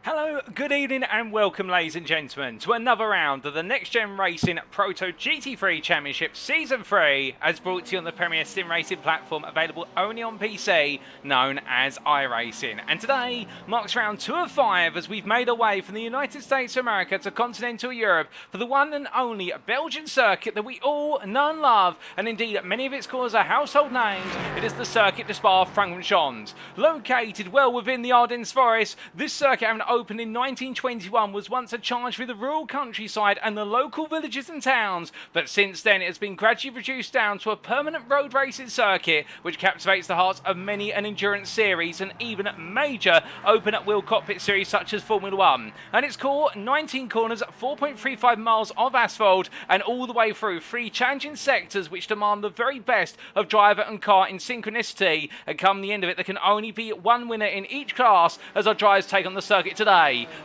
Hello, good evening and welcome ladies and gentlemen to another round of the Next Gen Racing Proto GT3 Championship Season 3 as brought to you on the premier sim racing platform available only on PC known as iRacing. And today marks round 2 of 5 as we've made our way from the United States of America to continental Europe for the one and only Belgian circuit that we all know and love, and indeed many of its callers are household names. It is the Circuit de Spa-Francorchamps. Located well within the Ardennes forest, this circuit having opened in 1921 was once a charge with the rural countryside and the local villages and towns, but since then it has been gradually reduced down to a permanent road racing circuit which captivates the hearts of many an endurance series and even major open wheel cockpit series such as Formula 1. And its core, 19 corners, 4.35 miles of asphalt and all the way through 3 challenging sectors which demand the very best of driver and car in synchronicity, and come the end of it there can only be one winner in each class as our drivers take on the circuit today.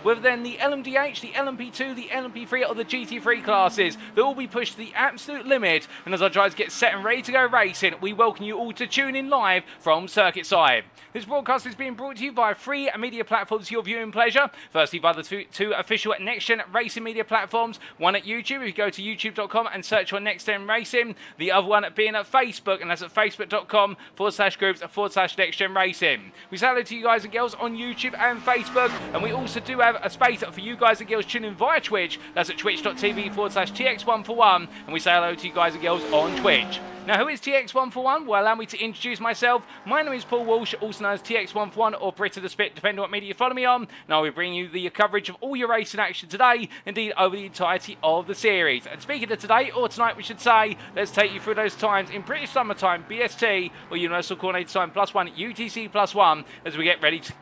Whether then the LMDH, the LMP2, the LMP3 or the GT3 classes, they'll all be pushed to the absolute limit, and as our drivers get set and ready to go racing, we welcome you all to tune in live from circuit side. This broadcast is being brought to you by 3 media platforms for your viewing pleasure. Firstly by the two official Next Gen Racing media platforms, one at YouTube, if you go to youtube.com and search for Next Gen Racing, the other one being at Facebook, and that's at facebook.com/groups/Next Gen Racing. We say hello to you guys and girls on YouTube and Facebook, and we also do have a space for you guys and girls tuning in via Twitch. That's at twitch.tv/TX141, and we say hello to you guys and girls on Twitch. Now, who is TX141? Well, allow me to introduce myself. My name is Paul Walsh, also known as TX141 or Brit of the Spit, depending on what media you follow me on. Now, we're bringing you the coverage of all your racing action today, indeed over the entirety of the series. And speaking of today, or tonight we should say, let's take you through those times in British Summertime, BST, or Universal Coordinated Time +1, UTC +1, as we get ready to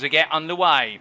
get underway.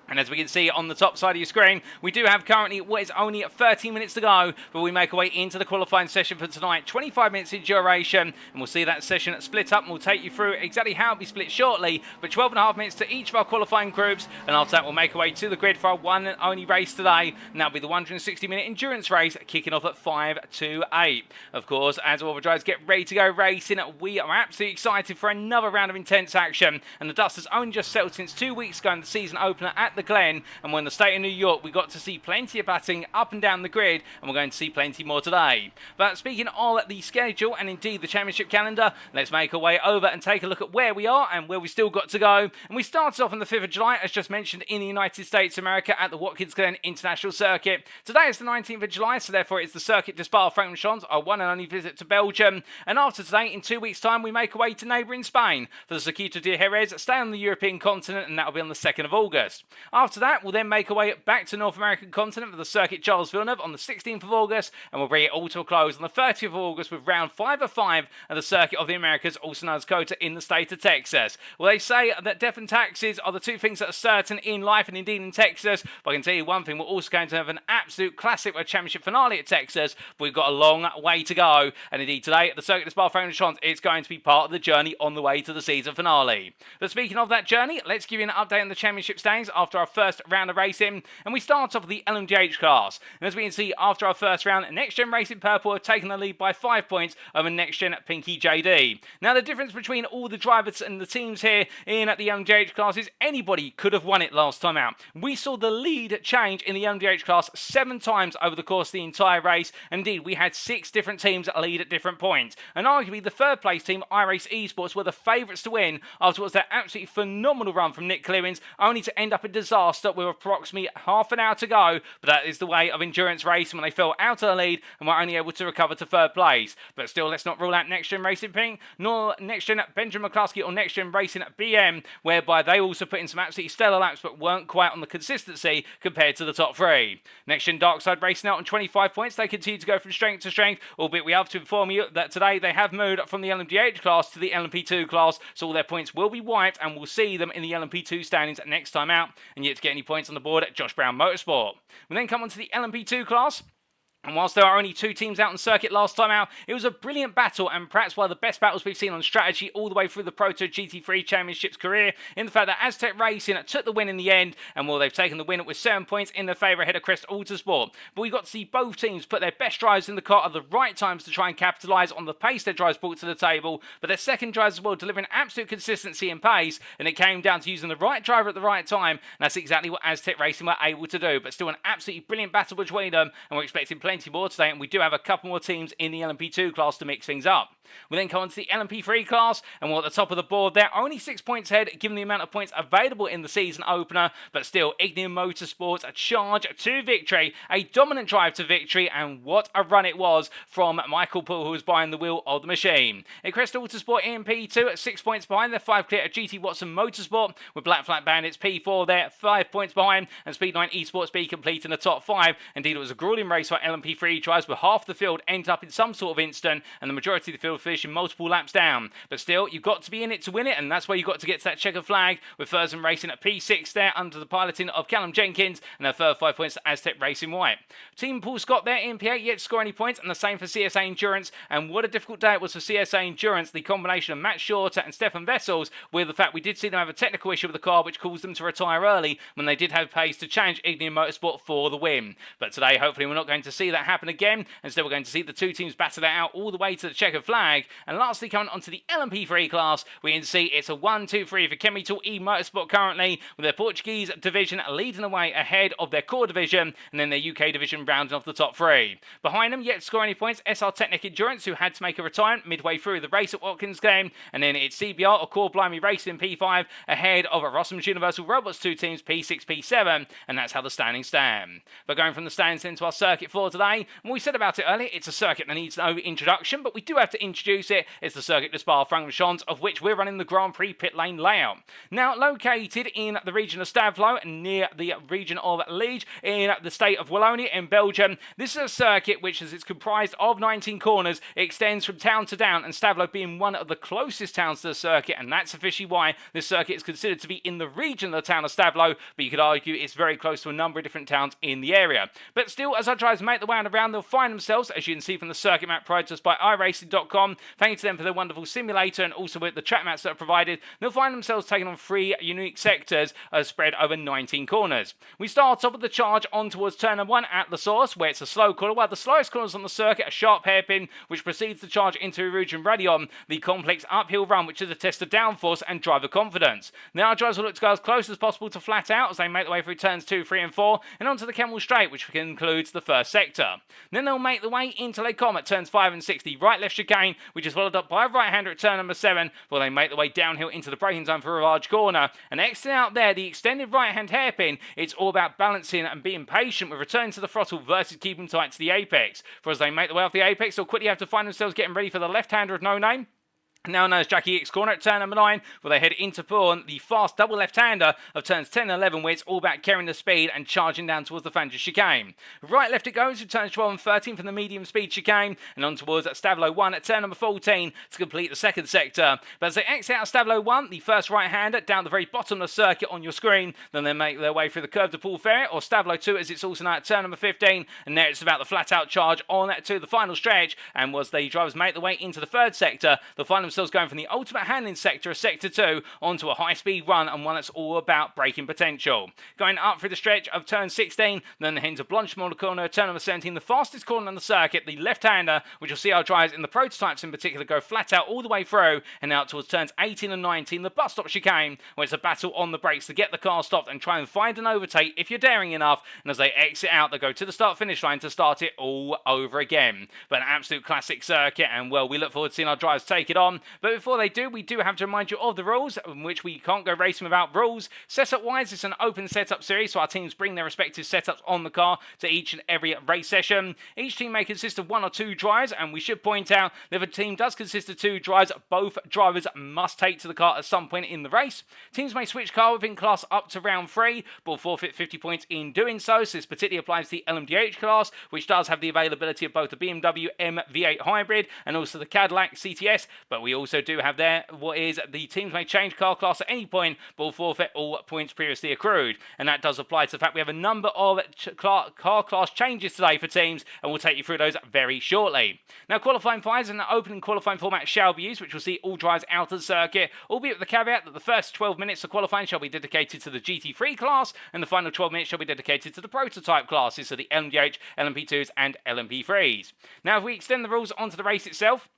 And as we can see on the top side of your screen, we do have currently what is only 13 minutes to go, but we make our way into the qualifying session for tonight, 25 minutes in duration, and we'll see that session split up, and we'll take you through exactly how it'll be split shortly, but 12.5 minutes to each of our qualifying groups, and after that we'll make our way to the grid for our one and only race today, and that'll be the 160-minute endurance race, kicking off at 5 to 8. Of course, as all the drivers get ready to go racing, we are absolutely excited for another round of intense action, and the dust has only just settled since 2 weeks ago in the season opener at the Glen, and when the state of New York, we got to see plenty of batting up and down the grid, and we're going to see plenty more today. But speaking of the schedule and indeed the championship calendar, let's make our way over and take a look at where we are and where we still got to go. And we started off on the 5th of July, as just mentioned, in the United States of America at the Watkins Glen International Circuit. Today is the 19th of July, so therefore it's the Circuit de Spa-Francorchamps, our one and only visit to Belgium. And after today, in 2 weeks' time, we make our way to neighbouring Spain for the Circuit de Jerez, stay on the European continent, and that'll be on the 2nd of August. After that, we'll then make our way back to North American continent for the Circuit Charles Villeneuve on the 16th of August, and we'll bring it all to a close on the 30th of August with round 5 of 5 of the Circuit of the Americas, also known as COTA, in the state of Texas. Well, they say that death and taxes are the two things that are certain in life and indeed in Texas, but I can tell you one thing, we're also going to have an absolute classic championship finale at Texas, but we've got a long way to go, and indeed today at the Circuit de Spa-Francorchamps, it's going to be part of the journey on the way to the season finale. But speaking of that journey, let's give you an update on the championship standings after after our first round of racing, and we start off with the LMDH class. And as we can see, after our first round, NXTGEN Racing Purple have taken the lead by 5 points over NXTGEN Pinky JD. Now, the difference between all the drivers and the teams here in the LMDH class is anybody could have won it last time out. We saw the lead change in the LMDH class 7 times over the course of the entire race. Indeed, we had 6 different teams lead at different points. And arguably, the third place team, iRace eSports, were the favourites to win after what was that absolutely phenomenal run from Nick Clearings, only to end up in disaster with approximately half an hour to go. But that is the way of endurance racing when they fell out of the lead and were only able to recover to third place. But still, let's not rule out NXTGEN Racing Pink, nor NXTGEN Benjamin McCluskey or NXTGEN Racing BM, whereby they also put in some absolutely stellar laps but weren't quite on the consistency compared to the top 3. NXTGEN Darkside Racing out on 25 points. They continue to go from strength to strength, albeit we have to inform you that today they have moved from the LMDH class to the LMP2 class, so all their points will be wiped and we'll see them in the LMP2 standings next time out, and yet to get any points on the board at Josh Brown Motorsport. We then come on to the LMP2 class. And whilst there are only 2 teams out on circuit last time out, it was a brilliant battle and perhaps one of the best battles we've seen on strategy all the way through the Proto GT3 Championship's career, in the fact that Azz Tech Racing took the win in the end, and well, they've taken the win with 7 points in their favour ahead of Crest Autosport. But we got to see both teams put their best drivers in the car at the right times to try and capitalise on the pace their drivers brought to the table, but their second drivers as well delivering absolute consistency and pace, and it came down to using the right driver at the right time, and that's exactly what Azz Tech Racing were able to do. But still an absolutely brilliant battle between them, and we're expecting plenty more today, and we do have a couple more teams in the LMP2 class to mix things up. We then come on to the LMP3 class, and we're at the top of the board there, only 6 points ahead given the amount of points available in the season opener, but still Ignium Motorsports a charge to victory, a dominant drive to victory, and what a run it was from Michael Poole, who was behind the wheel of the machine. In Crest Autosport in P2 at 6 points behind, they're 5 clear at GT Watson Motorsport, with Black Flag Bandits P4 there, 5 points behind, and Speed9 Esports B complete in the top 5. Indeed, it was a grueling race for LMP3 drivers, with half the field ended up in some sort of incident, and the majority of the field finishing multiple laps down. But still, you've got to be in it to win it, and that's where you've got to get to that checkered flag, with Thurston Racing at P6 there, under the piloting of Callum Jenkins, and their third 5 points to Azz Tech Racing White. Team Paul Scott there in P8, yet to score any points, and the same for CSA Endurance, and what a difficult day it was for CSA Endurance, the combination of Matt Shorter and Stefan Vessels, with the fact we did see them have a technical issue with the car, which caused them to retire early, when they did have pace to challenge Ignium Motorsport for the win. But today, hopefully, we're not going to see that happen again, and still we're going to see the 2 teams battle that out all the way to the checkered flag. And lastly, coming onto the LMP3 class, we can see it's a 1-2-3 for Chemical E Motorsport currently, with their Portuguese division leading the way ahead of their core division, and then their UK division rounding off the top 3. Behind them, yet to score any points, SR Technic Endurance, who had to make a retirement midway through the race at Watkins Glen, and then it's CBR or Core Blimey Racing P5 ahead of Rossum's Universal Robots 2 teams P6, P7, and that's how the standings stand. But going from the standings into our circuit for today, and we said about it earlier, it's a circuit that needs no introduction, but we do have to introduce it. It's the Circuit de Spa-Francorchamps, of which we're running the Grand Prix pit lane layout. Now, located in the region of Stavlo, near the region of Liege, in the state of Wallonia in Belgium, this is a circuit which is comprised of 19 corners. It extends from town to town, and Stavlo being one of the closest towns to the circuit, and that's officially why this circuit is considered to be in the region of the town of Stavlo, but you could argue it's very close to a number of different towns in the area. But still, as our drivers make the way around, they'll find themselves, as you can see from the circuit map provided to us by iRacing.com, thank you to them for their wonderful simulator, and also with the track maps that are provided, they'll find themselves taking on 3 unique sectors spread over 19 corners. We start off with the charge on towards turn number 1 at the source, where it's a slow corner, while the slowest corners on the circuit are sharp hairpin, which proceeds to charge into Rouge and Radion, the complex uphill run, which is a test of downforce and driver confidence. Now our drivers will look to go as close as possible to flat out as they make their way through turns 2, 3 and 4, and onto the Camel Straight, which concludes the first sector. Then they'll make their way into Les Combes at turns 5 and 6, the right-left chicane, which is followed up by a right-hander at turn number 7, before they make their way downhill into the braking zone for a large corner. And exiting out there, the extended right-hand hairpin, it's all about balancing and being patient with returning to the throttle versus keeping tight to the apex. For as they make their way off the apex, they'll quickly have to find themselves getting ready for the left-hander of no name, now known as Jackie X corner at turn number 9, where they head into Pawn, the fast double left-hander of turns 10 and 11, where it's all about carrying the speed and charging down towards the Fangers chicane. Right left it goes with turns 12 and 13 from the medium speed chicane, and on towards Stavlo 1 at turn number 14 to complete the second sector. But as they exit out of Stavlo 1, the first right-hander down the very bottom of the circuit on your screen, then they make their way through the curve to Paul Ferret, or Stavlo 2 as it's also now at turn number 15, and there it's about the flat-out charge on to the final stretch, and was the drivers make their way into the third sector, they'll find themselves going from the ultimate handling sector of Sector 2 onto a high-speed run, and one that's all about braking potential. Going up through the stretch of turn 16, then into Blanchemont corner, turn number 17, the fastest corner on the circuit, the left-hander, which will see our drivers in the prototypes in particular go flat out all the way through, and out towards turns 18 and 19, the bus stop chicane, where it's a battle on the brakes to get the car stopped and try and find an overtake if you're daring enough, and as they exit out, they go to the start-finish line to start it all over again. But an absolute classic circuit, and well, we look forward to seeing our drivers take it on. But before they do, we do have to remind you of the rules, in which we can't go racing without rules. Setup-wise, it's an open setup series, so our teams bring their respective setups on the car to each and every race session. Each team may consist of 1 or 2 drivers, and we should point out that if a team does consist of 2 drivers, both drivers must take to the car at some point in the race. Teams may switch car within class up to round 3, but will forfeit 50 points in doing so. So this particularly applies to the LMDH class, which does have the availability of both the BMW M V8 Hybrid and also the Cadillac CTS, but we also do have there what is the teams may change car class at any point, but will forfeit all points previously accrued. And that does apply to the fact we have a number of car class changes today for teams, and we'll take you through those very shortly. Now, qualifying fires in the opening qualifying format shall be used, which will see all drivers out of the circuit, albeit with the caveat that the first 12 minutes of qualifying shall be dedicated to the GT3 class, and the final 12 minutes shall be dedicated to the prototype classes, so the LMDH, LMP2s, and LMP3s. Now, if we extend the rules onto the race itself,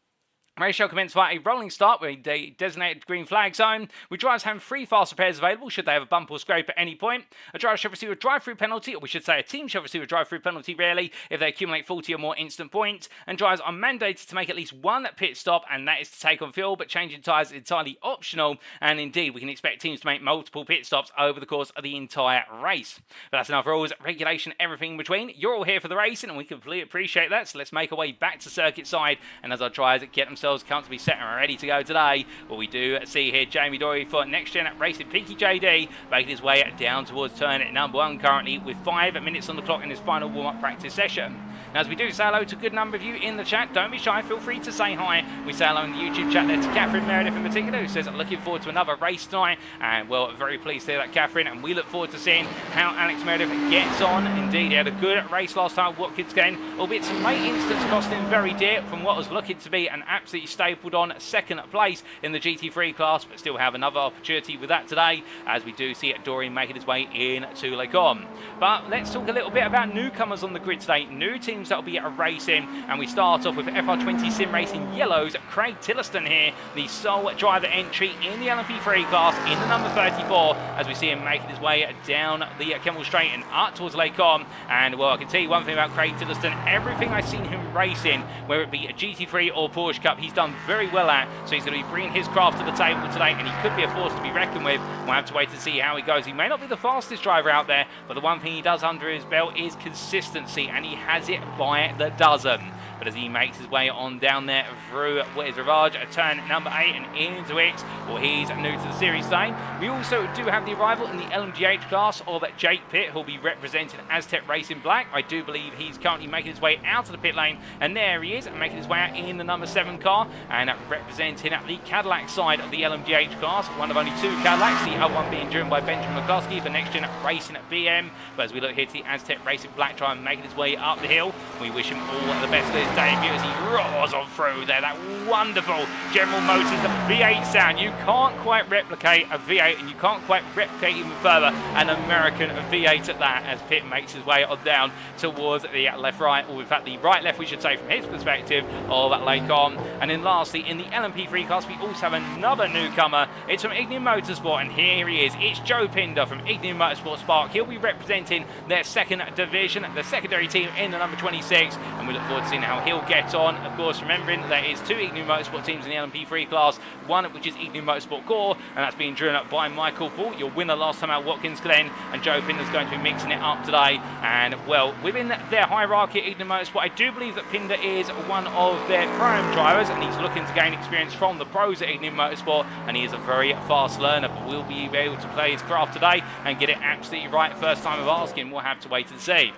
race shall commence via a rolling start with a designated green flag zone, with drivers having 3 fast repairs available should they have a bump or scrape at any point. A driver shall receive a drive-through penalty, or we should say a team shall receive a drive-through penalty rarely if they accumulate 40 or more instant points, and drivers are mandated to make at least 1 pit stop, and that is to take on fuel, but changing tyres is entirely optional, and indeed we can expect teams to make multiple pit stops over the course of the entire race. But that's enough rules, regulation, everything in between. You're all here for the racing, and we completely appreciate that, so let's make our way back to circuit side, and as our drivers get themselves comfortably set and ready to go today, what we do see here, Jamie Dory for NXTGEN Racing, Pinky JD, making his way down towards turn number 1 currently, with 5 minutes on the clock in his final warm-up practice session. Now, as we do say hello to a good number of you in the chat, don't be shy, feel free to say hi. We say hello in the YouTube chat there to Catherine Meredith in particular, who says looking forward to another race tonight, and well, very pleased to hear that, Catherine, and we look forward to seeing how Alex Meredith gets on. Indeed, he had a good race last time at Watkins Glen, albeit some late instance cost him very dear from what was looking to be an absolutely stapled on 2nd place in the GT3 class, but still have another opportunity with that today, as we do see Dorian making his way into Le Mans. But let's talk a little bit about newcomers on the grid today, new teams that will be racing, and we start off with FR20 Sim Racing Yellows, Craig Tillotson here, the sole driver entry in the LMP3 class in the number 34, as we see him making his way down the Kemmel Straight and up towards Le Mans. And well, I can tell you one thing about Craig Tillotson, everything I've seen him racing, whether it be a GT3 or Porsche Cup, he's done very well at, so he's going to be bringing his craft to the table today, and he could be a force to be reckoned with. We'll have to wait to see how he goes. He may not be the fastest driver out there, but the one thing he does under his belt is consistency, and he has it by the dozen. But as he makes his way on down there through what is Ravage, turn number 8 and into it, well, he's new to the series today. We also do have the arrival in the LMDH class of Jake Pitt, who'll be representing Azz Tech Racing Black. I do believe he's currently making his way out of the pit lane, and there he is, making his way out in the number 7 car, and representing the Cadillac side of the LMDH class, one of only 2 Cadillacs, the other one being driven by Benjamin McCluskey for NXTGEN Racing at BM. But as we look here to the Azz Tech Racing Black driver making his way up the hill, we wish him all the best for his debut as he roars on through there. That wonderful General Motors V8 sound. You can't quite replicate a V8, and you can't quite replicate even further an American V8 at that, as Pitt makes his way on down towards the left-right, or in fact the right-left we should say from his perspective of Le Mans. And then lastly, in the LMP3 class, we also have another newcomer. It's from Ignium Motorsport, and here he is. It's Joe Pinder from Ignium Motorsport Spark. He'll be representing their 2nd division, the secondary team in the number 26, and we look forward to seeing how he'll get on. Of course, remembering there is 2 Ignium Motorsport teams in the LMP3 class, one which is Ignium Motorsport Core, and that's being driven up by Michael Paul, your winner last time out Watkins Glen, and Joe Pinder's going to be mixing it up today. And well, within their hierarchy at Ignium Motorsport, I do believe that Pinder is one of their Pro-Am drivers, and he's looking to gain experience from the pros at Ignium Motorsport, and he is a very fast learner, but will be able to play his craft today and get it absolutely right first time of asking. We'll have to wait and see.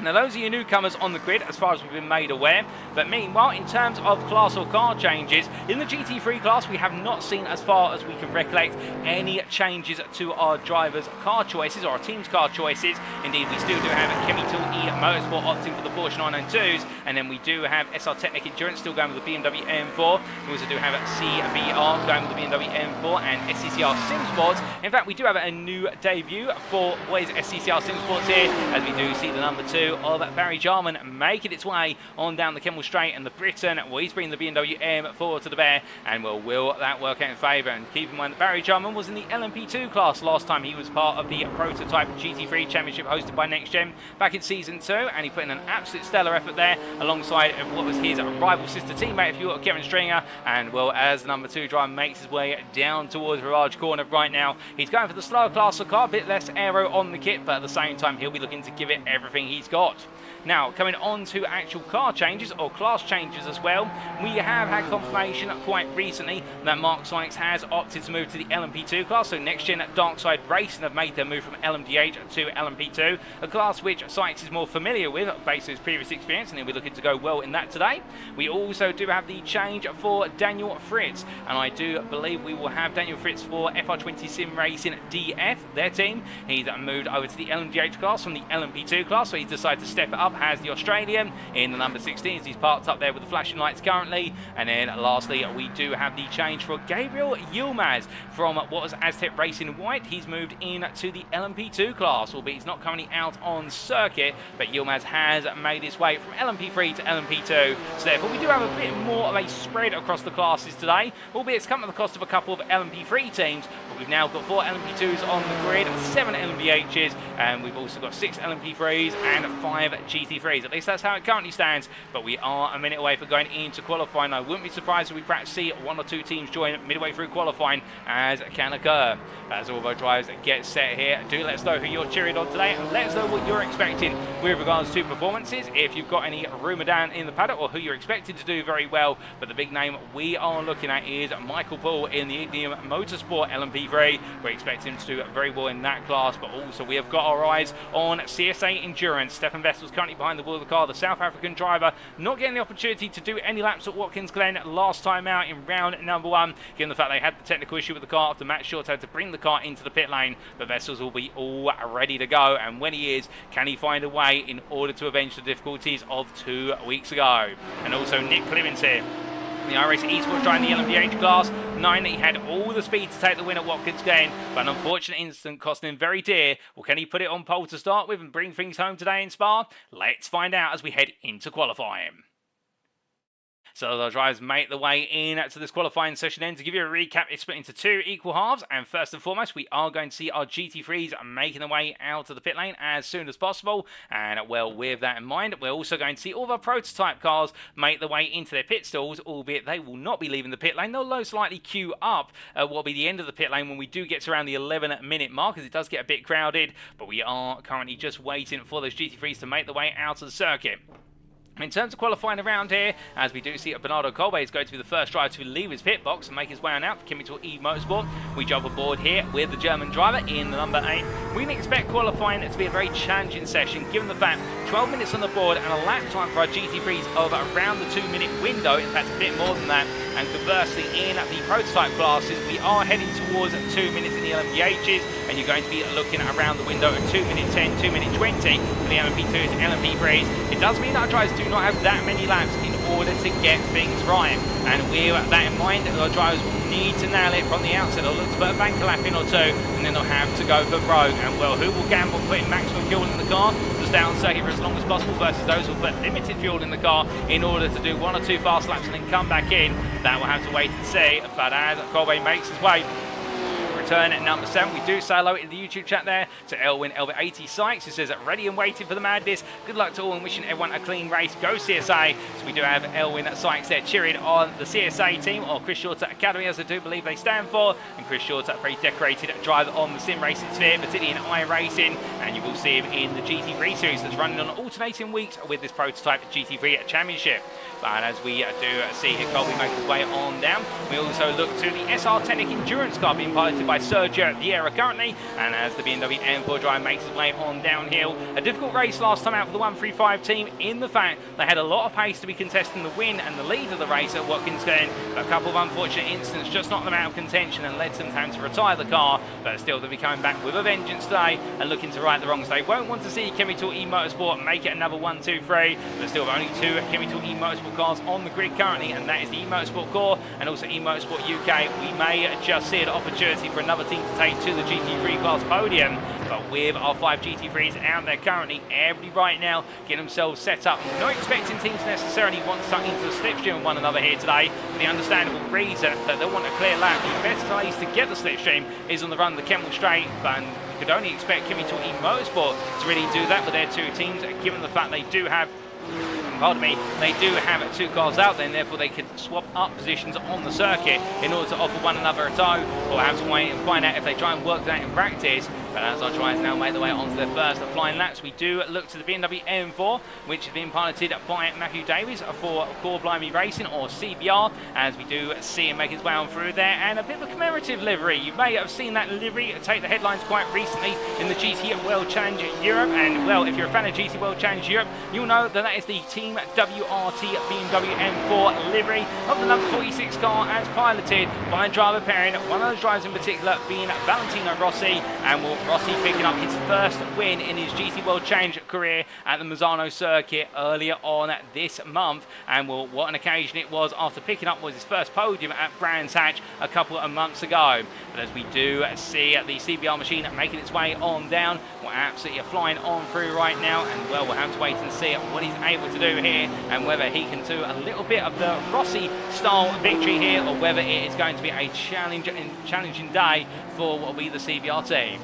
Now, those are your newcomers on the grid, as far as we've been made aware. But meanwhile, in terms of class or car changes, in the GT3 class, we have not seen, as far as we can recollect, any changes to our drivers' car choices, or our team's car choices. Indeed, we still do have Chemical E Motorsport opting for the Porsche 992s, and then we do have SR Technic Endurance still going with the BMW M4. We also do have CBR going with the BMW M4 and SCCR SimSports. In fact, we do have a new debut for what is SCCR SimSports here, as we do see the number 2 of Barry Jarman making its way on down the Kemmel Straight, and the Briton, well, he's bringing the BMW M4 to the bear, and will that work out in favour? And keep in mind that Barry Jarman was in the LMP2 class last time he was part of the Prototype GT3 Championship hosted by NXTGEN back in Season 2, and he put in an absolute stellar effort there alongside what was his rival sister teammate, if you will, Kevin Stringer. And well, as the number 2 driver makes his way down towards Virage Corner right now, he's going for the slower class of car, a bit less aero on the kit, but at the same time he'll be looking to give it everything he's got. Now, coming on to actual car changes or class changes as well, we have had confirmation quite recently that Mark Sonics has opted to move to the LMP2 class. So NextGen Darkside Racing have made their move from LMDH to LMP2, a class which Sonics is more familiar with based on his previous experience, and he'll be looking to go well in that today. We also do have the change for Daniel Fritz, and I do believe we will have Daniel Fritz for FR20 Sim Racing DF, their team. He's moved over to the LMDH class from the LMP2 class, so he's decided to step it up as the Australian in the number 16s. He's parked up there with the flashing lights currently. And then lastly, we do have the change for Gabriel Yilmaz from what was Azz Tech Racing White. He's moved in to the LMP2 class, albeit he's not currently out on circuit, but Yilmaz has made his way from LMP3 to LMP2. So therefore, we do have a bit more of a spread across the classes today, albeit it's come at the cost of a couple of LMP3 teams, but we've now got 4 LMP2s on the grid, 7 LMDHs, and we've also got 6 LMP3s and 5 GT3s. At least that's how it currently stands, but we are a minute away from going into qualifying. I wouldn't be surprised if we perhaps see 1 or 2 teams join midway through qualifying, as can occur. As all of our drivers get set here, do let us know who you're cheering on today, and let us know what you're expecting with regards to performances. If you've got any rumour down in the paddock or who you're expecting to do very well, but the big name we are looking at is Michael Paul in the Ignium Motorsport LMP3. We're expecting him to do very well in that class, but also we have got our eyes on CSA Endurance. Stefan Vessel's currently behind the wheel of the car, the South African driver, not getting the opportunity to do any laps at Watkins Glen last time out in round number 1, given the fact they had the technical issue with the car after Matt Short had to bring the car into the pit lane. But Vessels will be all ready to go, and when he is, can he find a way in order to avenge the difficulties of 2 weeks ago? And also Nick Clemens here, the iRace eSports driver in the LMDH class, knowing that he had all the speed to take the win at Watkins Glen, but an unfortunate incident costing him very dear. Well, can he put it on pole to start with and bring things home today in Spa? Let's find out as we head into qualifying. So the drivers make the way in to this qualifying session then. To give you a recap, it's split into 2 equal halves, and first and foremost, we are going to see our GT3s making their way out of the pit lane as soon as possible. And well, with that in mind, we're also going to see all of our prototype cars make their way into their pit stalls, albeit they will not be leaving the pit lane. They'll most likely queue up what will be the end of the pit lane when we do get to around the 11-minute mark, as it does get a bit crowded, but we are currently just waiting for those GT3s to make their way out of the circuit. In terms of qualifying around here, as we do see Bernardo Colbe is going to be the first driver to leave his pit box and make his way on out for Chemical E Motorsport. We jump aboard here with the German driver in the number 8. We can expect qualifying to be a very challenging session, given the fact 12 minutes on the board and a lap time for our GT3s of around the 2-minute window, in fact a bit more than that. And conversely, in the prototype classes, we are heading towards 2 minutes in the LMDHs, and you're going to be looking around the window at 2 minute 10, 2 minute 20 for the LMP2s and LMP3s. It does mean that our drivers do not have that many laps in order to get things right, and with that in mind, our drivers will need to nail it from the outset. They'll look to put a banker lap in or 2, and then they'll have to go for broke. And well, who will gamble putting maximum fuel in the car to stay on circuit for as long as possible versus those who will put limited fuel in the car in order to do 1 or 2 fast laps and then come back in? That will have to wait and see. But as Colbe makes his way return at number 7, we do say hello in the YouTube chat there to Elwin Elbit80 Sykes, who says ready and waiting for the madness. Good luck to all and wishing everyone a clean race. Go CSA. So we do have Elwin Sykes there cheering on the CSA team, or Chris Shorter Academy as I do believe they stand for. And Chris Shorter, a very decorated driver on the sim racing sphere, particularly in iRacing, and you will see him in the GT3 series that's running on alternating weeks with this prototype GT3 Championship. But as we do see here, Colby make his way on down. We also look to the SR Technic Endurance car being piloted by Sergio Vieira currently, and as the BMW M4 driver makes his way on downhill. A difficult race last time out for the 135 team in the fact they had a lot of pace to be contesting the win and the lead of the race at Watkins Glen. A couple of unfortunate incidents just knocked them out of contention and led to them having to retire the car, but still they'll be coming back with a vengeance today and looking to right the wrongs. They won't want to see Chemical eMotorsport make it another 1, 2, 3. There's still only 2 Chemical eMotorsport cars on the grid currently, and that is the eMotorsport Core and also eMotorsport UK. We may just see an opportunity for another team to take to the GT3 class podium, but with our 5 GT3s out there currently, everybody right now getting themselves set up. We're not expecting teams to necessarily want to tuck into the slipstream with one another here today, for the understandable reason that they want a clear lap. The best place to get the slipstream is on the run of the Kemmel Straight, but we could only expect Chemical eMotorsport to really do that with their 2 teams, given the fact they do have they do have 2 cars out there, and therefore they could swap up positions on the circuit in order to offer one another a tow. We'll have to wait and find out if they try and work that in practice. But as our drivers now make their way onto their first flying laps, we do look to the BMW M4, which has been piloted by Matthew Davies for Core Blimey Racing, or CBR, as we do see him make his way on through there, and a bit of a commemorative livery. You may have seen that livery take the headlines quite recently in the GT World Challenge Europe, and well, if you're a fan of GT World Challenge Europe, you'll know that that is the Team WRT BMW M4 livery of the number 46 car, as piloted by a driver pairing, one of those drivers in particular being Valentino Rossi, and Rossi picking up his first win in his GT World Challenge career at the Misano circuit earlier on this month. And well, what an occasion it was after picking up was his first podium at Brands Hatch a couple of months ago. But as we do see the CBR machine making its way on down, we're absolutely flying on through right now, and well, we'll have to wait and see what he's able to do here and whether he can do a little bit of the Rossi style victory here, or whether it is going to be a challenging day for what will be the CBR team.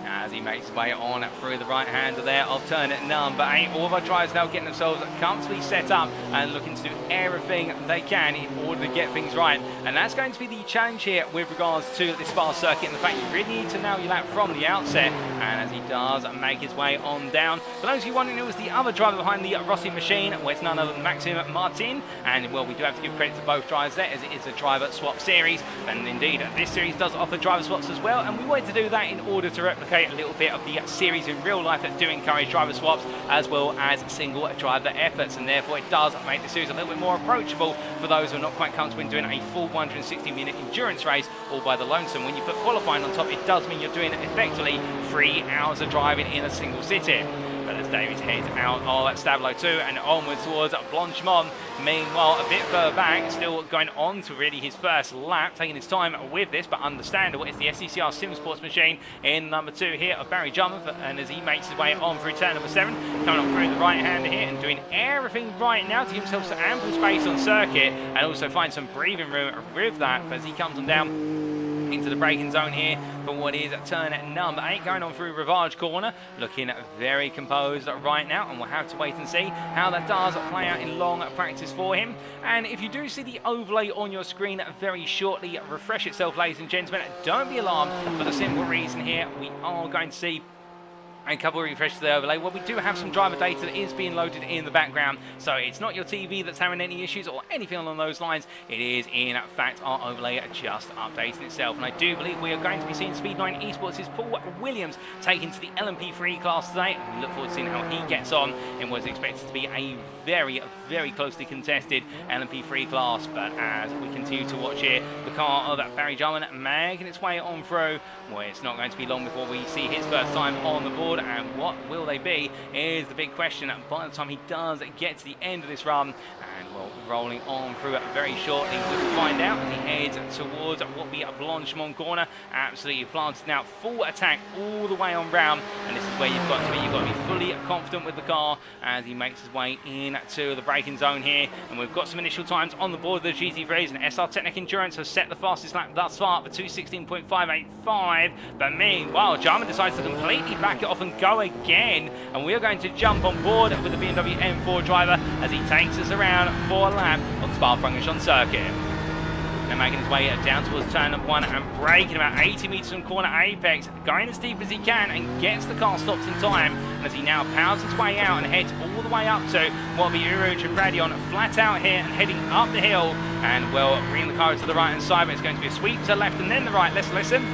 As he makes his way on through the right hander there of turn number 8. All of our drivers now getting themselves comfortably set up and looking to do everything they can in order to get things right. And that's going to be the challenge here with regards to the Spa circuit, and the fact you really need to nail your lap from the outset. And as he does make his way on down, for those of you wondering, it was the other driver behind the Rossi machine, well, it's none other than Maxim Martin. And well, we do have to give credit to both drivers there, as it is a driver swap series, and indeed this series does offer driver swaps as well, and we wanted to do that in order to replicate a little bit of the series in real life that do encourage driver swaps as well as single driver efforts, and therefore it does make the series a little bit more approachable for those who are not quite comfortable in doing a full 160-minute endurance race all by the lonesome. When you put qualifying on top, it does mean you're doing effectively 3 hours of driving in a single sitting. But as Davies heads out of Stavelot 2 and onwards towards Blanchemont, meanwhile a bit further back, still going on to really his first lap, taking his time with this, but understandable. It's the SCCR Sim Sports machine in number 2 here of Barry Jarmuth, and as he makes his way on through turn number 7, coming on through the right hander here and doing everything right now to give himself some ample space on circuit and also find some breathing room with that. But as he comes on down into the braking zone here for what is turn number 8, going on through Rivage Corner, looking very composed right now, and we'll have to wait and see how that does play out in long practice for him. And if you do see the overlay on your screen very shortly refresh itself, ladies and gentlemen, don't be alarmed, for the simple reason here we are going to see a couple of refreshes to the overlay. Well, we do have some driver data that is being loaded in the background, so it's not your TV that's having any issues or anything along those lines. It is, in fact, our overlay just updating itself. And I do believe we are going to be seeing Speed9 eSports' Paul Williams taken to the LMP3 class today. And we look forward to seeing how he gets on in what is expected to be a very, very closely contested LMP3 class. But as we continue to watch here, the car of Barry Jarman making its way on through, well, it's not going to be long before we see his first time on the board. And what will they be is the big question by the time he does get to the end of this run. And well, rolling on through it very shortly, we will find out as he heads towards what will be a Blanchemont corner. Absolutely planted now, full attack all the way on round, and this is where you've got to be. You've got to be fully confident with the car as he makes his way into the braking zone here. And we've got some initial times on the board of the GT3s, and SR Technic Endurance has set the fastest lap thus far for 2:16.585. But meanwhile, Jarman decides to completely back it off and go again, and we are going to jump on board with the BMW M4 driver as he takes us around for a lap of the Spa-Francorchamps circuit. Now making his way down towards turn number 1 and braking about 80 metres from corner apex, going as deep as he can and gets the car stopped in time. And as he now powers his way out and heads all the way up to what will be Uruj and Radion flat out here and heading up the hill. And well, bringing the car to the right hand side, but it's going to be a sweep to the left and then the right. Let's listen.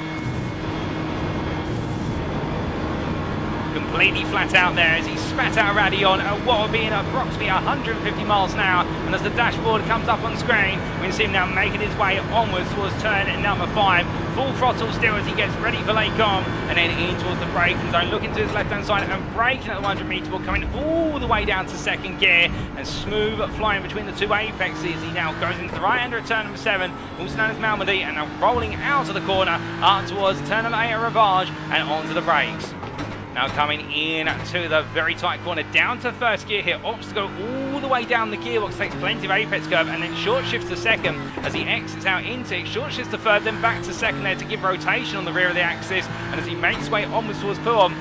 Completely flat out there as he spat out Radion at what would be in approximately 150 miles an hour. And as the dashboard comes up on screen, we can see him now making his way onwards towards turn number 5. Full throttle still as he gets ready for Lake-Com and then in towards the braking zone, looking to his left-hand side and braking at the 100-metre ball, coming all the way down to second gear and smooth flying between the two apexes. He now goes into the right-hander at turn number 7, also known as Malmedy, and now rolling out of the corner up towards turn number 8 at Ravage and onto the brakes. Now coming in to the very tight corner, down to first gear here, opts to go all the way down the gearbox, takes plenty of apex curve, and then short shifts to second as he exits out into it, short shifts to third, then back to second there to give rotation on the rear of the axis, and as he makes his way onwards towards Pullum.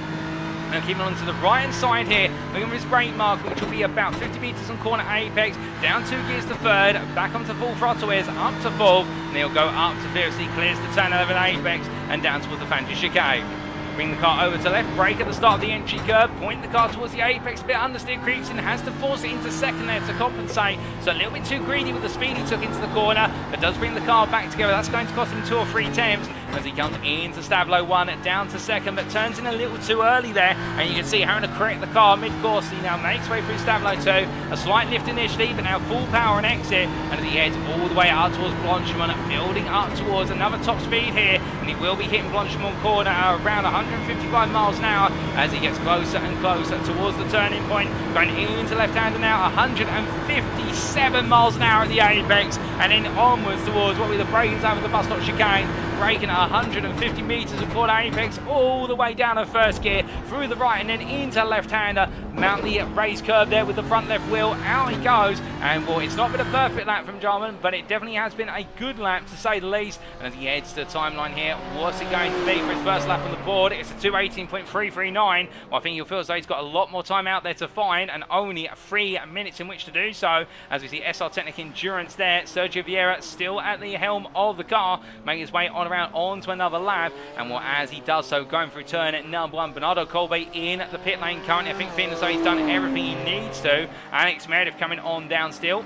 Now keeping on to the right-hand side here, looking for his brake mark, which will be about 50 metres on corner apex, down 2 gears to third, back onto full throttle is up to fourth, and he'll go up to fifth, he clears the turn 11 apex, and down towards the Fantasy chicane. Bring the car over to left, brake at the start of the entry curve, point the car towards the apex, bit understeer creeps in, has to force it into second there to compensate. So a little bit too greedy with the speed he took into the corner, but does bring the car back together. That's going to cost him 2 or 3 attempts as he comes into Stablo 1, down to second, but turns in a little too early there. And you can see having to correct the car mid-course. He now makes way through Stablo 2, a slight lift initially, but now full power and exit. And as he heads all the way out towards Blanchimont, building up towards another top speed here, and he will be hitting Blanchimont corner around 155 miles an hour as he gets closer and closer towards the turning point, going into left-hander now, 157 miles an hour at the apex, and then onwards towards what will be the braking zone of the bus stop chicane, braking at 150 metres of corner apex, all the way down to first gear, through the right and then into left-hander, mount the race curve there with the front left wheel, out he goes, and well, it's not been a perfect lap from Jarman, but it definitely has been a good lap to say the least. And as he heads to the timeline here, what's it going to be for his first lap on the board? It's a 2:18.339. Well, I think he'll feel as though he's got a lot more time out there to find, and only 3 minutes in which to do so, as we see SR Technic Endurance there, Sergio Vieira still at the helm of the car, making his way on around onto another lap, and well, as he does so, going through turn at number 1, Bernardo Colby in the pit lane currently, I think feeling as though he's done everything he needs to. Alex Meredith coming on down still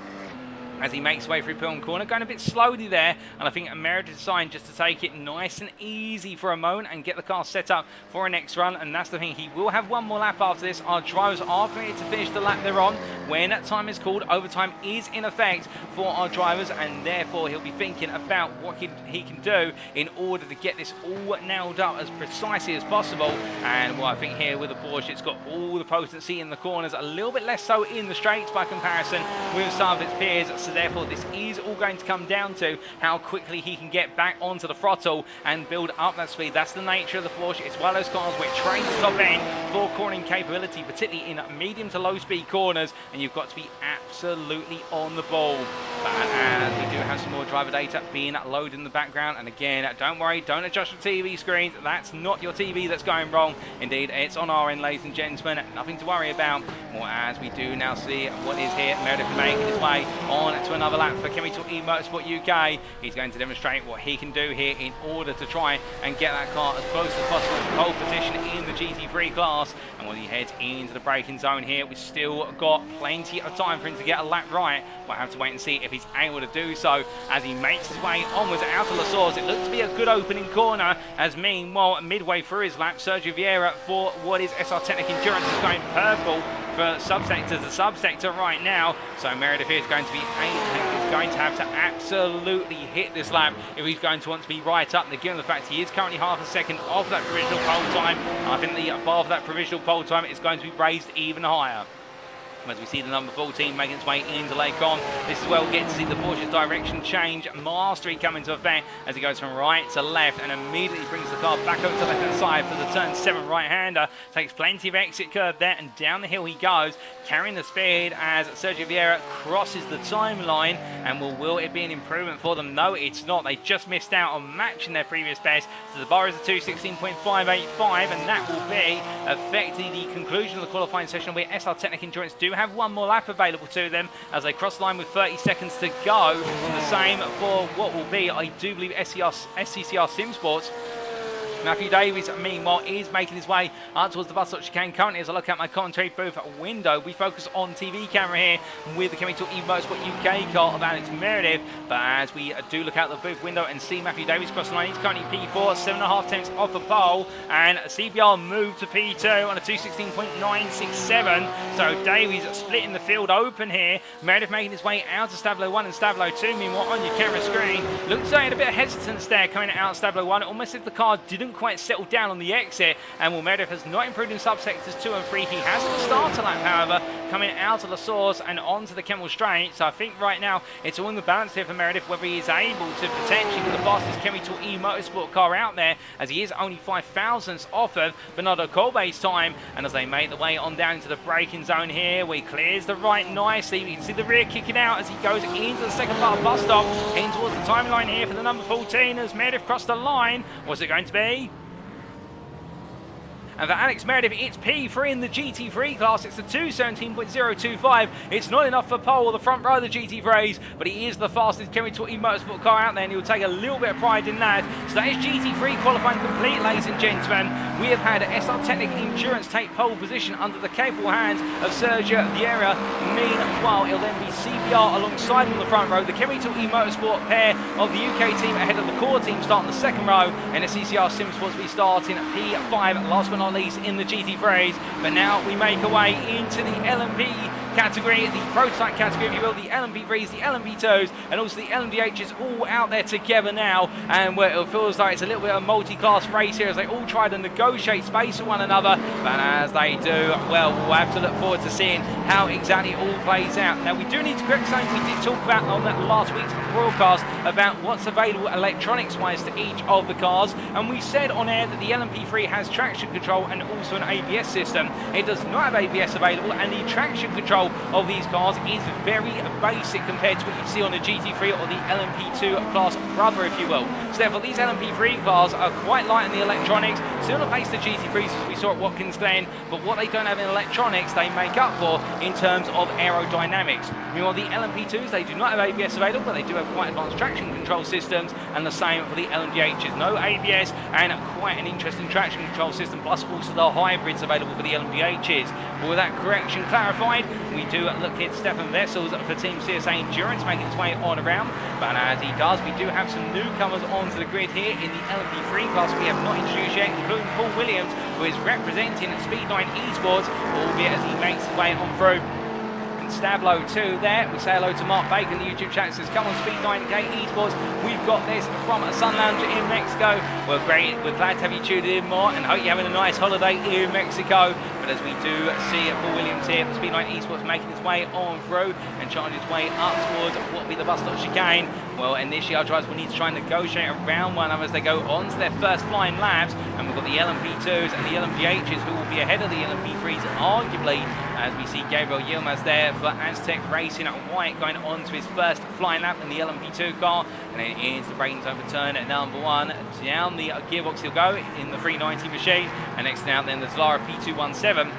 as he makes his way through Pilgrim Corner, going a bit slowly there, and I think Meredith decided just to take it nice and easy for a moment and get the car set up for a next run, and that's the thing, he will have one more lap after this. Our drivers are permitted to finish the lap they're on when time is called. Overtime is in effect for our drivers, and therefore he'll be thinking about what he can do in order to get this all nailed up as precisely as possible. And well, I think here with the Porsche, it's got all the potency in the corners, a little bit less so in the straights by comparison with some of its peers. So therefore this is all going to come down to how quickly he can get back onto the throttle and build up that speed. That's the nature of the Porsche. It's one of those cars where it trains top end for cornering capability, particularly in medium to low speed corners, and you've got to be absolutely on the ball. But as we do have some more driver data being loaded in the background, and again, don't worry, don't adjust your TV screens. That's not your TV that's going wrong. Indeed, it's on our end, ladies and gentlemen. Nothing to worry about. More as we do now see what is here. Meredith making his way on to another lap for Chemical eMotorsport UK. He's going to demonstrate what he can do here in order to try and get that car as close as possible to pole position in the GT3 class. And when he heads into the braking zone here, we've still got plenty of time for him to get a lap right. We'll have to wait and see if he's able to do so as he makes his way onwards out of La Source. It looks to be a good opening corner, as meanwhile midway through his lap, Sergio Vieira for what is SR Technic Endurance is going purple for subsector to subsector right now. So Meredith is going to have to absolutely hit this lap if he's going to want to be right up there, given the fact he is currently half a second off that provisional pole time. I think the bar of that provisional pole time is going to be raised even higher. As we see the number 14 making its way into Lake-Com. This is where we'll get to see the Porsche's direction change. Mastery come into effect as he goes from right to left and immediately brings the car back over to the left-hand side for the turn 7 right-hander. Takes plenty of exit curve there and down the hill he goes, carrying the speed as Sergio Vieira crosses the timeline. And will it be an improvement for them? No, it's not. They just missed out on matching their previous best. So the bar is a 2:16.585, and that will be effectively the conclusion of the qualifying session where SR Technic Endurance do have one more lap available to them as they cross the line with 30 seconds to go. The same for what will be, I do believe, SCCR Sim Sports. Matthew Davies, meanwhile, is making his way up towards the bus stop chicane. Currently, as I look at my commentary booth window, we focus on TV camera here with the Chemical eMotorsport UK car of Alex Meredith. But as we do look out the booth window and see Matthew Davies cross the line, he's currently P4, 7.5 tenths off the pole. And CBR moved to P2 on a 2:16.967. So Davies splitting the field open here. Meredith making his way out of Stablo 1 and Stablo 2. Meanwhile, on your camera screen, looks like he had a bit of hesitance there coming out of Stablo 1. Almost as if the car didn't quite settled down on the exit, and Meredith has not improved in subsectors 2 and 3. He has the starter lap, however, coming out of the source and onto the Kemmel straight. So I think right now it's all in the balance here for Meredith, whether he is able to potentially be the fastest Chemical eMotorsport car out there, as he is only 5 thousandths off of Bernardo Colbe's time. And as they make the way on down into the braking zone here, he clears the right nicely. We can see the rear kicking out as he goes into the second part of bus stop, heading towards the timeline here for the number 14 as Meredith crossed the line. What's it going to be? And for Alex Meredith, it's P3 in the GT3 class. It's the 2:17.025. It's not enough for pole or the front row of the GT3s, but he is the fastest Chemical eMotorsport car out there, and he'll take a little bit of pride in that. So that is GT3 qualifying complete, ladies and gentlemen. We have had SR Technic Endurance take pole position under the capable hands of Sergio Vieira. Meanwhile, it'll then be CBR alongside on the front row. The Chemical eMotorsport pair of the UK team ahead of the core team starting the second row, and the CCR Sim Sports will be starting at P5, last but not least in the GT3s. But now we make our way into the LMP category, the prototype category, if you will, the LMP3s, the LMP2s, and also the LMDHs all out there together now. And where it feels like it's a little bit of a multi-class race here as they all try to negotiate space with one another. But as they do, well, we'll have to look forward to seeing how exactly it all plays out. Now, we do need to correct something we did talk about on that last week's broadcast about what's available electronics-wise to each of the cars. And we said on air that the LMP3 has traction control and also an ABS system. It does not have ABS available, and the traction control of these cars is very basic compared to what you see on the GT3 or the LMP2 class brother, if you will. So therefore, these LMP3 cars are quite light in the electronics, still on pace the GT3s as we saw at Watkins Glen, but what they don't have in electronics, they make up for in terms of aerodynamics. Meanwhile, the LMP2s, they do not have ABS available, but they do have quite advanced traction control systems, and the same for the LMDHs. No ABS and quite an interesting traction control system, plus also the hybrids available for the LMDHs. But with that correction clarified, we do look here to Stefan Vessels for Team CSA Endurance making his way on around. But as he does, we do have some newcomers onto the grid here in the LMP3 class we have not introduced yet, including Paul Williams, who is representing Speed9 eSports, albeit as he makes his way on through. Stablo 2 there. We say hello to Mark Bacon, the YouTube chat says, come on Speed9K Esports, we've got this from a Sun Lounge in Mexico. Well, great, we're glad to have you tuned in more and hope you're having a nice holiday in Mexico. But as we do see Paul Williams here for Speed9 Esports making his way on through and charging his way up towards what will be the bus stop chicane. Well, initially our drivers will need to try and negotiate around one another as they go on to their first flying laps, and we've got the LMP2s and the LMDHs who will be ahead of the LMP3s arguably, as we see Gabriel Yilmaz there for Azz Tech Racing at white going on to his first flying lap in the LMP2 car, and then into the braking zone for turn at number 1. Down the gearbox he'll go in the 390 machine, and next down then the Zlara P217.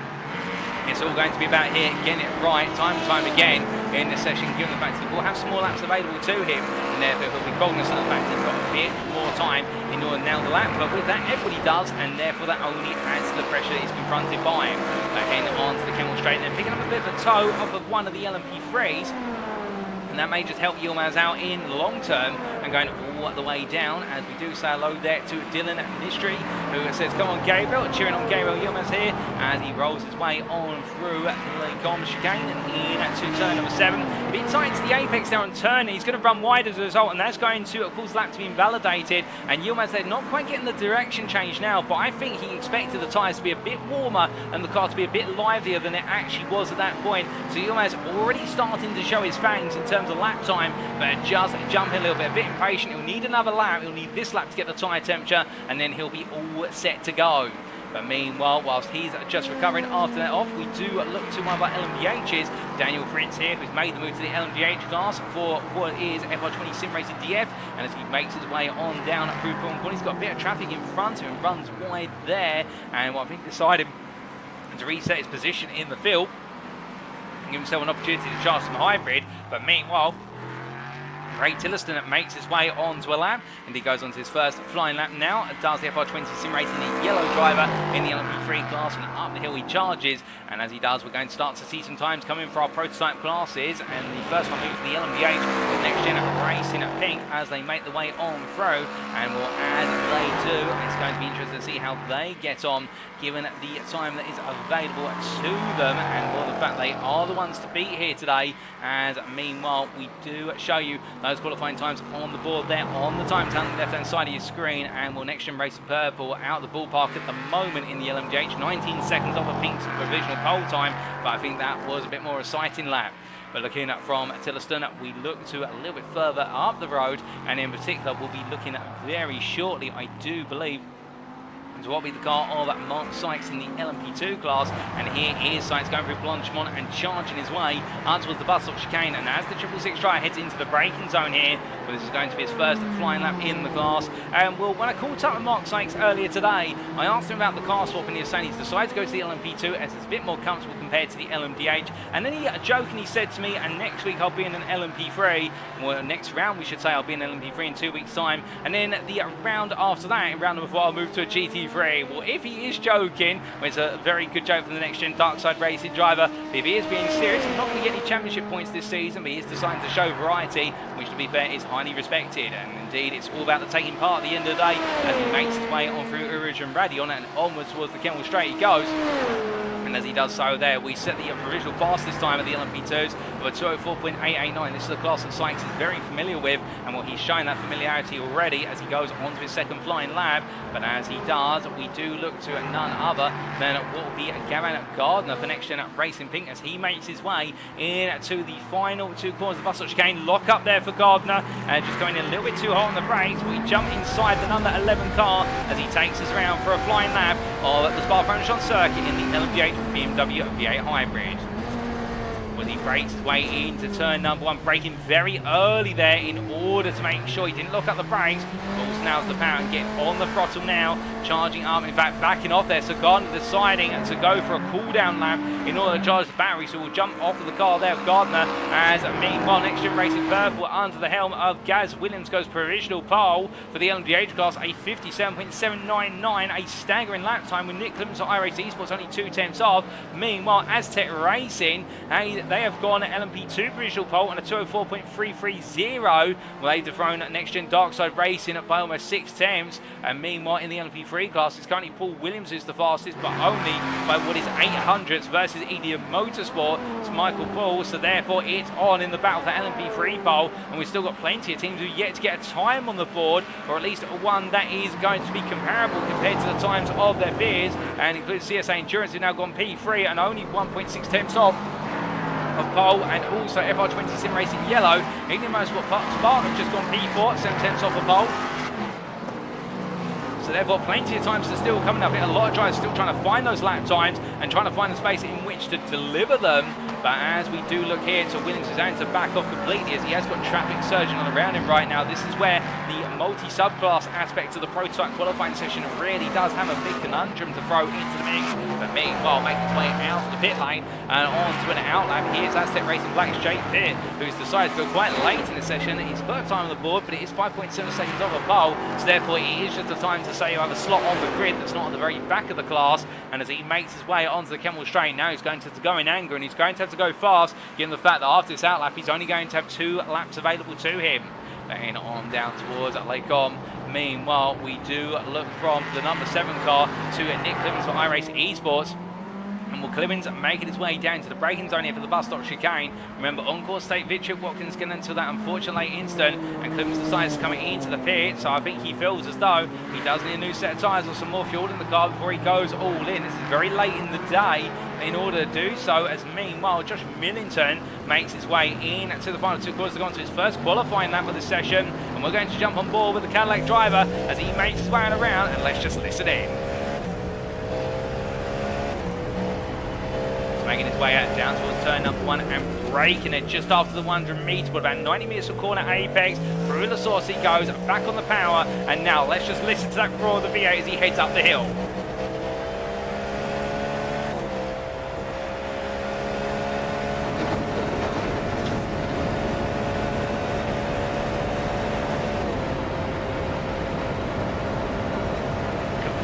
It's all going to be about here getting it right time and time again in this session, given the fact that we'll have some more laps available to him, and therefore he'll be cognizant of the fact that he's got a bit more time in order to nail the lap. But with that, everybody does, and therefore that only adds to the pressure that he's confronted by him. Heading on to the Kemmel straight, and then picking up a bit of a toe off of one of the LMP3s. And that may just help Yilmaz out in the long term, and going all the way down as we do say hello there to Dylan Mystery, who says come on Gabriel, cheering on Gabriel Yilmaz here as he rolls his way on through the Gom chicane and in to turn number 7. A bit tight to the apex there on turn, he's going to run wide as a result, and that's going to cause the lap to be invalidated, and Yilmaz they're not quite getting the direction change now, but I think he expected the tyres to be a bit warmer and the car to be a bit livelier than it actually was at that point. So Yilmaz already starting to show his fangs in terms of lap time, but just jumping a little bit, a bit impatient. He'll need another lap, he'll need this lap to get the tyre temperature, and then he'll be all set to go. But meanwhile, whilst he's just recovering after that off, we do look to one of our LMDHs, Daniel Fritz here, who's made the move to the LMDH class for what is FR20 Sim Racing DF, and as he makes his way on down through Prawn Corner, he's got a bit of traffic in front of him, runs wide there, and I think decided to reset his position in the field. and give himself an opportunity to charge some hybrid. But meanwhile, Craig Tillotson makes his way onto a lap, and he goes on to his first flying lap now. Does the FR20 Sim Racing, the yellow driver in the LMP3 class, and up the hill he charges. And as he does, we're going to start to see some times coming for our prototype classes. And the first one moves to the LMDH with NXTGEN Racing at pink as they make the way on through. And well, as they do, it's going to be interesting to see how they get on, given the time that is available to them, and well, the fact they are the ones to beat here today. As meanwhile, we do show you those qualifying times on the board there on the time down the left-hand side of your screen. And well, NXTGEN Racing Purple out the ballpark at the moment in the LMDH, 19 seconds off of Pink's provisional pole time, but I think that was a bit more exciting lap. But looking at from Tillotson, we look to a little bit further up the road, and in particular we'll be looking at very shortly, I do believe, to what will be the car of Mark Sykes in the LMP2 class. And here is Sykes going through Blanchimont and charging his way up towards the bus stop chicane. And as the 666 driver heads into the braking zone here, well, this is going to be his first flying lap in the class. And well, when I caught up with Mark Sykes earlier today, I asked him about the car swap, and he was saying he's decided to go to the LMP2 as it's a bit more comfortable compared to the LMDH. And then he jokingly said to me, and next week I'll be in an LMP3. Well, next round we should say I'll be in an LMP3 in 2 weeks' time. And then the round after that, in round number 4, I'll move to a GT3. Well, if he is joking, well, it's a very good joke from the NXTGEN Darkside Racing driver. But if he is being serious, he's not going to get any championship points this season, but he is deciding to show variety, which, to be fair, is highly respected. And indeed, it's all about the taking part at the end of the day as he makes his way on through Uruge and Radion and onwards towards the Kemmel Straight he goes. And as he does so there, we set the provisional fastest time of the LMP2s of a 204.889. This is a class that Sykes is very familiar with, and well, he's shown that familiarity already as he goes on to his second flying lap. But as he does, we do look to none other than what will be Gavin Gardner for NXTGEN Racing Pink as he makes his way into the final 2 corners of the bus stop chicane. Lock up there for Gardner, and just going in a little bit too hot on the brakes. We jump inside the number 11 car as he takes us around for a flying lap of the Spa-Francorchamps circuit in the LMDH BMW V8 Hybrid. Well, he breaks his way into turn number 1, braking very early there in order to make sure he didn't lock up the brakes. Pulls now the power and get on the throttle now, charging up, in fact backing off there. So Gardner deciding to go for a cool down lap in order to charge the battery, so we'll jump off of the car there of Gardner. As meanwhile, NXTGEN Racing Purple under the helm of Gaz Williams goes provisional pole for the LMDH class, a 57.799, a staggering lap time with Nick Clements of iRace eSports only 2/10 off. Meanwhile, Azz Tech Racing, they have gone LMP2 provisional pole on a 204.330. Well, they've dethroned NXTGEN Darkside Racing by almost 6/10. And meanwhile, in the LMP3 class, it's currently Paul Williams who's the fastest, but only by what is 800ths versus EDM Motorsport. It's Michael Paul, so therefore it's on in the battle for LMP3 pole. And we've still got plenty of teams who yet to get a time on the board, or at least one that is going to be comparable compared to the times of their peers, and includes CSA Endurance, who've now gone P3 and only 1.6 off of pole, and also FR20 Sim Racing Yellow. England Motorsport Spark have just gone P4, 7/10 off of pole. So therefore plenty of times to still coming up. I think a lot of drivers still trying to find those lap times and trying to find the space in which to deliver them. But as we do look here to Williams, is going to back off completely as he has got traffic surging on around him right now. This is where the multi-subclass aspect of the prototype qualifying session really does have a big conundrum to throw into the mix. But meanwhile, making his way out of the pit lane and on to an outlap. Here's Azz Tech Racing Black's Jake Pitt, who's decided to go quite late in the session. He's put a time on the board, but it is 5.7 seconds off a pole. So therefore, it is just a time to say you have a slot on the grid that's not at the very back of the class. And as he makes his way onto the Kemmel Straight, now he's going to go in anger, and he's going to have to go fast, given the fact that after this outlap, he's only going to have 2 laps available to him. Then on down towards Lake Om. Meanwhile, we do look from the number 7 car to Nick Clements for iRace eSports. And will Clemens making his way down to the braking zone here for the bus stop chicane. Remember, on-course state victory at Watkins Glen until that unfortunate late instant, and Clemens decides to come into the pit, so I think he feels as though he does need a new set of tyres or some more fuel in the car before he goes all in. This is very late in the day in order to do so, as meanwhile Josh Millington makes his way in to the final 2 quarters to go on to his first qualifying lap of the session. And we're going to jump on board with the Cadillac driver as he makes his way around, and let's just listen in. Making his way out down towards turn number 1 and braking it just after the 100 metres, but about 90 metres from corner apex. Through the source he goes, back on the power, and now let's just listen to that roar of the V8 as he heads up the hill.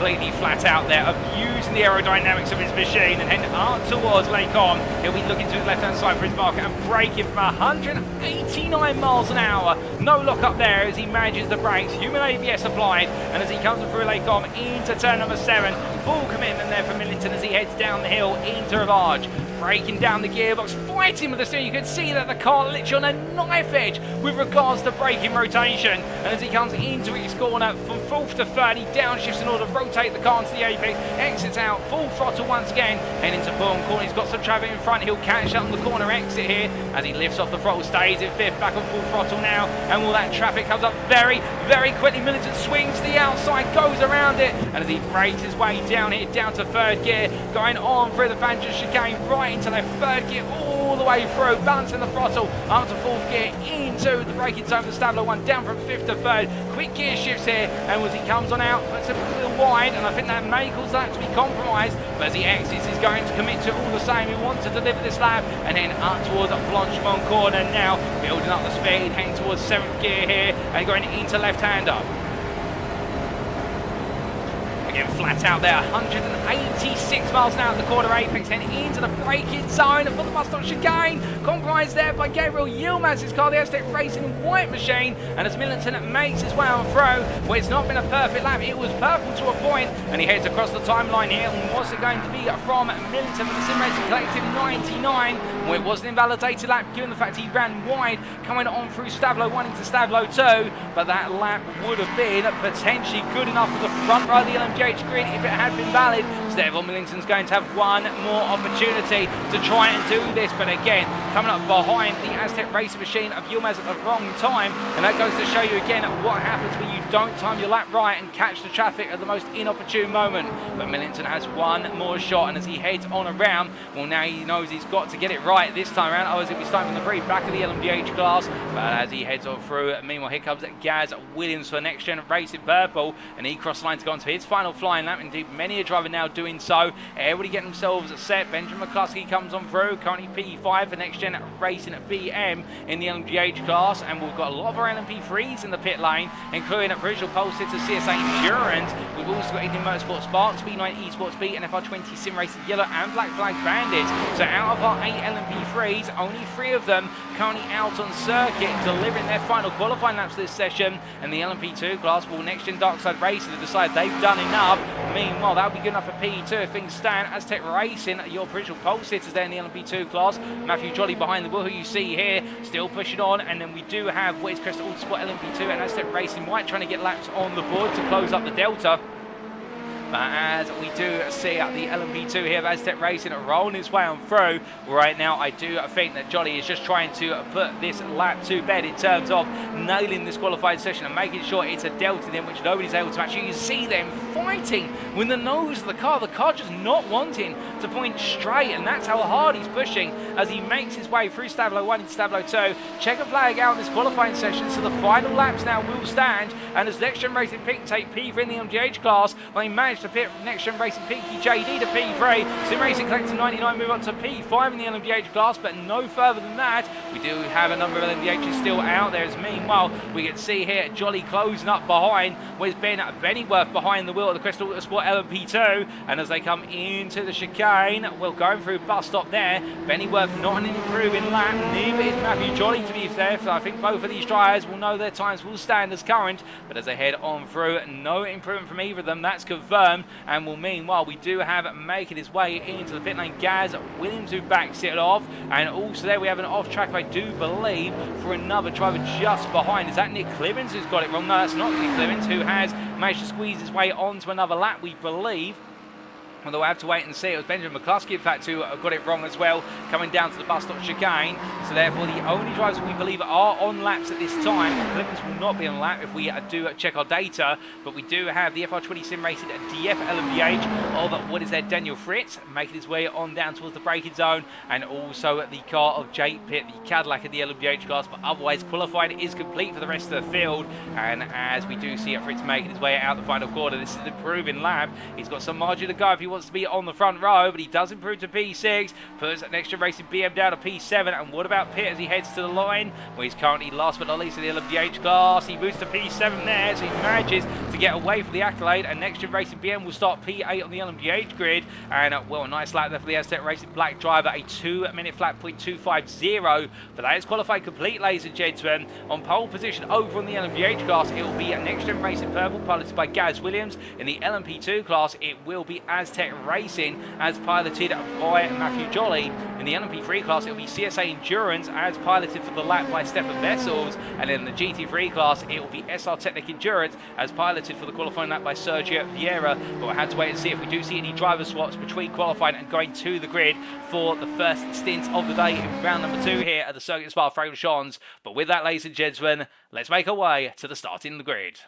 completely flat out there, abusing the aerodynamics of his machine and heading up towards Lake On. He'll be looking to his left-hand side for his marker and braking from 189 miles an hour. No lock up there as he manages the brakes, human ABS applied, and as he comes through Lake On into turn number 7, full commitment there for Millington as he heads down the hill into Rivage. Breaking down the gearbox, fighting with the steering. You can see that the car literally on a knife edge with regards to braking rotation. And as he comes into his corner from 4th to 3rd, he downshifts in order to rotate the car into the apex, exits out, full throttle once again, heading to Bourne corner. He's got some traffic in front. He'll catch up on the corner exit here as he lifts off the throttle, stays in 5th, back on full throttle now. And all that traffic comes up very, very quickly. Millington swings to the outside, goes around it, and as he brakes his way down here, down to 3rd gear, going on through the Van chicane, right into left 3rd gear, all the way through, balancing the throttle up to 4th gear, into the braking zone for Stablo 1, down from 5th to 3rd. Quick gear shifts here, and as he comes on out, puts a little wide, and I think that may cause that to be compromised, but as he exits, he's going to commit to all the same. He wants to deliver this lap, and then up towards Blanchemont corner now, building up the speed, heading towards 7th gear here, and going into left-hander. Again, flat out there, 186 miles an hour at the corner apex, heading into the braking zone for the Mustang chicane. Compromised there by Gabriel Yilmaz's car, the Azz Tech Racing white machine. And as Millington makes his way on through, well, it's not been a perfect lap. It was purple to a point, and he heads across the timeline here. And what's it going to be from Millington for the Sim Racing Collective 99? Well, it was an invalidated lap, given the fact he ran wide, coming on through Stavlo 1 into Stavlo 2. But that lap would have been potentially good enough for the front row of the LMDH grid if it had been valid. So therefore Millington's going to have one more opportunity to try and do this, but again, coming up behind the Azz Tech Racing machine of Yilmaz at the wrong time, and that goes to show you again what happens when you don't time your lap right and catch the traffic at the most inopportune moment. But Millington has one more shot, and as he heads on around, well, now he knows he's got to get it right this time around. Otherwise he'll be starting from the very back of the LMDH class. But as he heads on through, meanwhile here comes Gaz Williams for Next Gen Racing Purple, and he crossed the line to go on to his final flying lap. Indeed, many a driver now doing so. Everybody getting themselves set. Benjamin McCluskey comes on through, currently P5 for Next Gen Racing BM in the LMDH class, and we've got a lot of our LMP3s in the pit lane, including a provisional pole sitter CSA Endurance. We've also got Indian Motorsport Spark, Speed9 eSports B, and FR20 Sim Racing Yellow and Black Flag Bandits. So out of our 8 LMP3s, only 3 of them currently out on circuit, delivering their final qualifying laps this session. And the LMP2 class will Next Gen Darkside Racing to decide they've done enough. Meanwhile, that'll be good enough for P2 if things stand. Azz Tech Racing, your provisional pole sitters there in the LMP2 class. Matthew Jolly behind the wheel, who you see here, still pushing on. And then we do have what is Crest Autosport LMP2 and Azz Tech Racing White trying to get laps on the board to close up the delta. But as we do see the LMP2 here of Azz Tech Racing rolling his way on through right now, I do think that Jolly is just trying to put this lap to bed in terms of nailing this qualifying session and making sure it's a delta in which nobody's able to match. You can see them fighting with the nose of the car just not wanting to point straight, and that's how hard he's pushing as he makes his way through Stavlo 1 into Stavlo 2. Checker flag out in this qualifying session, so the final laps now will stand, and as Next Gen Racing Pink take P3 in the MGH class, they managed to pit Next Gen Racing Pinky JD to P3. Sim Racing Collective 99 move on to P5 in the LMDH class, but no further than that. We do have a number of LMDHs still out there, as meanwhile we can see here Jolly closing up behind. Where's Bennyworth behind the wheel of the Crest Autosport LMP2, and as they come into the chicane, well, going through bus stop there, Bennyworth not an improving lap, neither is Matthew Jolly to be fair, so I think both of these drivers will know their times will stand as current, but as they head on through, no improvement from either of them, that's confirmed. And will meanwhile we do have making his way into the pit lane Gaz Williams, who backs it off, and also there we have an off track, I do believe, for another driver just behind. Is that Nick Clemens who's got it wrong? No, that's not Nick Clemens, who has managed to squeeze his way onto another lap, we believe. Although I have to wait and see. It was Benjamin McCluskey, in fact, who got it wrong as well, coming down to the bus stop chicane. So therefore, the only drivers we believe are on laps at this time. Clemens will not be on lap if we do check our data. But we do have the FR20 Sim Racing DF LMDH of what is there, Daniel Fritz, making his way on down towards the braking zone. And also the car of Jake Pitt, the Cadillac of the LMDH class. But otherwise, qualifying is complete for the rest of the field. And as we do see Fritz making his way out the final quarter, this is an improving lap. He's got some margin to go if he wants to be on the front row, but he does improve to P6, puts NXTGEN Racing BM down to P7, and what about Pitt as he heads to the line? Well, he's currently last but not least in the LMDH class. He moves to P7 there, so he manages to get away from the accolade, and NXTGEN Racing BM will start P8 on the LMDH grid, and well, a nice lap there for the Azz Tech Racing black driver, a 2-minute flat .250, but that is qualified complete, ladies and gentlemen. On pole position over on the LMDH class, it will be NXTGEN Racing Purple, piloted by Gaz Williams. In the LMP2 class, it will be Azz Tech Racing, as piloted by Matthew Jolly. In the LMP3 class, it will be CSA Endurance, as piloted for the lap by Stefan Vessels. And in the GT3 class, it will be SR Technic Endurance, as piloted for the qualifying lap by Sergio Vieira. But we'll have to wait and see if we do see any driver swaps between qualifying and going to the grid for the first stint of the day in round number 2 here at the Circuit de Spa-Francorchamps. But with that, ladies and gentlemen, let's make our way to the start in the grid.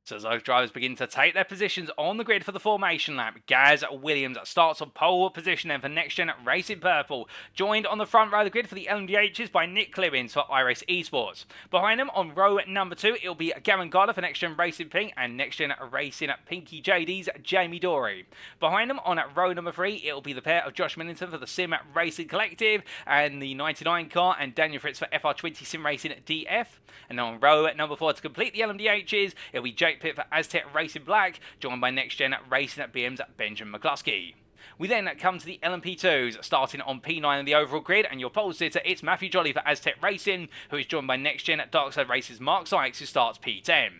So as those drivers begin to take their positions on the grid for the formation lap, Gaz Williams starts on pole position then for NXTGEN Racing Purple, joined on the front row of the grid for the LMDHs by Nick Clibbins for iRace eSports. Behind them on row number 2, it'll be Gavin Gardner for NXTGEN Racing Pink and NXTGEN Racing Pinky JD's Jamie Dory. Behind them on row number 3, it'll be the pair of Josh Millington for the Sim Racing Collective and the 99 car, and Daniel Fritz for FR20 Sim Racing DF. And on row number 4 to complete the LMDHs, it'll be Jake Pitt for Azz Tech Racing Black, joined by NXTGEN Racing at BM's Benjamin McCluskey. We then come to the LMP2s, starting on P9 in the overall grid, and your pole sitter, it's Matthew Jolly for Azz Tech Racing, who is joined by NXTGEN Darkside Race's Mark Sykes, who starts P10.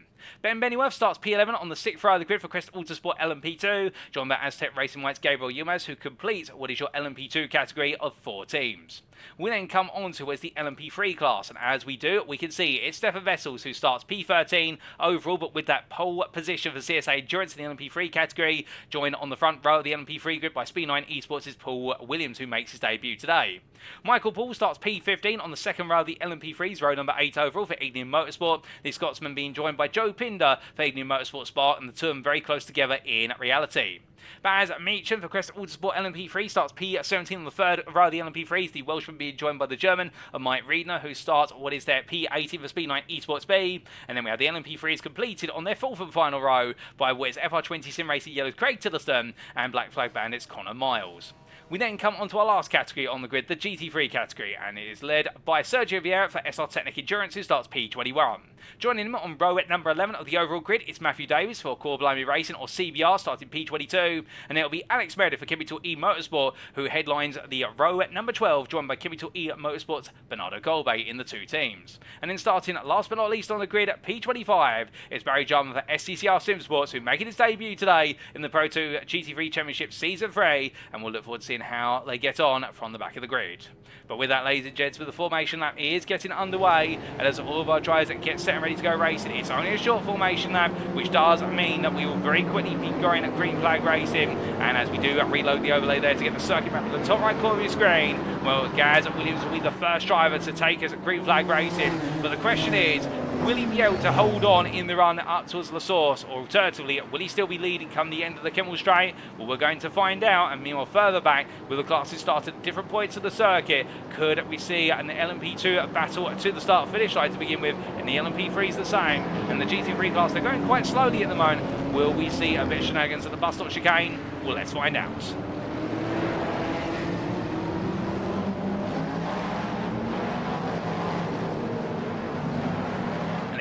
Ben Bennyworth starts P11 on the 6th row of the grid for Crest Autosport LMP2, joined by Azz Tech Racing White's Gabriel Yilmaz, who completes what is your LMP2 category of 4 teams. We then come on to where's the LMP3 class, and as we do, we can see it's Stefan Vessels who starts P13 overall, but with that pole position for CSA Endurance in the LMP3 category, joined on the front row of the LMP3 grid by Speed9 Esports' Paul Williams, who makes his debut today. Michael Paul starts P15 on the 2nd row of the LMP3's row number 8 overall for Ignium Motorsport, the Scotsman being joined by Joe Pinder for Ignium Motorsport Spa, and the two of them very close together in reality. Baz Meacham for Crest Autosport LMP3 starts P17 on the 3rd row of the LMP3s, the Welshman being joined by the German of Mike Riedner, who starts what is their P18 for Speed9 Esports B. And then we have the LMP3s completed on their 4th and final row by what is FR20 Sim Racing Yellow's Craig Tillerston and Black Flag Bandits Connor Miles. We then come on to our last category on the grid, the GT3 category, and it is led by Sergio Vieira for SR Technic Endurance, who starts P21. Joining him on row at number 11 of the overall grid, it's Matthew Davis for Core Blimey Racing, or CBR, starting P22, and it'll be Alex Meredith for Chemical E Motorsport, who headlines the row at number 12, joined by Chemical E Motorsport's Bernardo Golbe in the 2 teams. And then starting last but not least on the grid at P25, it's Barry Jarman for SCCR Simsports, who making his debut today in the PROTO GT3 Championship Season 3, and we'll look forward to seeing how they get on from the back of the grid. But with that, ladies and gents, the formation lap is getting underway, and as all of our drivers get set and ready to go racing, it's only a short formation lap, which does mean that we will very quickly be going at green flag racing. And as we do reload the overlay there to get the circuit map at the top right corner of your screen, well, Gaz Williams will be the first driver to take us at green flag racing. But the question is, will he be able to hold on in the run up towards La Source, or alternatively, will he still be leading come the end of the Kemmel Straight? Well, we're going to find out. And meanwhile, further back, with the classes start at different points of the circuit, could we see an LMP2 battle to the start-finish line to begin with, and the LMP3 is the same, and the GT3 class, they're going quite slowly at the moment. Will we see a bit of shenanigans at the bus stop chicane? Well, let's find out.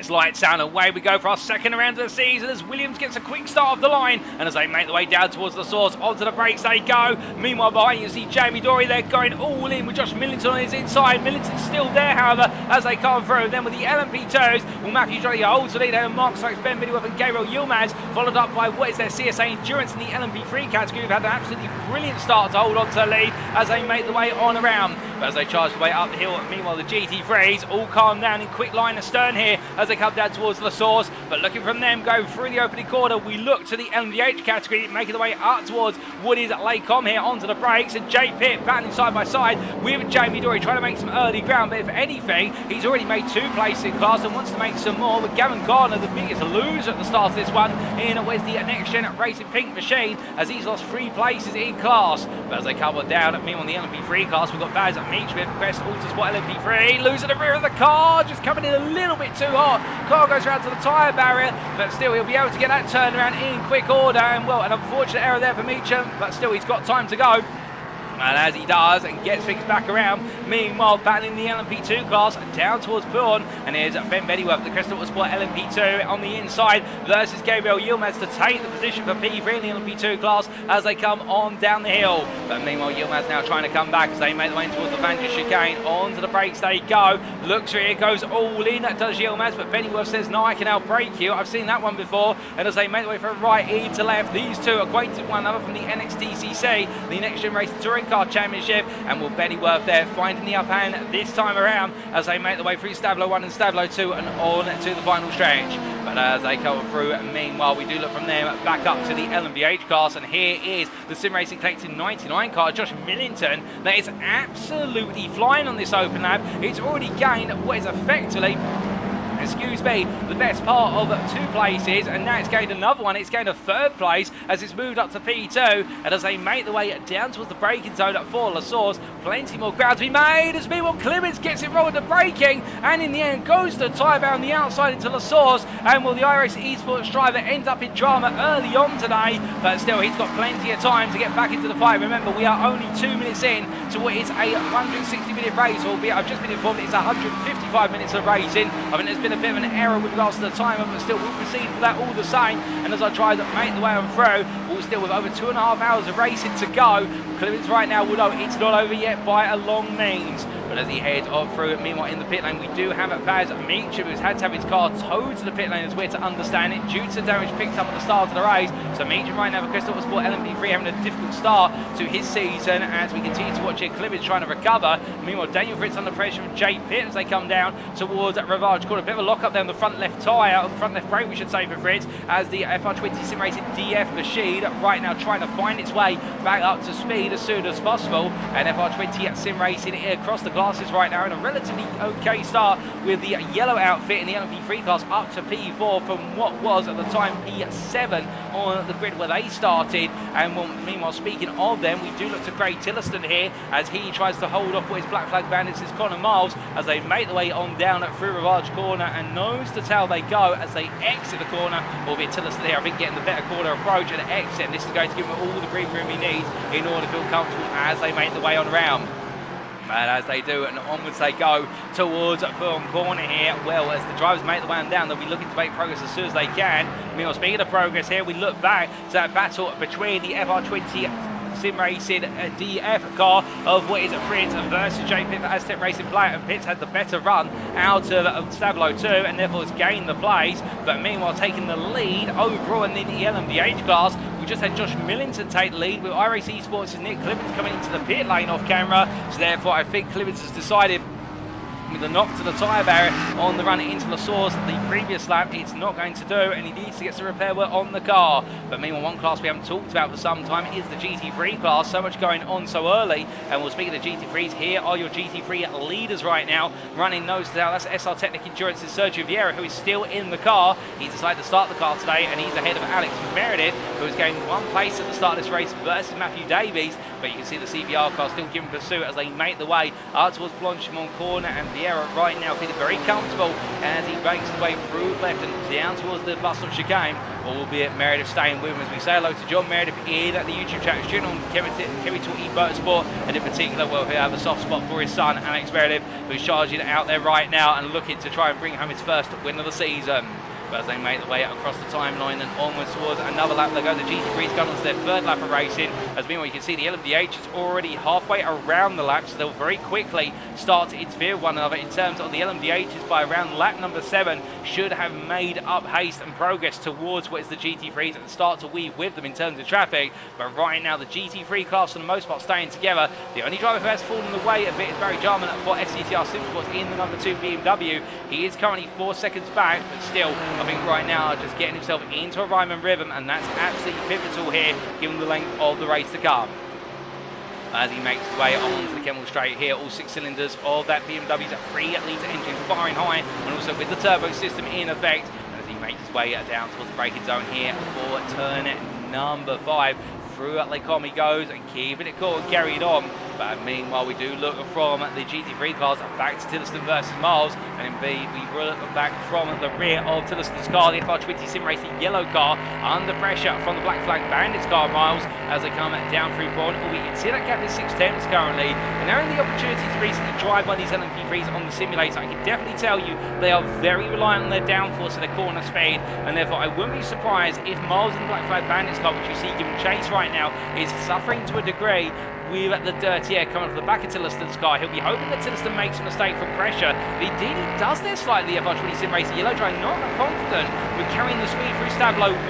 Lights down, away we go for our second round of the season as Williams gets a quick start of the line, and as they make their way down towards the source, onto the brakes they go. Meanwhile, behind you see Jamie Dory, they're going all in with Josh Millington on his inside. Millington's still there, however, as they come through. Then with the LMP2s, well, Matthew Jolly holds the lead, and Mark Sykes, Ben Biddyworth and Gabriel Yilmaz, followed up by what is their CSA Endurance in the LMP3 category, who've had an absolutely brilliant start to hold on to the lead as they make their way on around. But as they charge their way up the hill, meanwhile the GT3s all calm down in quick line astern here as they come down towards the source. But looking from them going through the opening corner, we look to the LMDH category, making the way up towards Woody's Laycom here onto the brakes, and Jay Pitt battling side by side with Jamie Dory, trying to make some early ground. But if anything, he's already made 2 places in class and wants to make some more, with Gavin Gardner the biggest loser at the start of this one in where's the NXTGEN Racing Pink machine, as he's lost 3 places in class. But as they come down, meanwhile on the LMP3 class, we've got Baz Meacham, Crest Autosport LMP3, losing the rear of the car, just coming in a little bit too hot Car goes around to the tyre barrier, but still he'll be able to get that turnaround in quick order. And well, an unfortunate error there for Meacham, but still he's got time to go. And as he does and gets things back around, meanwhile battling the LMP2 class down towards Pulon, and here's Ben Bettyworth, the Crest Autosport LMP2 on the inside versus Gabriel Yilmaz to take the position for P3 in the LMP2 class as they come on down the hill. But meanwhile Yilmaz now trying to come back as they make the way towards the Vanja chicane. Onto the brakes they go, looks through it, goes all in, does Yilmaz, but Bettyworth says no, I can outbrake you. I've seen that one before. And as they make the way from right into left, these two acquainted one another from the NXTCC, the Next Gen Racing Touring Car Championship, and will Bettyworth there finding the upper hand this time around as they make the way through Stablo 1 and Stablo 2 and on to the final stretch. But as they come through, meanwhile we do look from them back up to the LMDH class, and here is the Sim Racing Collective 99 car, Josh Millington, that is absolutely flying on this open lap. It's already gained what is effectively, excuse me, the best part of 2 places, and now it's gained another one. It's gained a 3rd place as it's moved up to P2, and as they make the way down towards the braking zone for La Source, plenty more ground to be made as meanwhile Clemens gets it wrong with the braking, and in the end goes to the tyre barrier on the outside into La Source, and will the iRace eSports driver end up in drama early on today, but still he's got plenty of time to get back into the fight. Remember, we are only 2 minutes in to what is a 160-minute race, albeit I've just been informed it's 155 minutes of racing. I think there's been a bit of an error with regards to the timer, but still we'll proceed with that all the same. And as I try to make the way on through, we'll still with over 2.5 hours of racing to go. Clemens right now will know it's not over yet by a long means. But as he heads on through, meanwhile in the pit lane we do have Baz Meacham, who's had to have his car towed to the pit lane as we're to understand it due to damage picked up at the start of the race. So Meacham right now for Crest Autosport LMP3 having a difficult start to his season as we continue to watch here. Clemens trying to recover. Meanwhile Daniel Fritz under pressure from Jay Pitt as they come down towards Ravage Court. A bit of a lock up there on the front left tyre, or the front left brake we should say for Fritz, as the FR20 Sim Racing DF machine right now trying to find its way back up to speed as soon as possible. And FR20 Sim Racing across the classes right now in a relatively okay start with the yellow outfit in the LMP3 class up to P4 from what was at the time P7 on the grid where they started. And meanwhile, speaking of them, we do look to Craig Tillotson here as he tries to hold off what his Black Flag Bandits is Connor Miles as they make the way on down through Ravage Corner, and nose to tail they go as they exit the corner, albeit Tillotson here I think getting the better corner approach and exit, and this is going to give him all the green room he needs in order to feel comfortable as they make the way on around. And as they do, and onwards they go towards Pulon Corner here. Well, as the drivers make the way on down, they'll be looking to make progress as soon as they can. Meanwhile, speaking of progress here, we look back to that battle between the FR20 Sim Racing DF car of what is Fritz versus J Pitt for Azz Tech Racing Black, and Pitts had the better run out of Stablo 2 and therefore has gained the place. But meanwhile, taking the lead overall in the LMDH class, we just had Josh Millington take the lead with iRace eSports and Nick Clemens coming into the pit lane off camera. So therefore, I think Clemens has decided with the knock to the tyre barrier on the run into La Source the previous lap, it's not going to do, and he needs to get some repair work on the car. But meanwhile, one class we haven't talked about for some time is the GT3 class. So much going on so early, and we'll speak of the GT3s. Here are your GT3 leaders right now, running nose to tail. That's SR Technic Endurance's Sergio Vieira, who is still in the car. He's decided to start the car today, and he's ahead of Alex Meredith, who has gained 1 place at the start of this race versus Matthew Davies. But you can see the CBR car still giving pursuit as they make the way up towards Blanchimont Corner, and Vieira right now feeling very comfortable as he makes the way through left and down towards the bus stop chicane, albeit Meredith staying with him as we say hello to John Meredith in at the YouTube chat stream on Kevin Talk Motorsport, and in particular, well, we have a soft spot for his son Alex Meredith, who's charging out there right now and looking to try and bring home his first win of the season. But as they make the way across the timeline and onwards towards another lap, they go. The GT3's gone on to their 3rd lap of racing. As meanwhile, you can see the LMDH is already halfway around the lap, so they'll very quickly start to interfere with one another. In terms of the LMDHs, by around lap number 7, should have made up haste and progress towards what is the GT3s and start to weave with them in terms of traffic. But right now, the GT3 class, for the most part, staying together. The only driver who has fallen away a bit is Barry Jarman for SCTR Simsports in the number 2 BMW. He is currently 4 seconds back, but still, I think right now just getting himself into a rhyme and rhythm, and that's absolutely pivotal here given the length of the race to come. As he makes his way onto the Kemmel Straight here, all 6 cylinders of that BMW's 3-litre engine firing high, and also with the turbo system in effect, as he makes his way down towards the braking zone here for turn number 5. Through at Lake Com he goes and keeping it cool and carried on. But meanwhile, we do look from the GT3 cars back to Tillotson versus Miles, and indeed we look back from the rear of Tillotson's car, the FR20 Sim Racing yellow car, under pressure from the Black Flag Bandits car, Miles, as they come down through Braun. We can see that gap is 6 tenths currently, and they're in the opportunity to recently drive by these LMP3s on the simulator. I can definitely tell you they are very reliant on their downforce and their corner speed, and therefore I wouldn't be surprised if Miles in the Black Flag Bandits car, which you see giving chase right now, is suffering to a degree with the dirty air coming from the back of Tillotson's car. He'll be hoping that Tillotson makes a mistake from pressure. But indeed he does there slightly, the FR20 Sim Racing yellow drive, not confident with carrying the speed through Stablo 1,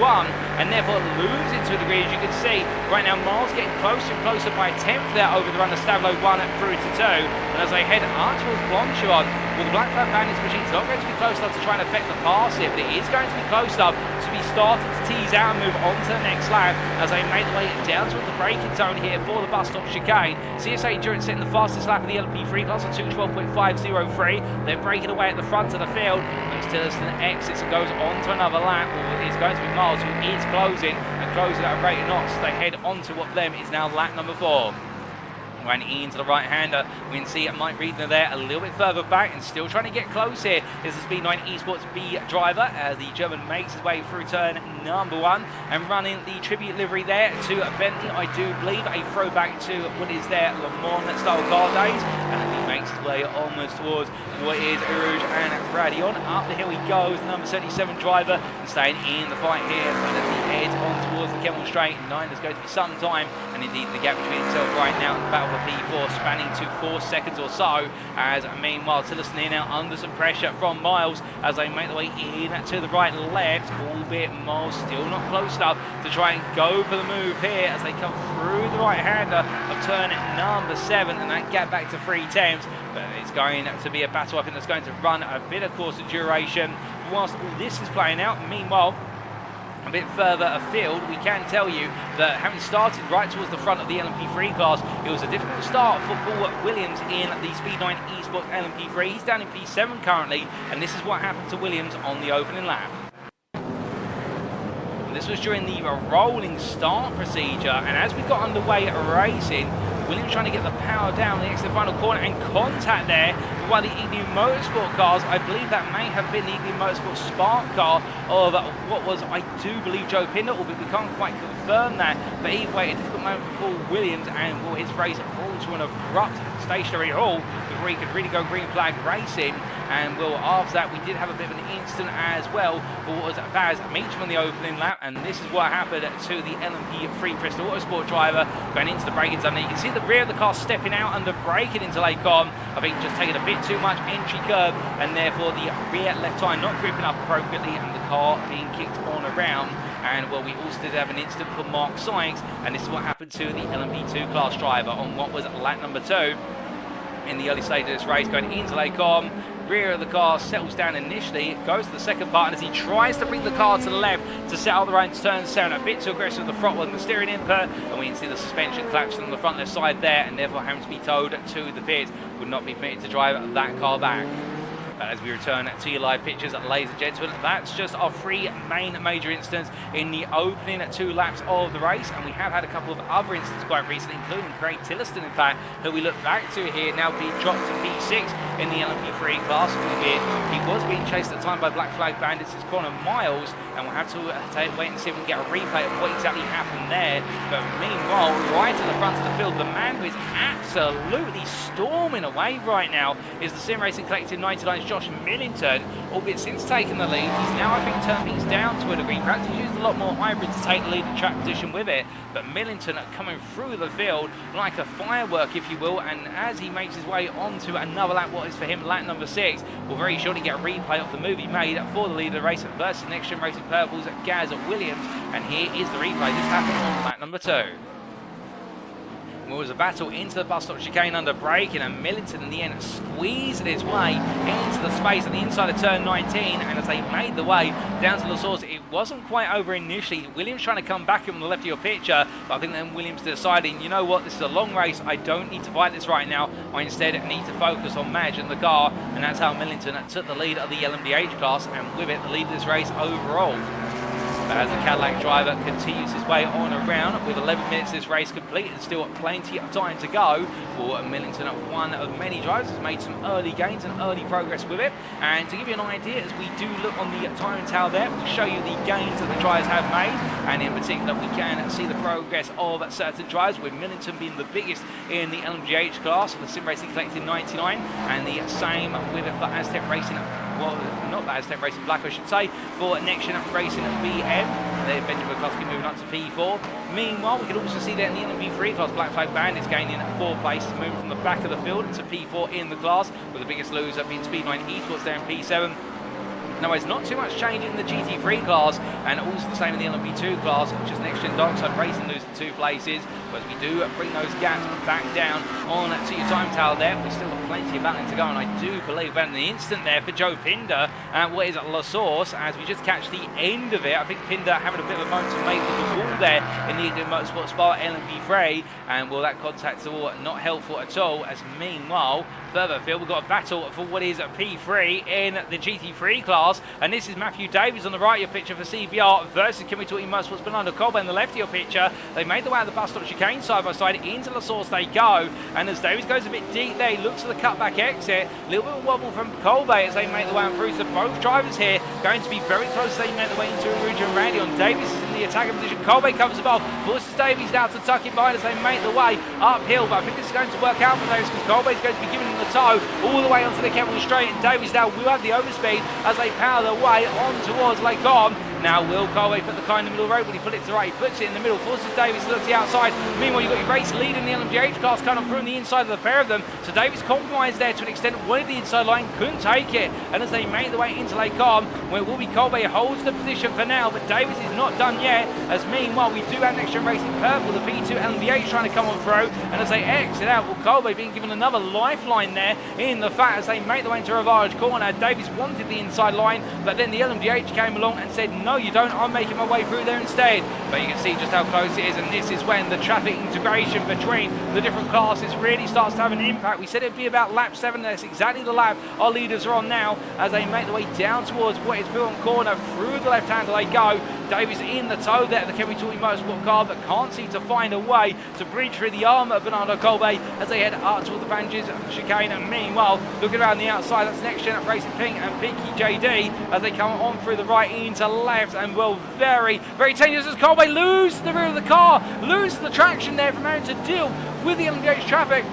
and therefore lose it to a degree, as you can see. Right now Miles getting closer and closer by a tenth there over the run of Stablo 1 through to 2. And as they head up towards Blanchard, well, the Black Flag Bandits machine's not going to be close enough to try and affect the pass here, but it is going to be close enough to be started to tease out and move on to the next lap as they make their way down towards the braking zone here for the bus stop chicane. CSA Endurance setting the fastest lap of the LMP3 class on 2:12.503. They're breaking away at the front of the field. As Tillotson exits and goes on to another lap, well, it's going to be Miles who is closing at a rate of knots. They head on to what for them is now lap number 4. Ran into the right-hander. We can see Mike Riedner there a little bit further back and still trying to get close here. Is the Speed 9 eSports B driver as the German makes his way through turn number 1 and running the tribute livery there to Bentley. I do believe a throwback to what is their Le Mans style car days, and he makes his way almost towards what is Rouge and Radion. Up the hill he goes, the number 77 driver, and staying in the fight here. And as he heads on towards the Kemmel Straight, 9 there's going to be some time, and indeed the gap between himself right now and the battle for P4 spanning to 4 seconds or so, as meanwhile Tillotson here now under some pressure from Miles as they make their way in to the right and left, albeit Miles still not close enough to try and go for the move here as they come through the right-hander of turn number 7, and that gap back to 3 tenths. But it's going to be a battle, I think, that's going to run a bit of course of duration whilst all this is playing out. Meanwhile, a bit further afield, we can tell you that having started right towards the front of the LMP3 class, it was a difficult start for Paul Williams in the Speed 9 eSports LMP3. He's down in P7 currently, and this is what happened to Williams on the opening lap. This was during the rolling start procedure, and as we got underway at racing, Williams trying to get the power down the exit final corner and contact there with one of the Igloo Motorsport cars. I believe that may have been the Igloo Motorsport Spark car of what was, I do believe, Joe Pinder, but we can't quite confirm that. But either way, a difficult moment for Paul Williams, and well, his race brought to an abrupt stationary halt before he could really go green flag racing. And well, after that, we did have a bit of an incident as well for what was Baz Meacham on the opening lap, and this is what happened to the LMP3 Crest Autosport driver going into the braking zone. You can see the rear of the car stepping out under braking into Lacon. I think just taking a bit too much entry curve, and therefore the rear left tyre not gripping up appropriately, and the car being kicked on around. And well, we also did have an incident for Mark Sykes, and this is what happened to the LMP2 class driver on what was lap number 2 in the early stage of this race, going into Lacon. Rear of the car settles down initially, goes to the second part, and as he tries to bring the car to the left to set out the right turn, sound a bit too aggressive with the throttle and the steering input, and we can see the suspension collapsing on the front left side there, and therefore having to be towed to the pits. Would not be permitted to drive that car back. But as we return to your live pictures, ladies and gentlemen, that's just our 3 main major incidents in the opening 2 laps of the race, and we have had a couple of other incidents quite recently, including Craig Tillotson, in fact, who we look back to here, now being dropped to P6 in the LMP3 class. He was being chased at the time by Black Flag Bandits' corner Miles, and we'll have to wait and see if we can get a replay of what exactly happened there. But meanwhile, right at the front of the field, the man who is absolutely storming away right now is the Sim Racing Collective 99's Josh Millington, albeit since taking the lead, he's now, I think, turned things down to a degree. Perhaps he's used a lot more hybrid to take the lead and track position with it, but Millington coming through the field like a firework, if you will, and as he makes his way onto another lap, what is for him lap number 6, we'll very shortly get a replay of the move he made for the lead of the race versus NXTGEN Racing Purple's Gaz Williams, and here is the replay. This happened on lap number 2. It was a battle into the bus stop chicane under braking, and Millington in the end squeezed his way into the space on the inside of turn 19, and as they made the way down to the source, it wasn't quite over initially. Williams trying to come back on the left of your picture, but I think then Williams deciding, you know what, this is a long race, I don't need to fight this right now, I instead need to focus on managing the car, and that's how Millington took the lead of the LMDH class, and with it the lead of this race overall. But as the Cadillac driver continues his way on around, with 11 minutes this race complete and still plenty of time to go for Millington, one of many drivers, has made some early gains and early progress with it. And to give you an idea, as we do look on the timing tower there, we'll show you the gains that the drivers have made, and in particular we can see the progress of certain drivers, with Millington being the biggest in the LMDH class for the Sim Racing Collective 99, and the same with it for Azz Tech Racing, well, not Azz Tech Racing Black, I should say, for NXTGEN Racing BM. There, Benjamin McCluskey moving up to P4. Meanwhile, we can also see that in the LMP3 class, Black Flag Bandits gaining 4 places, moving from the back of the field into P4 in the class, with the biggest loser being Speed9 eSports there in P7. No, it's not too much change in the GT3 class, and also the same in the LMP2 class, which is NXTGEN Darkside Racing losing 2 places. But as we do bring those gaps back down on to your time tower there, we still have plenty of battling to go, and I do believe that in the instant there for Joe Pinder, what is La Source, as we just catch the end of it. I think Pinder having a bit of a moment to make with the wall there in the England Motorsport Spa LMP3, and will that contact all not helpful at all, as meanwhile, further afield, we've got a battle for what is a P3 in the GT3 class, and this is Matthew Davies on the right of your picture for CBR versus Kimi Talking Motorsports Bernardo Colby on the left of your picture. They made the way out of the bus stop chicane side by side into La Source they go, and as Davies goes a bit deep there, he looks at the cutback exit, a little bit of wobble from Colby as they make the way through, so both drivers here going to be very close as they make the way into Aruja and Randy. On Davies is in the attacking position, Colby covers the ball, forces Davies now to tuck it behind as they make the way uphill, but I think this is going to work out for Davies because Colby's going to be giving him the toe all the way onto the Kevin straight, and Davies now will have the overspeed as they power their way on towards Lake On. Now will Colby put the car in the middle of the road, but he put it to the right, he puts it in the middle, forces Davies to look to the outside. Meanwhile, you've got your race lead in the LMDH class coming through on the inside of the pair of them, so Davies compromised there to an extent, wanted the inside line, couldn't take it, and as they make the way into Lake On, where it will be Colby holds the position for now, but Davies is not done yet, as meanwhile we do have NXTGEN Racing Purple, the P2 LMDH trying to come on through, and as they exit out, will Colby being given another lifeline there in the fact as they make the way into Rivage corner. Davies wanted the inside line, but then the LMDH came along and said, no you don't, I'm making my way through there instead. But you can see just how close it is, and this is when the traffic integration between the different classes really starts to have an impact. We said it'd be about lap 7, that's exactly the lap our leaders are on now as they make the way down towards what is Bill corner, through the left hander they go. Davies in the toe there, the Kemi Talking Motorsport car, but can't seem to find a way to breach through the armour of Bernardo Colby as they head up towards the Vanges chicane. And meanwhile, looking around the outside, that's NXTGEN Racing Pink and Pinky JD as they come on through the right into left, and will very, very tenuous as Colby loses the rear of the car, loses the traction there from having to deal with the LMDH traffic.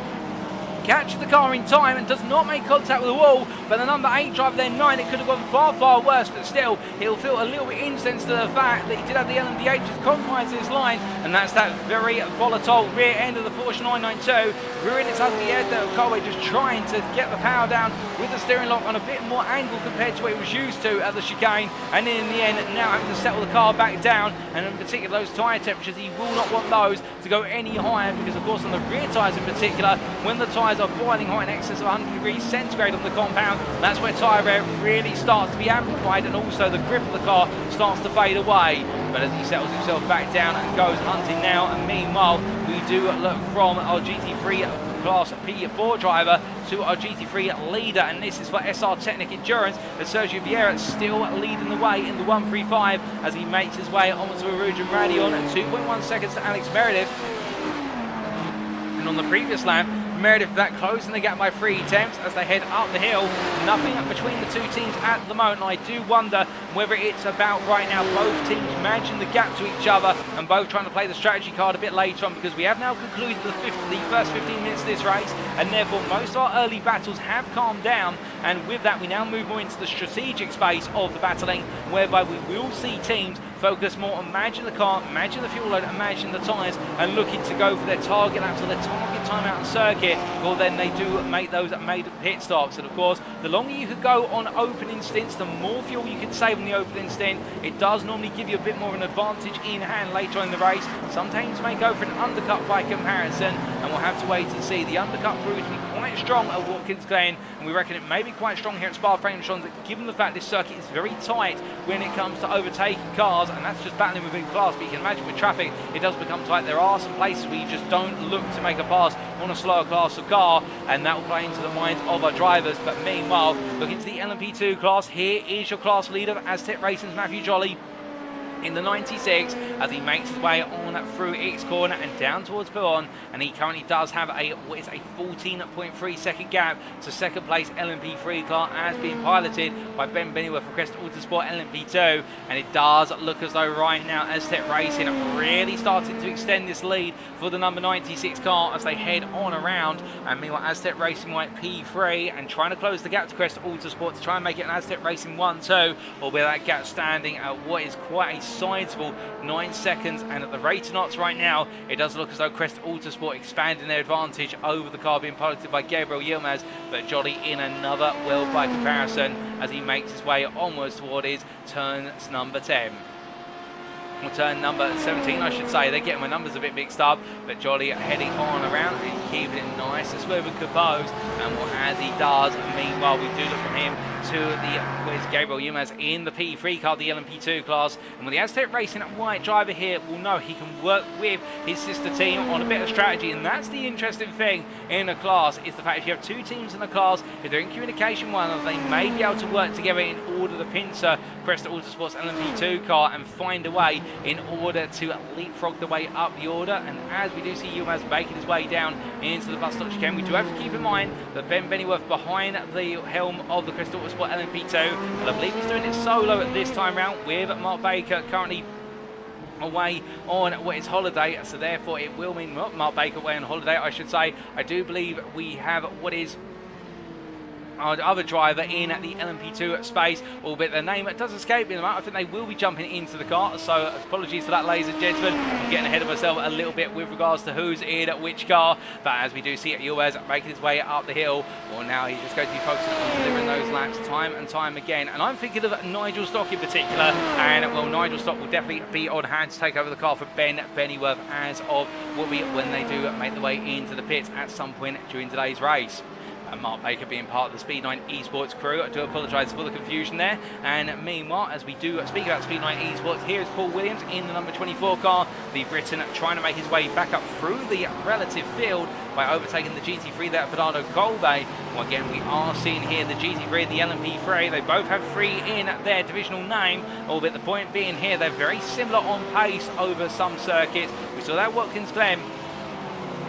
Catches the car in time and does not make contact with the wall, but the number 8 driver there, 9, it could have gone far, far worse, but still, he'll feel a little bit incensed to the fact that he did have the LMDH just compromise his line, and that's that very volatile rear end of the Porsche 992, rearing its ugly head there, Colby just trying to get the power down with the steering lock on a bit more angle compared to what he was used to at the chicane, and in the end, now having to settle the car back down, and in particular those tyre temperatures, he will not want those to go any higher, because of course on the rear tyres in particular, when the tyres are boiling hot in excess of 100 degrees centigrade on the compound, that's where tyre wear really starts to be amplified, and also the grip of the car starts to fade away. But as he settles himself back down and goes hunting now, and meanwhile we do look from our GT3 Class P4 driver to our GT3 leader, and this is for SR Technic Endurance, as Sergio Vieira still leading the way in the 135 as he makes his way onto Aruja Radion at 2.1 seconds to Alex Meredith. And on the previous lap, Meredith that closing the gap by 3 attempts as they head up the hill. Nothing between the two teams at the moment. I do wonder whether it's about right now both teams managing the gap to each other and both trying to play the strategy card a bit later on, because we have now concluded the first 15 minutes of this race, and therefore most of our early battles have calmed down, and with that we now move more into the strategic space of the battling, whereby we will see teams focus more on managing the car, managing the fuel load and managing the tyres, and looking to go for their target laps or their target time out on circuit. Well, then they do make those made pit stops, and of course the longer you could go on opening stints, the more fuel you can save on the opening stint. It does normally give you a bit more of an advantage in hand later on in the race. Some teams may go for an undercut by comparison, and we'll have to wait and see. The undercut proves to be quite strong at Watkins Glen, and we reckon it may be quite strong here at Spa-Francorchamps, given the fact this circuit is very tight when it comes to overtaking cars, and that's just battling within class. But you can imagine with traffic it does become tight. There are some places where you just don't look to make a pass on a slower class of car, and that will play into the minds of our drivers. But meanwhile, look into the LMP2 class. Here is your class leader, Azz Tech Racing's Matthew Jolly. in the 96 as he makes his way on through X corner and down towards Peron, and he currently does have what is a 14.3 second gap to second place LMP3 car as being piloted by Ben Bennyworth for Crest Autosport LMP2, and it does look as though right now Azz Tech Racing really starting to extend this lead for the number 96 car as they head on around, and meanwhile Azz Tech Racing white P3 and trying to close the gap to Crest Autosport to try and make it an Azz Tech Racing 1-2, albeit that gap standing at what is quite a sizable 9 seconds, and at the rate of knots right now it does look as though Crest Autosport expanding their advantage over the car being piloted by Gabriel Yilmaz, but Jolly in another world by comparison as he makes his way onwards toward his turns number 10. Well, turn number 17 I should say, they're getting my numbers a bit mixed up, but Jolly heading on around and keeping it nice and smooth and composed, and as he does, meanwhile we do look from him to where's Gabriel Yilmaz in the P3 car, the LMP2 class, and with the Azz Tech Racing white driver here will know he can work with his sister team on a bit of strategy, and that's the interesting thing in a class, is the fact if you have two teams in a class, if they're in communication one another, they may be able to work together in order to pincer Crest Autosport's LMP2 car and find a way in order to leapfrog the way up the order. And as we do see Yilmaz making his way down into the bus stop chicane, we do have to keep in mind that Ben Bennyworth behind the helm of the Crest Autosport LMP2, and I believe he's doing it solo at this time round with Mark Baker currently away on what is holiday, so therefore it will mean Mark Baker away on holiday I should say. I do believe we have what is our other driver in at the LMP2 space, albeit their name does escape me at the moment. I think they will be jumping into the car, so apologies for that, ladies and gentlemen. I'm getting ahead of myself a little bit with regards to who's in at which car, but as we do see it, Yilmaz making his way up the hill, well now he's just going to be focusing on delivering those laps time and time again, and I'm thinking of Nigel Stock in particular, and well Nigel Stock will definitely be on hand to take over the car for Ben Bennyworth as of will be when they do make the way into the pits at some point during today's race. Mark Baker being part of the Speed 9 eSports crew. I do apologise for the confusion there. And meanwhile, as we do speak about Speed 9 eSports, here is Paul Williams in the number 24 car. The Briton trying to make his way back up through the relative field by overtaking the GT3 there at Bernardo Colbe. Well, again, we are seeing here the GT3 and the LMP3. They both have 3 in their divisional name, albeit the point being here, they're very similar on pace over some circuits. We saw that Watkins Glen,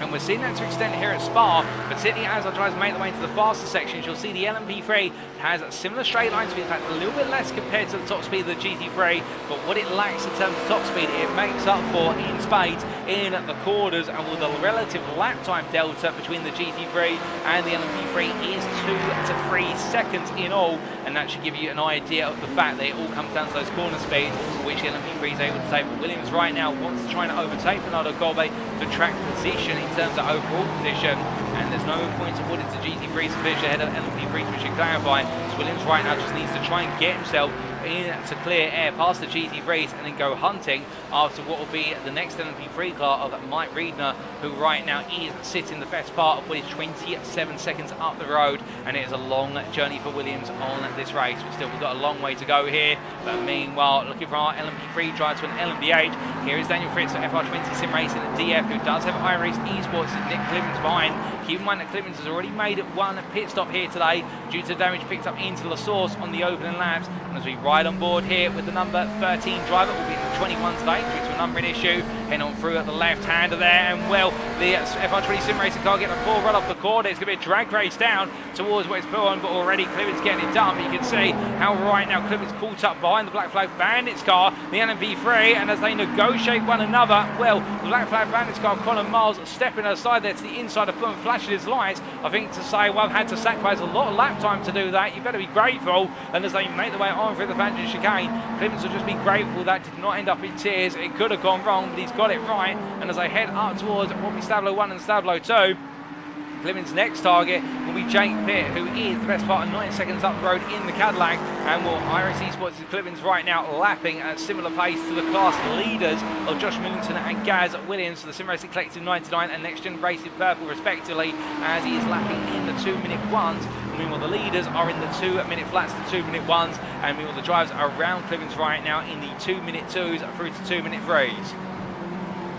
and we're seeing that to extend here at Spa, but certainly as our drivers make their way into the faster sections, you'll see the LMP3 has similar straight lines, in fact a little bit less compared to the top speed of the GT3, but what it lacks in terms of top speed, it makes up for in spades in the corners, and with the relative lap time delta between the GT3 and the LMP3 is 2 to 3 seconds in all, and that should give you an idea of the fact that it all comes down to those corner speeds, which the LMP3 is able to take. But Williams right now wants to try and overtake Bernardo Colbe for track position in terms of overall position, and there's no point awarded to GT3's finish ahead of LMP3, which should clarify. So Williams right now just needs to try and get himself into clear air past the GT3s and then go hunting after what will be the next LMP3 car of Mike Riedner, who right now is sitting the best part of what is 27 seconds up the road, and it is a long journey for Williams on this race. But still, we've got a long way to go here. But meanwhile, looking for our LMP3 drive to an LMDH, here is Daniel Fritz at FR20 Sim Racing at DF, who does have iRace eSports and Nick Clemens behind. Keep in mind that Clemens has already made one pit stop here today due to damage picked up into La Source on the opening laps, and as we ride on board here with the number 13 driver, will be in the 21 today due to a numbering issue, heading on through at the left-hander there, and well, the FR20 Sim Racing car getting a poor run off the corner. It's going to be a drag race down towards what it's put on, but already Clemens getting it done. But you can see how right now Clemens caught up behind the Black Flag Bandits car, the LMP3, and as they negotiate one another, well, the Black Flag Bandits car, Colin Miles stepping aside there to the inside of Plum, flashing his lights, I think to say, well, I've had to sacrifice a lot of lap time to do that. You better be grateful. And as they make their way on through the Vantage chicane, Clemens will just be grateful that did not end up in tears. It could have gone wrong, but he's got it right. And as they head up towards what will be Stablo 1 and Stablo 2, Clemens' next target will be Jake Pitt, who is the best part of 9 seconds up the road in the Cadillac, and will iRace eSports is Clemens right now lapping at similar pace to the class leaders of Josh Millington and Gaz Williams for the Sim Racing Collective 99 and NXTGEN Purple respectively, as he is lapping in the 2-minute ones. Meanwhile, the leaders are in the 2-minute flats to 2-minute ones, and meanwhile the drivers are around Clemens right now in the 2-minute twos through to 2-minute threes.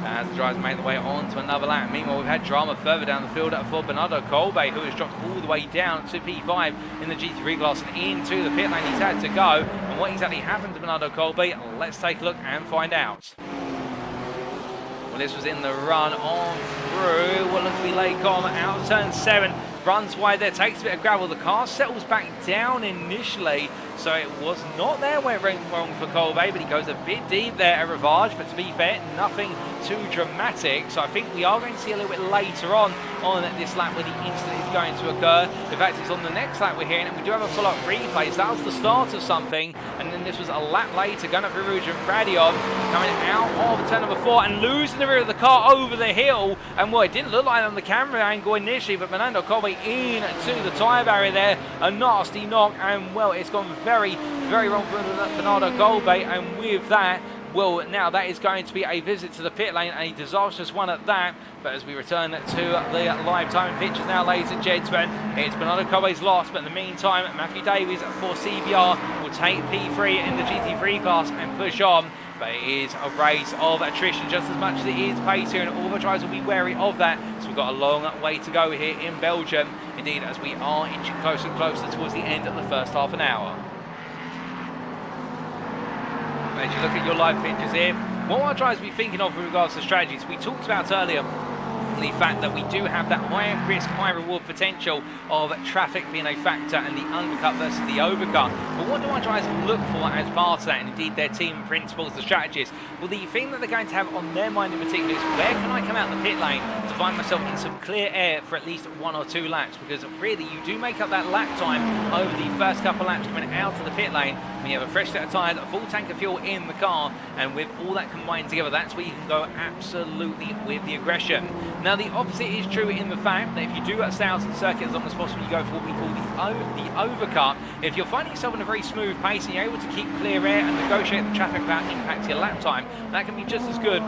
as the drivers make their way on to another lap. Meanwhile, we've had drama further down the field for Bernardo Colbe, who has dropped all the way down to P5 in the GT3 class and into the pit lane. He's had to go. And what exactly happened to Bernardo Colbe? Let's take a look and find out. Well, this was in the run on through what looks to be Laycom out of turn 7. Runs wide there, takes a bit of gravel. The car settles back down initially, so it was not there where it went wrong for Colbe, but he goes a bit deep there at Rivage. But to be fair, nothing too dramatic. So I think we are going to see a little bit later on this lap where the incident is going to occur. In fact, it's on the next lap we're hearing, and we do have a follow-up replay. So that was the start of something, and then this was a lap later. Going up for Rouge and Radion coming out of turn number 4 and losing the rear of the car over the hill. And well, it didn't look like on the camera angle initially, but Bernardo Colbe into the tyre barrier there, a nasty knock, and well, it's gone very, very wrong for Bernardo Colbe, and with that, well, now that is going to be a visit to the pit lane, a disastrous one at that. But as we return to the live time pictures now, ladies and gentlemen, it's Bernardo Colbe's loss, but in the meantime, Matthew Davies for CBR will take P3 in the GT3 class and push on. But it is a race of attrition just as much as it is pace here, and all the drivers will be wary of that. So we've got a long way to go here in Belgium, indeed, as we are inching closer and closer towards the end of the first half an hour. As you look at your live pictures here, what our drivers will be thinking of with regards to strategies, we talked about earlier the fact that we do have that high risk, high reward potential of traffic being a factor and the undercut versus the overcut. But what do our drivers look for as part of that, and indeed their team principles, the strategies? Well, the thing that they're going to have on their mind in particular is where can I come out the pit lane to find myself in some clear air for at least 1 or 2 laps, because really you do make up that lap time over the first couple of laps coming out of the pit lane when you have a fresh set of tyres, a full tank of fuel in the car, and with all that combined together, that's where you can go absolutely with the aggression. Now, the opposite is true in the fact that if you do stay out of the circuit as long as possible, you go for what we call the overcut. If you're finding yourself on a very smooth pace and you're able to keep clear air and negotiate the traffic without impacting your lap time, that can be just as good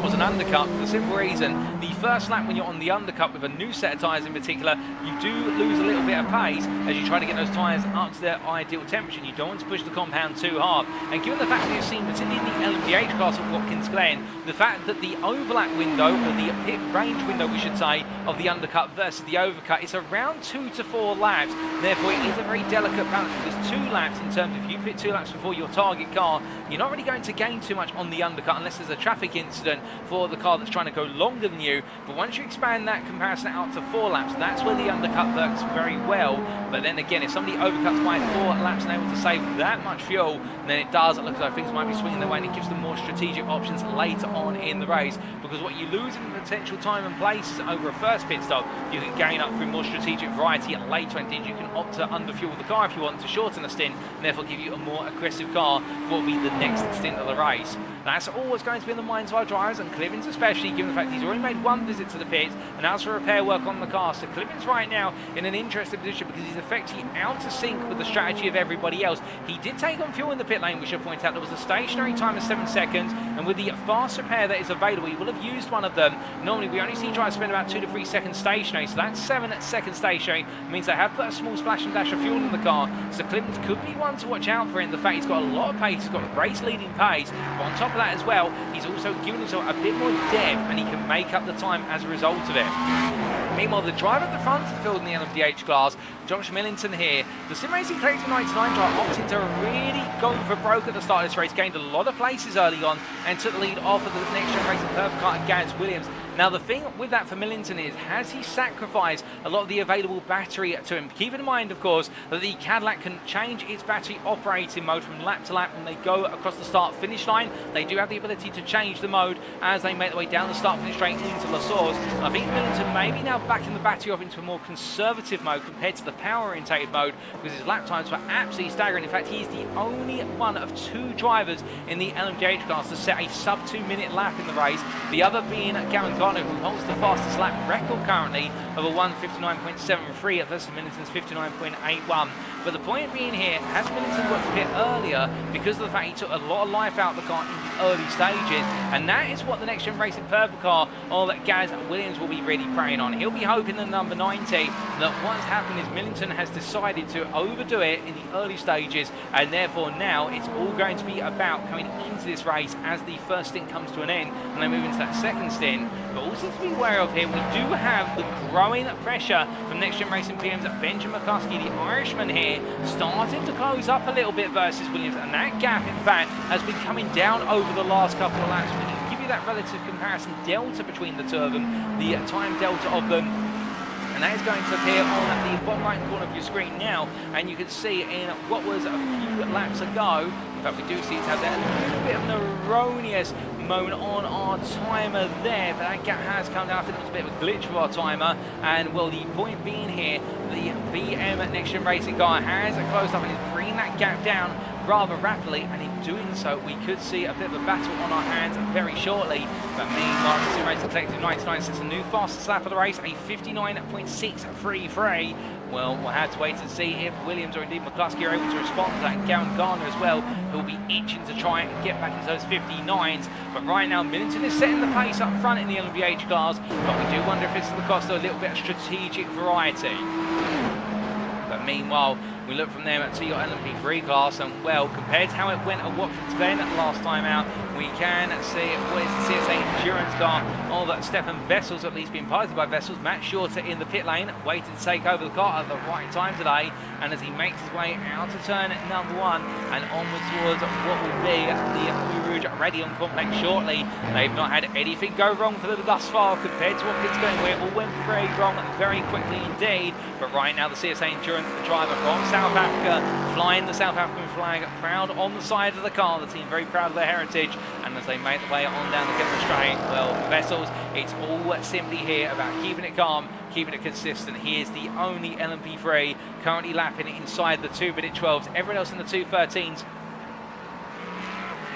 as an undercut, for the simple reason the first lap when you're on the undercut with a new set of tyres in particular, you do lose a little bit of pace as you try to get those tyres up to their ideal temperature, and you don't want to push the compound too hard. And given the fact that you've seen, particularly in the LMDH class at Watkins Glen, the fact that the overlap window, or the pit range window we should say, of the undercut versus the overcut is around 2 to 4 laps. Therefore it is a very delicate balance, because 2 laps, in terms of if you pit 2 laps before your target car, you're not really going to gain too much on the undercut unless there's a traffic incident for the car that's trying to go longer than you. But once you expand that comparison out to 4 laps, that's where the undercut works very well. But then again, if somebody overcuts by 4 laps and able to save that much fuel, then it does look as though things might be swinging their way, and it gives them more strategic options later on in the race. Because what you lose in potential time and place over a first pit stop, you can gain up through more strategic variety later. Indeed, you can opt to underfuel the car if you want to shorten a stint, and therefore give you a more aggressive car for what will be the next stint of the race. That's always going to be in the minds of our drivers, and Clivins especially, given the fact he's already made 1 visit to the pits, and as for repair work on the car. So Clivins right now in an interesting position, because he's effectively out of sync with the strategy of everybody else. He did take on fuel in the pit lane, which I point out there was a stationary time of 7 seconds, and with the fast repair that is available, he will have used one of them. Normally we only see drivers spend about 2 to 3 seconds stationary, so that's 7 seconds stationary. It means they have put a small splash and dash of fuel in the car, so Clivins could be one to watch out for in the fact he's got a lot of pace, he's got race leading pace, but on top of that as well, he's also given himself a bit more depth, and he can make up the time as a result of it. Meanwhile, the driver at the front of the field in the LMDH class, Josh Millington here, the Sim Racing Collective 99 driver opted to really go for broke at the start of this race, gained a lot of places early on, and took the lead off of the NXTGEN Racing Purple car and Gaz Williams. Now, the thing with that for Millington is, has he sacrificed a lot of the available battery to him? Keep in mind, of course, that the Cadillac can change its battery operating mode from lap to lap when they go across the start-finish line. They do have the ability to change the mode as they make their way down the start-finish straight into La Source. I think Millington may be now backing the battery off into a more conservative mode compared to the power-orientated mode, because his lap times were absolutely staggering. In fact, he's the only one of 2 drivers in the LMDH class to set a sub-2-minute lap in the race, the other being Gavin Garner, who holds the fastest lap record currently of a 1:59.73 versus Millington's 59.81. But the point being here, has Millington worked a bit earlier because of the fact he took a lot of life out of the car in the early stages, and that is what the NXTGEN Racing Purple car of Gaz Williams will be really preying on. He'll be hoping the number 90 that what's happened is Millington has decided to overdo it in the early stages, and therefore now it's all going to be about coming into this race as the first stint comes to an end and they move into that second stint. But also to be aware of here, we do have the growing pressure from NXTGEN Racing PM's Benjamin McCluskey, the Irishman here, starting to close up a little bit versus Williams, and that gap in fact has been coming down over the last couple of laps. We can give you that relative comparison delta between the two of them, the time delta of them, and that is going to appear on the bottom right corner of your screen now, and you can see in what was a few laps ago, in fact we do seem to have that little bit of an erroneous moment on our timer there, but that gap has come down. I think it was a bit of a glitch for our timer, and well, the point being here, the BM NXTGEN Racing car has closed up and is bringing that gap down rather rapidly, and in doing so we could see a bit of a battle on our hands very shortly. But meanwhile, Sim Racing Collective 99 sets a new fastest lap of the race, a 59.633. Well, we'll have to wait and see if Williams or indeed McCluskey are able to respond to that. Gavin Garner as well, who'll be itching to try and get back into those 59s. But right now, Millington is setting the pace up front in the LMDH cars, but we do wonder if it's to the cost of a little bit of strategic variety. But meanwhile, we look from them to your LMP3 class, and well, compared to how it went at Watkins Glen last time out, we can see what is the CSA Endurance car of Stefan Vessels, at least being piloted by Vessels. Matt Shorter in the pit lane, waiting to take over the car at the right time today, and as he makes his way out of turn number 1 and onwards towards what will be the Blue Rouge Radion complex shortly, they've not had anything go wrong for them thus far compared to Watkins Glen, where it all went very wrong very quickly indeed. But right now, the CSA Endurance driver from South Africa, flying the South African flag proud on the side of the car, the team very proud of their heritage, and as they make their way on down the Kevin straight, well, for Vessels, it's all simply here about keeping it calm, keeping it consistent. He is the only LMP3 currently lapping inside the 2-minute 12s. Everyone else in the 2:13s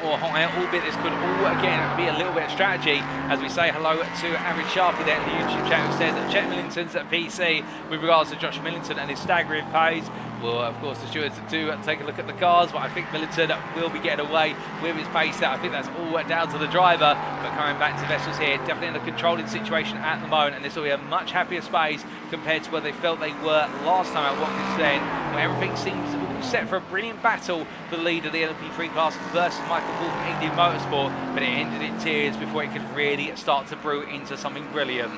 or higher, albeit this could all again be a little bit of strategy, as we say hello to Average Sharpie there in the YouTube chat, who says that Chet Millington's at PC with regards to Josh Millington and his staggering pace. Well, of course, the stewards do take a look at the cars, but I think Millington will be getting away with his pace there. I think that's all down to the driver, but coming back to Vessels here, definitely in a controlling situation at the moment, and this will be a much happier space compared to where they felt they were last time at Watkins Glen, where everything seems all set for a brilliant battle for the lead of the LMP3 class versus Michael Paul from Indian Motorsport, but it ended in tears before it could really start to brew into something brilliant.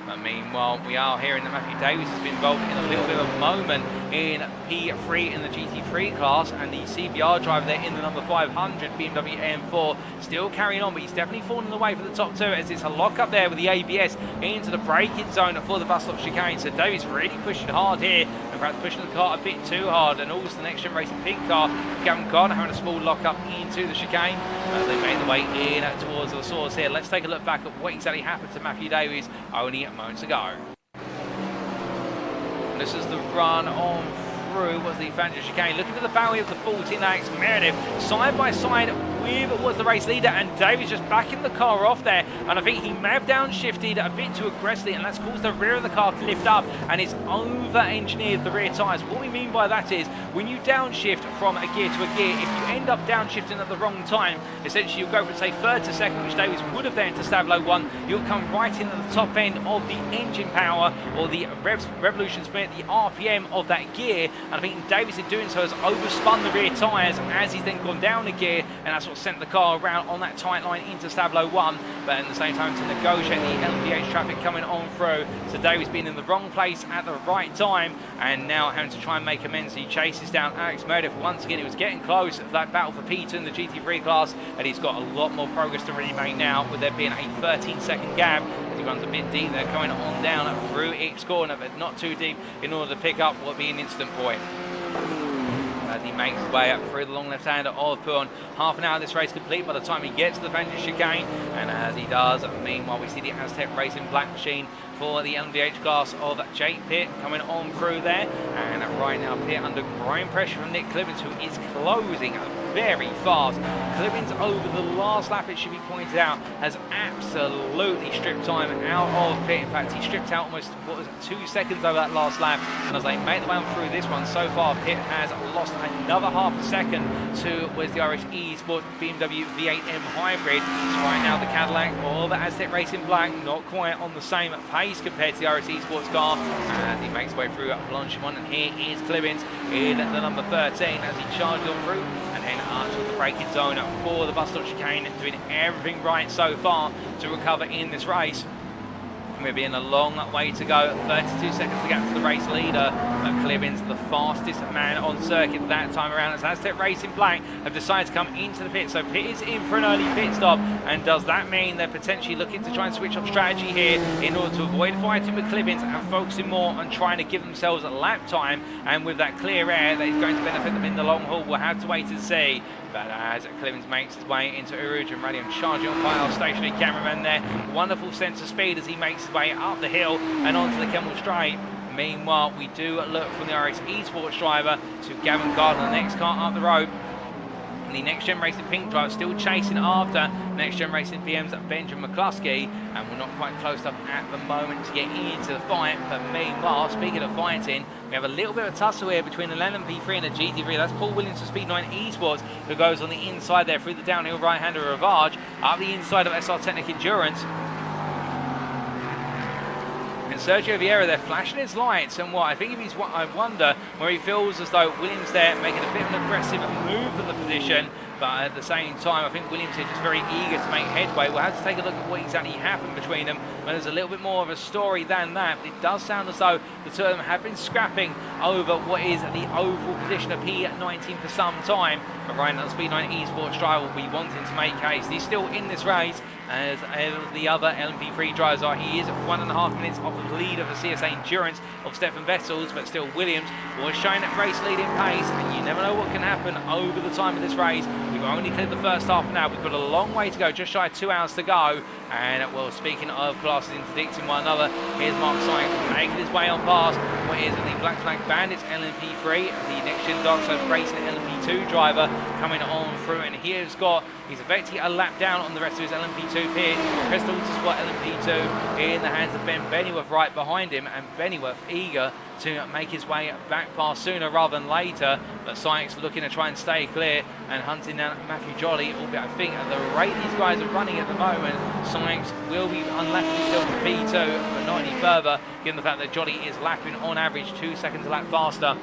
But meanwhile, we are hearing that Matthew Davies has been involved in a little bit of a moment in P3 in the GT3 class, and the CBR driver there in the number 500 BMW AM4 still carrying on, but he's definitely falling away for the top two as it's a lock up there with the ABS into the braking zone for the bus stop chicane. So Davies really pushing hard here, and perhaps pushing the car a bit too hard, and also the NXTGEN Racing pink car, Gavin Gardner, having a small lock up into the chicane as they make their way in towards the source here. Let's take a look back at what exactly happened to Matthew Davies only moments ago. This is the run on through was the Evangel chicane. Looking to the bowie of the 14 Alex Meredith, side by side with was the race leader, and Davies just backing the car off there, and I think he may have downshifted a bit too aggressively, and that's caused the rear of the car to lift up, and it's over-engineered the rear tyres. What we mean by that is, when you downshift from a gear to a gear, if you end up downshifting at the wrong time, essentially you'll go from, say, third to second, which Davies would have then to Stavlo 1, you'll come right in at the top end of the engine power, or the revolution split, the RPM of that gear, and I think Davies in doing so has overspun the rear tyres as he's then gone down a gear, and that's what sent the car around on that tight line into Stavlo 1, but at the same time to negotiate the LMDH traffic coming on through. So Davies being in the wrong place at the right time, and now having to try and make amends. He chases down Alex Meredith once again. He was getting close to that battle for P2 in the GT3 class, and he's got a lot more progress to really make now, with there being a 13-second gap as he runs a bit deep there, coming on down through X corner, but not too deep in order to pick up what would be an instant point. As he makes his way up through the long left-hander of Puon. Half an hour of this race complete by the time he gets to the Vantage chicane, and as he does, meanwhile we see the Azz Tech Racing black machine for the LMDH class of Jake Pitt coming on through there, and right now Pitt under growing pressure from Nick Clemens, who is closing very fast. Clemens over the last lap, it should be pointed out, has absolutely stripped time out of pit. In fact, he stripped out almost, what was it, 2 seconds over that last lap. And as they make the way through this one, so far, Pit has lost another half a second to where's the iRace eSports BMW V8M Hybrid. So right now, the Cadillac or the Azz Tech Racing Black not quite on the same pace compared to the iRace eSports car. As he makes his way through Blanchimont, and here is Clemens in the number 13 as he charges on through and then up to the braking zone for the bus stop chicane, doing everything right so far to recover in this race. We're being a long way to go, 32 seconds to get to the race leader. Clemens, the fastest man on circuit that time around, as Azz Tech Racing Black have decided to come into the pit. So Pit is in for an early pit stop, and does that mean they're potentially looking to try and switch up strategy here in order to avoid fighting with Clemens and focusing more on trying to give themselves a lap time, and with that clear air that is going to benefit them in the long haul? We'll have to wait and see. But as Clemens makes his way into Uruge and Radium, charging on by our stationary cameraman there, wonderful sense of speed as he makes his way up the hill and onto the Kemmel Straight. Meanwhile, we do look from the iRace eSports driver to Gavin Gardner, the next car up the road. And the Next Gen Racing Pink driver still chasing after Next Gen Racing BM's Benjamin McCluskey, and we're not quite close enough at the moment to get into the fight. But meanwhile, speaking of fighting, we have a little bit of a tussle here between the LMP3 and the GT3. That's Paul Williams for Speed9 Esports, who goes on the inside there through the downhill right-hander Ravage, up the inside of SR Technic Endurance. Sergio Vieira there flashing his lights, and what I think if he's, I wonder where he feels as though Williams there making a bit of an aggressive move for the position, but at the same time I think Williams here just very eager to make headway. We'll have to take a look at what exactly happened between them, but there's a little bit more of a story than that. But it does sound as though the two of them have been scrapping over what is the overall position of P19 for some time. But right now the Speed9 Esports driver will be wanting to make haste. He's still in this race, as the other LMP3 drivers are. He is 1.5 minutes off of the lead of the CSA Endurance of Stefan Vessels, but still Williams was showing that race leading pace, and you never know what can happen over the time of this race. We've only cleared the first half now. We've got a long way to go, just shy of 2 hours to go. And well, speaking of classes interdicting one another, here's Mark Sykes making his way on past what is the Black Flag Bandits LMP3, the Next Gen Dark Side Racing LMP2 driver coming on through, and he's effectively a lap down on the rest of his LMP2 peers. Crest Autosport LMP2 in the hands of Ben Bennyworth right behind him, and Bennyworth eager to make his way back past sooner rather than later. But Sykes looking to try and stay clear and hunting down Matthew Jolly, albeit I think at the rate these guys are running at the moment, Sykes will be unlapping himself to P2, but not any further, given the fact that Jolly is lapping on average 2 seconds a lap faster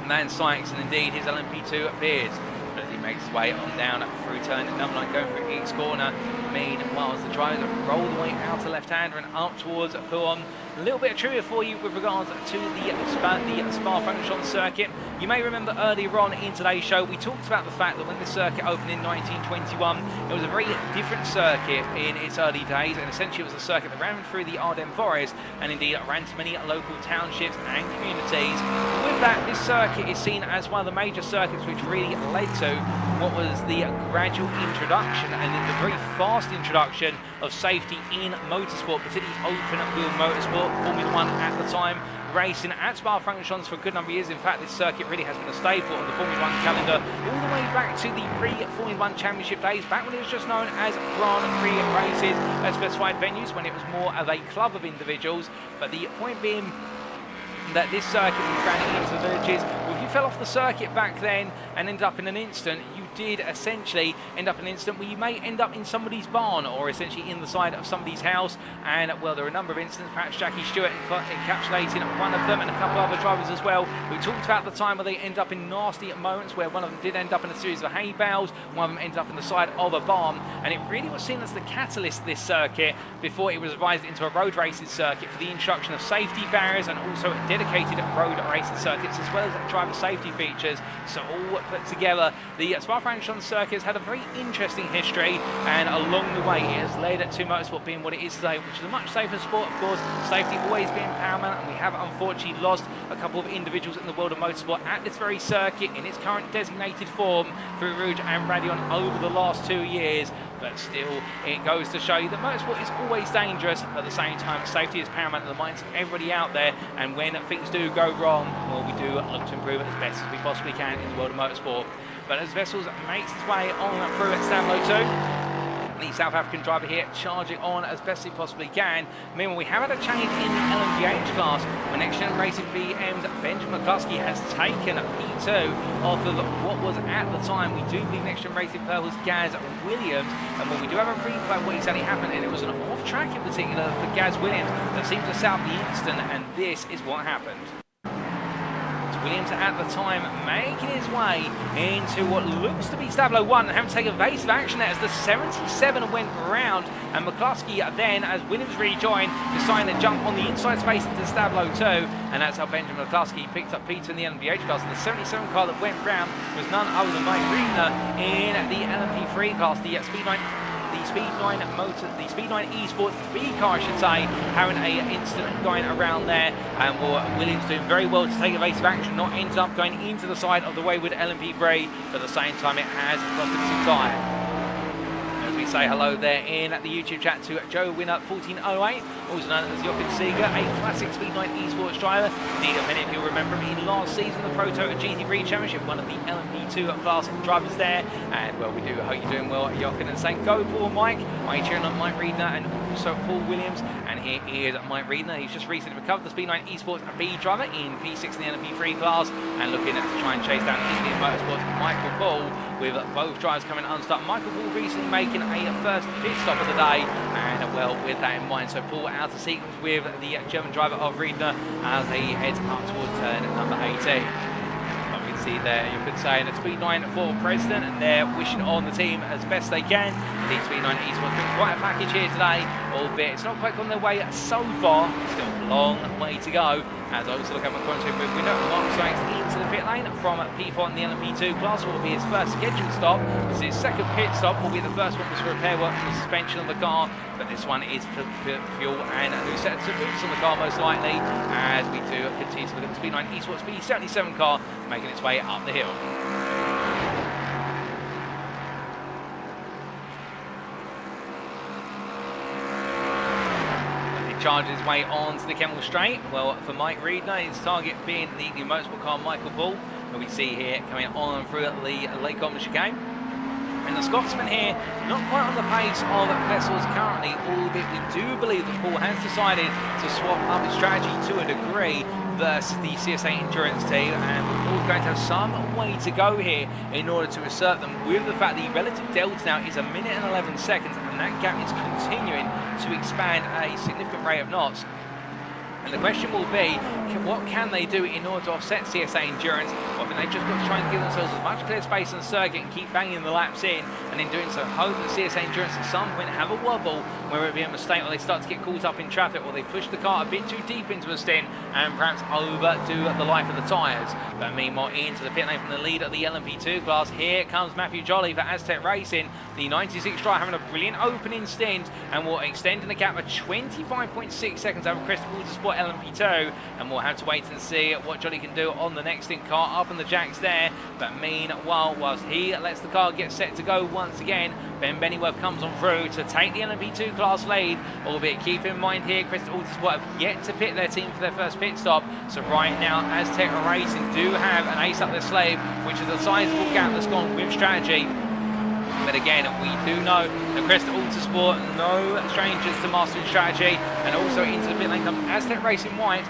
than Sykes, and indeed his LMP2 appears. But as he makes his way on down through turn number 9, going through each corner. Meanwhile, as the drivers roll the way out to left-hander and up towards Pouhon. A little bit of trivia for you with regards to the Spa-Francorchamps circuit. You may remember earlier on in today's show, we talked about the fact that when this circuit opened in 1921, it was a very different circuit in its early days, and essentially it was a circuit that ran through the Ardennes Forest, and indeed ran to many local townships and communities. With that, this circuit is seen as one of the major circuits which really led to what was the gradual introduction and the very fast introduction of safety in motorsport, particularly open wheel motorsport, Formula 1 at the time, racing at Spa-Francorchamps for a good number of years. In fact, this circuit really has been a staple of the Formula 1 calendar all the way back to the pre-Formula 1 Championship days, back when it was just known as Grand Prix races at specified venues, when it was more of a club of individuals. But the point being that this circuit was ran into the villages. Well, if you fell off the circuit back then and ended up in an instant, you did essentially end up in an instant where you may end up in somebody's barn or essentially in the side of somebody's house. And well, there are a number of incidents, perhaps Jackie Stewart encapsulating one of them, and a couple of other drivers as well. We talked about the time where they end up in nasty moments, where one of them did end up in a series of hay bales, one of them ended up in the side of a barn, and it really was seen as the catalyst, this circuit, before it was revised into a road racing circuit for the introduction of safety barriers and also dedicated road racing circuits, as well as driver safety features. So all put together, the Spa-Francorchamps circuit has had a very interesting history, and along the way it has led to motorsport being what it is today, which is a much safer sport, of course, safety always being paramount, and we have unfortunately lost a couple of individuals in the world of motorsport at this very circuit in its current designated form through Rouge and Radion over the last 2 years. But still, it goes to show you that motorsport is always dangerous, but at the same time, safety is paramount in the minds of everybody out there, and when things do go wrong, well, we do look to improve it as best as we possibly can in the world of motorsport. But as Vessels makes his way on through at Stablo 2, the South African driver here charging on as best he possibly can. Meanwhile, we have had a change in the LMDH class when NXTGEN Racing BM's Benjamin McCluskey has taken P2 off of what was at the time, we do believe NXTGEN Racing Purple's Gaz Williams. And when we do have a replay of what exactly happened, and it was an off track in particular for Gaz Williams that seemed to set up the instant, and this is what happened. Williams at the time making his way into what looks to be Stablo 1 and having to take evasive action there as the 77 went round, and McCluskey then, as Williams rejoined, decided to jump on the inside space into Stablo 2, and that's how Benjamin McCluskey picked up P2 in the LMDH class. And the 77 car that went round was none other than Mike Reedner in the LMP3 class, the Speedline eSports B car, I should say, having an incident going around there, and Williams doing very well to take evasive action, not ends up going into the side of the wayward LMP3, but at the same time it has cost him some time. As we say hello there in the YouTube chat to Joe Winner 1408, also known as Jochen Seeger, a classic Speedline eSports driver. Indeed, many of you remember him in last season, the PROTO GT3 Championship, one of the LMP2 class drivers there. And well, we do hope you're doing well, Jochen, and saying go Paul Mike. I'm cheering on Mike Reedner and also Paul Williams. And here is Mike Reedner. He's just recently recovered the Speedline eSports B driver in P6 in the LMP3 class, and looking to try and chase down Indian Motorsports Michael Paul, with both drivers coming unstuck. Michael Paul recently making a first pit stop of the day, and well, with that in mind, so Paul out of sequence with the German driver of Reedner as he heads up towards turn number 18. But we can see there, you could say, that Speedline for president, and they're wishing on the team as best they can. Indeed, Speedline eSports been quite a package here today, albeit it's not quite gone their way so far. Still a long way to go. As I also look at my content with window, Mark Sykes into the pit lane from P4 in the LMP2 class. Will be his first scheduled stop. This is his second pit stop. Will be the first one was for repair work on the suspension of the car, but this one is for fuel and a new set of boots on the car most likely. As we do continue to look at the Speedline eSports B77 car making its way up the hill. Charges his way onto the Kemmel Straight. Well, for Mike Reedner, his target being the new motorsport car Michael Paul, who we see here coming on through the Lake Common chicane. And the Scotsman here, not quite on the pace of Vessels currently, albeit we do believe that Paul has decided to swap up his strategy to a degree versus the CSA Endurance team, and Paul's going to have some way to go here in order to assert them, with the fact the relative delta now is 1 minute and 11 seconds, and that gap is continuing to expand at a significant rate of knots. And the question will be, what can they do in order to offset CSA Endurance? Well, I think they've just got to try and give themselves as much clear space on the circuit and keep banging the laps in, and in doing so hope that CSA Endurance at some point have a wobble, whether it be a mistake or they start to get caught up in traffic, or they push the car a bit too deep into a stint and perhaps overdo the life of the tyres. But meanwhile, into the pit lane from the lead of the LMP2 class, here comes Matthew Jolly for Azz Tech Racing, the 96 driver, having a brilliant opening stint, and will extend in the gap of 25.6 seconds over Crest Autosport LMP2, and we'll have to wait and see what Jolly can do on the next stint car up on the jacks there. But meanwhile, whilst he lets the car get set to go once again, Ben Bennyworth comes on through to take the LMP2 class lead, albeit keep in mind here, Crest Autosport have yet to pit their team for their first pit stop, so right now Azz Tech Racing do have an ace up their sleeve, which is a sizable gap that's gone with strategy. But again, we do know that Crest Autosport, no strangers to mastering strategy, and also into the pit lane comes Azz Tech Racing White.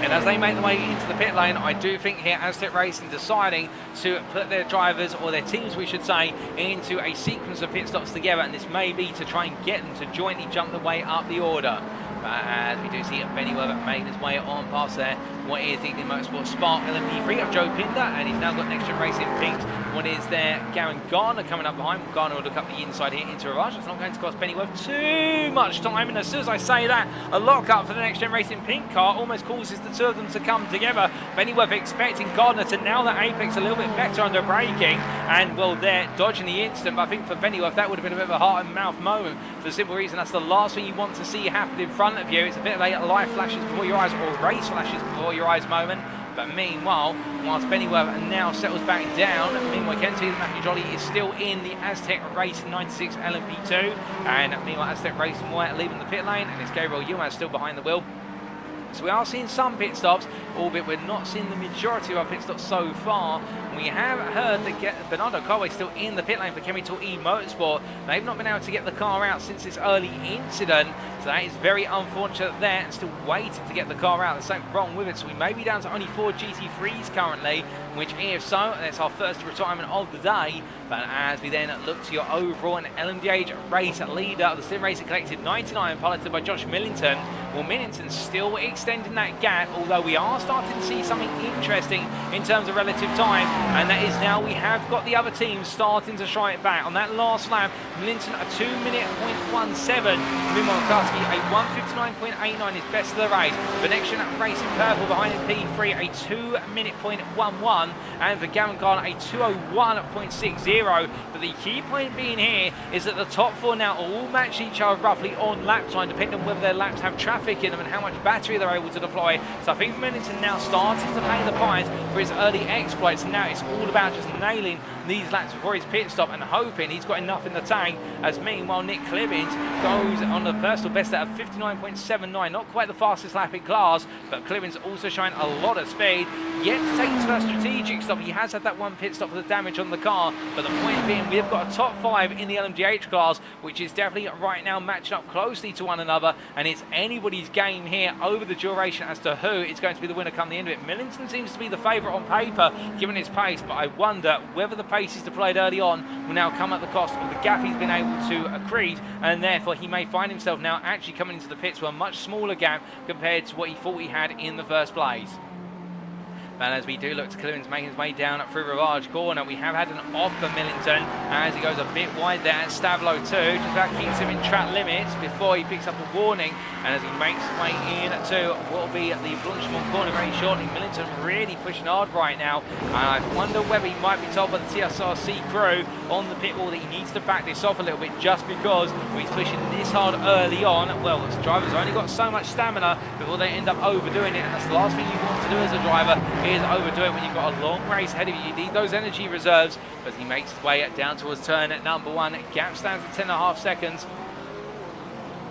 And as they make their way into the pit lane, I do think here Azz Tech Racing deciding to put their drivers, or their teams we should say, into a sequence of pit stops together, and this may be to try and get them to jointly jump the way up the order. But as we do see Bennyworth making his way on past there, what is the Motorsport Spark LMP3 of Joe Pinder, and he's now got NXTGEN Racing Pinks. What is there? Garen Garner coming up behind. Garner will look up the inside here into a rush. It's not going to cost Bennyworth too much time, and as soon as I say that, a lock-up for the NXTGEN Racing Pink car almost causes the two of them to come together. Bennyworth expecting Gardner to nail that apex a little bit better under braking, and well, they're dodging the instant, but I think for Bennyworth that would have been a bit of a heart and mouth moment, for the simple reason that's the last thing you want to see happen in front of you. It's a bit of a life flashes before your eyes, or race flashes before your eyes moment. But meanwhile, whilst Bennyworth now settles back down, meanwhile you can see that Matthew Jolly is still in the Azz Tech Racing 96 LMP2, and meanwhile Azz Tech Racing White leaving the pit lane, and it's Gabriel Yilmaz still behind the wheel. So we are seeing some pit stops, albeit we're not seeing the majority of our pit stops so far. We have heard that Bernardo Carway still in the pit lane for Chemical E Motorsport. They've not been able to get the car out since this early incident, so that is very unfortunate there, and still waiting to get the car out. There's something wrong with it, so we may be down to only 4 GT3s currently, which if so, that's our first retirement of the day. But as we then look to your overall and LMDH race leader of the Sim Racing Collective 99, piloted by Josh Millington. Well, Millington's still extending that gap, although we are starting to see something interesting in terms of relative time, and that is now we have got the other teams starting to try it back. On that last lap, Millington a 2:17. Meanwhile, McCluskey a 1:59.89 is best of the race. For NXTGEN Racing Purple behind him P3 a 2:11, and for Gavin Garner a 2:01.60. But the key point being here is that the top 4 now all match each other roughly on lap time, depending on whether their laps have traffic in them and how much battery they're able to deploy. So I think Millington now starting to pay the price for his early exploits. Now it's all about just nailing these laps before his pit stop and hoping he's got enough in the tank. As meanwhile, Nick Clibbins goes on the personal best at a 59.79, not quite the fastest lap in class, but Clibbins also showing a lot of speed. Yet to take his first strategic stop. He has had that one pit stop for the damage on the car, but the point being we've got a top 5 in the LMDH class, which is definitely right now matched up closely to one another, and it's anybody's game here over the duration as to who is going to be the winner come the end of it. Millington seems to be the favourite on paper given his pace, but I wonder whether the pace he's deployed early on will now come at the cost of the gap he's been able to accrete, and therefore he may find himself now actually coming into the pits with a much smaller gap compared to what he thought he had in the first place. And as we do look to Clibbins making his way down through Rivage Corner, we have had an off for Millington as he goes a bit wide there at Stavlo 2. Just that keeps him in track limits before he picks up a warning. And as he makes his way into what will be the Blanchemont corner very shortly, Millington really pushing hard right now. And I wonder whether he might be told by the TSRC crew on the pit wall that he needs to back this off a little bit just because he's pushing this hard early on. Well, the driver's only got so much stamina before they end up overdoing it, and that's the last thing you want to do as a driver is overdo it when you've got a long race ahead of you. You need those energy reserves. As he makes his way down towards turn at number 1, gap stands at 10.5 seconds.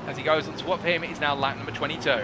As he goes on to what for him is now lap number 22.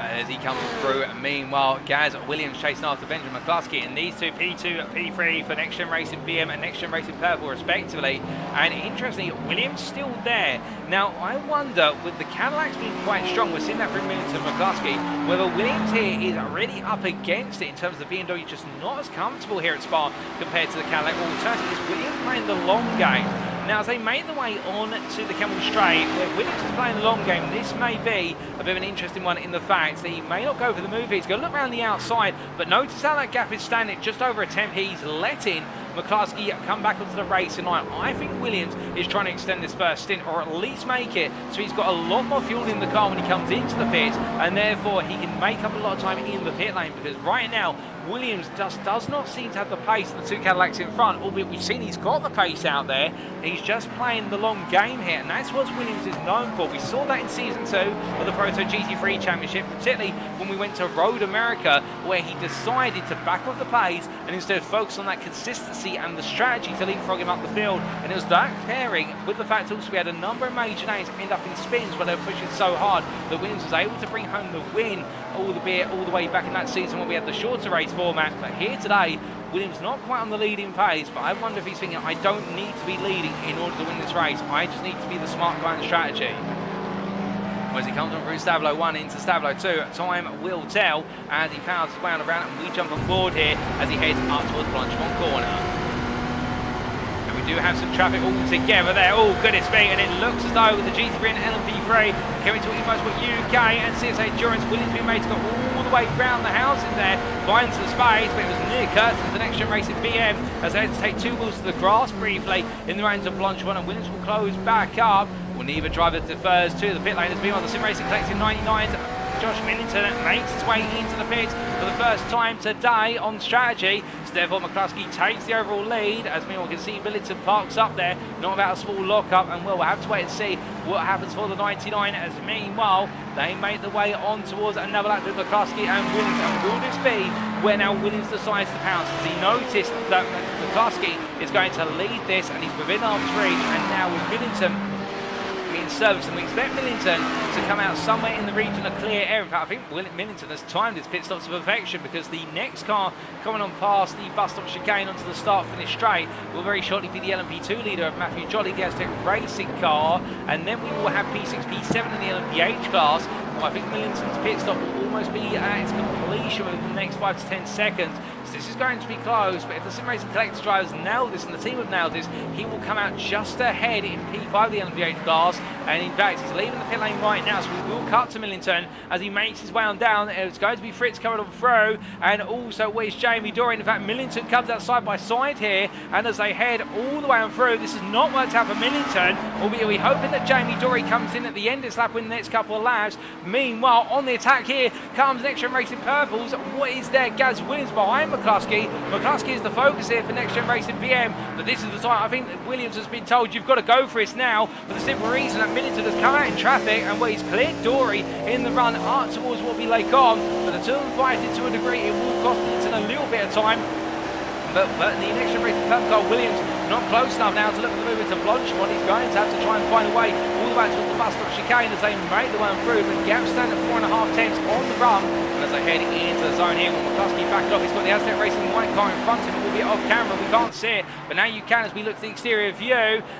As he comes through, meanwhile, Gaz Williams chasing after Benjamin McCluskey, and these two P2 and P3 for NXTGEN Racing BM and NXTGEN Racing Purple respectively. And interestingly, Williams still there. Now, I wonder, with the Cadillacs being quite strong, we're seeing that for Millington McCluskey, whether Williams here is really up against it in terms of the BMW just not as comfortable here at Spa compared to the Cadillac. Alternatively, is Williams playing the long game? Now, as they make their way on to the Camel Straight, where Williams is playing the long game, this may be a bit of an interesting one in the fact that he may not go for the move. He's going to look around the outside, but notice how that gap is standing just over a tenth. He's letting McCluskey come back onto the race tonight. I think Williams is trying to extend this first stint, or at least make it so he's got a lot more fuel in the car when he comes into the pit, and therefore he can make up a lot of time in the pit lane, because right now Williams just does not seem to have the pace of the two Cadillacs in front, albeit we've seen he's got the pace out there. He's just playing the long game here, and that's what Williams is known for. We saw that in Season 2 of the Proto GT3 Championship, particularly when we went to Road America, where he decided to back off the pace and instead focus on that consistency and the strategy to leapfrog him up the field. And it was that pairing with the fact also we had a number of major names end up in spins where they were pushing so hard that Williams was able to bring home the win, albeit all the way back in that season when we had the shorter race format. But here today, Williams not quite on the leading pace, but I wonder if he's thinking, I don't need to be leading in order to win this race. I just need to be the smart guy in strategy. As he comes on through Stavlo 1 into Stavlo 2, time will tell as he powers his way on around, and we jump on board here as he heads up towards Blanchemont corner. Do have some traffic all together there. Oh, goodness me, and it looks as though with the GT3 and LMP3 coming to eMotorsport UK and CSA Endurance, Williams being made to go all the way round the houses there, finds the space, but it was near Curtin's the NXTGEN Racing BM as they had to take two wheels to the grass briefly in the reins of Blanchemont, and Williams will close back up. Well, neither driver defers to the pit lane as being on the Sim Racing Collective 99. Josh Millington makes his way into the pit for the first time today on strategy. So therefore McCluskey takes the overall lead, as we all can see Millington parks up there, not without a small lock-up, and well, we'll have to wait and see what happens for the 99, as meanwhile they make the way on towards another lap with McCluskey and Williams. And will this be where now Williams decides to pounce? As he noticed that McCluskey is going to lead this and he's within arm's reach, and now with Millington in service, and we expect Millington to come out somewhere in the region of clear air. In fact, I think Millington has timed his pit stops to perfection, because the next car coming on past the bus stop chicane onto the start-finish straight will very shortly be the LMP2 leader of Matthew Jolly, the Azz Tech Racing car, and then we will have P6, P7 in the LMDH class. Well, I think Millington's pit stop will almost be at its completion within the next 5 to 10 seconds. So this is going to be close, but if the Sim Racing Collector drivers nail this and the team have nailed this, he will come out just ahead in P5, the LMDH class, and in fact he's leaving the pit lane right now, so we will cut to Millington as he makes his way on down. It's going to be Fritz coming on through, and also where's Jamie Doreen. In fact, Millington comes out side by side here, and as they head all the way on through, this has not worked out for Millington, albeit we're hoping that Jamie Doreen comes in at the end of this lap in the next couple of laps. Meanwhile, on the attack here comes NXTGEN Racing Purples. What is there? Gaz Williams behind McCluskey. McCluskey is the focus here for NXTGEN Racing PM, but this is the time I think that Williams has been told you've got to go for this now, for the simple reason that Millington has come out in traffic, and where he's cleared Dory in the run up towards what will be Lake On. But the two of them fighting to a degree, it will cost Millington a little bit of time. But the NXTGEN Racing Purple car, Williams, not close enough now to look for the movement to Blanchemont. He's going to have to try and find a way all the way towards the bus stop chicane as they make the way through. But Gap stand at 4.5 tenths on the run. And as they head into the zone here, with McCluskey backing off, he's got the Azz Tech Racing white car in front of him. It will be off camera, we can't see it, but now you can as we look to the exterior view.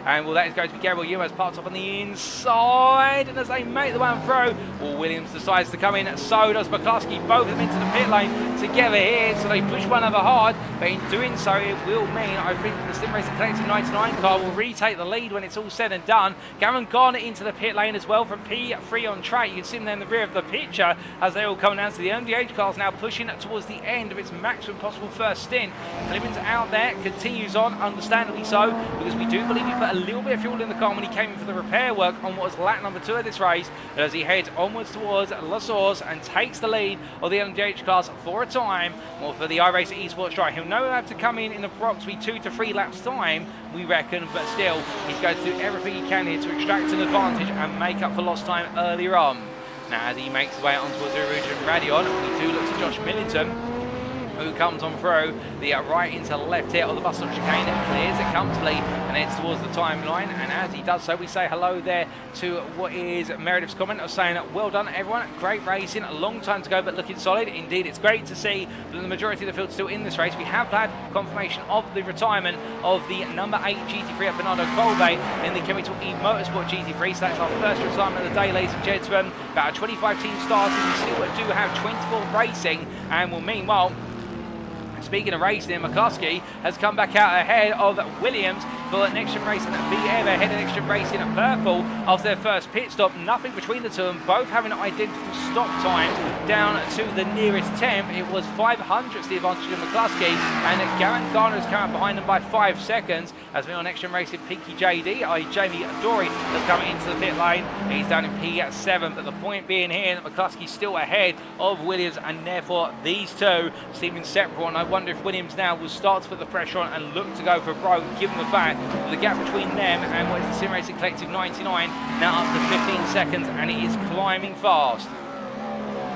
And well, that is going to be Gabriel Yumas parked up on the inside. And as they make the way through, well, Williams decides to come in, so does McCluskey. Both of them into the pit lane together here, so they push one another hard. But in doing so, it will mean, I think, that the Sim Racing Collective 99 car will retake the lead when it's all said and done. Cameron Garner into the pit lane as well from P3 on track. You can see him there in the rear of the picture as they all come down to the MDH cars now pushing towards the end of its maximum possible first stint. Clemens out there, continues on, understandably so, because we do believe he put a little bit of fuel in the car when he came in for the repair work on what was lap number 2 of this race, as he heads onwards towards La Source and takes the lead of the MDH class for a time. Well, for the iRace eSports drive, he'll now have to come in approximately 2 to 3 laps time, we reckon, but still, he's going to do everything he can here to extract an advantage and make up for lost time earlier on. Now, as he makes his way on towards the original Radion, we do look to Josh Millington, who comes on through the right into left here on the bus stop chicane, clears it comfortably and heads towards the timeline. And as he does so, we say hello there to what is Meredith's comment of saying, well done everyone, great racing, a long time to go but looking solid. Indeed, it's great to see that the majority of the field still in this race. We have had confirmation of the retirement of the number 8 GT3 at Bernardo Colbe in the Chemical E Motorsport GT3, so that's our first retirement of the day, ladies and gentlemen. About 25 teams started, we still do have 24 racing, and well, meanwhile, speaking of racing, McCluskey has come back out ahead of Williams for NXTGEN Racing at BM, ahead of NXTGEN Racing at Purple after their first pit stop. Nothing between the two of them, both having identical stop times down to the nearest temp. It was 500ths the advantage of McCluskey, and Garen Garner has come out behind them by 5 seconds. As we on NXTGEN Racing, Pinky JD, Jamie Dory, has come into the pit lane. He's down in P7, but the point being here that McCluskey's still ahead of Williams, and therefore these two seem inseparable. And I wonder if Williams now will start to put the pressure on and look to go for a broke, given the fact that the gap between them and what is the Sim Racing Collective 99 now up to 15 seconds, and it is climbing fast.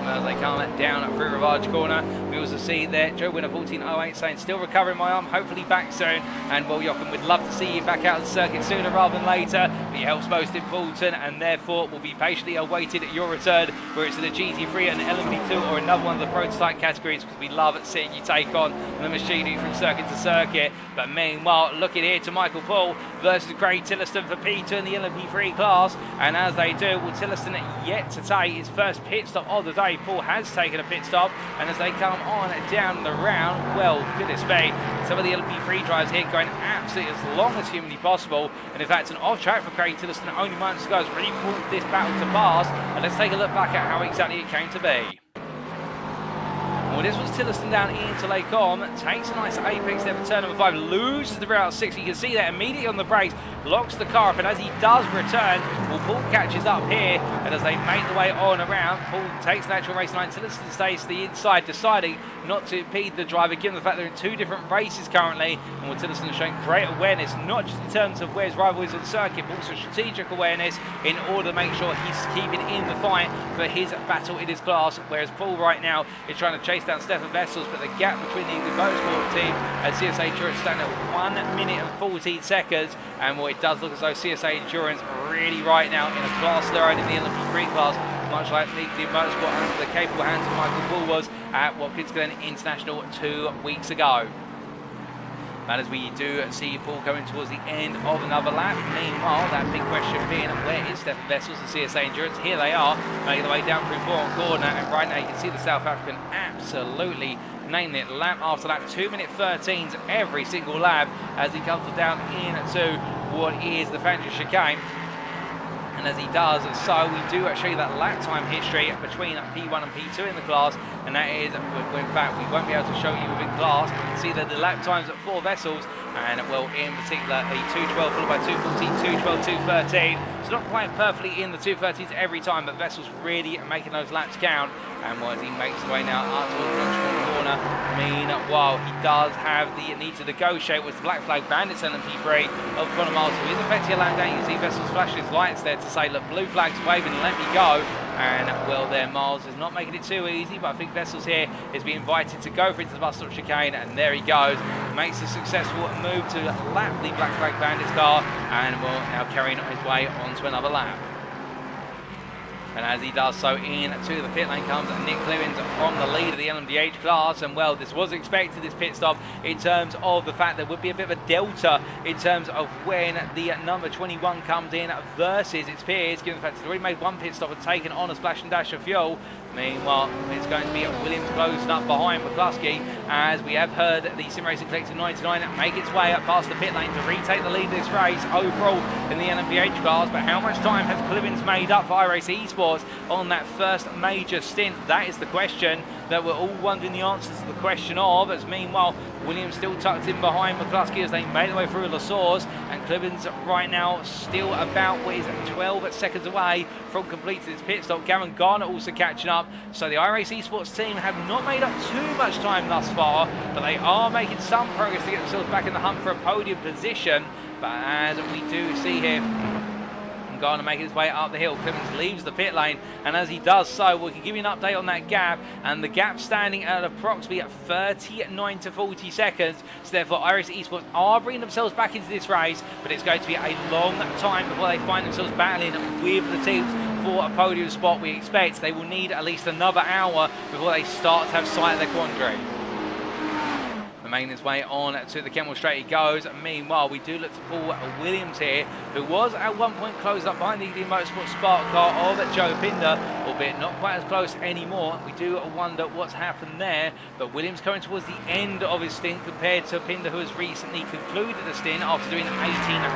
As they come down through Rivage corner, we also see there Joe Winner 1408 saying, still recovering my arm, hopefully back soon. And well, Jochen, we'd love to see you back out of the circuit sooner rather than later, but your health's most important, and therefore will be patiently awaited your return, where it's in the GT3 and LMP2 or another one of the prototype categories, because we love seeing you take on the machinery from circuit to circuit. But meanwhile, looking here to Michael Paul versus Craig Tillotson for P2 in the LMP3 class, and as they do, well, Tillotson yet to take his first pit stop of the day. Paul has taken a pit stop, and as they come on down the round, well, goodness me, some of the LMP3 drivers here going absolutely as long as humanly possible. And in fact, an off track for Craig Tillotson, only moments ago, has really brought this battle to pass. And let's take a look back at how exactly it came to be. Well, this was Tillotson down into Lake On, takes a nice apex there for turn number 5, loses the rear out 6. You can see that immediately on the brakes, locks the car up, and as he does return, well, Paul catches up here, and as they make the way on around, Paul takes the actual race line. Tillotson stays to the inside, deciding not to impede the driver, given the fact they're in two different races currently. And Will Tillotson is showing great awareness, not just in terms of where his rival is on the circuit, but also strategic awareness in order to make sure he's keeping in the fight for his battle in his class. Whereas Paul right now is trying to chase down Stefan Vessels, but the gap between the motorsport team and CSA Endurance standing at 1 minute and 14 seconds. And well, it does look as though CSA Endurance really right now in a class of their own in the LMP3 class, much like the motorsport under the capable hands of Michael Bull was at Watkins Glen International 2 weeks ago. And as we do see Paul coming towards the end of another lap, meanwhile, that big question being, where is Stefan Vessels and CSA Endurance? Here they are, making their way down through Bourne Corner, and right now you can see the South African absolutely nailing it, lap after lap, 2-minute 13s every single lap as he comes down into what is the Fangio chicane. And as he does so, we do show you that lap time history between P1 and P2 in the class, and that is, in fact, we won't be able to show you within class, but you can see that the lap times at 4 Vessels, and well, in particular, a 2:12 followed by 2:14, 2:12, 2:13. It's not quite perfectly in the 2:30s every time, but Vessels really making those laps count. And well, as he makes his way now up towards the corner, meanwhile, he does have the need to negotiate with the Black Flag Bandits LMP3 of Conor Miles, who is effectively a lap down. You can see Vessels flashing his lights there to say, look, blue flag's waving, let me go. And well, there, Miles is not making it too easy, but I think Vessels here is being invited to go for into the bus stop chicane, and there he goes. Makes a successful move to lap the Black Flag Bandits car, and will now carrying his way onto another lap. And as he does so, into the pit lane comes Nick Clewins from the lead of the LMDH class. And well, this was expected, this pit stop, in terms of the fact there would be a bit of a delta in terms of when the number 21 comes in versus its peers, given the fact it's already made one pit stop and taken on a splash and dash of fuel. Meanwhile, it's going to be Williams closing up behind McCluskey, as we have heard the Sim Racing Collective 99 make its way up past the pit lane to retake the lead of this race overall in the LMDH class. But how much time has Clivins made up for iRace eSports on that first major stint? That is the question that we're all wondering the answers to the question of, as meanwhile, Williams still tucked in behind McCluskey as they made their way through La Source, and Clivins right now still about what is 12 seconds away from completing this pit stop. Gavin Garner also catching up. So the iRace eSports team have not made up too much time thus far, but they are making some progress to get themselves back in the hunt for a podium position. But as we do see here, Garner making his way up the hill, Clemens leaves the pit lane, and as he does so, we can give you an update on that gap, and the gap standing at approximately 39 to 40 seconds. So therefore, iRace eSports are bringing themselves back into this race, but it's going to be a long time before they find themselves battling with the teams for a podium spot. We expect they will need at least another hour before they start to have sight of their quandary. Making his way on to the Kemmel Straight he goes. Meanwhile, we do look to Paul Williams here, who was at one point closed up behind the Motorsport Spark car of Joe Pinder, albeit not quite as close anymore. We do wonder what's happened there, but Williams coming towards the end of his stint compared to Pinder, who has recently concluded the stint after doing 18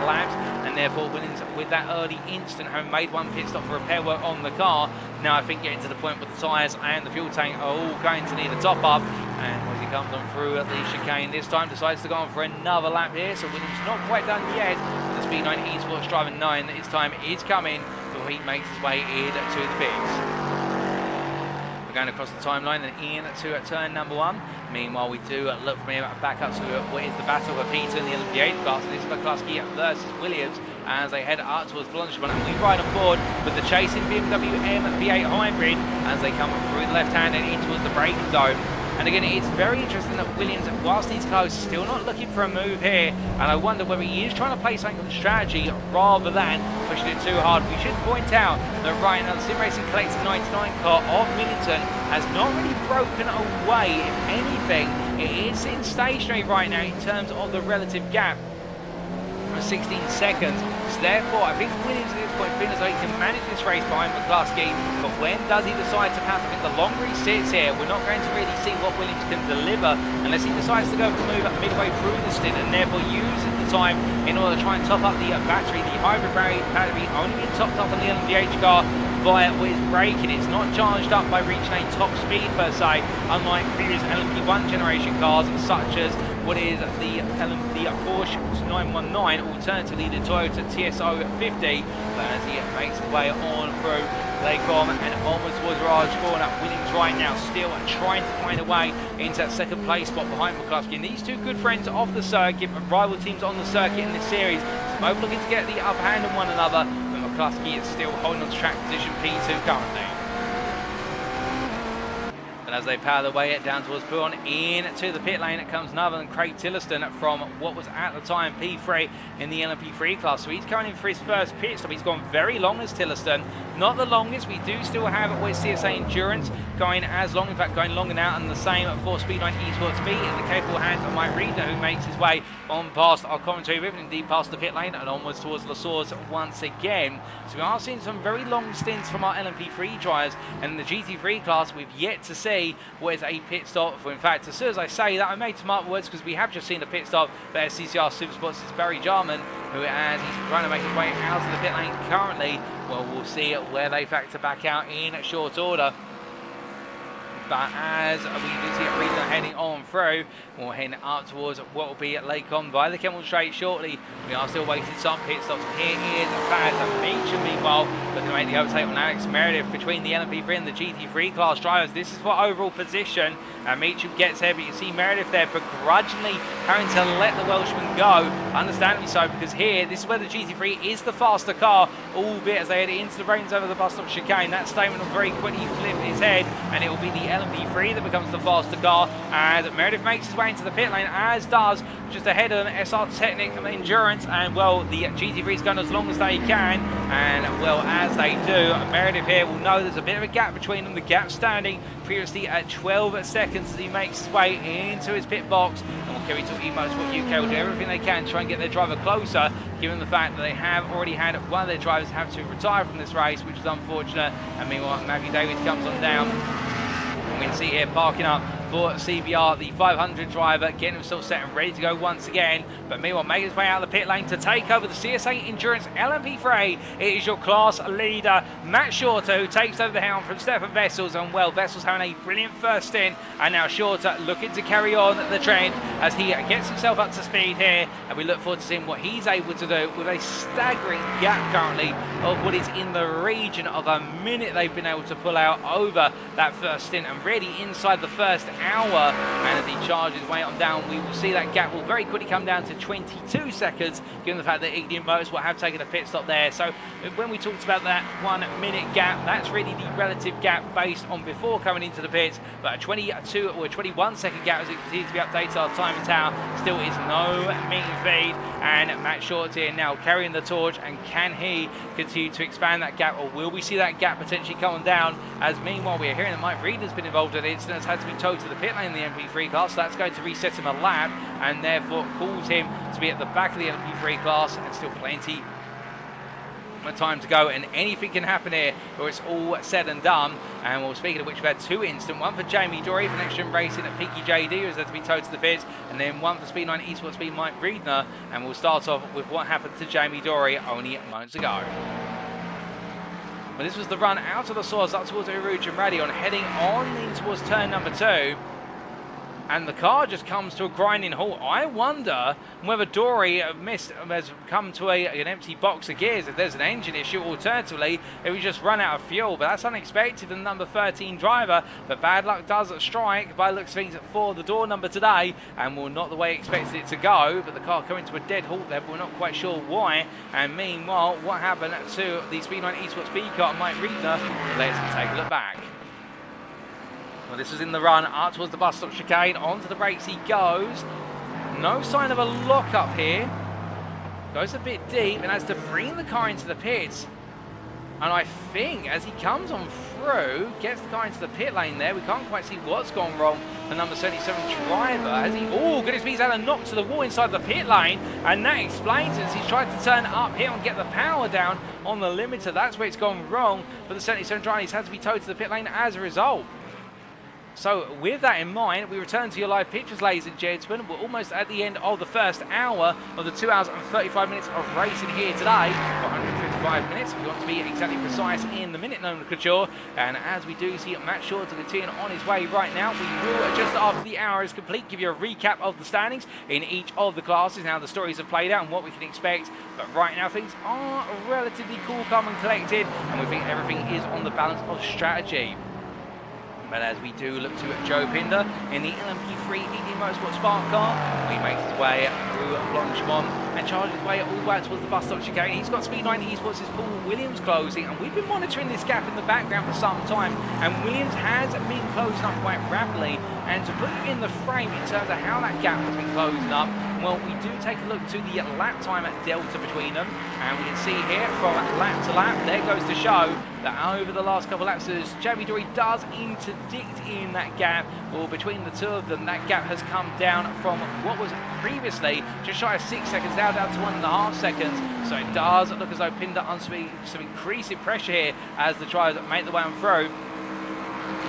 laps, and therefore Williams, with that early instant, having made one pit stop for repair work on the car, now I think getting to the point where the tyres and the fuel tank are all going to need a top up. And as he comes on through the chicane this time, decides to go on for another lap here. So Williams not quite done yet. The Speed9 eSports driver knowing that his time is coming before he makes his way into the pits. We're going across the timeline and into turn number 1. Meanwhile, we do look from here back up to what is the battle for P2 in the LMDH class. This is McCluskey versus Williams as they head up towards Blanchard, and we ride on board with the chasing BMW M V8 Hybrid as they come through the left hand and in towards the braking zone. And again, it's very interesting that Williams, whilst he's close, still not looking for a move here. And I wonder whether he is trying to play something on strategy rather than pushing it too hard. We should point out that right now the Sim Racing Collective 99 car of Millington has not really broken away. If anything, it is sitting stationary right now in terms of the relative gap of 16 seconds. So therefore, I think Williams at this point feels as though he can manage this race behind McCluskey, but when does he decide to pass? I think the longer he sits here, we're not going to really see what Williams can deliver unless he decides to go for the move midway through the stint and therefore uses the time in order to try and top up the battery. The hybrid battery only being topped up on the LMDH car via what is braking. It's not charged up by reaching a top speed per se, unlike previous LMP1 generation cars such as what is the Porsche 919, alternatively the Toyota TSO 50, but as he makes his way on through Lecom and onwards towards Raj Corner. Williams right now still trying to find a way into that second place spot behind McCluskey. And these two good friends off the circuit, but rival teams on the circuit in this series, so both looking to get the upper hand on one another, but McCluskey is still holding on to track position P2 currently. And as they power their way down towards Buon into the pit lane, it comes none other than Craig Tillotson from what was at the time P3 in the LMP3 class. So he's coming in for his first pit stop. He's gone very long as Tillotson. Not the longest. We do still have with CSA Endurance going as long, in fact going longer now, and the same for Speedline eSports B in the capable hands of Mike Reedner, who makes his way on past our commentary booth and indeed past the pit lane and onwards towards La Source once again. So we are seeing some very long stints from our LMP3 drivers, and in the GT3 class we've yet to see what is a pit stop for. In fact, as soon as I say that, I made some up words because we have just seen a pit stop for SCCR Supersports. It's Barry Jarman, who, as he's trying to make his way out of the pit lane currently, well, we'll see where they factor back out in short order. But as we do see Reedner heading on through, we're heading up towards what will be at Lecom by the Kemmel Straight shortly. We are still waiting some pit stops. Here is Baz Meacham, meanwhile, looking to make the overtake on Alex Meredith between the LMP3 and the GT3 class drivers. This is for overall position. Meacham gets there, but you see Meredith there begrudgingly having to let the Welshman go. Understandably so, because here, this is where the GT3 is the faster car, albeit as they head into the reins over the bus stop chicane. That statement will very quickly flip his head, and it will be the LMP3 that becomes the faster car, as Meredith makes his way into the pit lane, as does just ahead of SR Technic Endurance, and well, the GT3 is going as long as they can, and well, as they do, Meredith here will know there's a bit of a gap between them. The gap standing previously at 12 seconds as he makes his way into his pit box, and will carry to eMotorsport UK will do everything they can to try and get their driver closer, given the fact that they have already had one of their drivers have to retire from this race, which is unfortunate. And meanwhile, Matthew Davies comes on down. We can see here parking up for CBR, the 500 driver, getting himself set and ready to go once again. But meanwhile, making his way out of the pit lane to take over the CSA Endurance LMP3. It is your class leader, Matt Shorter, who takes over the helm from Stefan Vessels. And well, Vessels having a brilliant first stint, and now Shorter looking to carry on the trend as he gets himself up to speed here. And we look forward to seeing what he's able to do with a staggering gap currently of what is in the region of a minute they've been able to pull out over that first stint, and really inside the first hour. And as he charges way on down, we will see that gap will very quickly come down to 22 seconds, given the fact that Ignium Motorsport have taken a pit stop there. So when we talked about that 1 minute gap, that's really the relative gap based on before coming into the pits. But a 22 or 21 second gap, as it continues to be updated our time tower, still is no mean feed. And Matt Short here now carrying the torch, and can he continue to expand that gap, or will we see that gap potentially coming down? As meanwhile, we are hearing that Mike Reedner's been involved in the incident, has had to be towed to the pit lane in the MP3 class, so that's going to reset him a lap, and therefore calls him to be at the back of the MP3 class, and still plenty of time to go, and anything can happen here or it's all said and done. And well, speaking of which, we've had two incidents, one for Jamie Dory for NXTGEN Racing at Peaky JD, who's had to be towed to the pits, and then one for Speedline eSports Speed Mike Reedner. And we'll start off with what happened to Jamie Dory only moments ago. Well, this was the run out of the source up towards Uruj and Radion, heading on in towards turn number 2. And the car just comes to a grinding halt. I wonder whether Dory has come to an empty box of gears, if there's an engine issue. Alternatively, if we just run out of fuel. But that's unexpected for the number 13 driver. But bad luck does strike by looks of things for the door number today, and will not the way expected it to go. But the car coming to a dead halt there, but we're not quite sure why. And meanwhile, what happened to the Speedline eSports B car, Mike Reedner? Let's take a look back. Well, this was in the run up towards the bus stop chicane. Onto the brakes he goes. No sign of a lock-up here. Goes a bit deep and has to bring the car into the pits. And I think as he comes on through, gets the car into the pit lane there. We can't quite see what's gone wrong. The number 77 driver, as he, oh goodness me, he's had a knock to the wall inside the pit lane. And that explains it, as he's tried to turn up here and get the power down on the limiter. That's where it's gone wrong for the 77 driver. He's had to be towed to the pit lane as a result. So with that in mind, we return to your live pictures, ladies and gentlemen. We're almost at the end of the first hour of the 2 hours and 35 minutes of racing here today. 155 5 minutes, if you want to be exactly precise in the minute nomenclature. And as we do see Matt Short to the tin on his way right now, we will, just after the hour is complete, give you a recap of the standings in each of the classes, how the stories have played out and what we can expect. But right now things are relatively cool, calm and collected, and we think everything is on the balance of strategy. But as we do look to Joe Pinder in the LMP3 ED Motorsport Spark car, he makes his way through Blanchemont and charges his way all the way towards the bus stop chicane. He's got Speed 9 eSports' Paul Williams closing, and we've been monitoring this gap in the background for some time, and Williams has been closing up quite rapidly. And to put you in the frame in terms of how that gap has been closing up, well, we do take a look to the lap time delta between them, and we can see here from lap to lap, there goes to show that over the last couple of laps, as Jamie Dory does interdict in that gap, well, between the two of them, that gap has come down from what was previously just shy of 6 seconds now down to 1.5 seconds. So it does look as though Pinder under some increasing pressure here as the drivers make the way on through.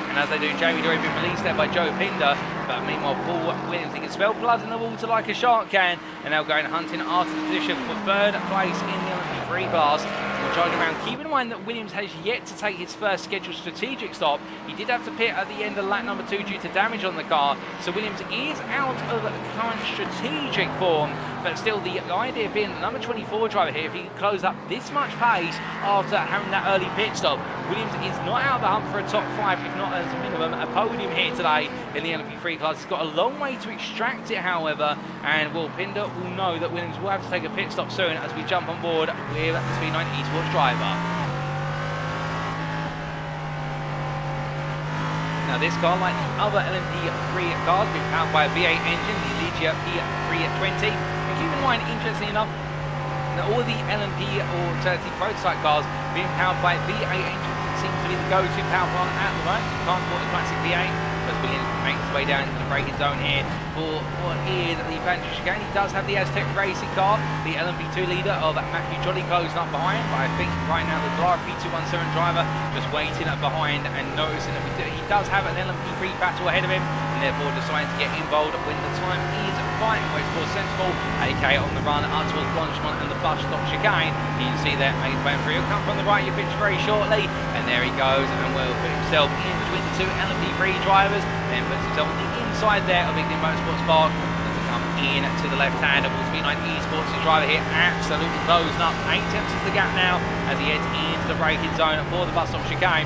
And as they do, Jamie Dory being released there by Joe Pinder. But meanwhile, Paul Williams, he can smell blood in the water like a shark can. And now going hunting after the position for third place in the LMP3 class. We'll charge around. Keep in mind that Williams has yet to take his first scheduled strategic stop. He did have to pit at the end of lap number 2 due to damage on the car. So Williams is out of the current strategic form. But still, the idea being the number 24 driver here, if he can close up this much pace after having that early pit stop, Williams is not out of the hunt for a top 5, if not as a minimum a podium here today in the LMP3 class. He's got a long way to extract it, however, and well, Pinder will know that Williams will have to take a pit stop soon as we jump on board with the Speed 9 eSports driver. Now this car, like the other LMP3 cars, being powered by a V8 engine, the Legia P320. And keep in mind, interestingly enough, that all the LMP or alternative prototype cars being powered by V8 engines, it seems to be the go-to power plant at the moment. You can't afford the classic V8, but Williams makes his way down into the braking zone here for what is the Vantage chicane. He does have the Azz Tech Racing car, the LMP2 leader of Matthew Jolly closing up behind, but I think right now the Zara P217 driver just waiting up behind and noticing that he does have an LMP3 battle ahead of him, and therefore deciding to get involved when the time is right and most more sensible, aka on the run up towards Blanchemont and the bus stop chicane. You can see there, made his way through. He'll come from the right, your picture very shortly, and there he goes, and will put himself in between the two LMP3 drivers, then puts himself on the inside there of England Motorsport Spark to come in to the left hand of Speed 9 eSports. The driver here absolutely closing up. 8 tenths is the gap now as he heads into the braking zone for the bus stop chicane.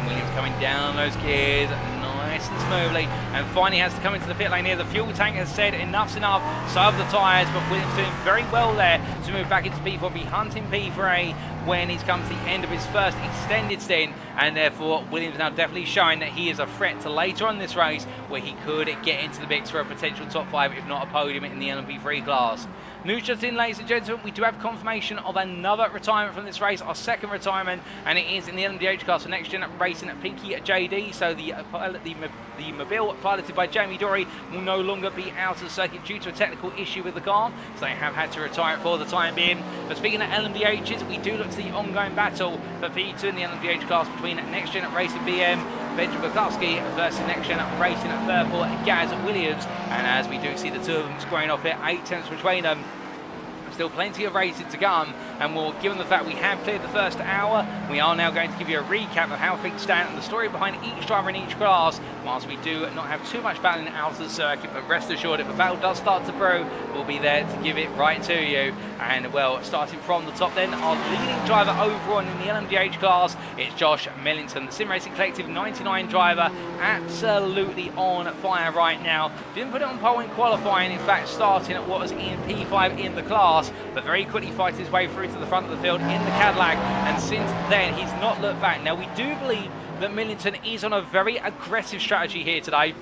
Williams coming down those gears nice and smoothly, and finally has to come into the pit lane here. The fuel tank has said enough's enough, so have the tyres, but Williams doing very well there to move back into P4, be hunting P3 when he's come to the end of his first extended stint, and therefore Williams now definitely showing that he is a threat to later on this race where he could get into the mix for a potential top 5, if not a podium in the LMP3 class. News just in, ladies and gentlemen, we do have confirmation of another retirement from this race, our second retirement, and it is in the LMDH class for NXTGEN Racing at Pinky at JD. So the Mobile piloted by Jamie Dory will no longer be out of the circuit due to a technical issue with the car, so they have had to retire it for the time being. But speaking of LMDHs, we do look to the ongoing battle for P2 in the LMDH class between NXTGEN Racing BM, Benjamin Bukowski versus NXTGEN Racing at Purple, Gaz Williams. And as we do see the two of them squaring off here, 8 tenths between them. Still plenty of racing to come, and well, given the fact we have cleared the first hour, we are now going to give you a recap of how things stand and the story behind each driver in each class, whilst we do not have too much battling out of the circuit. But rest assured, if a battle does start to brew, we'll be there to give it right to you. And well, starting from the top then, our leading driver overall in the LMDH class, it's Josh Millington, the Sim Racing Collective 99 driver, absolutely on fire right now. Didn't put it on pole in qualifying, in fact starting at what was in P5 in the class, but very quickly fighting his way through to the front of the field in the Cadillac, and since then he's not looked back. Now we do believe that Millington is on a very aggressive strategy here today.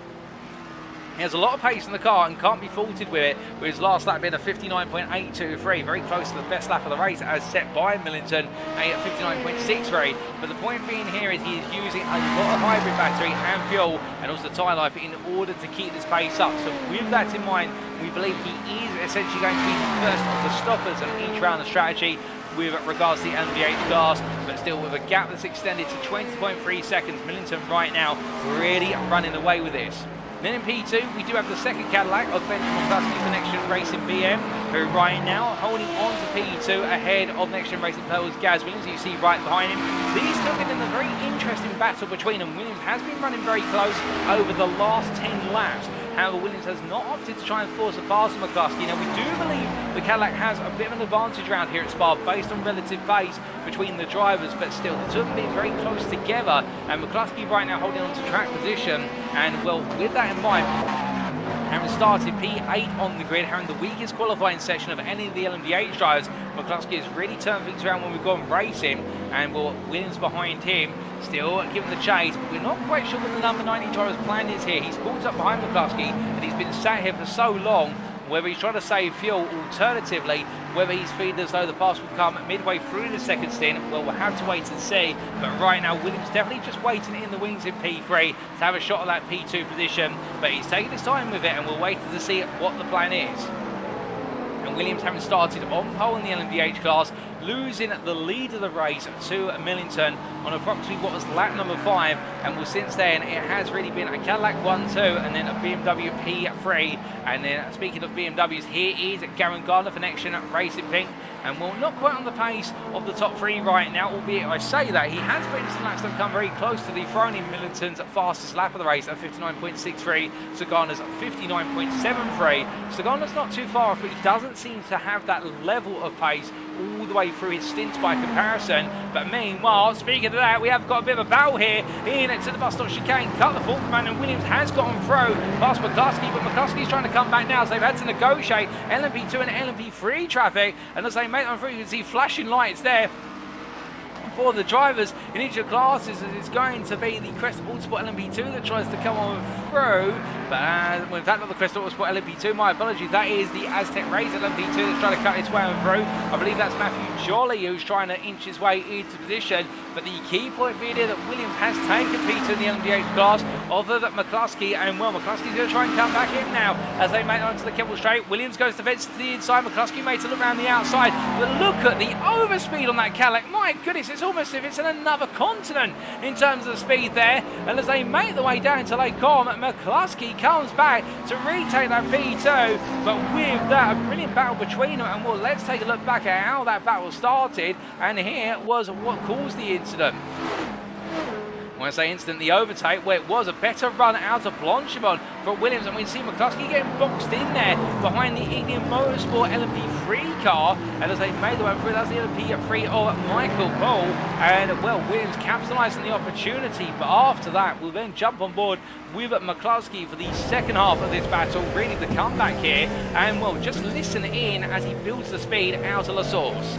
He has a lot of pace in the car and can't be faulted with it, with his last lap being a 59.823, very close to the best lap of the race as set by Millington, a 59.63. But the point being here is he is using a lot of hybrid battery and fuel and also tyre life in order to keep this pace up. So with that in mind, we believe he is essentially going to be the first of the stoppers of each round of strategy with regards to the LMDH class, but still with a gap that's extended to 20.3 seconds. Millington right now really running away with this. Then in P2, we do have the second Cadillac of Benjamin McCluskey for NXTGEN Racing BM, who right now holding on to P2 ahead of NXTGEN Racing Purple's Gaz Williams, you see right behind him. These two have been in a very interesting battle between them. Williams has been running very close over the last 10 laps. However, Williams has not opted to try and force a pass on McCluskey. Now, we do believe the Cadillac has a bit of an advantage around here at Spa based on relative pace between the drivers, but still, the two of them being very close together, and McCluskey right now holding on to track position. And, well, with that in mind, having started P8 on the grid, having the weakest qualifying section of any of the LMDH drivers, McCluskey has really turned things around when we've gone racing, and well, Williams behind him, still giving the chase, but we're not quite sure what the number 90 driver's plan is here. He's caught up behind McCluskey, and he's been sat here for so long, whether he's trying to save fuel, alternatively, whether he's feeling as though the pass will come midway through the second stint, well, we'll have to wait and see. But right now, Williams definitely just waiting in the wings in P3 to have a shot at that P2 position, but he's taking his time with it, and we'll wait to see what the plan is. And Williams having started on pole in the LMDH class, losing the lead of the race to Millington on approximately what was lap number 5, and well, since then it has really been a Cadillac 1-2 and then a BMW P3. And then speaking of BMWs, here is Gavin Gardner for NXTGEN Racing Pink, and well, not quite on the pace of the top 3 right now, albeit I say that he has been some laps that have come very close to dethroning Millington's fastest lap of the race at 59.63, so Gardner's 59.73. So Gardner's not too far off, but he doesn't seem to have that level of pace all the way through his stints by comparison. But meanwhile, speaking of that, we have got a bit of a battle here in to the bus stop chicane, cut the fourth man, and Williams has gotten through past McCluskey, but McCluskey's trying to come back now, so they've had to negotiate LMP2 and LMP3 traffic, and as they make them through, you can see flashing lights there for the drivers in each of the classes, as it's going to be the Crest Autosport LMP2 that tries to come on through. But well, in fact, not the Crest Autosport LMP2, my apologies, that is the Azz Tech Racing LMP2 that's trying to cut its way on through. I believe that's Matthew Jolly who's trying to inch his way into position. But the key point being here that Williams has taken P2 in the LMDH class, other than McCluskey, and well, McCluskey's going to try and come back in now as they make it onto the Kemmel Straight. Williams goes to fence to the inside, McCluskey made to look around the outside, but look at the overspeed on that Cadillac. My goodness, it's almost as if it's in another continent in terms of speed there. And as they make the way down to Lake Com, McCluskey comes back to retake that P2, but with that, a brilliant battle between them. And well, let's take a look back at how that battle started, and here was what caused the incident. When I say incident, the overtake, where it was a better run out of Blanchimont for Williams, and we see McCluskey getting boxed in there behind the Indian Motorsport LMP3 car, and as they made the way through, that's the LMP3 of Michael Cole, and well, Williams capitalised on the opportunity, but after that, we'll then jump on board with McCluskey for the second half of this battle, really the comeback here, and well, just listen in as he builds the speed out of La Source.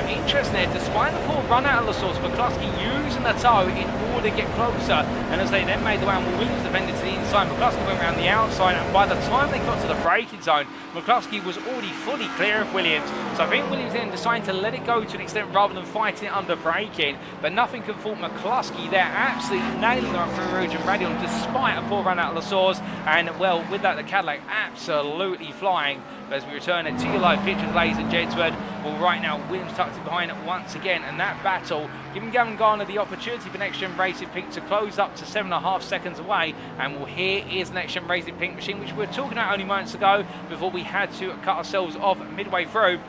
Interesting there, despite the poor run out of La Source, McCluskey using the toe in order to get closer, and as they then made the way on, Williams defended to the inside, McCluskey went around the outside, and by the time they got to the braking zone, McCluskey was already fully clear of Williams. So I think Williams then decided to let it go to an extent rather than fighting it under braking, but nothing can fault McCluskey there, absolutely nailing them through Rouge and Radion despite a poor run out of La Source, and well, with that the Cadillac absolutely flying. As we return it to your live pictures, ladies and gentlemen, well, right now Williams tucked it behind it once again, and that battle giving Gavin Gardner the opportunity for NXTGEN Racing Pink to close up to 7.5 seconds away. And well, here is NXTGEN Racing Pink machine, which we were talking about only moments ago before we had to cut ourselves off midway through,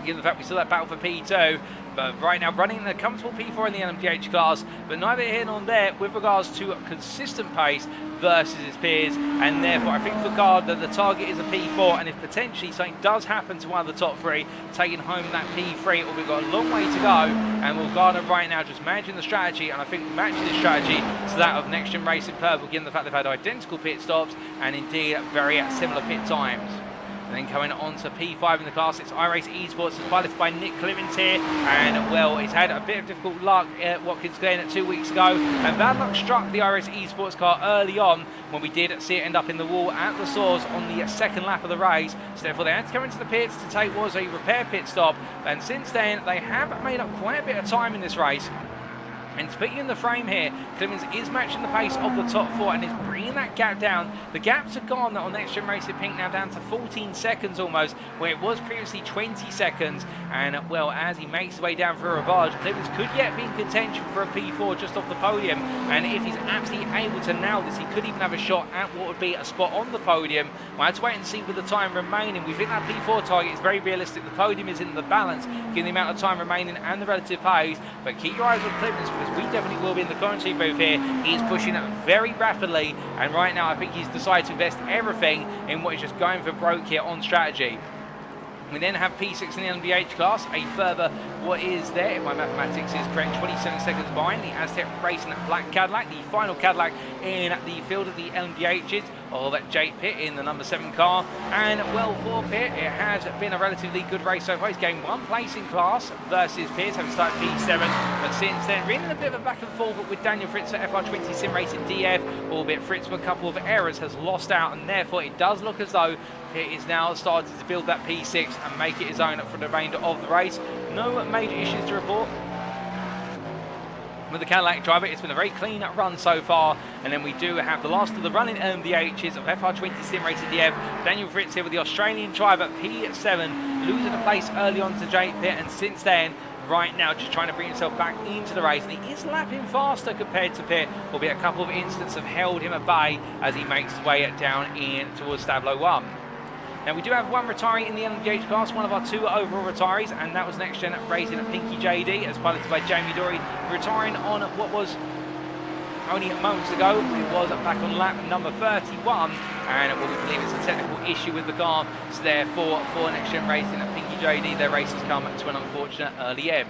given the fact we still had battle for P2. But right now running in a comfortable P4 in the LMDH class, but neither here nor there with regards to a consistent pace versus his peers, and therefore I think for Gardner the target is a P4, and if potentially something does happen to one of the top 3 taking home that P3, or we've got a long way to go, and will Gardner right now just managing the strategy, and I think matching the strategy to that of NXTGEN Racing Purple, given the fact they've had identical pit stops and indeed very similar pit times. And then coming on to P5 in the class, it's iRace eSports, it's piloted by Nick Clements here, and well, he's had a bit of difficult luck at Watkins Glen 2 weeks ago, and bad luck struck the iRace eSports car early on when we did see it end up in the wall at the Source on the second lap of the race, so therefore they had to come into the pits to take what was a repair pit stop, and since then they have made up quite a bit of time in this race. And to put you in the frame here, Clemens is matching the pace of the top 4 and is bringing that gap down. The gaps are gone on NXTGEN Racing Pink now down to 14 seconds almost, where it was previously 20 seconds. And well, as he makes his way down for a Rivage, Clemens could yet be in contention for a P4 just off the podium. And if he's absolutely able to nail this, he could even have a shot at what would be a spot on the podium. We'll have to wait and see with the time remaining. We think that P4 target is very realistic. The podium is in the balance, given the amount of time remaining and the relative pace. But keep your eyes on Clemens, because we definitely will be in the commentary booth here. He's pushing very rapidly, and right now I think he's decided to invest everything in what is just going for broke here on strategy. We then have P6 in the LMDH class, a further, what is there, if my mathematics is correct, 27 seconds behind the Azz Tech Racing Black Cadillac, the final Cadillac in the field of the LMDHs, of Jake Pitt in the number 7 car. And well, for Pitt, it has been a relatively good race so far. He's gained 1 place in class versus Pierce, having started P7, but since then, really a bit of a back and forth with Daniel Fritz at FR20 Sim Racing DF, albeit Fritz with a couple of errors has lost out, and therefore it does look as though Pitt is now starting to build that P6 and make it his own for the remainder of the race. No major issues to report with the Cadillac driver. It's been a very clean run so far. And then we do have the last of the running LMDHs of FR20 Sim Racing DF. Daniel Fritz here with the Australian driver P7, losing a place early on to Jake Pitt, and since then, right now, just trying to bring himself back into the race. And he is lapping faster compared to Pitt, albeit a couple of incidents have held him at bay as he makes his way down in towards Stablo 1. Now, we do have 1 retiree in the LMDH class, one of our 2 overall retirees, and that was NXTGEN Racing at Pinky JD, as piloted by Jamie Dory, retiring on what was only moments ago. It was back on lap number 31, and what we believe is a technical issue with the car. So therefore, for NXTGEN Racing at Pinky JD, their race has come to an unfortunate early end.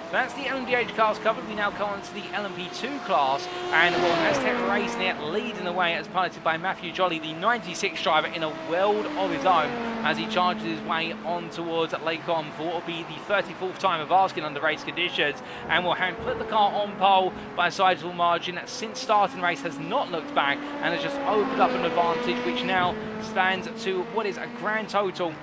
That's the LMDH class covered. We now come on to the LMP2 class, and well, Azz Tech Racing here leading the way as piloted by Matthew Jolly, the 96 driver, in a world of his own as he charges his way on towards Lake On for what will be the 34th time of asking under race conditions, and will have put the car on pole by a sizable margin. Since starting race has not looked back and has just opened up an advantage which now stands to what is a grand total,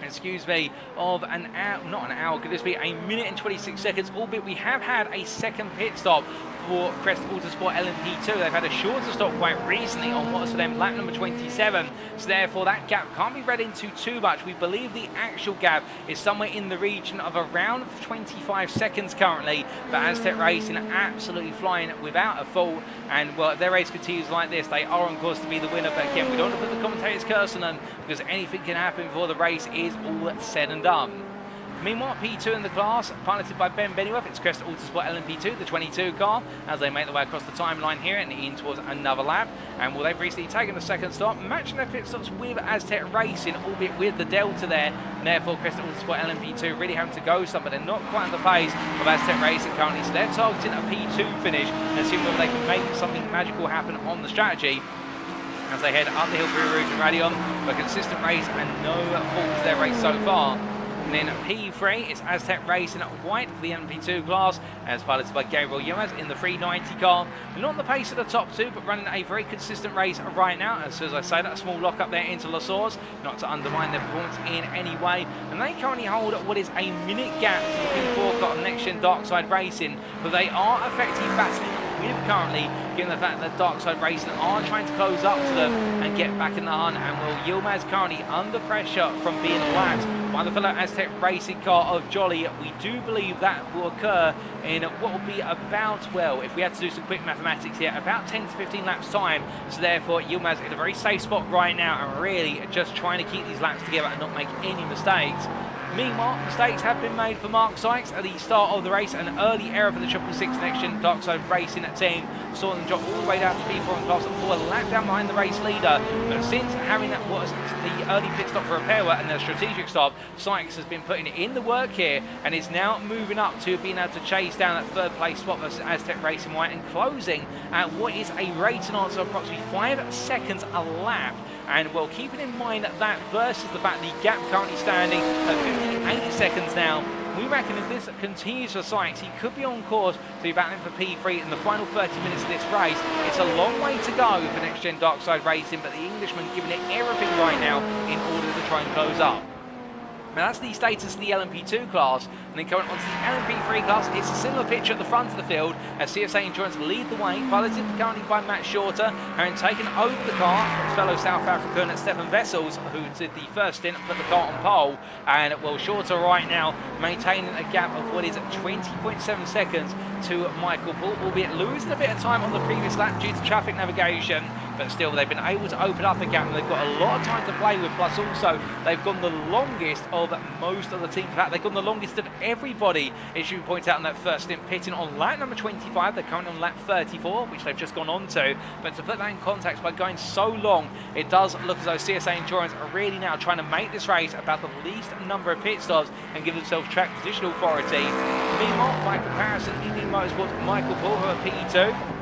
excuse me, of an hour, not an hour, could this be a minute and 26 seconds, albeit we have had a second pit stop for Crest Autosport LMP2. They've had a shorter stop quite recently on what's for them lap number 27, so therefore that gap can't be read into too much. We believe the actual gap is somewhere in the region of around 25 seconds currently, but Azz Tech Racing absolutely flying without a fault, and well, if their race continues like this, they are on course to be the winner. But again, we don't want to put the commentator's curse on them, because anything can happen before the race is all said and done. Meanwhile, P2 in the class, piloted by Ben Bennyworth, it's Crest Autosport LMP2, the 22 car, as they make their way across the timeline here and in towards another lap. And well, they've recently taken the second stop, matching their pit stops with Azz Tech Racing, albeit with the delta there. And therefore, Crest Autosport LMP2 really having to go some, but they're not quite at the pace of Azz Tech Racing currently. So they're targeting a P2 finish and seeing whether they can make something magical happen on the strategy as they head up the hill through Rouge and Radion. A consistent race and no fault to their race so far. And then P3, it's Azz Tech Racing at white for the MP2 class, as piloted by Gabriel Yilmaz in the 390 car. They're not on the pace of the top 2, but running a very consistent race right now. As soon as I say that, a small lock up there into La Source, not to undermine their performance in any way. And they currently hold what is a minute gap to the P4 car of NXTGEN Darkside Racing, but they are effectively battling with currently, given the fact that Darkside Racing are trying to close up to them and get back in the hunt. And well, Yilmaz currently under pressure from being lapped by the fellow Azz Tech Racing car of Jolly. We do believe that will occur in what will be about, well, if we had to do some quick mathematics here, about 10 to 15 laps time. So therefore, Yilmaz in a very safe spot right now and really just trying to keep these laps together and not make any mistakes. Meanwhile, mistakes have been made for Mark Sykes at the start of the race. An early error for the 666 NXTGEN Darkside Racing team saw them drop all the way down to P4 in class for a lap down behind the race leader. But since having that was the early pit stop for repair work and the strategic stop, Sykes has been putting in the work here and is now moving up to being able to chase down that third place spot versus Azz Tech Racing White and closing at what is a rating answer of approximately 5 seconds a lap. And well, keeping in mind that versus the fact the gap currently standing at 58 seconds now, we reckon if this continues for Sykes, he could be on course to be battling for P3 in the final 30 minutes of this race. It's a long way to go for NXTGEN Darkside Racing, but the Englishman giving it everything right now in order to try and close up. Now that's the status of the LMP2 class. And then going on to the LMP3 class, it's a similar picture at the front of the field as CSA Endurance lead the way, piloted currently by Matt Shorter, and taken over the car from fellow South African Stefan Vessels, who did the first stint and put the car on pole. And well, Shorter right now maintaining a gap of what is 20.7 seconds to Michael Paul, albeit losing a bit of time on the previous lap due to traffic navigation, but still they've been able to open up a gap and they've got a lot of time to play with. Plus also they've gone the longest of most of the team. In fact, they've gone the longest of everybody, it should be pointed out in that first stint, pitting on lap number 25. They're currently on lap 34, which they've just gone on to. But to put that in context, by going so long, it does look as though CSA Endurance are really now trying to make this race about the least number of pit stops and give themselves track position authority. Meanwhile, by comparison, Indian Motorsports Michael Paul, who are P2,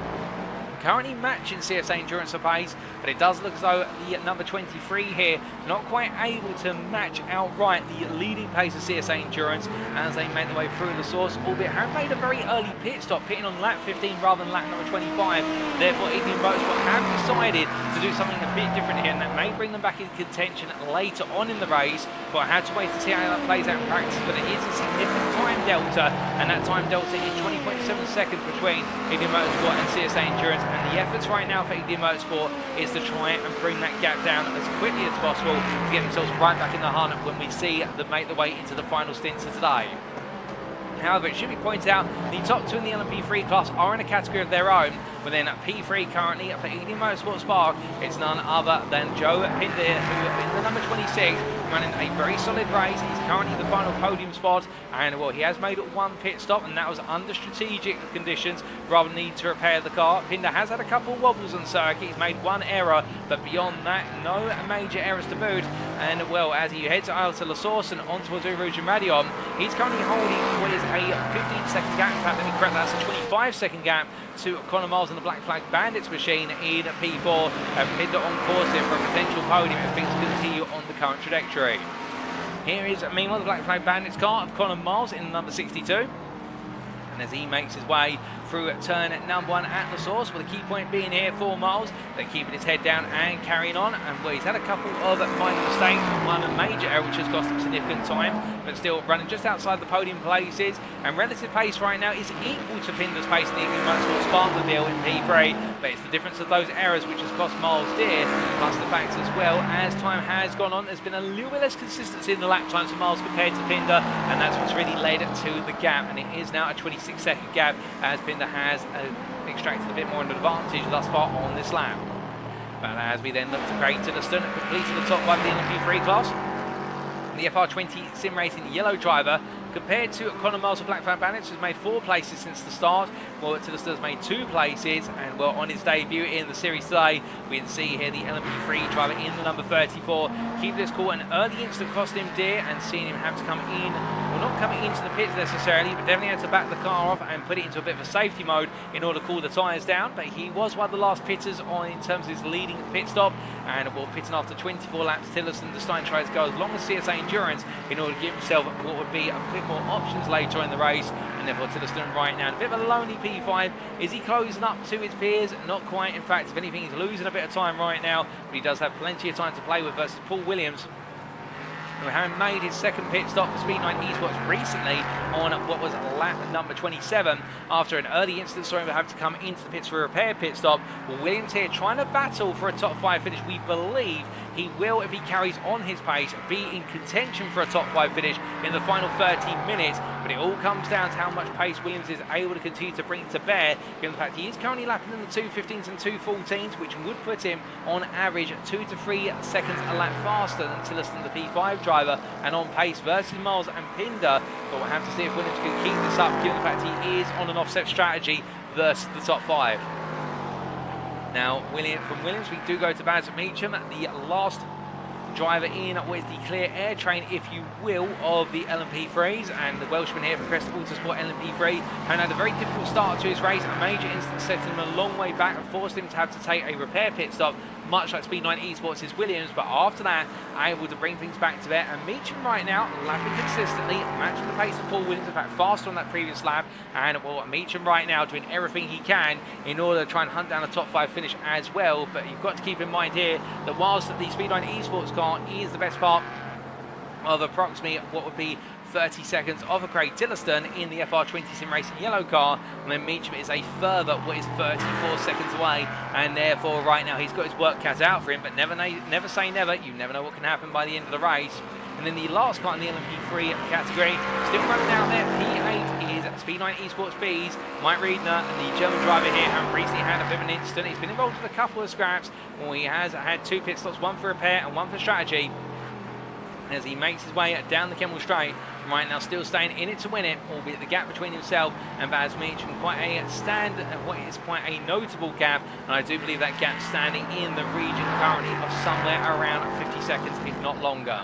currently matching CSA Endurance for pace, but it does look as though the number 23 here not quite able to match outright the leading pace of CSA Endurance as they make their way through the source, albeit have made a very early pit stop, pitting on lap 15 rather than lap number 25. Therefore, Indian Motorsport have decided to do something a bit different here, and that may bring them back in contention later on in the race, but I have to wait to see how that plays out in practice. But it is a significant time delta, and that time delta is 20.7 seconds between Indian Motorsport and CSA Endurance. And the efforts right now for Indian Motorsport is to try and bring that gap down as quickly as possible to get themselves right back in the hunt when we see them make their way into the final stints of today. However, it should be pointed out, the top two in the LMP3 class are in a category of their own. Within P3 currently for Indian Motorsport Spa, it's none other than Joe Pinder, who in the number 26, running a very solid race. He's currently the final podium spot, and well, he has made one pit stop, and that was under strategic conditions rather than need to repair the car. Pinder has had a couple of wobbles on circuit. He's made one error, but beyond that, no major errors to boot. And well, as he heads out to La Source and on towards Rouge and Radion, he's currently holding what is a 15-second gap. In fact, let me correct that, that's a 25-second gap to Connor Miles and the Black Flag Bandits machine in P4, and Pinder on course here for a potential podium if things continue on the current trajectory. Here is meanwhile the Black Flag Bandits car of Connor Miles in number 62, and as he makes his way through turn number 1 at the source, with the key point being here for Miles, they're keeping his head down and carrying on. And well, he's had a couple of minor mistakes, one major error which has cost him significant time, but still running just outside the podium places, and relative pace right now is equal to Pinder's pace in the Indian Motorsport Spartanmobile in P3, but it's the difference of those errors which has cost Miles dear, plus the fact as well, as time has gone on, there's been a little bit less consistency in the lap times for Miles compared to Pinder, and that's what's really led to the gap, and it is now a 26-second gap as Pinder has extracted a bit more of an advantage thus far on this lap. But as we then look to Craig Tillotson, completing the top 5 of the LMP3 class, the FR20 Sim Racing yellow driver, compared to Connor Miles of Black Flag Bandits, who's made 4 places since the start. Well, Tillotson has made 2 places, and well, on his debut in the series today, we can see here the LMP3 driver in the number 34 keep this cool. An early incident cost him dear, and seeing him have to come in, well, not coming into the pits necessarily, but definitely had to back the car off and put it into a bit of a safety mode in order to cool the tyres down. But he was one of the last pitters on in terms of his leading pit stop, and well, pitting after 24 laps, Tillotson decided to try to go as long as CSA Endurance in order to give himself what would be a bit more options later in the race. And therefore Tillotson right now in a bit of a lonely P5. Is he closing up to his peers? Not quite. In fact, if anything, he's losing a bit of time right now, but he does have plenty of time to play with versus Paul Williams, who having made his second pit stop for Speed 9 eSports recently on what was lap number 27. After an early incident, saw him have to come into the pits for a repair pit stop. Well, Williams here trying to battle for a top 5 finish. We believe he will, if he carries on his pace, be in contention for a top 5 finish in the final 30 minutes. But it all comes down to how much pace Williams is able to continue to bring to bear, given the fact he is currently lapping in the 2:15s and 2:14s, which would put him on average 2 to 3 seconds a lap faster than Tillotson, the P5 driver, and on pace versus Miles and Pinder. But we'll have to see if Williams can keep this up, given the fact he is on an offset strategy versus the top 5. Now, from Williams, we do go to Baz Meacham, the last driver in what is the clear air train, if you will, of the LMP3s, and the Welshman here for Crest Autosport LMP3 and had a very difficult start to his race. A major incident set him a long way back and forced him to have to take a repair pit stop, much like Speed 9 eSports' Williams, but after that, able to bring things back to there. And Meacham right now, lapping consistently, matching the pace of Paul Williams, in fact, faster on that previous lap. And well, Meacham right now doing everything he can in order to try and hunt down a top 5 finish as well. But you've got to keep in mind here that whilst the Speed 9 eSports car is the best part of approximately what would be 30 seconds of Craig Tillotson in the FR20 Sim Racing yellow car, and then Meacham is a further, what is 34 seconds away, and therefore right now he's got his work cut out for him, but never say never. You never know what can happen by the end of the race. And then the last car in the LMP3 category, still running down there, P8 is Speed9 eSports B's, Mike Riedner, and the German driver here, and recently had a bit of an incident. He's been involved with a couple of scraps, well, he has had 2 pit stops, one for repair and one for strategy, as he makes his way down the Kemmel Straight. Right now still staying in it to win it, albeit the gap between himself and Baz Meacham quite a notable gap, and I do believe that gap standing in the region currently of somewhere around 50 seconds, if not longer.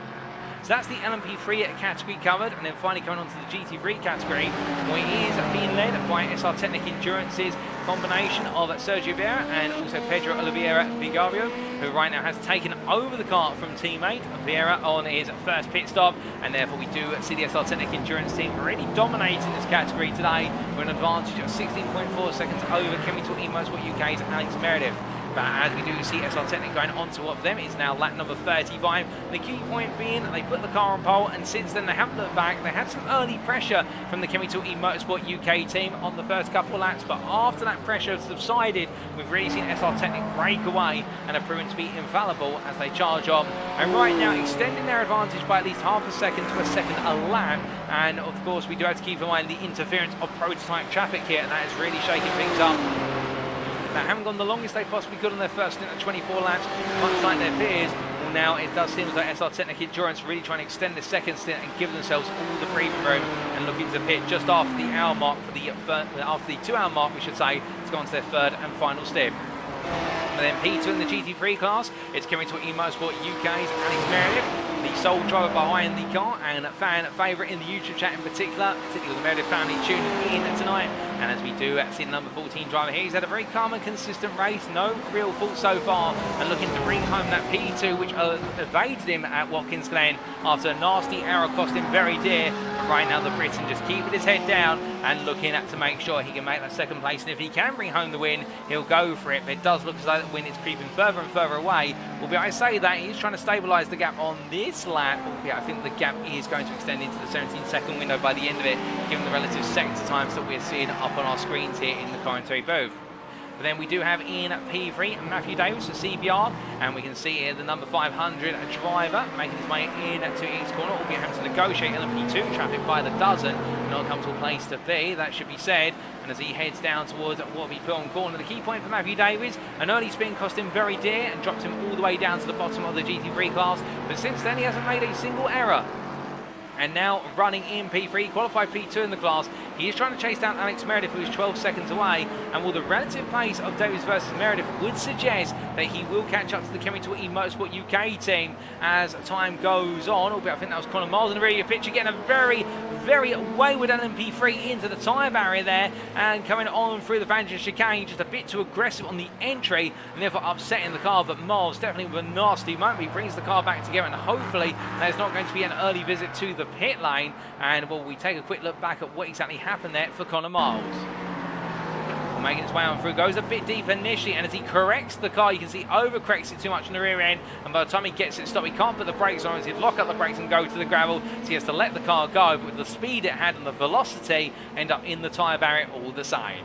So that's the LMP3 category covered, and then finally coming on to the GT3 category, where it is being led by SR Technic Endurance's combination of Sergio Vieira and also Pedro Oliveira Vigario, who right now has taken over the car from teammate Vieira on his first pit stop, and therefore we do see the SR Technic Endurance team really dominating this category today with an advantage of 16.4 seconds over Chemical Motorsport UK's Alex Meredith. But as we do see SR Technic going on to what them is now lap number 35. The key point being they put the car on pole, and since then they haven't looked back. They had some early pressure from the Chemical Motorsport UK team on the first couple of laps, but after that pressure subsided, we've really seen SR Technic break away and are proven to be infallible as they charge on. And right now extending their advantage by at least half a second to a second a lap. And of course we do have to keep in mind the interference of prototype traffic here, and that is really shaking things up. They haven't gone the longest they possibly could on their first stint at 24 laps, much like their peers. Well, now it does seem as though SR Technic Endurance really trying to extend the second stint and give themselves all the breathing room and looking to pit just after the hour mark for the after the 2 hour mark, we should say, to go on to their third and final stint. And then P2 in the GT3 class, it's coming to eMotorsport UK's Alex Meredith, the sole driver behind the car and fan favourite in the YouTube chat in particular the Meredith family tuning in tonight. And as we do see the number 14 driver here, he's had a very calm and consistent race, no real fault so far, and looking to bring home that P2, which evaded him at Watkins Glen after a nasty error cost him very dear. But right now the Briton just keeping his head down and looking to make sure he can make that second place, and if he can bring home the win, he'll go for it. But it does look as though the win is creeping further and further away. Albeit I say that he's trying to stabilise the gap on this lap, albeit I think the gap is going to extend into the 17-second window by the end of it, given the relative sector times that we're seeing up on our screens here in the commentary booth. But then we do have in P3 Matthew Davis for CBR, and we can see here the number 500 driver making his way into each corner, albeit having to negotiate LMP2 traffic by the dozen. Not a comfortable place to be, that should be said. And as he heads down towards what we put on corner, the key point for Matthew Davis, an early spin cost him very dear and dropped him all the way down to the bottom of the GT3 class. But since then he hasn't made a single error. And now running in P3, qualified P2 in the class, he is trying to chase down Alex Meredith, who is 12 seconds away. And while the relative pace of Davis versus Meredith would suggest that he will catch up to the Chemical Motorsport UK team as time goes on, albeit I think that was Conor Miles in the rear of your picture, getting a very wayward LMP3 into the tyre barrier there, and coming on through the Vantage chicane, just a bit too aggressive on the entry, and therefore upsetting the car. But Miles definitely with a nasty moment. He brings the car back together, and hopefully there's not going to be an early visit to the pit lane. And will we take a quick look back at what exactly happened there for Conor Miles. Making his way on through, goes a bit deep initially, and as he corrects the car, you can see overcorrects it too much on the rear end, and by the time he gets it stopped, he can't put the brakes on, as he'd lock up the brakes and go to the gravel, so he has to let the car go, but with the speed it had and the velocity, end up in the tyre barrier all the same.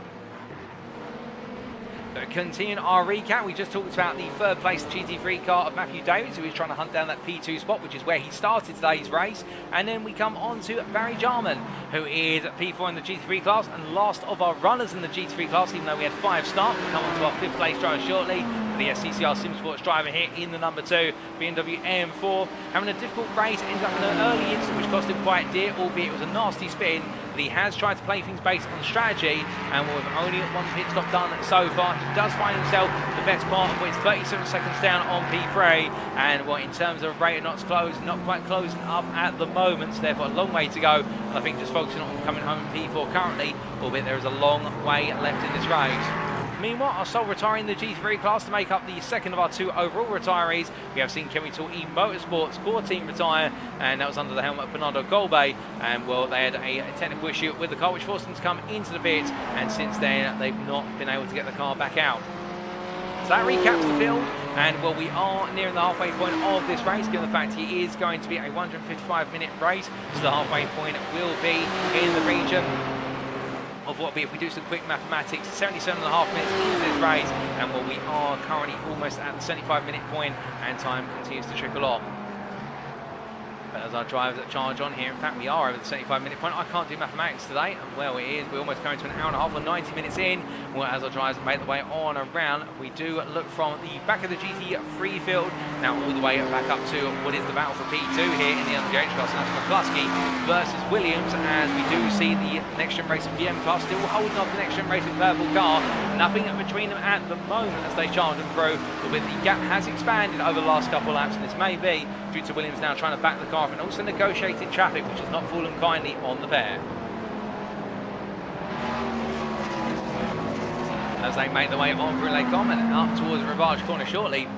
Continuing our recap, we just talked about the third place GT3 car of Matthew Davis, who is trying to hunt down that P2 spot, which is where he started today's race. And then we come on to Barry Jarman, who is P4 in the GT3 class and last of our runners in the GT3 class, even though we had 5 start. We'll come on to our 5th place driver shortly. The SCCR SimSports driver here in the number 2 BMW M4, having a difficult race, ends up in an early incident which cost him quite dear, albeit it was a nasty spin. But he has tried to play things based on strategy, and with only 1 pit stop done so far, he does find himself the best part of what is 37 seconds down on P3, and what in terms of rate of knots closed, not quite closing up at the moment, so therefore a long way to go. And I think just focusing on coming home in P4 currently, albeit there is a long way left in this race. Meanwhile, our sole retiring the GT3 class to make up the second of our 2 overall retirees. We have seen Chemical Motorsports core team retire, and that was under the helmet of Bernardo Golbe. And well, they had a technical issue with the car which forced them to come into the pit, and since then they've not been able to get the car back out. So that recaps the field. And well, we are nearing the halfway point of this race, given the fact it is going to be a 155-minute race. So the halfway point will be in the region of what will be, if we do some quick mathematics, 77.5 minutes into this race, and well, we are currently almost at the 75-minute point, and time continues to trickle on. But as our drivers charge on here, in fact we are over the 75-minute point. I can't do mathematics today, and well it is, we're almost coming to an hour and a half or 90 minutes in. Well, as our drivers make the way on around, we do look from the back of the GT3 field, now all the way back up to what is the battle for P2 here in the LMDH class, and that's McCluskey versus Williams, as we do see the NXTGEN Racing BM class still holding off the NXTGEN Racing Purple car. Nothing between them at the moment as they charge them through, but the gap has expanded over the last couple of laps, and this may be due to Williams now trying to back the car and also negotiating traffic, which has not fallen kindly on the pair. As they make their way on through Lake Common and up towards Rivage Corner shortly.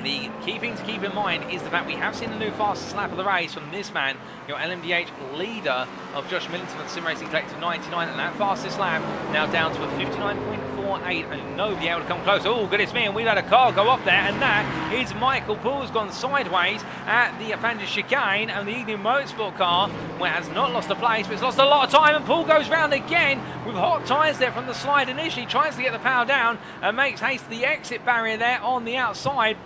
The key thing to keep in mind is the fact we have seen the new fastest lap of the race from this man, your LMDH leader of Josh Millington of the Sim Racing Collective 99, and that fastest lap now down to a 59.48, and nobody able to come close. Oh, goodness me, and we've had a car go off there, and that is Michael Poole's gone sideways at the Avengers chicane, and the Evening Motorsport car, well, has not lost a place, but it's lost a lot of time, and Poole goes round again with hot tyres there from the slide initially, tries to get the power down, and makes haste to the exit barrier there on the outside.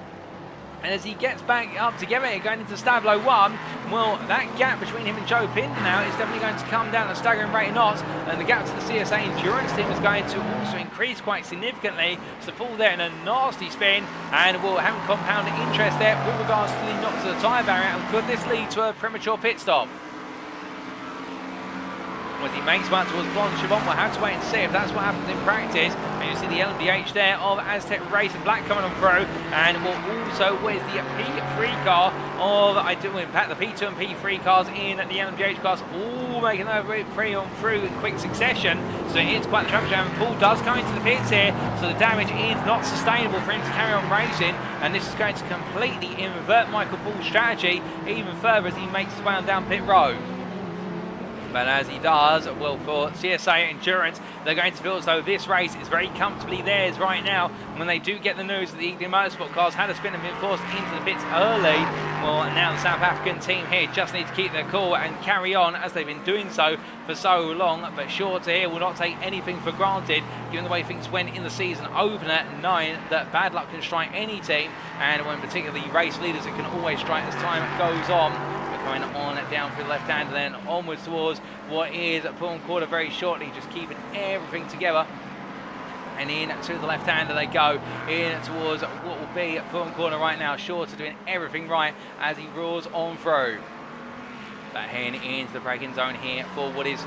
And as he gets back up together here, going into Stablo 1, well, that gap between him and Joe Pinder now is definitely going to come down at a staggering rate of knots, and the gap to the CSA Endurance team is going to also increase quite significantly. So Poole there in a nasty spin, and we'll have compounded interest there with regards to the knock to the tyre barrier, and could this lead to a premature pit stop? As he makes one towards Blonde Chabon, we'll have to wait and see if that's what happens in practice. And you see the LMDH there of Azz Tech Racing Black coming on through, and we'll also, where's the P3 car of, in fact, the P2 and P3 cars in the LMDH class, all making their way through in quick succession. So it's quite the traffic jam, and Poole does come into the pits here, so the damage is not sustainable for him to carry on racing, and this is going to completely invert Michael Poole's strategy even further as he makes his way on down pit road. But as he does, well, for CSA Endurance, they're going to feel as though this race is very comfortably theirs right now. When they do get the news that the Evening Motorsport cars had a spin and been forced into the pits early, well, now the South African team here just need to keep their cool and carry on as they've been doing so for so long. But sure to hear, will not take anything for granted, given the way things went in the season opener, knowing that bad luck can strike any team, and when particularly race leaders, it can always strike as time goes on. Going on down through the left hand and then onwards towards what is Pullen Quarter very shortly, just keeping everything together. And in to the left hander they go, in towards what will be Pullen Corner right now. Shorter doing everything right as he roars on through. But heading into the braking zone here for what is,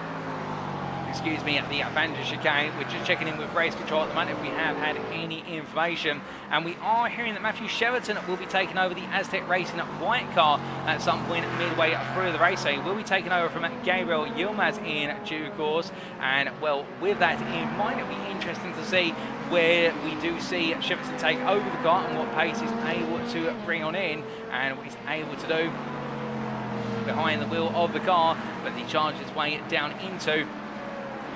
excuse me, at the Avengers chicane. We're just checking in with race control at the moment if we have had any information, and we are hearing that Matthew Sheraton will be taking over the Azz Tech Racing white car at some point midway through the race. So he will be taking over from Gabriel Yilmaz in due course, and well, with that in mind, it'll be interesting to see where we do see Sheraton take over the car and what pace he's able to bring on in and what he's able to do behind the wheel of the car. But he charges his way down into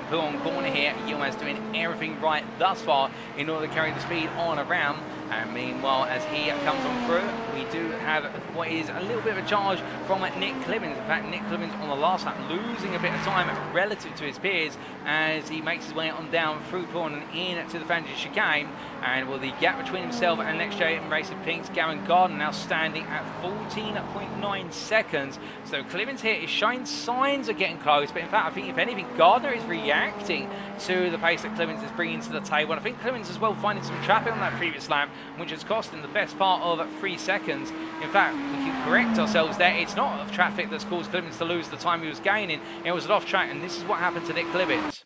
Pullen Corner here. Yilmaz doing everything right thus far in order to carry the speed on around. And meanwhile, as he comes on through, we do have what is a little bit of a charge from Nick Clibbins. In fact, Nick Clibbins on the last lap losing a bit of time relative to his peers as he makes his way on down through Pullen and in to the Vantage chicane. And well, the gap between himself and NXTGEN Racing Pink's Gavin Gardner now standing at 14.9 seconds. So Clibbins here is showing signs of getting close, but in fact, I think if anything, Gardner is reacting to the pace that Clibbins is bringing to the table. And I think Clibbins as well finding some traffic on that previous lap, which has cost him the best part of 3 seconds. In fact, we can correct ourselves there. It's not of traffic that's caused Clibbins to lose the time he was gaining. It was an off track, and this is what happened to Nick Clibbins.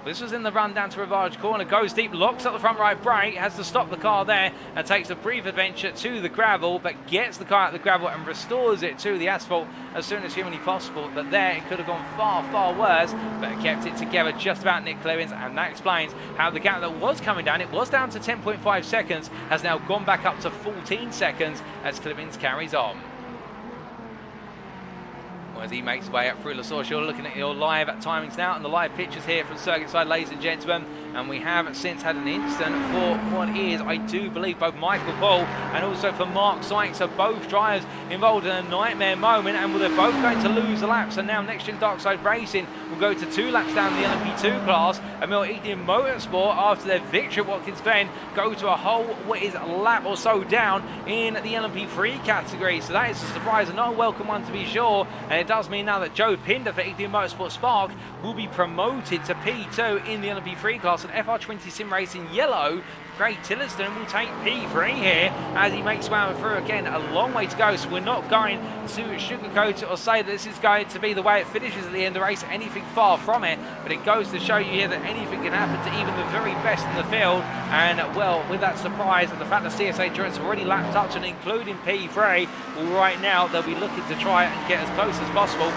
This was in the run down to Rivage Corner, goes deep, locks up the front right brake, has to stop the car there and takes a brief adventure to the gravel, but gets the car out of the gravel and restores it to the asphalt as soon as humanly possible. But there, it could have gone far, far worse, but it kept it together just about Nick Clibbins, and that explains how the gap that was coming down, it was down to 10.5 seconds, has now gone back up to 14 seconds as Clibbins carries on. as he makes his way up through La Source. You're looking at your live timings now and the live pictures here from Circuit Side, ladies and gentlemen. And we have since had an incident for what is, I do believe, both Michael Paul and also for Mark Sykes are both drivers involved in a nightmare moment, and they're both going to lose a lap. So now NXTGEN Darkside Racing will go to 2 laps down the LMP2 class, and NXTGEN Motorsport, after their victory at Watkins Glen, go to a whole what is a lap or so down in the LMP3 category. So that is a surprise and not a welcome one, to be sure. And it does mean now that Joe Pinder for NXTGEN Motorsport Spark will be promoted to P2 in the LMP3 class, and FR20 Sim Racing Yellow, Craig Tillotson, will take P3 here as he makes way through. Again, a long way to go, so we're not going to sugarcoat it or say that this is going to be the way it finishes at the end of the race, anything far from it. But it goes to show you here that anything can happen to even the very best in the field. And well, with that surprise and the fact that CSA Drones have already lapped up to and including P3, well, right now they'll be looking to try and get as close as possible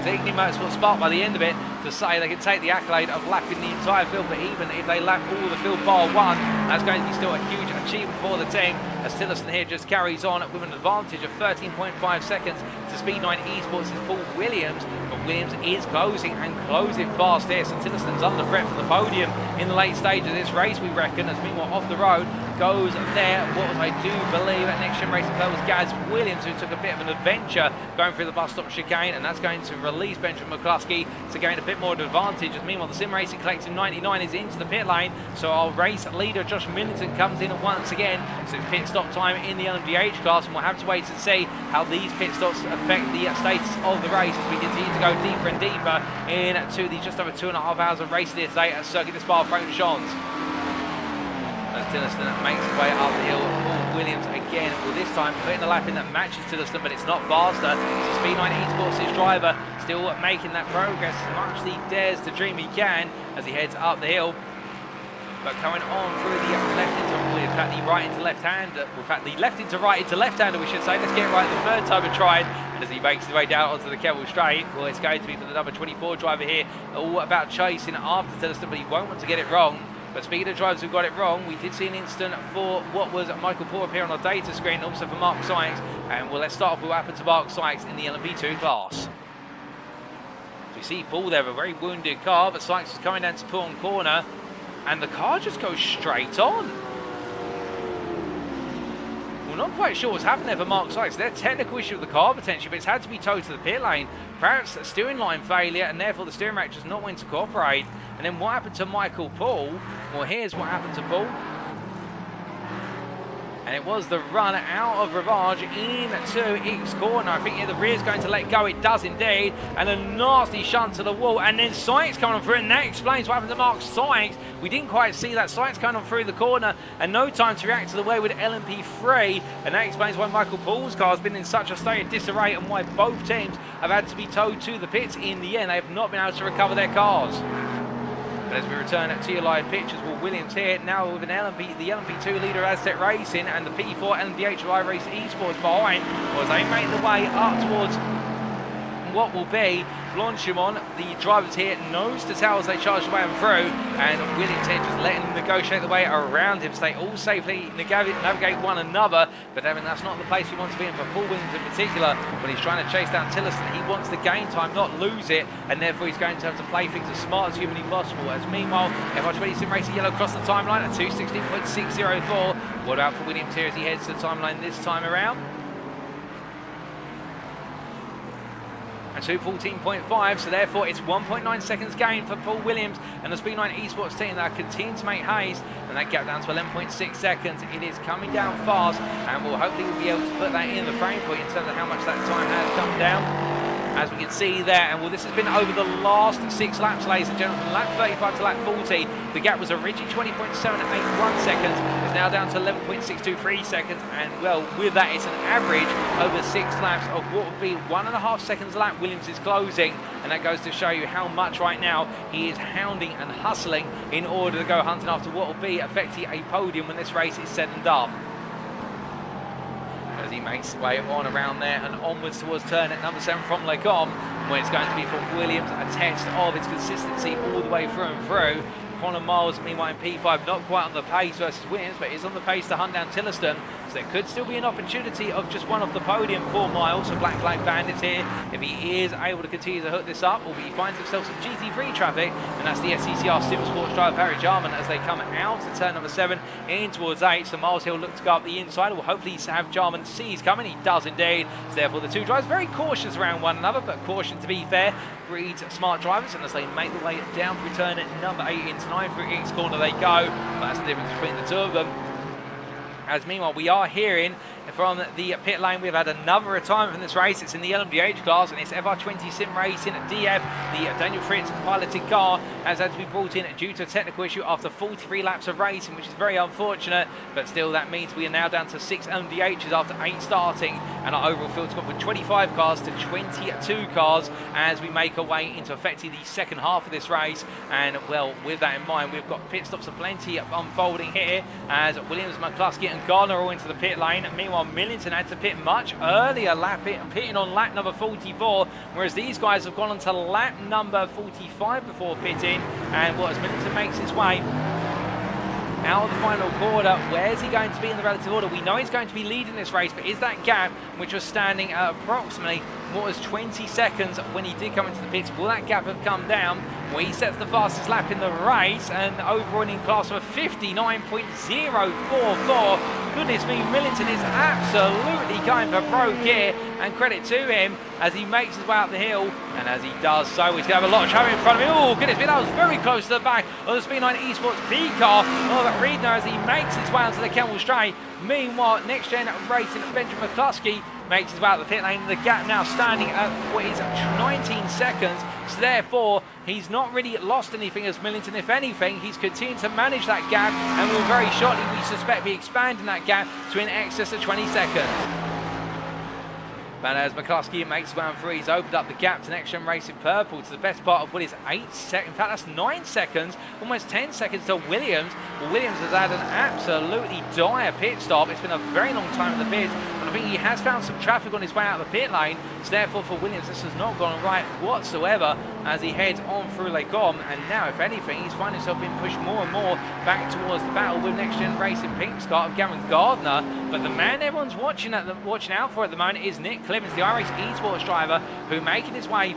to NXTGEN Motorsport Spark by the end of it, to say they can take the accolade of lapping the entire field. But even if they lap all the field bar one, that's going to be still a huge achievement for the team, as Tillotson here just carries on with an advantage of 13.5 seconds to Speed9 eSports' Paul Williams. But Williams is closing and closing fast here, so Tillotson's under threat for the podium in the late stage of this race, we reckon. As meanwhile off the road goes there what was, I do believe, at NXTGEN Racing Purple was Gaz Williams, who took a bit of an adventure going through the bus stop chicane, and that's going to release Benjamin McCluskey to gain a bit more advantage. As meanwhile the Sim Racing Collective 99 is into the pit lane, so our race leader Josh Millington comes in once again. So it's pit stop time in the LMDH class, and we'll have to wait and see how these pit stops affect the status of the race as we continue to go deeper and deeper into the just over 2.5 hours of racing here today at Circuit de Spa-Francorchamps. As Tillotson makes his way up the hill, Paul Williams again, well this time putting a lap in that matches Tillotson, but it's not faster. So Speed9 eSports' driver still making that progress as much as he dares to dream he can as he heads up the hill. But coming on through the left into, well, in fact the right into left hand, in fact the left into right into left hander we should say. Let's get it right the third time we tried. And as he makes his way down onto the Keppel straight, well it's going to be for the number 24 driver here, all about chasing after Tillotson, but he won't want to get it wrong. But speaking of drivers who got it wrong, we did see an incident for what was Michael Paul appear on our data screen, and also for Mark Sykes. And well, let's start off with what happened to Mark Sykes in the LMP2 class. So we see Paul there, a very wounded car, but Sykes was coming down to pull on corner, and the car just goes straight on. Well, not quite sure what's happened there for Mark Sykes. There's a technical issue with the car potentially, but it's had to be towed to the pit lane. Perhaps a steering line failure, and therefore the steering rack just not wanting to cooperate. And then what happened to Michael Paul? Well, here's what happened to Paul. And it was the run out of Rivage into X corner. I think the rear's going to let go. It does indeed. And a nasty shunt to the wall. And then Sykes coming on through, and that explains what happened to Mark Sykes. We didn't quite see that. Sykes coming on through the corner and no time to react to the way with LMP3. And that explains why Michael Paul's car has been in such a state of disarray and why both teams have had to be towed to the pits in the end. They have not been able to recover their cars. But as we return to your live pictures, well, Williams here now with the LMP2 leader Azz Tech Racing and the P4 LMDH of iRace eSports behind, as they make the way up towards what will be Blanchimont. The drivers here nose to tail as they charge their way through, and Williams here just letting them negotiate the way around him so they all safely navigate one another. But I mean, that's not the place he wants to be in for Paul Williams in particular. When he's trying to chase down Tillotson, he wants to gain time, not lose it, and therefore he's going to have to play things as smart as humanly possible. As meanwhile, FR20 Sim Racing Yellow across the timeline at 2:16.604. What about for Williams here as he heads to the timeline this time around? And 2:14.5, so therefore it's 1.9 seconds gain for Paul Williams and the Speed9 eSports team that are continuing to make haste, and that gap down to 11.6 seconds. It is coming down fast, and we'll hopefully be able to put that in the frame for you in terms of how much that time has come down. As we can see there, and well, this has been over the last 6 laps, ladies and gentlemen, from lap 35 to lap 40. The gap was originally 20.781 seconds. It's now down to 11.623 seconds, and well, with that, it's an average over 6 laps of what would be 1.5 seconds a lap. Williams is closing, and that goes to show you how much right now he is hounding and hustling in order to go hunting after what will be effectively a podium when this race is said and done. As he makes his way on around there and onwards towards turn at number 7 from Lecom, where it's going to be for Williams a test of its consistency all the way through and through. Connor Miles, meanwhile in P5, not quite on the pace versus Williams, but is on the pace to hunt down Tillotson. So there could still be an opportunity of just one off the podium for Miles. So Black Flag Bandits here, if he is able to continue to hook this up, or he finds himself some GT3 traffic, and that's the SCCR Super Sports driver Barry Jarman as they come out to turn number 7 in towards 8. So Miles Hill look to go up the inside, will hopefully have Jarman see he's coming. He does indeed. So therefore the two drivers very cautious around one another, but caution to be fair breeds smart drivers, and as they make the way down through turn number 8 into 9 through X corner they go. But that's the difference between the two of them. As meanwhile, we are hearing from the pit lane, we've had another retirement from this race. It's in the LMDH class, and it's FR20 Sim Racing DF, the Daniel Fritz piloted car, has had to be brought in due to a technical issue after 43 laps of racing, which is very unfortunate, but still that means we are now down to 6 LMDHs after 8 starting, and our overall field's gone from 25 cars to 22 cars as we make our way into effectively the second half of this race. And well, with that in mind, we've got pit stops aplenty unfolding here as Williams, McCluskey and Gardner all into the pit lane. Meanwhile, Millington had to pit much earlier, pitting on lap number 44, whereas these guys have gone on to lap number 45 before pitting. And as Millington makes his way out of the final quarter, where's he going to be in the relative order? We know he's going to be leading this race, but is that gap, which was standing at approximately what was 20 seconds when he did come into the pits, will that gap have come down? Well, he sets the fastest lap in the race and overall in class of 59.044. Goodness me, Millington is absolutely going for pro gear, and credit to him as he makes his way up the hill, and as he does so, he's going to have a lot of traffic in front of him. Oh, goodness me, that was very close to the back of the Speed9 eSports P car. Oh, but Reed now as he makes his way onto the Kemmel Straight. Meanwhile, NXTGEN Racing Benjamin McCluskey makes his way out of the pit lane. The gap now standing at what is 19 seconds. So therefore, he's not really lost anything as Millington. If anything, he's continued to manage that gap and will very shortly, we suspect, be expanding that gap to in excess of 20 seconds. But as McCluskey makes round 3, he's opened up the gap to NXTGEN Racing Purple to the best part of what is 8 seconds. In fact, that's 9 seconds, almost 10 seconds to Williams. Well, Williams has had an absolutely dire pit stop. It's been a very long time in the pits, but I think he has found some traffic on his way out of the pit lane. So therefore, for Williams, this has not gone right whatsoever as he heads on through Les Combes. And now, if anything, he's finding himself being pushed more and more back towards the battle with NXTGEN Racing Pink's car of Gavin Gardner. But the man everyone's watching out for at the moment is Nick Clemens, the iRace eSports driver, who making his way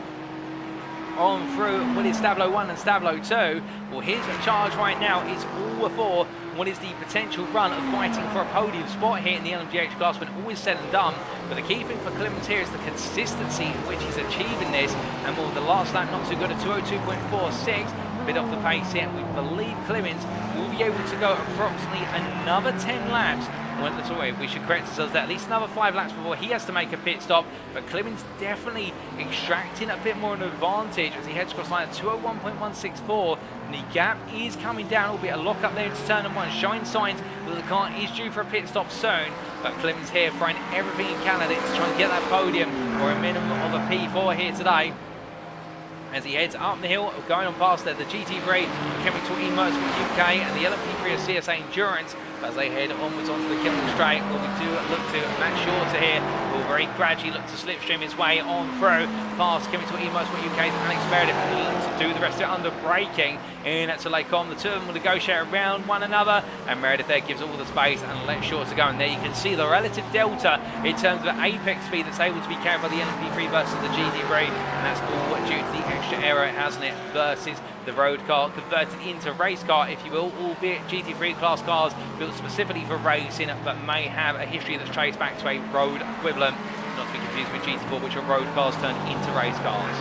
on through what is Stablo 1 and Stablo 2. Well, his charge right now is all for what is the potential run of fighting for a podium spot here in the LMDH class when all is said and done. But the key thing for Clemens here is the consistency in which he's achieving this. And well, the last lap not too good at 202.46, a bit off the pace here. We believe Clemens will be able to go approximately another 10 laps. Well, sorry, we should correct ourselves that at least another 5 laps before he has to make a pit stop. But Clemens definitely extracting a bit more of an advantage as he heads across line at 201.164. And the gap is coming down, albeit a lock up there into turn number 1, showing signs that the car is due for a pit stop soon. But Clemens here throwing everything in Canada to try and get that podium or a minimum of a P4 here today. As he heads up the hill, going on past there, the GT3, Chemical eMotorsport UK, and the LMP3 of CSA Endurance. As they head onwards onto the Kemmel Straight, well, we do look to Matt Shorter here, will very gradually look to slipstream his way on through past Chemical eMotorsport UK's Alex Meredith, and he'll look to do the rest of it under braking in to Les Combes. The two of them will negotiate around one another, and Meredith there gives all the space and lets Shorter go. And there you can see the relative delta in terms of the apex speed that's able to be carried by the LMP3 versus the GT3, and that's all due to the extra aero, hasn't it, versus the road car converted into race car, if you will, albeit GT3 class cars built specifically for racing, but may have a history that's traced back to a road equivalent, not to be confused with GT4, which are road cars turned into race cars.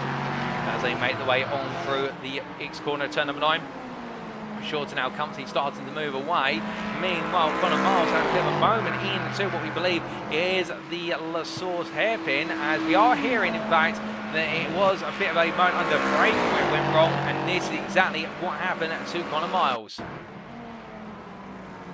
As they make the way on through the X corner, turn number 9. Shorter now comfortably starting to move away. Meanwhile, Conor Miles had a bit of a moment into what we believe is the La Source hairpin, as we are hearing, in fact, that it was a bit of a moment under braking where it went wrong, and this is exactly what happened to Conor Miles.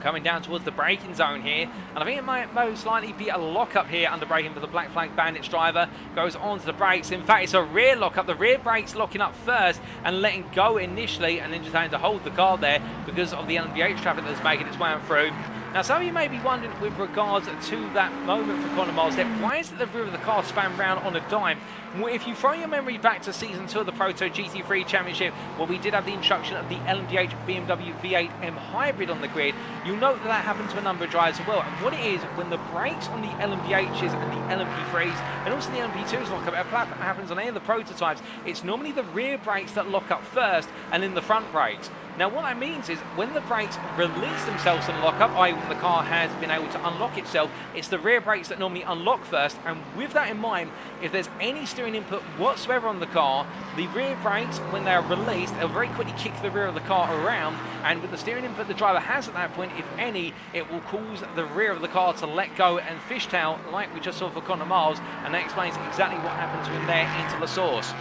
Coming down towards the braking zone here, and I think it might most likely be a lock-up here under braking for the Black Flag Bandits driver. Goes onto the brakes. In fact, it's a rear lock-up. The rear brakes locking up first and letting go initially, and then just having to hold the car there because of the LMDH traffic that's making its way on through. Now, some of you may be wondering with regards to that moment for Conor Miles there, why is it the rear of the car span round on a dime? Well, if you throw your memory back to Season 2 of the Proto GT3 Championship, where we did have the introduction of the LMDH BMW V8M Hybrid on the grid, you'll note that that happened to a number of drivers as well. And what it is, when the brakes on the LMDHs and the LMP3s, and also the LMP2s lock up, it happens on any of the prototypes, it's normally the rear brakes that lock up first, and then the front brakes. Now, what that means is when the brakes release themselves and lock up, i.e. when the car has been able to unlock itself, it's the rear brakes that normally unlock first. And with that in mind, if there's any steering input whatsoever on the car, the rear brakes, when they are released, they'll very quickly kick the rear of the car around. And with the steering input the driver has at that point, if any, it will cause the rear of the car to let go and fishtail, like we just saw for Conor Miles. And that explains exactly what happened to him there into the source.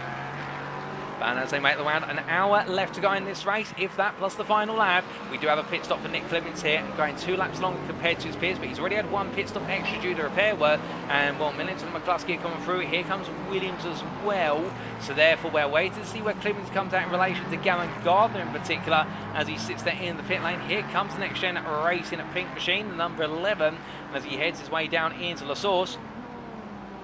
And as they make the round, an hour left to go in this race, if that plus the final lap. We do have a pit stop for Nick Clements here, going 2 laps longer compared to his peers, but he's already had 1 pit stop extra due to repair work. And well, Millington and McCluskey are coming through. Here comes Williams as well. So therefore, we're waiting to see where Clements comes out in relation to Gavin Gardner in particular, as he sits there in the pit lane. Here comes NXTGEN Racing at Pink Machine, the number 11, and as he heads his way down into La Source.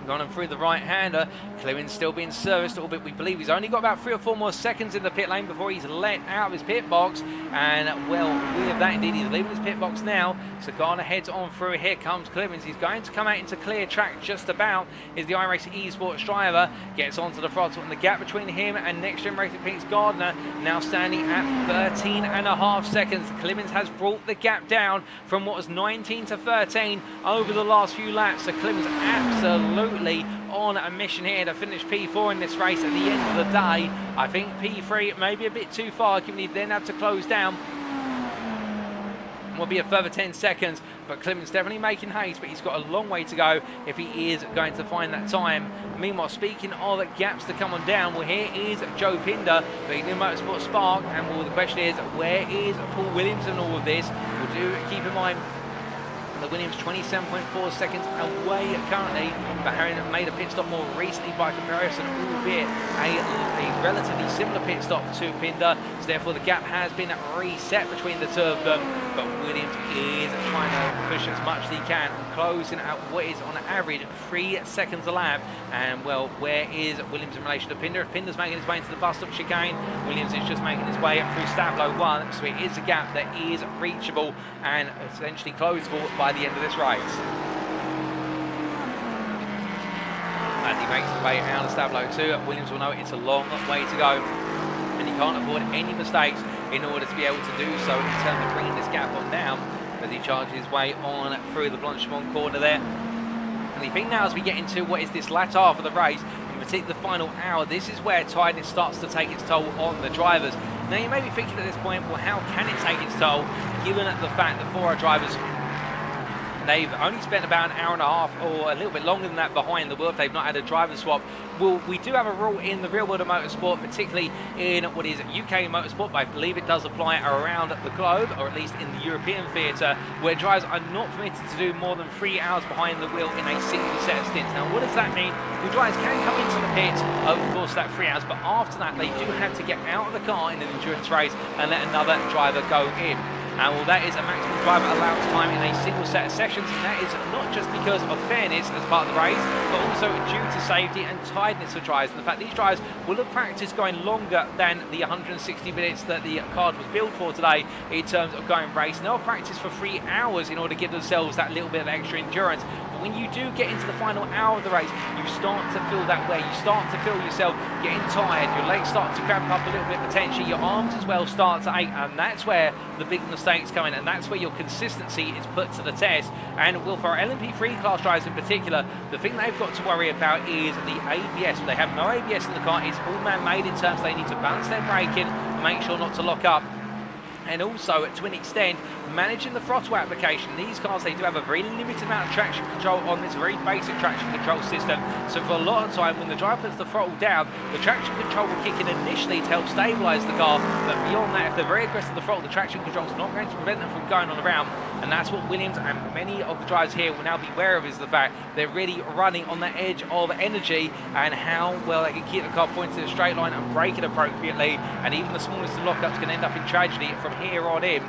Gone through the right-hander. Clemens still being serviced a little bit. We believe he's only got about 3 or 4 more seconds in the pit lane before he's let out of his pit box. And well, with that indeed, he's leaving his pit box now. So Garner heads on through. Here comes Clemens. He's going to come out into clear track just about. Is the iRace eSports driver. Gets onto the throttle, and the gap between him and NXTGEN Racing Pink's Gardner now standing at 13.5 seconds. Clemens has brought the gap down from what was 19 to 13 over the last few laps. So Clemens absolutely on a mission here to finish P4 in this race at the end of the day. I think P3 may be a bit too far, given he then had to close down. Will be a further 10 seconds, but Clemens definitely making haste, but he's got a long way to go if he is going to find that time. Meanwhile, speaking of gaps to come on down, well, here is Joe Pinder, the New Motorsport Spark, and well, the question is, where is Paul Williams in all of this? We'll do keep in mind the Williams 27.4 seconds away currently, but having made a pit stop more recently by comparison, albeit a relatively similar pit stop to Pinder, so therefore the gap has been reset between the 2 of them. But Williams is trying to push as much as he can, closing at what is on average 3 seconds a lap. And well, where is Williams in relation to Pinder? If Pinder's making his way into the bus stop chicane, Williams is just making his way up through Stavlo 1, so it is a gap that is reachable and essentially closable by the end of this race. As he makes his way out of Stavlo 2, Williams will know it's a long way to go, and he can't afford any mistakes in order to be able to do so in terms of bringing this gap on down as he charges his way on through the Blanchimont corner there. And I think now, as we get into what is this latter half of the race, in particular the final hour, this is where tiredness starts to take its toll on the drivers. Now, you may be thinking at this point, well, how can it take its toll, given the fact that 4 our drivers, they've only spent about an hour and a half or a little bit longer than that behind the wheel if they've not had a driver swap. Well, we do have a rule in the real world of motorsport, particularly in what is UK motorsport, but I believe it does apply around the globe, or at least in the European theatre, where drivers are not permitted to do more than 3 hours behind the wheel in a single set of stints. Now, what does that mean? The drivers can come into the pit over the course of that 3 hours, but after that, they do have to get out of the car in an endurance race and let another driver go in. And well, that is a maximum driver allowance time in a single set of sessions, and that is not just because of fairness as part of the race, but also due to safety and tiredness of drivers. And the fact these drivers will have practiced going longer than the 160 minutes that the card was built for today in terms of going race. And they'll practice for 3 hours in order to give themselves that little bit of extra endurance. But when you do get into the final hour of the race, you start to feel that way. You start to feel yourself getting tired, your legs start to cramp up a little bit potentially, your arms as well start to ache, and that's where the big mistakes come in, and that's where your consistency is put to the test. And well, for our LMP3 class drivers in particular, the thing they've got to worry about is the ABS. They have no ABS in the car. It's all man-made in terms they need to balance their braking and make sure not to lock up. And also, to an extent, managing the throttle application. These cars, they do have a very limited amount of traction control on this very basic traction control system. So for a lot of time, when the driver puts the throttle down, the traction control will kick in initially to help stabilise the car. But beyond that, if they're very aggressive with the throttle, the traction control is not going to prevent them from going on around. And that's what Williams and many of the drivers here will now be aware of, is the fact they're really running on the edge of energy and how well they can keep the car pointed in a straight line and brake it appropriately. And even the smallest of lockups can end up in tragedy from here on in.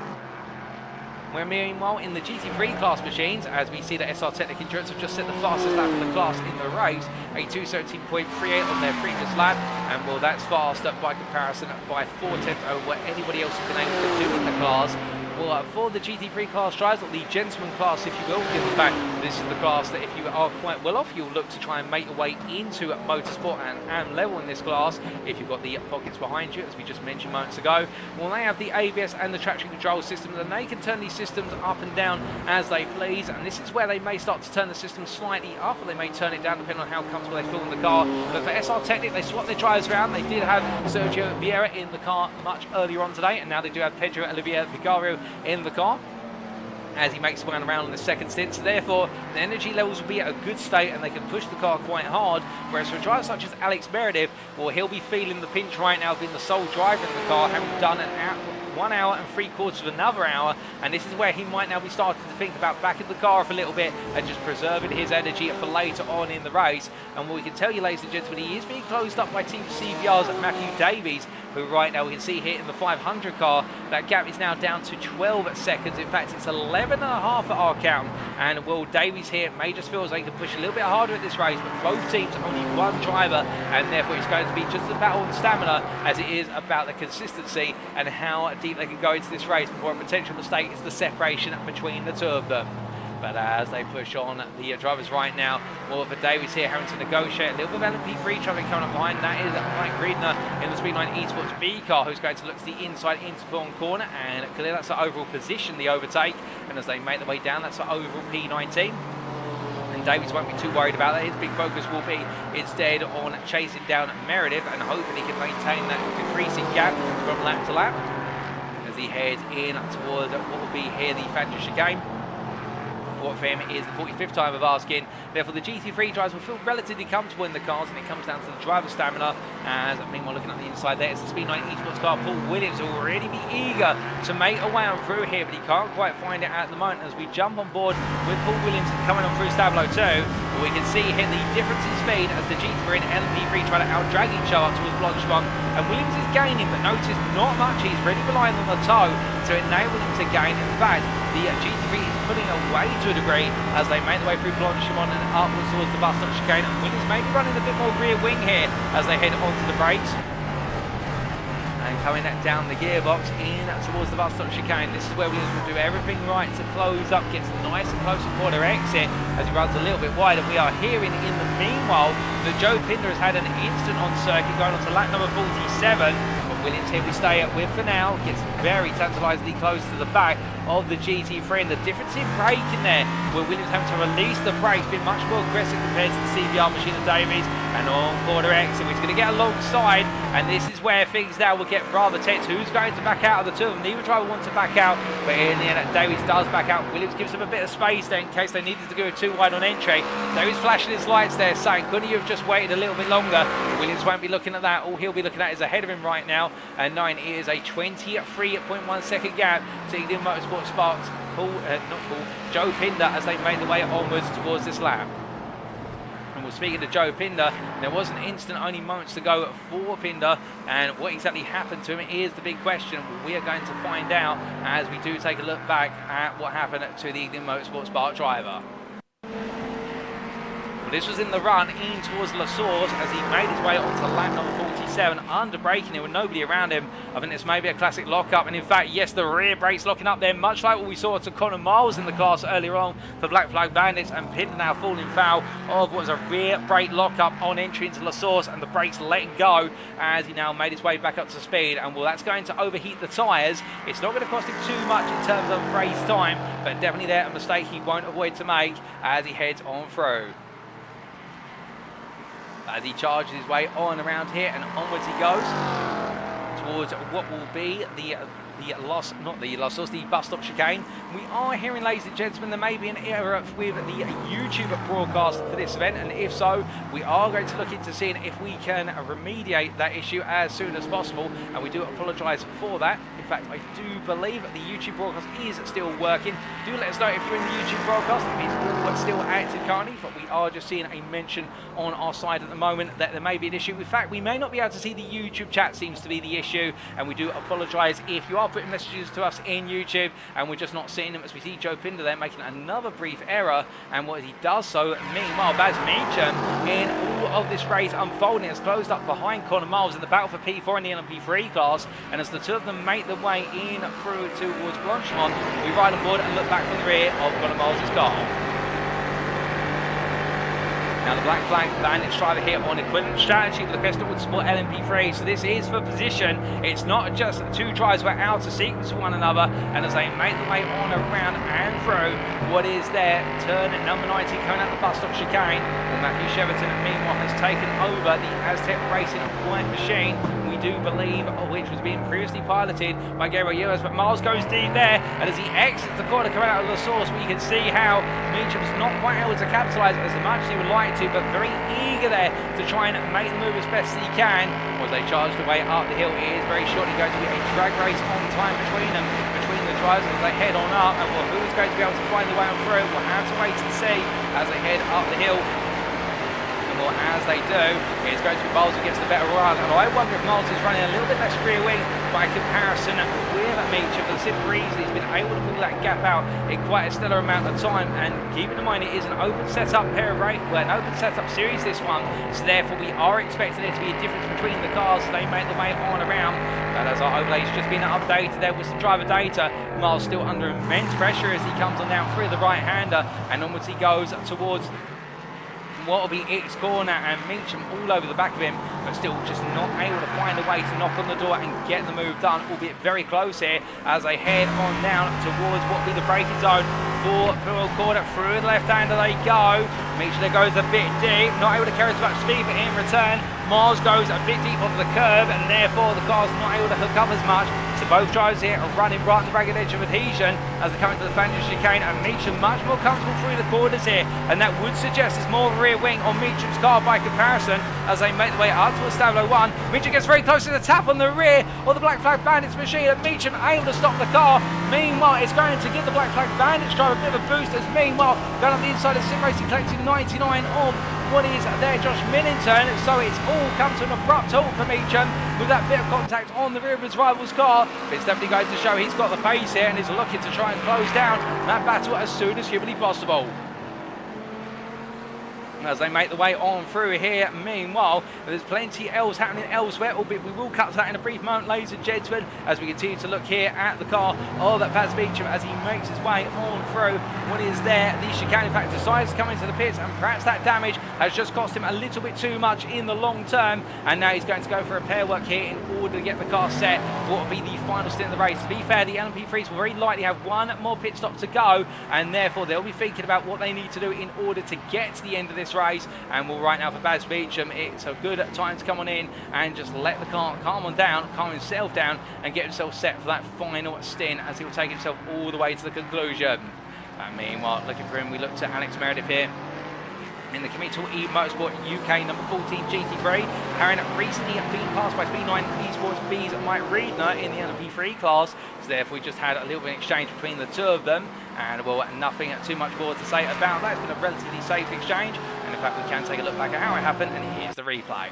Where meanwhile in the GT3 class machines, as we see that Azz Tech Endurance have just set the fastest lap in the class in the race, a 2:17.38 on their previous lap, and well, that's faster by comparison by 4/10 over what anybody else has been able to do in the class. Well, for the GT3 class drivers, or the gentleman class, if you will, given the fact this is the class that if you are quite well off, you'll look to try and make your way into motorsport and AM level in this class, if you've got the pockets behind you, as we just mentioned moments ago. Well, they have the ABS and the traction control systems, and they can turn these systems up and down as they please, and this is where they may start to turn the system slightly up, or they may turn it down depending on how comfortable they feel in the car. But for Azz Tech, they swapped their drivers around. They did have Sergio Vieira in the car much earlier on today, and now they do have Pedro Oliveira Vigario in the car as he makes his way around in the second stint. So therefore, the energy levels will be at a good state and they can push the car quite hard. Whereas for a driver such as Alex Meredith, well, he'll be feeling the pinch right now, being the sole driver in the car, having done 1 hour and 3/4 of another hour, and this is where he might now be starting to think about backing the car off a little bit and just preserving his energy for later on in the race. And what we can tell you, ladies and gentlemen, he is being closed up by Team CVR's Matthew Davies, who right now we can see here in the 500 car, that gap is now down to 12 seconds. In fact, it's 11.5 at our count, and Will Davies here may just feel as they can push a little bit harder at this race, but both teams only one driver, and therefore it's going to be just a battle on stamina as it is about the consistency and how deep they can go into this race before a potential mistake is the separation between the two of them. But as they push on, the drivers right now, well, for Davies here having to negotiate a little bit of LMP3 traffic coming up behind. That is Mike Griedner in the Speedline eSports B car, who's going to look to the inside into Bourne corner and clear. That's the overall position, the overtake. And as they make their way down, that's the overall P19. And Davies won't be too worried about that. His big focus will be instead on chasing down Meredith and hoping he can maintain that decreasing gap from lap to lap as he heads in towards what will be here the Fandra chicane. What for him is the 45th time of asking. Therefore, the GT3 drivers will feel relatively comfortable in the cars, and it comes down to the driver's stamina. As meanwhile, looking at the inside there, it's the Speedline eSports car. Paul Williams will already be eager to make a way on through here, but he can't quite find it at the moment. As we jump on board with Paul Williams coming on through Stablo 2, we can see here the difference in speed as the GT3 and LMP3 try to out-drag each other towards Blanchemont. And Williams is gaining, but notice not much. He's really relying on the toe to enable him to gain. In fact, the GT3 is pulling away to a degree as they make their way through Blanchemont and upwards towards the bus stop chicane. And Williams may be running a bit more rear wing here as they head onto the brakes. And coming down the gearbox in towards the bus stop chicane. This is where Williams will do everything right to close up, gets nice and close to corner exit as he runs a little bit wide. And we are hearing in the meanwhile that Joe Pinder has had an instant on circuit going on to lap number 47. Williams here we stay with for now, gets very tantalisingly close to the back of the GT3, and the difference in braking there, where Williams having to release the brakes, been much more aggressive compared to the CVR machine of Davies, and on corner exit, he's going to get alongside, and this is where things now will get rather tense. Who's going to back out of the two of them? Neither driver wants to back out, but in the end, Davies does back out. Williams gives them a bit of space there in case they needed to go too wide on entry. Davies flashing his lights there, saying, couldn't you have just waited a little bit longer? Williams won't be looking at that. All he'll be looking at is ahead of him right now, and 9 is a 23.1 second gap to England Motorsport Sparks. Joe Pinder as they make their way onwards towards this lap. And we're speaking to Joe Pinder. There was an instant, only moments to go for Pinder, and what exactly happened to him is the big question. We are going to find out as we do take a look back at what happened to the England Motorsport Spark driver. Well, this was in the run in towards La Source as he made his way onto lap number 47, under braking him with nobody around him. I think this may be a classic lockup, and in fact, yes, the rear brakes locking up there, much like what we saw to Connor Miles in the class earlier on for Black Flag Bandits, and Pinder now falling foul of what was a rear brake lockup on entry into La Source, and the brakes letting go as he now made his way back up to speed. And well, that's going to overheat the tyres. It's not going to cost him too much in terms of race time, but definitely there a mistake he won't avoid to make as he heads on through. As he charges his way on around here and onwards he goes towards what will be the bus stop chicane. We are hearing, ladies and gentlemen, there may be an error with the YouTube broadcast for this event, and if so, we are going to look into seeing if we can remediate that issue as soon as possible, and we do apologise for that. If fact, I do believe the YouTube broadcast is still working. Do let us know if you're in the YouTube broadcast, if it's all still active currently, but we are just seeing a mention on our side at the moment that there may be an issue. In fact, we may not be able to see the YouTube chat, seems to be the issue, and we do apologise if you are putting messages to us in YouTube and we're just not seeing them, as we see Joe Pinder there making another brief error, and what he does so, meanwhile, Baz Meacham in all of this race unfolding has closed up behind Connor Miles in the battle for P4 in the LMP3 class, and as the two of them make their way in through towards Blanchemont, we ride on board and look back from the rear of Connor Miles' car. Now the Black Flag Bandits try to hit on equivalent strategy with the Crest Autosport LMP3, so this is for position. It's not just two drivers who are out of sequence with one another, and as they make their way on around and through what is their turn number 90 coming out the bus stop chicane, well, Matthew Cheverton meanwhile has taken over the Azz Tech Racing white machine, we do believe, which was being previously piloted by Gabriel Ewers, but Miles goes deep there, and as he exits the corner coming out of the source, we can see how Meacham's not quite able to capitalise as much as he would like to, but very eager there to try and make the move as best as he can. As they charge the way up the hill, it is very shortly going to be a drag race on time between them, between the drivers as they head on up, and well, who's going to be able to find the way on through? We'll have to wait and see as they head up the hill. Well, as they do, it's going to be Miles who gets the better run, and I wonder if Miles is running a little bit less rear wing by comparison with Meacham, but the super easily he's been able to pull that gap out in quite a stellar amount of time, and keeping in mind it is an open setup an open setup series this one, so therefore we are expecting there to be a difference between the cars as they make their way on around. And as our overlay's just been updated there with some driver data, Miles still under immense pressure as he comes on down through the right-hander, and onwards he goes towards what will be X corner, and Meacham all over the back of him, but still just not able to find a way to knock on the door and get the move done, albeit very close here as they head on down towards what will be the braking zone for Pearl Corner. Through the left-hander they go. Meacham there goes a bit deep, not able to carry as much speed, but in return Miles goes a bit deep onto the curb, and therefore the car's not able to hook up as much. So both drivers here are running right on the ragged edge of adhesion as they come into the Flanders chicane, and Meacham much more comfortable through the corners here, and that would suggest there's more rear wing on Meacham's car by comparison as they make their way up towards Stablo 1. Meacham gets very close to the tap on the rear of the Black Flag Bandits machine, and Meacham able to stop the car. Meanwhile, it's going to give the Black Flag Bandits driver a bit of a boost as meanwhile going on the inside of Sim Racing collecting 99 of what is there Josh Millington, so it's all come to an abrupt halt for Meacham with that bit of contact on the rear of his rival's car. It's definitely going to show he's got the pace here and is looking to try and close down that battle as soon as humanly possible. As they make the way on through here, meanwhile, there's plenty else happening elsewhere, albeit we will cut to that in a brief moment, ladies and gentlemen, as we continue to look here at the car of that Baz Meacham as he makes his way on through what is there. The chicane, in fact, decides to come into the pits, and perhaps that damage has just cost him a little bit too much in the long term, and now he's going to go for repair work here in order to get the car set for what will be the final stint of the race. To be fair, the LMP3s will very likely have one more pit stop to go, and therefore they'll be thinking about what they need to do in order to get to the end of this race. And well, right now for Baz Meacham, it's a good time to come on in and just let the car calm himself down and get himself set for that final stint as he will take himself all the way to the conclusion. And meanwhile, looking for him, we looked at Alex Meredith here in the Committal E Motorsport UK number 14 GT3, having recently been passed by Speed9 eSports B's Mike Reedner in the LMP3 class. So therefore we just had a little bit of exchange between the two of them, and well, nothing too much more to say about that. It's been a relatively safe exchange, and in fact we can take a look back at how it happened, and here's the replay.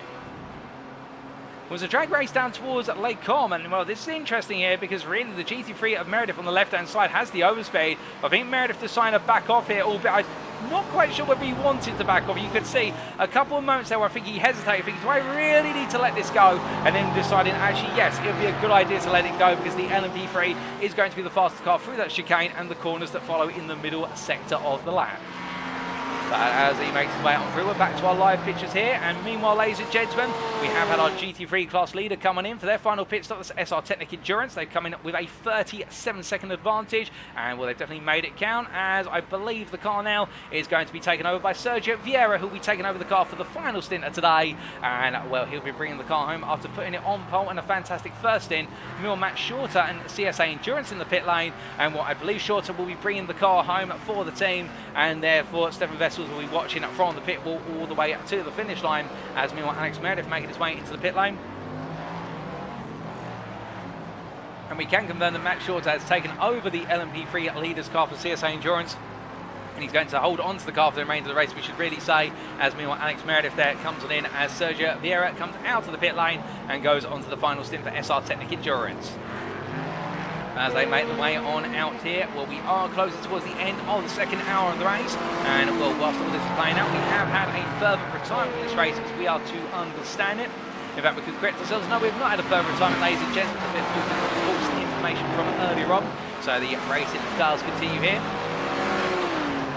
It was a drag race down towards Lake Com, and well, this is interesting here because really the GT3 of Meredith on the left-hand side has the overspeed. I think Meredith decided to back off here, albeit I'm not quite sure whether he wanted to back off. You could see a couple of moments there where I think he hesitated, thinking, do I really need to let this go? And then deciding, actually, yes, it would be a good idea to let it go because the LMP3 is going to be the fastest car through that chicane and the corners that follow in the middle sector of the lap. But as he makes his way on through, we're back to our live pictures here, and meanwhile, ladies and gentlemen, we have had our GT3 class leader coming in for their final pit stop. That's SR Technic Endurance. They've come in with a 37-second advantage, and well, they've definitely made it count, as I believe the car now is going to be taken over by Sergio Vieira, who will be taking over the car for the final stint of today, and well, he'll be bringing the car home after putting it on pole in a fantastic first stint. Meanwhile, Matt Shorter and CSA Endurance in the pit lane, and what I believe Shorter will be bringing the car home for the team, and therefore Stefan Vessels will be watching from the pit wall all the way to the finish line, as meanwhile Alex Meredith making his way into the pit lane. And we can confirm that Matt Shorter has taken over the LMP3 leaders car for CSA Endurance. And he's going to hold on to the car for the remainder of the race, we should really say, as meanwhile Alex Meredith there comes on in as Sergio Vieira comes out of the pit lane and goes on to the final stint for SR Technic Endurance. As they make the way on out here, well, we are closing towards the end of the second hour of the race, and well, whilst all this is playing out, we have had a further retirement from this race as we are to understand it. In fact, we could correct ourselves. No, we have not had a further retirement, ladies and gentlemen. A bit of false information from earlier on. So the racing does continue here.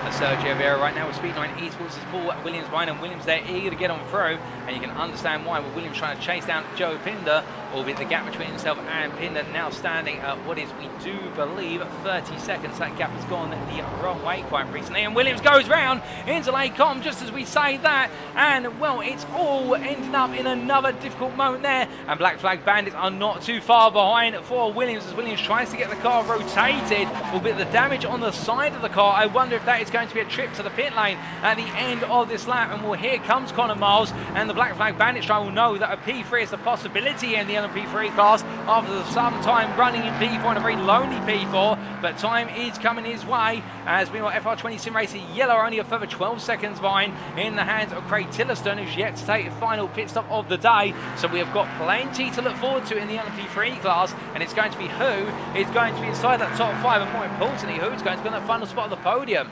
Sergio Vieira right now with Speed9 eSports is Paul Williams behind, and Williams there eager to get on through, and you can understand why. With Williams trying to chase down Joe Pinder, albeit the gap between himself and Pinder now standing at what is, we do believe, 30 seconds. That gap has gone the wrong way quite recently, and Williams goes round into Lake Com just as we say that, and well, it's all ending up in another difficult moment there, and Black Flag Bandits are not too far behind for Williams as Williams tries to get the car rotated, albeit the damage on the side of the car. I wonder if that is going to be a trip to the pit lane at the end of this lap, and well, here comes Connor Miles, and the Black Flag Bandits try will know that a P3 is a possibility in the LMP3 class after some time running in P4 and a very lonely P4, but time is coming his way as meanwhile FR20 Sim Racer Yellow are only a further 12 seconds behind in the hands of Craig Tillerston, who's yet to take the final pit stop of the day. So we have got plenty to look forward to in the LMP3 class, and it's going to be who is going to be inside that top 5, and more importantly, who's going to be on that final spot of the podium.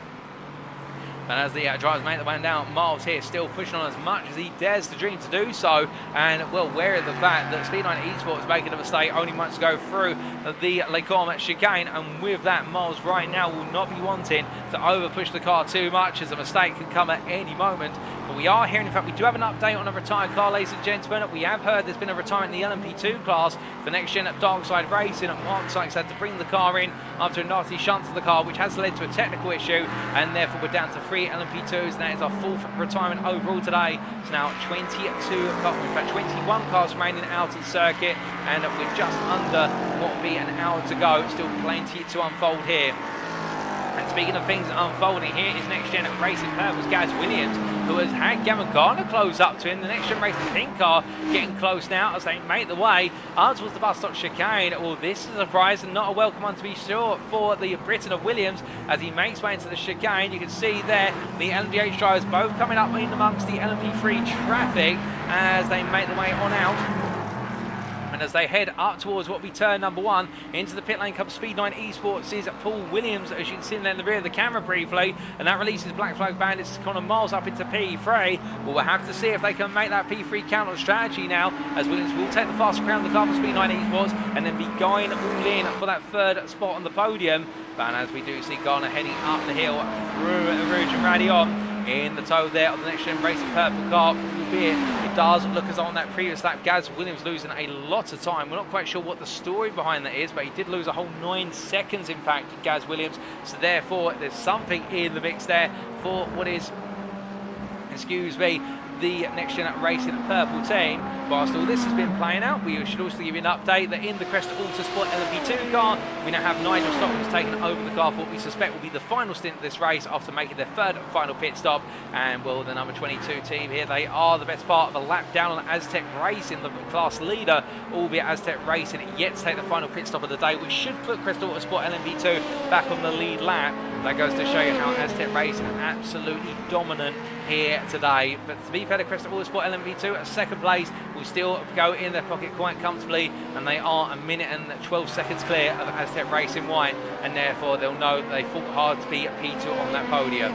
And as the drivers make the way down, Miles here still pushing on as much as he dares to dream to do so. And well, wary of the fact that Speed9 eSports making a mistake only wants to go through the Lake Com chicane. And with that, Miles right now will not be wanting to over push the car too much, as a mistake can come at any moment. But we are hearing, in fact, we do have an update on a retired car, ladies and gentlemen. We have heard there's been a retirement in the LMP2 class for NXTGEN Darkside Racing. Mark Sykes had to bring the car in after a nasty shunt to the car, which has led to a technical issue, and therefore we're down to 3 LMP2s, and that is our 4th retirement overall today. It's now 21 cars remaining out in circuit, and we're just under what will be an hour to go. Still plenty to unfold here. And speaking of things unfolding, here is NXTGEN Racing Purple's Gaz Williams, who has had Gavin Garner close up to him. The NXTGEN Racing Pink car getting close now as they make the way towards the bus stop chicane. Well, this is a surprise and not a welcome one to be sure for the Briton of Williams as he makes way into the chicane. You can see there the LMDH drivers both coming up in amongst the LMP3 traffic as they make the way on out. And as they head up towards what we turn number 1 into the pit lane comes Speed9 eSports is Paul Williams, as you can see there in the rear of the camera briefly, and that releases Black Flag Bandits Connor Miles up into P3. Well, we'll have to see if they can make that P3 count on strategy now, as Williams will take the faster crown of the car for Speed9 eSports and then be going all in for that 3rd spot on the podium. But as we do see Garner heading up the hill through Rouge and Radion in the tow there of the NXTGEN Racing Purple car, albeit it does look as though on that previous lap Gaz Williams losing a lot of time. We're not quite sure what the story behind that is, but he did lose a whole 9 seconds in fact, Gaz Williams, so therefore there's something in the mix there for what is, excuse me, the NXTGEN Racing Purple team. Whilst all this has been playing out, we should also give you an update that in the Crest Autosport LMP2 car, we now have Nigel Stockton's taken over the car for what we suspect will be the final stint of this race after making their 3rd and final pit stop. And well, the number 22 team here, they are the best part of a lap down on Azz Tech Racing, the class leader, albeit Azz Tech Racing yet to take the final pit stop of the day, which should put Crest Autosport LMP2 back on the lead lap. That goes to show you how Azz Tech Racing are absolutely dominant here today. But to be fair to Crest Autosport LMP2 at 2nd place, will still go in their pocket quite comfortably, and they are 1 minute and 12 seconds clear of Azz Tech Racing White, and therefore they'll know that they fought hard to be P2 on that podium.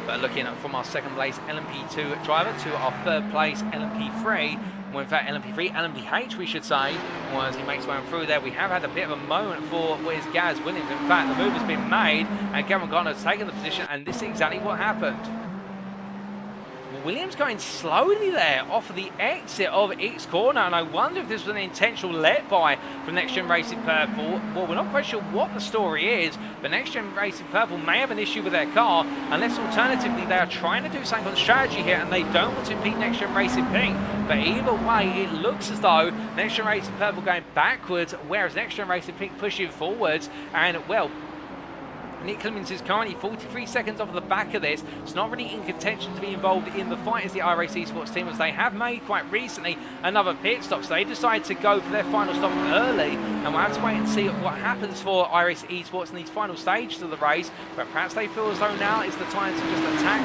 But looking from our 2nd place LMP2 driver to our 3rd place LMP3, well, in fact LMP3, LMDH we should say, well, as he makes way through there, we have had a bit of a moment for what is Gaz Williams. In fact, the move has been made and Gavin Garner has taken the position, and this is exactly what happened. Williams going slowly there off of the exit of X corner, and I wonder if this was an intentional let-by from NXTGEN Racing Purple. Well, we're not quite sure what the story is, but NXTGEN Racing Purple may have an issue with their car, unless alternatively they are trying to do something on strategy here and they don't want to impede NXTGEN Racing Pink. But either way, it looks as though NXTGEN Racing Purple going backwards, whereas NXTGEN Racing Pink pushing forwards, and well, Nick Clemens is currently 43 seconds off the back of this. It's not really in contention to be involved in the fight as the iRace eSports team, as they have made quite recently another pit stop. So they decide to go for their final stop early, and we'll have to wait and see what happens for iRace eSports in these final stages of the race. But perhaps they feel as though now is the time to just attack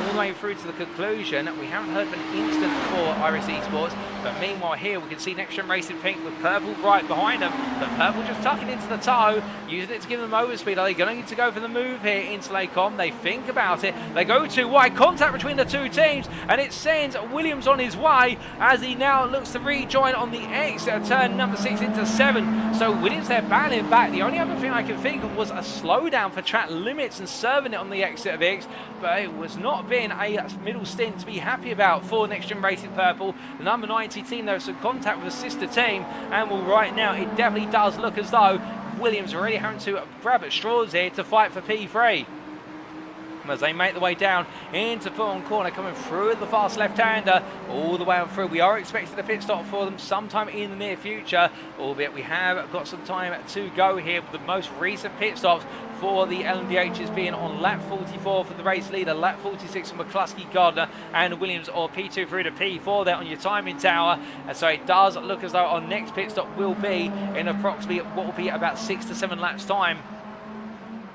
all the way through to the conclusion. We haven't heard of an instant for iRace eSports, but meanwhile here we can see NXTGEN Racing Pink with Purple right behind them. But Purple just tucking into the toe, using it to give them overspeed. Are they going to go for the move here into Lacom? They think about it. They go to wide contact between the two teams, and it sends Williams on his way as he now looks to rejoin on the exit of turn number 6 into 7. So Williams there battling back. The only other thing I can think of was a slowdown for track limits and serving it on the exit of X, but it was not being a middle stint to be happy about for NXTGEN Racing Purple. The number 90 team there is some contact with the sister team, and well, right now it definitely does look as though Williams are really having to grab at straws here to fight for P3. As they make the way down into Fulham corner, coming through the fast left-hander all the way on through. We are expecting a pit stop for them sometime in the near future, albeit we have got some time to go here, with the most recent pit stops for the LMDHs being on lap 44 for the race leader, lap 46 for McCluskey, Gardner and Williams, or P2 through to P4 there on your timing tower. And so it does look as though our next pit stop will be in approximately what will be about 6 to 7 laps time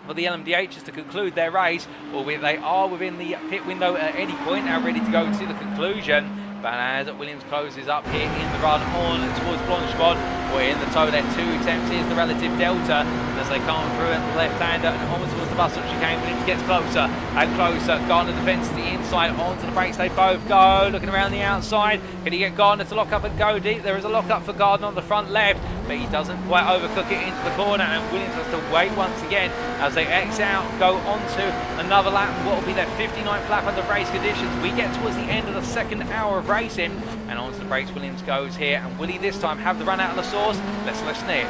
for the LMDHs to conclude their race, albeit they are within the pit window at any point now, ready to go to the conclusion. But as Williams closes up here in the run on towards Blanchard, we're in the toe there. 2 attempts is the relative delta. And as they come through at the left-hander and on towards the bus stop chicane, Williams gets closer and closer. Gardner defends to the inside, onto the brakes they both go. Looking around the outside, can he get Gardner to lock up and go deep? There is a lock up for Gardner on the front left, but he doesn't quite overcook it into the corner, and Williams has to wait once again as they X out, go on to another lap, what will be their 59th lap under race conditions. We get towards the end of the second hour of racing, and onto the brakes Williams goes here, and will he this time have the run out of the source? Let's listen in.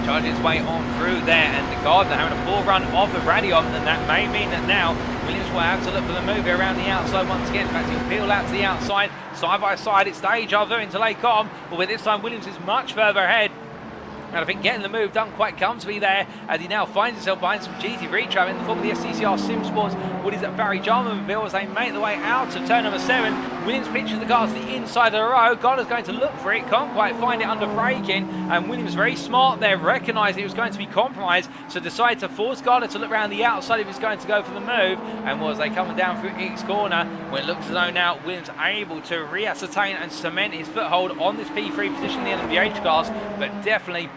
Charges his way on through there, and the Gardner having a poor run off of Radion, and that may mean that now Williams will have to look for the move around the outside once again. In fact, he'll peel out to the outside, side by side. It's deja vu into Lacom, but with this time Williams is much further ahead. And I think getting the move done quite comfortably there, as he now finds himself behind some GT3 trap in the form of the SCCR Sim Sports. What is that Barry Jarman bill as they make the way out of turn number 7. Williams pitches the car to the inside of the row. Gardner's going to look for it, can't quite find it under braking, and Williams very smart there, recognised he was going to be compromised, so decided to force Gardner to look around the outside if he's going to go for the move. And was they coming down through X corner, when it looks as though now Williams able to re-ascertain and cement his foothold on this P3 position in the LMDH class, but definitely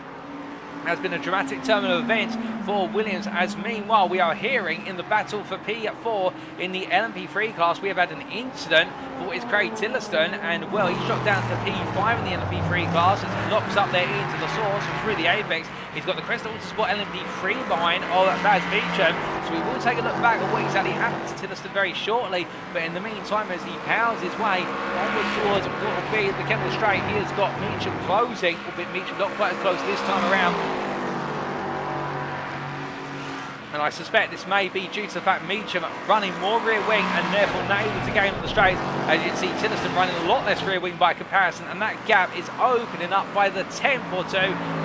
has been a dramatic turn of events for Williams, as meanwhile we are hearing in the battle for P4 in the LMP3 class we have had an incident for his Craig Tillerston, and well, he's dropped down to P5 in the LMP3 class as he locks up there into the source and through the apex. He's got the Crest Autosport LMP3 behind Azz Beecham, so we will take a look back at what exactly happened to Tillerston very shortly, but in the meantime as he powers his way onwards towards what will be the Kemmel Straight, he has got Meacham closing, albeit Meacham not quite as close this time around. And I suspect this may be due to the fact Meacham running more rear wing and therefore not able to gain on the straights. As you can see, Tillerston running a lot less rear wing by comparison, and that gap is opening up by the 10th or 2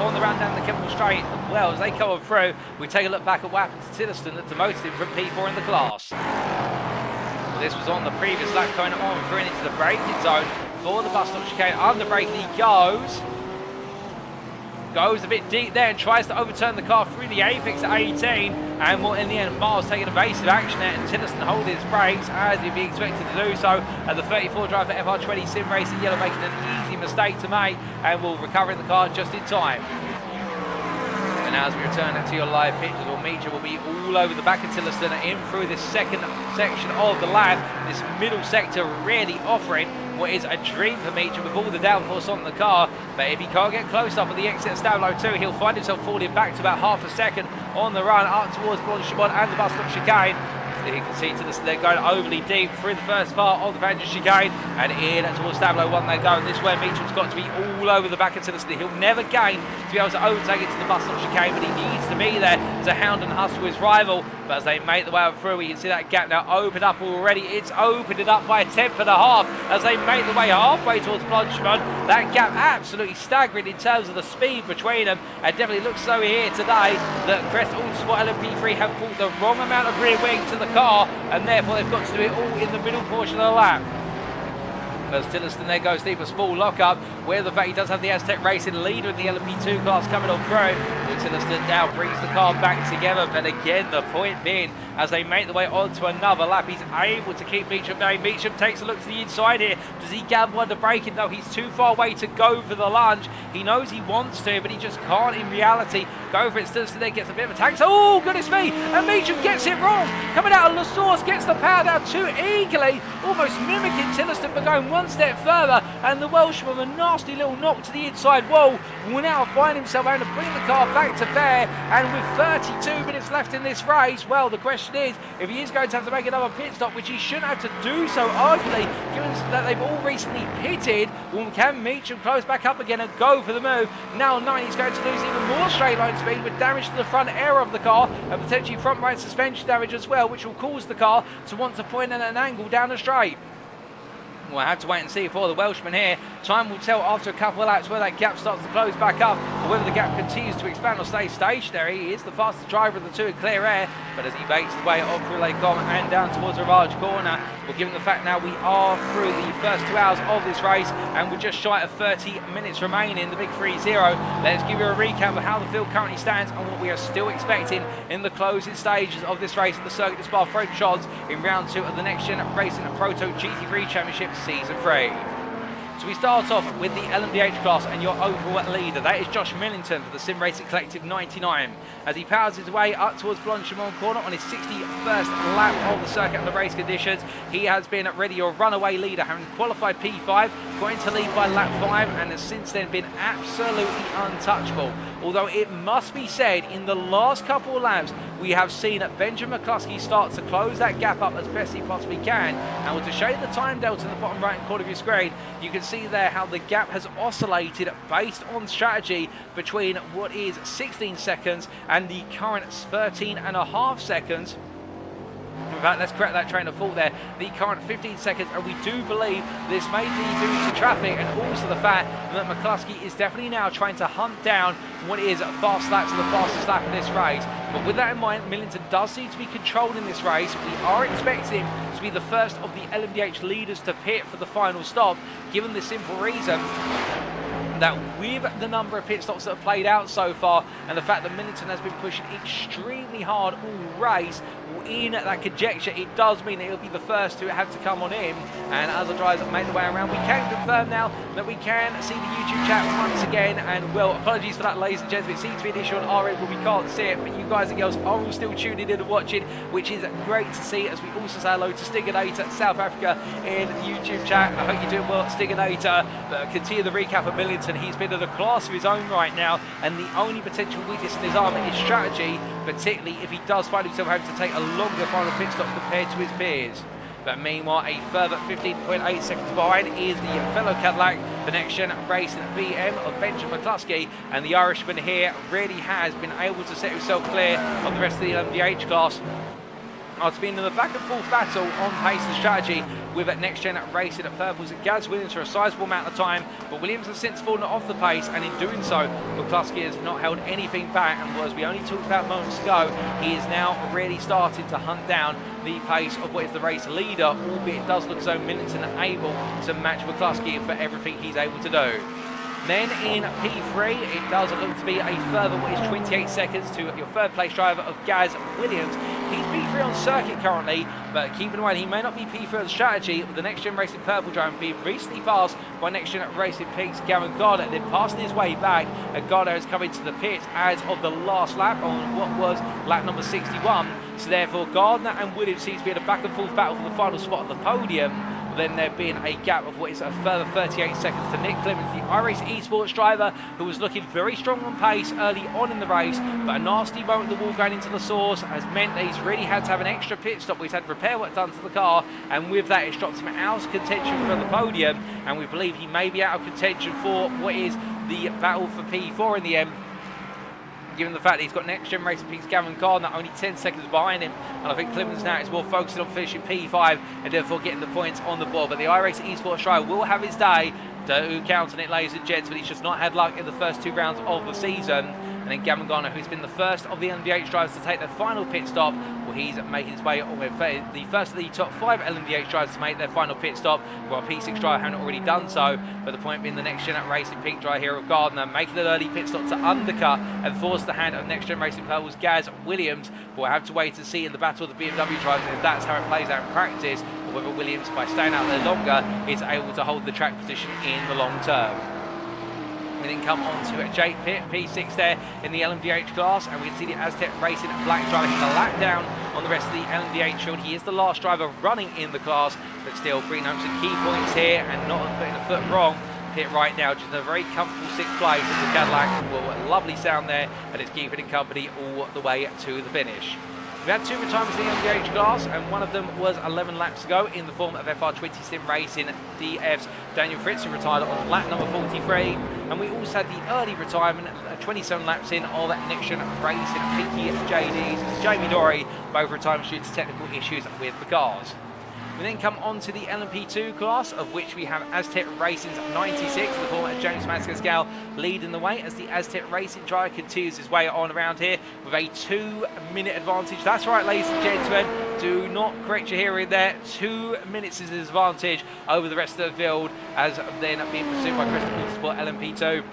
on the run down the Kemmel Straight. Well, as they come through, we take a look back at what happened to Tillerston that demoted him from P4 in the class. Well, this was on the previous lap, going on through into the braking zone for the bus stop chicane. Under braking he goes a bit deep there and tries to overturn the car through the apex at 18, and well, in the end Miles taking evasive action there, and Tillerston holding his brakes as he'd be expected to do so. And the 34 driver FR20 Sim Racing Yellow making an easy mistake to make, and will recover the car just in time. And as we return to your live pictures, well, Meacham will be all over the back of Tillerston in through this second section of the lap. This middle sector really offering what is a dream for Meacham with all the downforce on the car, but if he can't get close up at the exit of Stablo 2, he'll find himself falling back to about half a second on the run up towards Blanchard and the bus stop chicane. You can see Tillerston they're going overly deep through the first part of the Vantage chicane, and in towards Stablo 1 they go, and this is where Meacham's got to be all over the back of Tillerston. He'll never gain to be able to overtake it to the bus stop chicane, but he needs to be there to hound and hustle his rival. But as they make the way up through, we can see that gap now open up already. It's opened it up by 1/10.5 as they make the way halfway towards Blanchimont. That gap absolutely staggering in terms of the speed between them. It definitely looks so here today that Crest Autosport LMP3 have brought the wrong amount of rear wing to the car, and therefore they've got to do it all in the middle portion of the lap. As Tillotson there goes deep, a small lock-up, where the fact he does have the Azz Tech Racing leader in the LMP2 class coming on through. Tillotson now brings the car back together, but again, the point being, as they make the way onto another lap, he's able to keep Meacham down. Meacham takes a look to the inside here. Does he grab one to break it? No, he's too far away to go for the lunge. He knows he wants to, but he just can't in reality go for it. Tillotson there gets a bit of a tax. Oh, goodness me! And Meacham gets it wrong. Coming out of La Source, gets the power down too eagerly, almost mimicking Tillotson, but going one step further, and the Welshman with a nasty little knock to the inside wall will now find himself having to bring the car back to bear. And with 32 minutes left in this race, well, the question is if he is going to have to make another pit stop, which he shouldn't have to do so arguably, given that they've all recently pitted. Well, can Meacham close back up again and go for the move? Now 9, he's going to lose even more straight line speed with damage to the front air of the car and potentially front right suspension damage as well, which will cause the car to want to point at an angle down the straight. We'll have to wait and see for the Welshman here. Time will tell after a couple of laps whether that gap starts to close back up or whether the gap continues to expand or stay stationary. He is the fastest driver of the two in clear air, but as he makes his way off through Lake Common and down towards a large corner, well, given the fact now we are through the first 2 hours of this race and we're just shy of 30 minutes remaining, the big 3-0, let's give you a recap of how the field currently stands and what we are still expecting in the closing stages of this race at the Circuit de Spa-Francorchamps in round 2 of the NXTGEN Racing PROTO GT3 Championship Season 3. So we start off with the LMDH class and your overall leader. That is Josh Millington for the Sim Racing Collective 99. As he powers his way up towards Blanchimont corner on his 61st lap of the circuit under race conditions, he has been really your runaway leader, having qualified P5, got into lead by lap 5, and has since then been absolutely untouchable. Although it must be said, in the last couple of laps, we have seen Benjamin McCluskey start to close that gap up as best he possibly can. And to show you the time delta in the bottom right corner of your screen, you can see there how the gap has oscillated based on strategy between what is 16 seconds and the current 13.5 seconds. In fact, let's correct that train of thought there. The current 15 seconds, and we do believe this may be due to traffic and also the fact that McCluskey is definitely now trying to hunt down what is fast laps, the fastest lap in this race. But with that in mind, Millington does seem to be controlling this race. We are expecting him to be the first of the LMDH leaders to pit for the final stop, given the simple reason that with the number of pit stops that have played out so far and the fact that Millington has been pushing extremely hard all race, in that conjecture, it does mean that he'll be the first to have to come on in. And as the drivers make the way around, we can confirm now that we can see the YouTube chat once again. And well, apologies for that, ladies and gentlemen. It seems to be an issue on our end where we can't see it, but you guys and girls are all still tuning in and watching, which is great to see, as we also say hello to Stiganator South Africa in the YouTube chat. I hope you're doing well, Stiganator. But continue the recap of Millington. He's been in a class of his own right now, and the only potential weakness in his armour is strategy, particularly if he does find himself having to take a longer final pit stop compared to his peers. But meanwhile, a further 15.8 seconds behind is the fellow Cadillac, the NXTGEN Racing BM of Benjamin McCluskey, and the Irishman here really has been able to set himself clear of the rest of the LMDH class. After being in the back and forth battle on pace and strategy with NXTGEN Racing at Purples and Gaz Williams for a sizable amount of time, but Williams has since fallen off the pace, and in doing so, McCluskey has not held anything back, and as we only talked about moments ago, he is now really starting to hunt down the pace of what is the race leader, albeit it does look as though Millington are able to match McCluskey for everything he's able to do. Then in P3, it does look to be a further, what is 28 seconds to your third place driver of Gaz Williams. He's P3 on circuit currently, but keep in mind he may not be P3 on strategy, with the NXTGEN Racing Purple driver being recently passed by NXTGEN Racing Pink's Gavin Gardner, then passing his way back, and Gardner has come into the pit as of the last lap on what was lap number 61. So therefore Gardner and Williams seem to be in a back and forth battle for the final spot on the podium. Then there being a gap of what is a further 38 seconds to Nick Clemens, the iRace eSports driver, who was looking very strong on pace early on in the race, but a nasty moment at the wall going into the source has meant that he's really had to have an extra pit stop. He's had repair work done to the car, and with that it's dropped him out of contention for the podium, and we believe he may be out of contention for what is the battle for P4 in the end, given the fact that he's got NXTGEN Racing Peak's Gavin Gardner only 10 seconds behind him, and I think Clemens now is more focused on finishing P5 and therefore getting the points on the board. But the iRace eSports driver will have his day. Don't count on it, ladies and gents, but he's just not had luck in the first 2 rounds of the season. And then Gavin Gardner, who's been the first of the LMDH drivers to take their final pit stop, well, he's making his way on with the first of the top 5 LMDH drivers to make their final pit stop, while P6 driver haven't already done so. But the point being, the NXTGEN Racing Peak driver here of Gardner making an early pit stop to undercut and force the hand of NXTGEN Racing Purple's Gaz Williams. But we'll have to wait and see in the battle of the BMW drivers if that's how it plays out in practice, or whether Williams, by staying out there longer, is able to hold the track position in the long term. We then come on to Jake Pitt, P6 there in the LMDH class, and we can see the Azz Tech Racing black driver hitting a lap down on the rest of the LMDH field. He is the last driver running in the class, but still bringing home some key points here and not putting a foot wrong. Pitt right now just in a very comfortable 6th place of the Cadillac. Well, a lovely sound there, and it's keeping it company all the way to the finish. We had 2 retirements in the LMDH class, and one of them was 11 laps ago in the form of FR20 Sim Racing DF's Daniel Fritz, who retired on lap number 43. And we also had the early retirement, 27 laps in, of NXTGEN Racing Pinky JD's Jamie Dory, both retirements due to technical issues with the cars. We then come on to the LMP2 class, of which we have Azz Tech Racing's 96, the former James Maskascal, leading the way as the Azz Tech Racing driver continues his way on around here with a 2-minute advantage. That's right, ladies and gentlemen, do not correct your hearing there. 2 minutes is his advantage over the rest of the field, as then being pursued by Crest Autosport LMP2.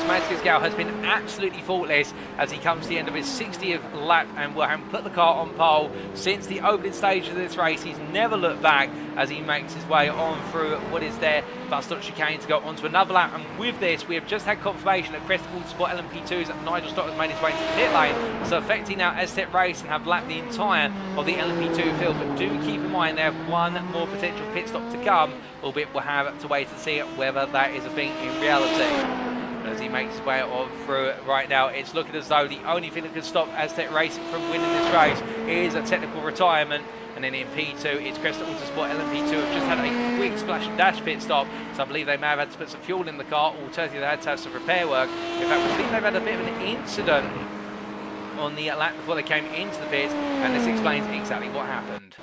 Maskascal has been absolutely faultless as he comes to the end of his 60th lap and will have put the car on pole since the opening stage of this race. He's never looked back as he makes his way on through what is their bus stop chicane to go on to another lap. And with this, we have just had confirmation that Crest Autosport LMP2's Nigel Stock has made his way into the pit lane, so affecting now Azz Tech Race and have lapped the entire of the LMP2 field. But do keep in mind they have one more potential pit stop to come, albeit we'll have to wait and see whether that is a thing in reality. As he makes his way on through it right now, it's looking as though the only thing that can stop Azz Tech Racing from winning this race is a technical retirement. And then in P2, it's Crest Autosport LMP2 have just had a quick splash and dash pit stop, so I believe they may have had to put some fuel in the car, alternatively they had to have some repair work. In fact, I believe they've had a bit of an incident on the lap before they came into the pits, and this explains exactly what happened.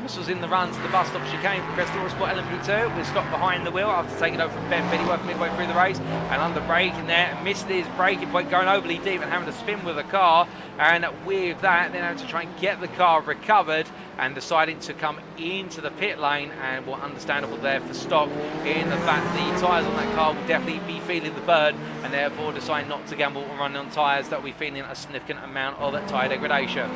This was in the run to the bus stop chicane for Crest Autosport LMP2, with Stock behind the wheel after taking over from Ben Pennyworth midway through the race, and under braking there, missed his braking point, going overly deep and having to spin with the car, and with that then having to try and get the car recovered and deciding to come into the pit lane, and well, understandable there for Stock in the fact the tyres on that car will definitely be feeling the burn, and therefore deciding not to gamble and run on tyres that will be feeling a significant amount of tyre degradation.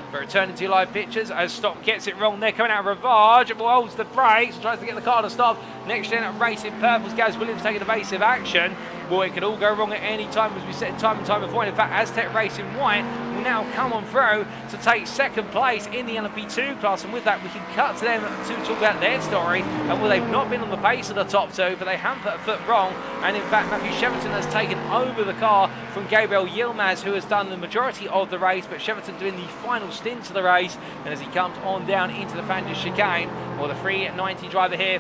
But returning to live pictures, as Stock gets it wrong there, coming out of Ravage, holds the brakes and tries to get the car to stop. NXTGEN Racing Purple's Gaz Williams taking evasive action. Boy, it could all go wrong at any time, as we said time and time before. In fact, Azz Tech Racing White will now come on through to take second place in the LMP2 class, and with that we can cut to them to talk about their story. And well, they've not been on the pace of the top two, but they haven't put a foot wrong, and in fact Matthew Cheverton has taken over the car from Gabriel Yilmaz, who has done the majority of the race, but Cheverton doing the final stint of the race. And as he comes on down into the Fanders chicane, well, the 390 driver here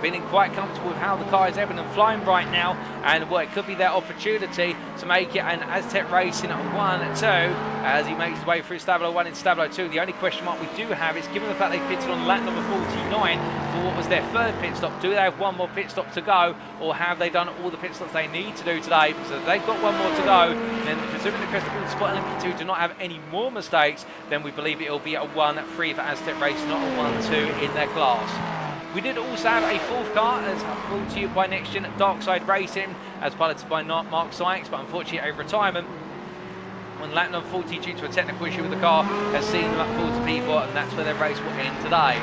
feeling quite comfortable with how the car is ebbing and flying right now, and well, it could be their opportunity to make it an Azz Tech Racing 1-2 as he makes his way through Stabilo 1 and Stabilo 2. The only question mark we do have is, given the fact they pitted on lap number 49 for what was their third pit stop, do they have one more pit stop to go, or have they done all the pit stops they need to do today? So if they've got one more to go, then presuming the Crest Autosport LMP2 do not have any more mistakes, then we believe it will be a 1-3 for Azz Tech Racing, not a 1-2 in their class. We did also have a fourth car, as brought to you by NXTGEN Darkside Racing, as piloted by Mark Sykes, but unfortunately a retirement on lap number 40 due to a technical issue with the car has seen them up forward to P4, and that's where their race will end today.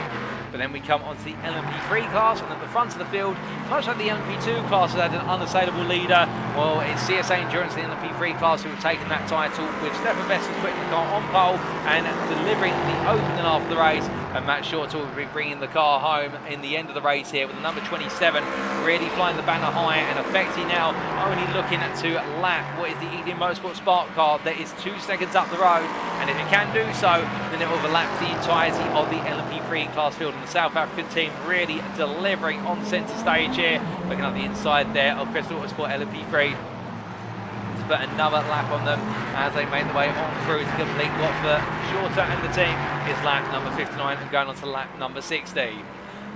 But then we come on to the LMP3 class, and at the front of the field, much like the LMP2 class has had an unassailable leader, well, it's CSA Endurance, the LMP3 class, who have taken that title, with Stefan Vessels putting the car on pole and delivering the opening half of the race, and Matt Shorter will be bringing the car home in the end of the race here with the number 27 really flying the banner high, and effectively now only looking to lap what is the ED Motorsport Spark car that is 2 seconds up the road, and if it can do so, then it overlaps the entirety of the LMP3 class field, and the South African team really delivering on centre stage here. Looking at the inside there of Crest Autosport LMP3. But another lap on them as they make their way on through to complete what for Shorter and the team is lap number 59 and going on to lap number 60.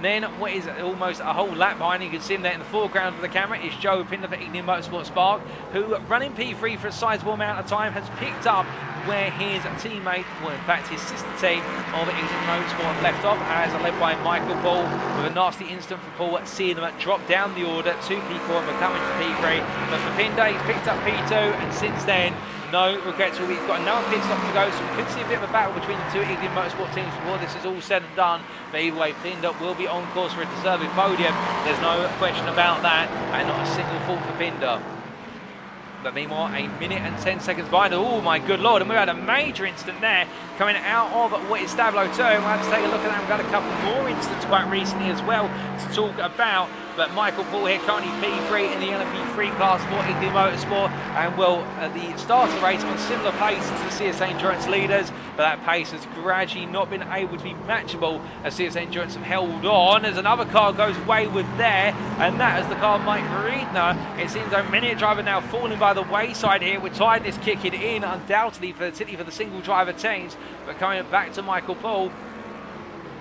Then what is almost a whole lap behind, you can see him there in the foreground of the camera, is Joe Pinder for Ignium Motorsport Spark, who running P3 for a sizable amount of time has picked up where his teammate, well in fact his sister team of Ignium Motorsport left off, as led by Michael Paul, with a nasty incident for Paul, seeing them drop down the order to P4 and becoming to P3. But for Pinder, he's picked up P2, and since then, no regrets. We've got another pit stop to go, so we could see a bit of a battle between the two Ignium Motorsport teams before this is all said and done. But either way, Pinder will be on course for a deserving podium. There's no question about that, and not a single fault for Pinder. But meanwhile, a minute and 10 seconds behind. Oh my good lord, and we had a major incident there coming out of what is Stablo 2. We'll have to take a look at that. We've got a couple more incidents quite recently as well to talk about. But Michael Paul here currently P3 in the LMP3 class for Ignium Motorsport, and will at the start of the race on similar pace to the CSA Endurance leaders, but that pace has gradually not been able to be matchable as CSA Endurance have held on as another car goes wayward there, and that is the car Mike Reedner. It seems like many a driver now falling by the wayside here, with tiredness kicking in undoubtedly for the single driver teams. But coming back to Michael Paul,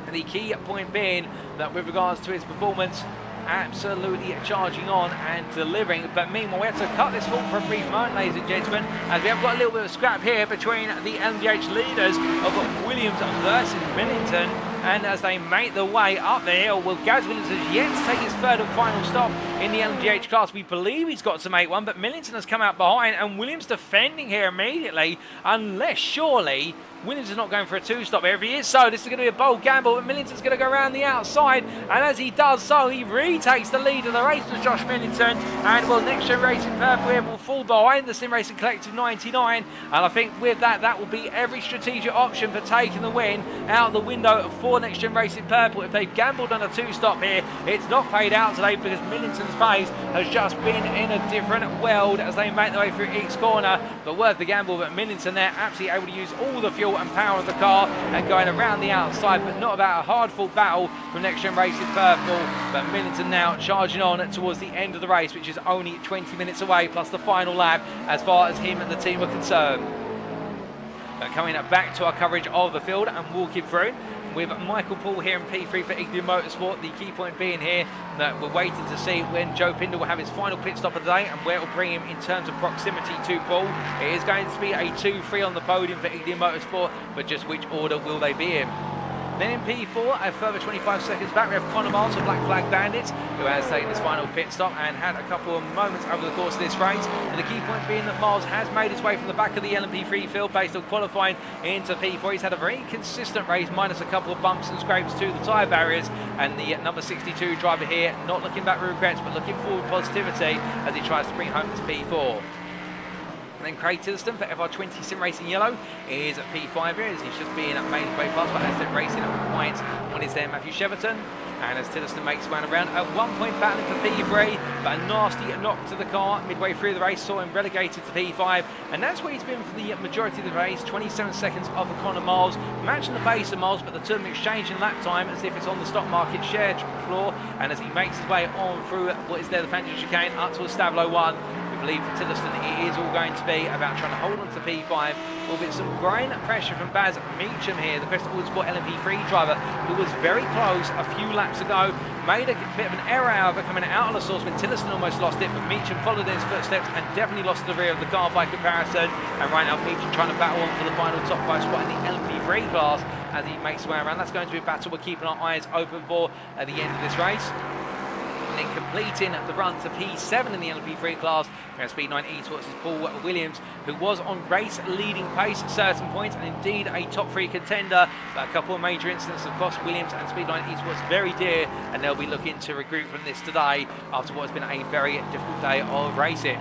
and the key point being that with regards to his performance, absolutely charging on and delivering. But meanwhile, we have to cut this fall for a brief moment, ladies and gentlemen, as we have got a little bit of scrap here between the LMDH leaders of Williams versus Millington. And as they make their way up the hill, well, Gaz Williams has yet to take his third and final stop in the LMDH class. We believe he's got to make one, but Millington has come out behind, and Williams defending here immediately, unless surely Williams is not going for a two-stop here. If he is so, this is going to be a bold gamble, but Millington's going to go around the outside, and as he does so, he retakes the lead of the race with Josh Millington, and well, NXTGEN Racing Purple here will fall behind the Sim Racing Collective 99, and I think with that, that will be every strategic option for taking the win out the window for NXTGEN Racing Purple. If they've gambled on a two-stop here, it's not paid out today because Millington's pace has just been in a different world as they make their way through each corner, but worth the gamble. But Millington there absolutely able to use all the fuel and power of the car and going around the outside, but not about a hard-fought battle from NXTGEN Racing Purple. But Millington now charging on towards the end of the race, which is only 20 minutes away, plus the final lap as far as him and the team are concerned. But coming back to our coverage of the field and walking through with Michael Paul here in P3 for Ignium Motorsport. The key point being here that we're waiting to see when Joe Pinder will have his final pit stop of the day and where it will bring him in terms of proximity to Paul. It is going to be a 2-3 on the podium for Ignium Motorsport, but just which order will they be in? Then in P4, a further 25 seconds back, we have Connor Miles of Black Flag Bandits, who has taken his final pit stop and had a couple of moments over the course of this race. And the key point being that Miles has made his way from the back of the LMP3 field based on qualifying into P4. He's had a very consistent race, minus a couple of bumps and scrapes to the tyre barriers. And the number 62 driver here, not looking back with regrets, but looking forward with positivity as he tries to bring home this P4. And then Craig Tillotson for FR20 Sim Racing Yellow is at P5 here, as he's just being made his way past by Azz Tech Racing at white. One is there, Matthew Cheverton. And as Tillotson makes his way around, at one point battling for P3, but a nasty knock to the car midway through the race saw him relegated to P5, and that's where he's been for the majority of the race. 27 seconds off of Connor Miles, matching the pace of Miles, but the two of them exchanging lap time as if it's on the stock market share floor. And as he makes his way on through what is there, the Fangio chicane, up to a Stablo 1. Believe for Tillotson it is all going to be about trying to hold on to P5, albeit some great pressure from Baz Meacham here, the Crest Autosport LMP3 driver, who was very close a few laps ago, made a bit of an error however coming out of the source when Tillotson almost lost it, but Meacham followed in his footsteps and definitely lost the rear of the car by comparison. And right now Meacham trying to battle on for the final top 5 spot in the LMP3 class as he makes his way around. That's going to be a battle we're keeping our eyes open for at the end of this race. And then completing the run to P7 in the LMP3 class, we have Speed 9 eSports' Paul Williams, who was on race-leading pace at certain points, and indeed a top 3 contender, but a couple of major incidents have cost Williams and Speed 9 eSports very dear, and they'll be looking to regroup from this today after what has been a very difficult day of racing.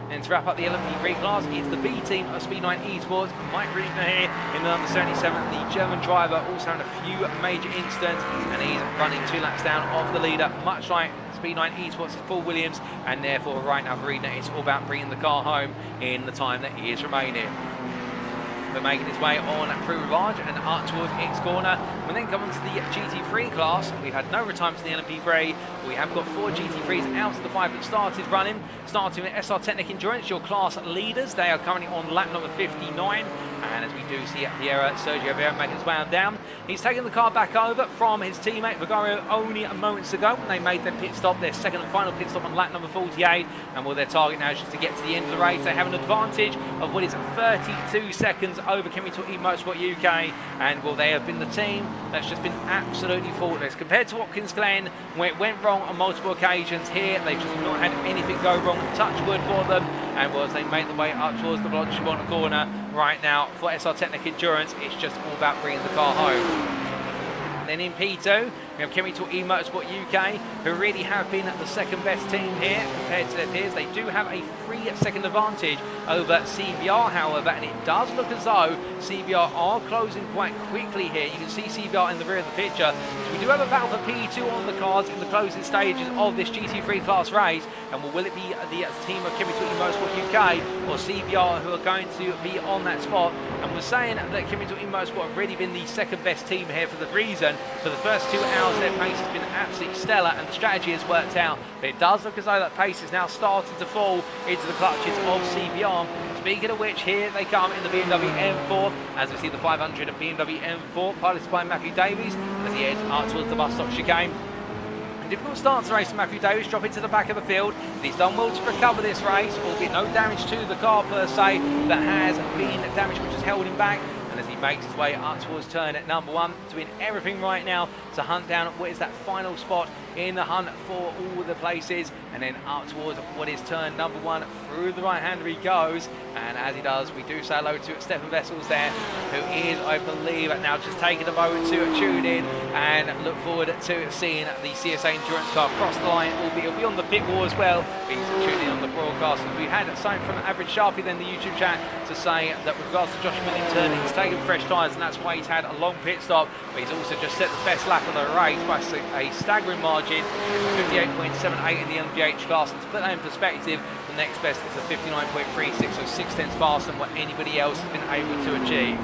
And to wrap up the LMP3 class, it's the B team of Speed9 eSports. Mike Riedner here in the number 77, the German driver, also had a few major incidents, and he's running 2 laps down of the leader, much like Speed9 eSports' Paul Williams, and therefore right now for Riedner, it's all about bringing the car home in the time that is remaining. But making his way on through Rivage and up towards X corner. We then come on to the GT3 class. We've had no retirements in the LMP3. We have got 4 GT3s out of the 5 that started running. Starting with SR Technic Endurance, your class leaders. They are currently on lap number 59. And as we do see Sergio Vieira making his way on down, he's taking the car back over from his teammate Vigario only moments ago when they made their pit stop, their second and final pit stop on lap number 48. And well, their target now is just to get to the end of the race. They have an advantage of what is 32 seconds over Chemical eMotorsport UK, and well, they have been the team that's just been absolutely faultless compared to Watkins Glen, where it went wrong on multiple occasions. Here they've just not had anything go wrong, touch wood for them, and well, as they make the way up towards the Blanchimont corner right now for SR Technic Endurance, it's just all about bringing the car home. Then in P2, we have Chemical eMotorsport UK, who really have been the second best team here compared to their peers. They do have a 3-second advantage over CBR, however, and it does look as though CBR are closing quite quickly here. You can see CBR in the rear of the picture. So we do have a battle for P2 on the cards in the closing stages of this GT3 class race. And will it be the team of Chemical eMotorsport UK or CBR who are going to be on that spot? And we're saying that Chemical eMotorsport have really been the second best team here for the reason. For the first 2 hours, their pace has been absolutely stellar and the strategy has worked out. But it does look as though that pace is now starting to fall into the clutches of CBR. Speaking of which, here they come in the BMW M4, as we see the 500 of BMW M4, piloted by Matthew Davies, as he heads up towards the bus stop chicane. Difficult start to race for Matthew Davies, dropping to the back of the field. He's done well to recover this race, albeit no damage to the car per se that has been damaged, which has held him back. And as he makes his way up towards turn at number 1, doing everything right now to hunt down what is that final spot in the hunt for all the places, and then up towards what is turn number 1. Through the right hander he goes, and as he does, we do say hello to Stefan Vessels there, who is, I believe, now just taking a moment to tune in and look forward to seeing the CSA Endurance car cross the line, albeit he'll be on the pit wall as well. He's tuning in on the broadcast. We had something from Average Sharpie then the YouTube chat to say that with regards to Josh Millington, he's taken fresh tyres and that's why he's had a long pit stop, but he's also just set the best lap of the race by a staggering margin. It's 58.78 in the LMDH class, and to put that in perspective, the next best is a 59.36, so 6 tenths faster than what anybody else has been able to achieve.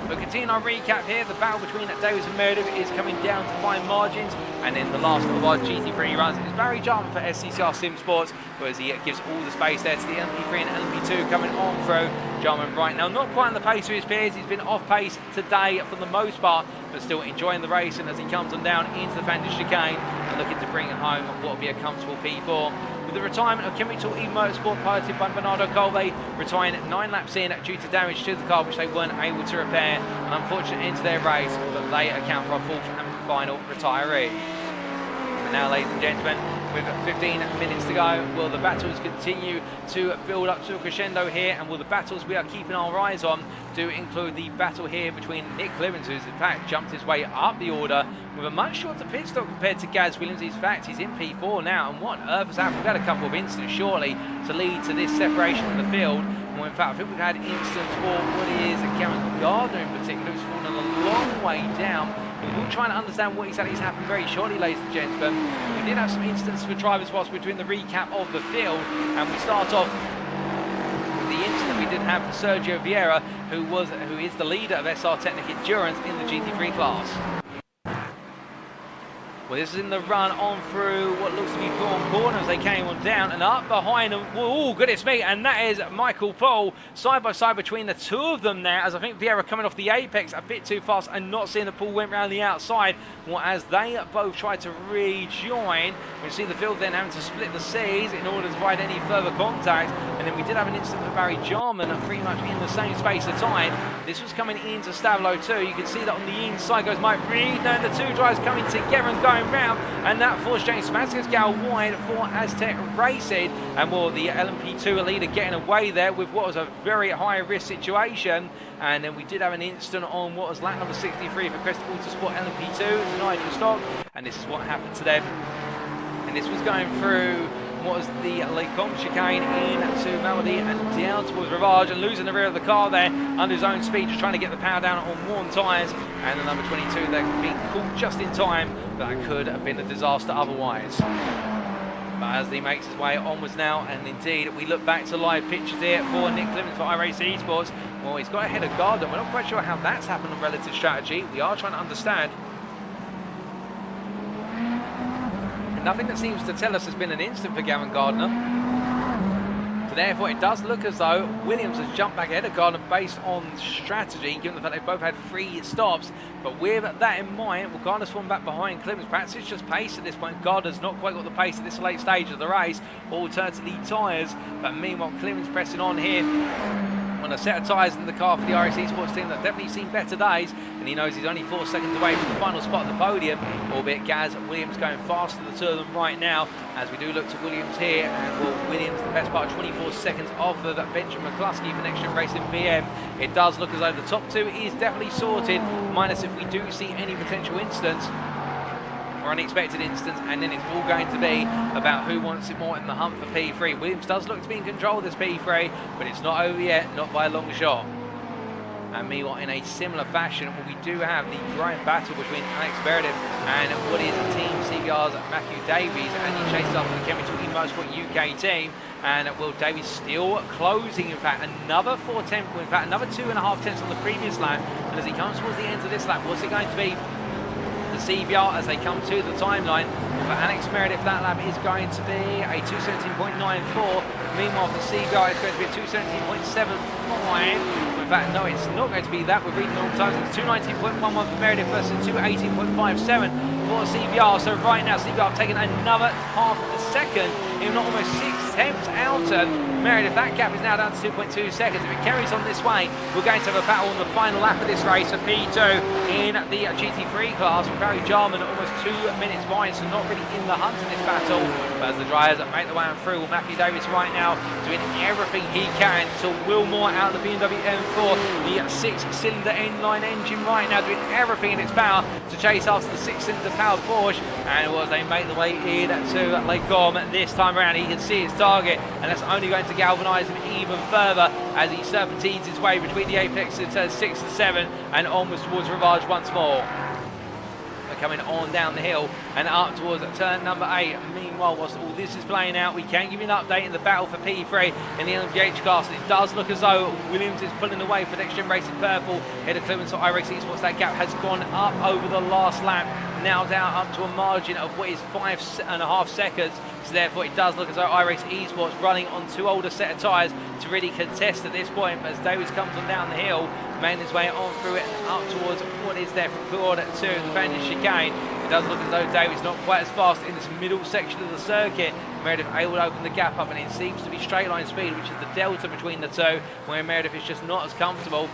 But continuing our recap here, the battle between Davies and Meredith is coming down to fine margins, and then the last of our GT3 runs is Barry Jarman for SCCR Sim Sports, whereas he gives all the space there to the LMP3 and LMP2 coming on through. Jarman right now not quite on the pace of his peers, he's been off pace today for the most part, but still enjoying the race, and as he comes on down into the Fender chicane and looking to bring it home what will be a comfortable P4. With the retirement of Chemical eMotorsport piloted by Bernardo Colbe, retiring 9 laps in due to damage to the car which they weren't able to repair, an unfortunate end to their race, but they account for a 4th and final retiree. And now, ladies and gentlemen, with 15 minutes to go, will the battles continue to build up to a crescendo here, and will the battles we are keeping our eyes on do include the battle here between Nick Clemens, who's in fact jumped his way up the order with a much shorter pit stop compared to Gaz Williams. In fact, he's in P4 now, and what on earth has happened? We've had a couple of incidents surely to lead to this separation in the field. Well, in fact, I think we've had incidents for what is Gavin Gardner in particular, who's fallen a long way down. We'll try and understand what exactly has happened very shortly, ladies and gentlemen. We did have some incidents for drivers whilst we're doing the recap of the field, and we start off with the incident we did have for Sergio Vieira, who is the leader of SR Technic Endurance in the GT3 class. Well, this is in the run on through what looks to be Corn Corner as they came on down, and up behind them, oh goodness me, and that is Michael Paul, side by side between the two of them there, as I think Vieira coming off the apex a bit too fast and not seeing the Paul went round the outside. Well, as they both tried to rejoin, we see the field then having to split the seas in order to provide any further contact, and then we did have an incident for Barry Jarman pretty much in the same space of time. This was coming into Stavlo too. You can see that on the inside goes Mike Reed, and the two drivers coming together and going round, and that forced James Smaskers go wide for Azz Tech Racing, and well, the LMP2 leader getting away there with what was a very high risk situation. And then we did have an incident on what was lap number 63 for Crest Autosport LMP2, it's Nigel Stock, and this is what happened to them. And this was going through was the Lecombe chicane into Melody and down towards Rivage, and losing the rear of the car there under his own speed, just trying to get the power down on worn tyres. And the number 22 there being caught just in time, but that could have been a disaster otherwise. But as he makes his way onwards now, and indeed we look back to live pictures here for Nick Clements for iRace eSports. Well, he's got ahead of Gardner. We're not quite sure how that's happened on relative strategy. We are trying to understand. And nothing that seems to tell us has been an instant for Gavin Gardner. So therefore it does look as though Williams has jumped back ahead of Gardner based on strategy, given the fact they've both had 3 stops. But with that in mind, well, Gardner's fallen back behind Clements. Perhaps it's just pace at this point. Gardner's not quite got the pace at this late stage of the race. Alternatively tyres. But meanwhile, Clements pressing on here on a set of tyres in the car for the iRace eSports team that's definitely seen better days, and he knows he's only 4 seconds away from the final spot at the podium, albeit Gaz Williams going faster the two of them right now, as we do look to Williams here, and well, Williams the best part of 24 seconds off of Benjamin McCluskey for NXTGEN Racing BM. It does look as though the top 2 is definitely sorted, minus if we do see any potential instance or unexpected instance, and then it's all going to be about who wants it more in the hunt for P3. Williams does look to be in control of this P3, but it's not over yet, not by a long shot. And meanwhile, in a similar fashion, we do have the growing battle between Alex Meredith and what is Team CBR's Matthew Davies, and he chases after the Chemistry Motorsport UK team. And Will Davies still closing, in fact, another 4 tenths, in fact, another 2.5 tenths on the previous lap. And as he comes towards the end of this lap, what's it going to be? The CBR as they come to the timeline. For Alex Meredith, that lap is going to be a 217.94. Meanwhile, for CBR, it's going to be a 217.75. In fact, no, it's not going to be that. We're reading the wrong times. It's 219.11 for Meredith versus 218.57 for CBR. So right now, CBR have taken another half a second, if not almost 6 tenths out of Meredith. That gap is now down to 2.2 seconds. If it carries on this way, we're going to have a battle on the final lap of this race for P2 in the GT3 class with Barry Jarman almost 2 minutes behind, so not really in the hunt in this battle. But as the drivers make the way on through, well, Matthew Davis right now doing everything he can to Will Moore out of the BMW M4, the 6-cylinder N9 engine right now doing everything in its power to chase after the 6-cylinder powered Porsche. And as they make the way in to Lecombe this time around, he can see his target, and that's only going to galvanise him even further as he serpentines his way between the apexes 6 and 7 and onwards towards Rivage once more. Coming on down the hill and up towards turn number 8. Meanwhile, whilst all this is playing out, we can give you an update in the battle for P3 in the LMDH class. It does look as though Williams is pulling away for NXTGEN Racing Purple. Head of Clements for iRace eSports. That gap has gone up over the last lap, now down up to a margin of what is 5.5 seconds. So therefore, it does look as though iRace eSports running on 2 older set of tyres to really contest at this point. But as Davies comes on down the hill, making his way on through it and up towards what is there from corner 2, the Vantage chicane. It does look as though Davies not quite as fast in this middle section of the circuit. Meredith able to open the gap up, and it seems to be straight line speed, which is the delta between the two, where Meredith is just not as comfortable.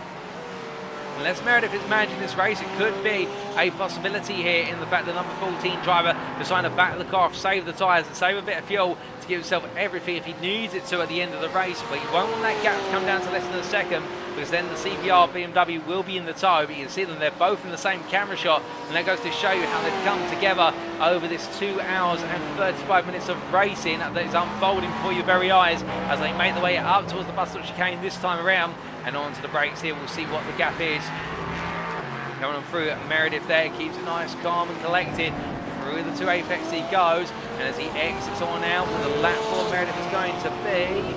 Unless Meredith is managing this race, it could be a possibility here in the fact the number 14 driver decided to back the car off, save the tyres and save a bit of fuel to give himself everything if he needs it to at the end of the race. But you won't want that gap to come down to less than a second, because then the CBR BMW will be in the tow. But you can see them, they're both in the same camera shot, and that goes to show you how they've come together over this 2 hours and 35 minutes of racing that is unfolding before your very eyes as they make the way up towards the bus stop chicane this time around. And onto the brakes here, we'll see what the gap is. Going on through Meredith there, keeps it nice, calm and collected. Through the 2 apex he goes, and as he exits on out, the lap for Meredith is going to be,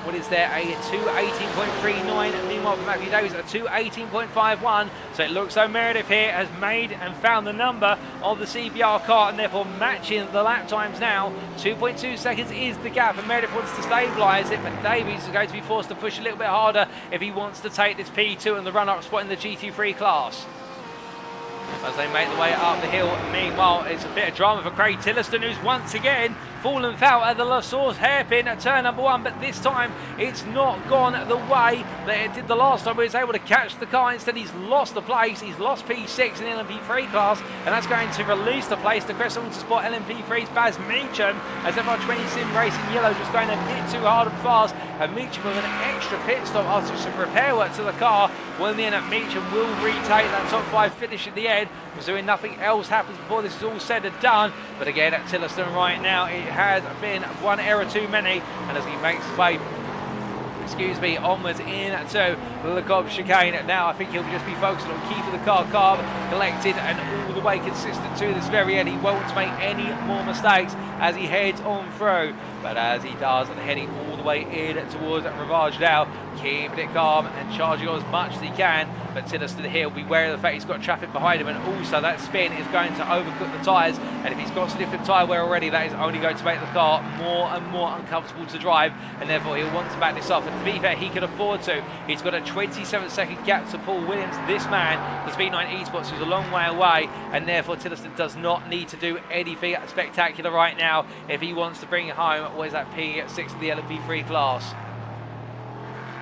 what is there, a 2:18.39. Meanwhile for Matthew Davies, a 2:18.51. So it looks like Meredith here has made and found the number of the CBR car, and therefore matching the lap times now. 2.2 seconds is the gap, and Meredith wants to stabilise it, but Davies is going to be forced to push a little bit harder if he wants to take this P2 and the run-up spot in the GT3 class. As they make the way up the hill, meanwhile, it's a bit of drama for Craig Tillotson, who's once again fallen foul at the La Source hairpin at turn number 1, but this time it's not gone the way that it did the last time. He was able to catch the car. Instead, he's lost the place. He's lost P6 in the LMP3 class, and that's going to release the place to Crest Autosport LMP3's Baz Meacham, as FR20 Sim Racing Yellow just going a bit too hard and fast, and Meacham with an extra pit stop after some repair work to the car. Well, in the end, Meacham will retake that top 5 finish at the end, presuming nothing else happens before this is all said and done. But again, at Tillotson right now, it has been one error too many, and as he makes his way onwards into the Cobb chicane. Now I think he'll just be focusing on keeping the car calm, collected, and all the way consistent to this very end. He won't make any more mistakes as he heads on through, but as he does, and heading all the way in towards Ravage now, keeping it calm and charging on as much as he can. But Tillotson here will be wary of the fact he's got traffic behind him, and also that spin is going to overcook the tyres, and if he's got significant tyre wear already, that is only going to make the car more and more uncomfortable to drive, and therefore he'll want to back this off. And to be fair, he can afford to. He's got a 27-second gap to Paul Williams. This man, the Speed 9 eSports, who's a long way away, and therefore Tillotson does not need to do anything spectacular right now if he wants to bring home, what is that, P6 in the LMP3 class.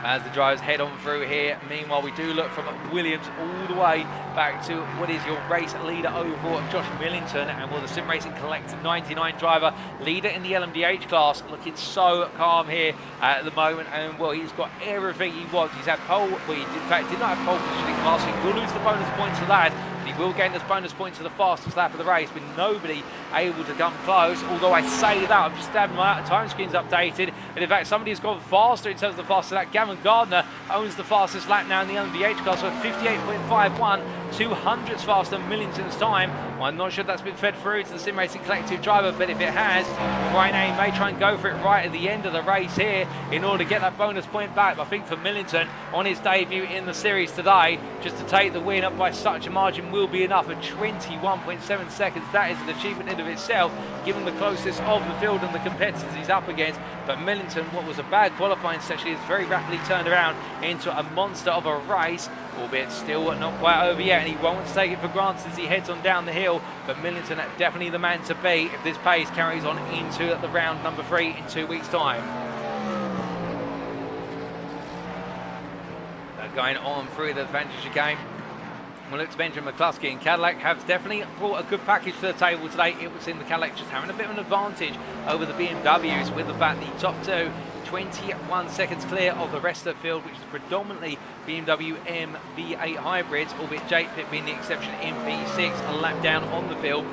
As the drivers head on through here, meanwhile we do look from Williams all the way back to what is your race leader overall, Josh Millington, and the Sim Racing Collective 99 driver, leader in the LMDH class, looking so calm here at the moment, and he's got everything he wants. He's had pole, he in fact did not have pole position in class, so he will lose the bonus points for that. He will gain this bonus points to the fastest lap of the race, with nobody able to come close. Although I say that, I'm just having my time screens updated, and in fact somebody has gone faster in terms of the fastest lap. Gavin Gardner owns the fastest lap now in the LMDH class with 58.51, 200ths faster than Millington's time. Well, I'm not sure if that's been fed through to the Sim Racing Collective driver, but if it has, right now he may try and go for it right at the end of the race here in order to get that bonus point back. But I think for Millington, on his debut in the series today, just to take the win up by such a margin will be enough. At 21.7 seconds, that is an achievement in of itself, given the closest of the field and the competitors he's up against. But Millington, what was a bad qualifying session, is very rapidly turned around into a monster of a race, albeit still not quite over yet, and he won't take it for granted as he heads on down the hill. But Millington, definitely the man to be if this pace carries on into the round number 3 in 2 weeks' time. Going on through the advantage game. We'll look to Benjamin McCluskey, and Cadillac have definitely brought a good package to the table today. It was in the Cadillac just having a bit of an advantage over the BMWs, with the fact the top two 21 seconds clear of the rest of the field, which is predominantly BMW M V8 hybrids, albeit Jake Pitt being the exception in P6, a lap down on the field.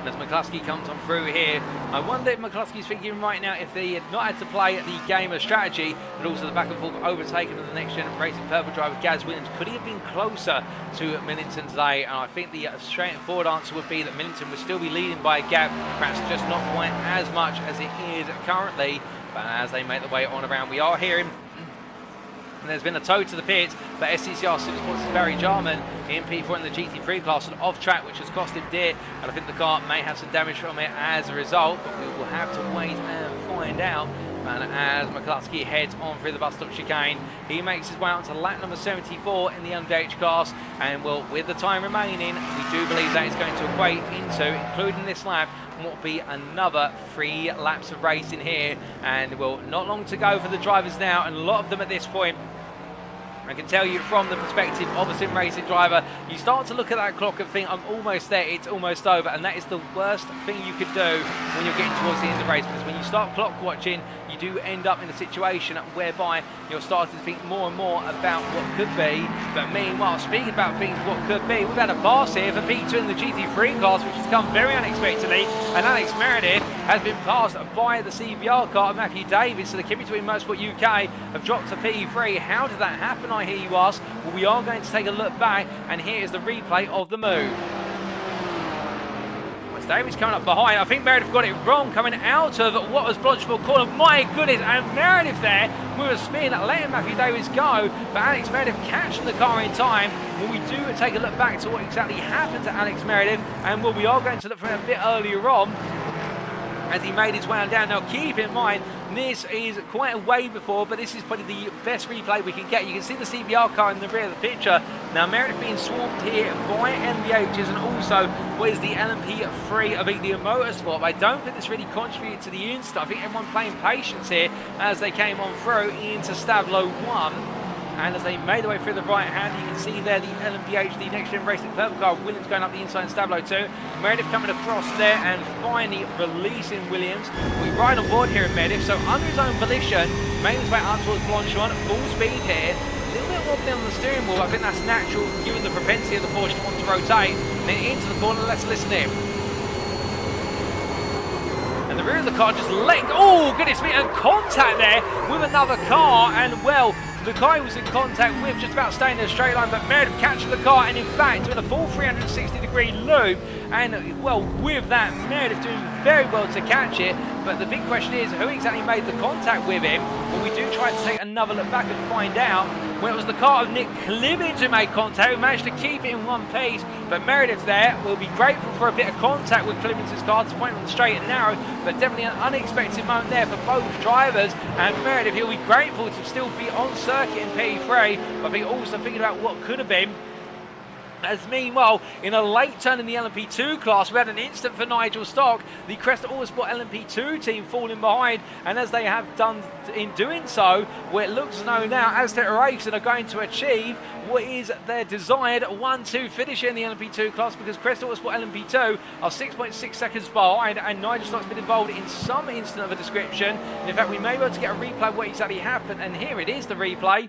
As McCluskey comes on through here, I wonder if McCluskey's thinking right now, if they had not had to play the game of strategy, but also the back and forth overtaken of the next gen Racing Purple driver Gaz Williams, could he have been closer to Millington today? And I think the straightforward answer would be that Millington would still be leading by a gap, perhaps just not quite as much as it is currently. But as they make their way on around, we are hearing there's been a tow to the pit for SCCR Supersports' Barry Jarman in P4 in the GT3 class, and off track, which has cost him dear, and I think the car may have some damage from it as a result, but we will have to wait and find out. And as McCluskey heads on through the bus stop chicane, he makes his way out to lap number 74 in the LMDH class, and with the time remaining, we do believe that is going to equate into, including this lap, what will be another 3 laps of racing here. And not long to go for the drivers now, and a lot of them at this point, I can tell you from the perspective of a sim racing driver, you start to look at that clock and think, I'm almost there, it's almost over, and that is the worst thing you could do when you're getting towards the end of the race, because when you start clock watching, you do end up in a situation whereby you're starting to think more and more about what could be. But meanwhile, speaking about things what could be, we've had a pass here for P2 in the GT3 class, which has come very unexpectedly, and Alex Meredith has been passed by the CBR car of Matthew Davis. So the kid between Motorsport UK have dropped to P3. How did that happen, I hear you ask? Well, we are going to take a look back, and here is the replay of the move. Davis coming up behind. I think Meredith got it wrong coming out of what was Blanchimore corner. My goodness, and Meredith there with a spin, letting Matthew Davis go, but Alex Meredith catching the car in time. Well, we do take a look back to what exactly happened to Alex Meredith, and we are going to look for him a bit earlier on as he made his way on down. Now keep in mind, this is quite a way before, but this is probably the best replay we can get. You can see the CBR car in the rear of the picture. Now Meredith being swamped here by NVHs, and also what is the LMP3 of India Motorsport. But I don't think this really contributed to the insta. I think everyone playing patience here as they came on through into Stablo 1. And as they made their way through the right hand, you can see there the LMDH, the next gen Racing Purple car. Williams going up the inside in Stablo 2. Meredith coming across there and finally releasing Williams. We're right on board here in Meredith, so under his own volition, made his way up towards Blanchimont, full speed here. A little bit wobbly on the steering wheel. I think that's natural given the propensity of the Porsche to want to rotate. And then into the corner, let's listen in. And rear of the car, just letting, oh goodness me, and contact there with another car, and well, the car was in contact with just about staying in a straight line, but Meredith catching the car, and in fact doing a full 360-degree loop, and well, with that, Meredith doing very well to catch it. But the big question is, who exactly made the contact with him? Well, we do try to take another look back and find out. Well, it was the car of Nick Clibbins who made contact, who managed to keep it in one piece, but Meredith there will be grateful for a bit of contact with Clibbins' car to point on the straight and narrow, but definitely an unexpected moment there for both drivers, and Meredith, he'll be grateful to still be on circuit in P3, but I think also thinking about what could have been. As meanwhile, in a late turn in the LMP2 class, we had an instant for Nigel Stock, the Crest Autosport LMP2 team falling behind, and as they have done in doing so, well, it looks as though now Azz Tech Racing are going to achieve what is their desired 1-2 finish in the LMP2 class, because Crest Autosport LMP2 are 6.6 seconds behind, and Nigel Stock's been involved in some instant of a description. In fact, we may be able to get a replay of what exactly happened, and here it is, the replay.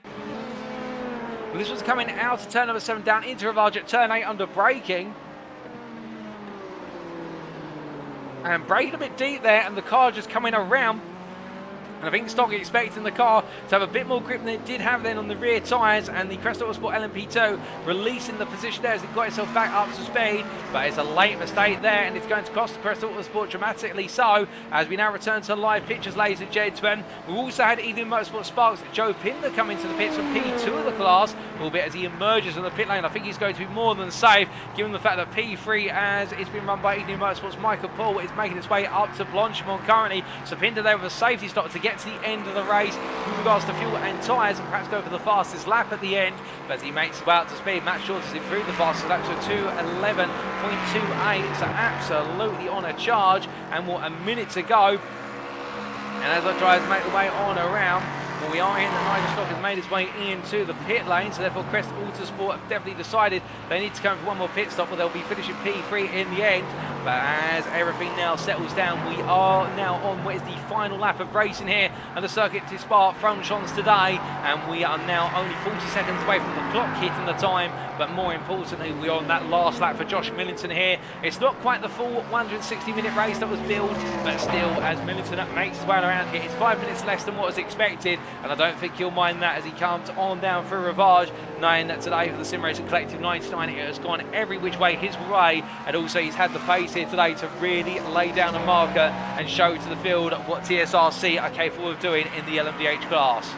Well, this was coming out of turn number 7 down into Rivage at turn 8 under braking. And braking a bit deep there, and the car just coming around. And I think Stock expecting the car to have a bit more grip than it did have then on the rear tyres, and the Crest Autosport LMP2 releasing the position there as it got itself back up to speed, but it's a late mistake there, and it's going to cost the Crest Autosport dramatically so, as we now return to live pictures, ladies and gentlemen. We've also had Eden Motorsport Sparks Joe Pinder come into the pits from P2 of the class, albeit as he emerges on the pit lane. I think he's going to be more than safe, given the fact that P3, as it's been run by Eden Motorsport's Michael Paul, is making its way up to Blanchimont currently, so Pinder there with a safety stop to get to the end of the race with regards to fuel and tyres, and perhaps go for the fastest lap at the end. But as he makes his way out to speed, Matt Short has improved the fastest lap to a 2:11.28, so absolutely on a charge, and what, a minute to go. And as our drivers make their way on around, well, we are in, and Nigel Stock has made his way into the pit lane, so therefore Crest Autosport have definitely decided they need to come for one more pit stop, or they'll be finishing P3 in the end. But as everything now settles down, we are now on what is the final lap of racing here at the Circuit de Spa-Francorchamps today, and we are now only 40 seconds away from the clock hitting the time. But more importantly, we are on that last lap for Josh Millington here. It's not quite the full 160-minute race that was billed, but still, as Millington makes his way around here, it's 5 minutes less than what was expected, and I don't think he'll mind that as he comes on down through Rivage, knowing that today for the Sim Racing Collective 99, it has gone every which way his way, and also he's had the pace here today to really lay down a marker and show to the field what TSRC are capable of doing in the LMDH class.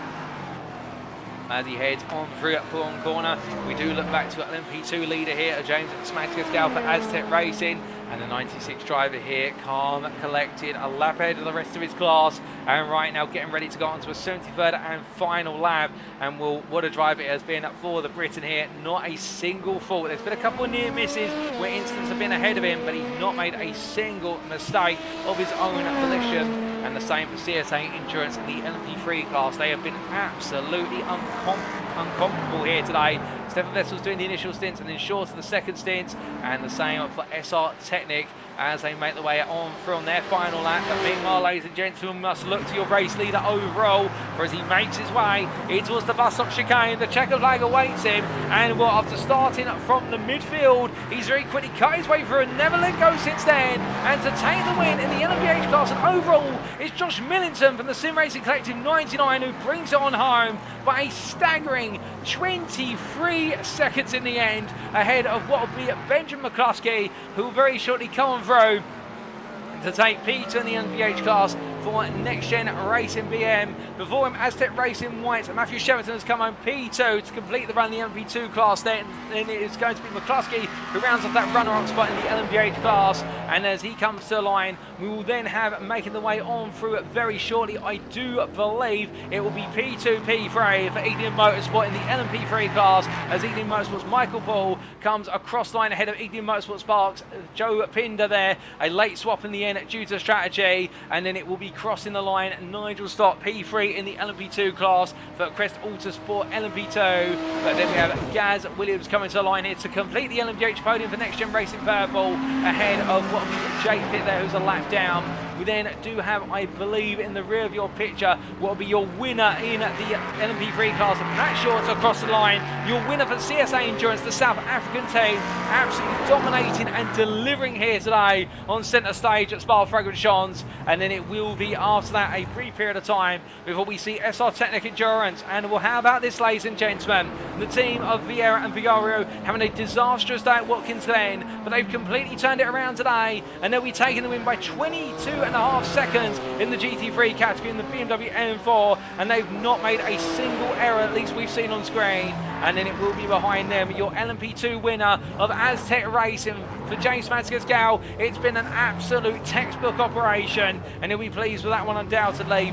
As he heads on through at Pullman Corner, we do look back to LMP2 leader here, James Smagscale for Azz Tech Racing, and the 96 driver here, calm, collected, a lap ahead of the rest of his class, and right now getting ready to go on to a 73rd and final lap. And well, what a drive it has been for the Briton here, not a single fault. There's been a couple of near misses where instants have been ahead of him, but he's not made a single mistake of his own volition. And the same for CSA Insurance in the LMP3 class. They have been absolutely unconquerable here today. Stefan Vessel's doing the initial stints and then Short to the second stint, and the same for SR Technic as they make their way on from their final lap. But meanwhile, ladies and gentlemen, must look to your race leader overall, for as he makes his way in towards the bus stop chicane, the checkered flag awaits him, and well, after starting from the midfield, he's very quickly cut his way through and never let go since then, and to take the win in the LMDH class. And overall, it's Josh Millington from the Sim Racing Collective 99 who brings it on home by a staggering 23 seconds in the end, ahead of what will be Benjamin McCluskey, who will very shortly come on through to take P2 in the LMDH class for NXTGEN Racing BM. Before him, Azz Tech Racing White, Matthew Shepperton has come home P2 to complete the run in the LMP2 class. Then it is going to be McCluskey who rounds off that runner-up spot in the LMDH class. And as he comes to the line, we will then have making the way on through it very shortly. I do believe it will be P2, P3 for Eden Motorsport in the LMP3 class, as Eden Motorsport's Michael Paul comes across line ahead of Eden Motorsport Sparks. Joe Pinder there, a late swap in the end due to strategy, and then it will be crossing the line Nigel Stock P3 in the LMP2 class for Crest Autosport LMP2. But then we have Gaz Williams coming to the line here to complete the LMDH podium for NXTGEN Racing Purple, ahead of what will be Jake Pitt there, who's a lap down. We then do have, I believe, in the rear of your picture, what will be your winner in the LMP3 class, Matt Shorts across the line. Your winner for CSA Endurance, the South African team, absolutely dominating and delivering here today on centre stage at Spa-Francorchamps. And then it will be after that a brief period of time before we see Azz Tech Endurance. And well, how about this, ladies and gentlemen? The team of Vieira and Vigario having a disastrous day at Watkins Glen, but they've completely turned it around today, and they'll be taking the win by 22.5 seconds in the GT3 category in the BMW M4, and they've not made a single error, at least we've seen on screen. And then it will be behind them, your LMP2 winner of Azz Tech Racing for James Manscas-Gow. It's been an absolute textbook operation, and he'll be pleased with that one undoubtedly.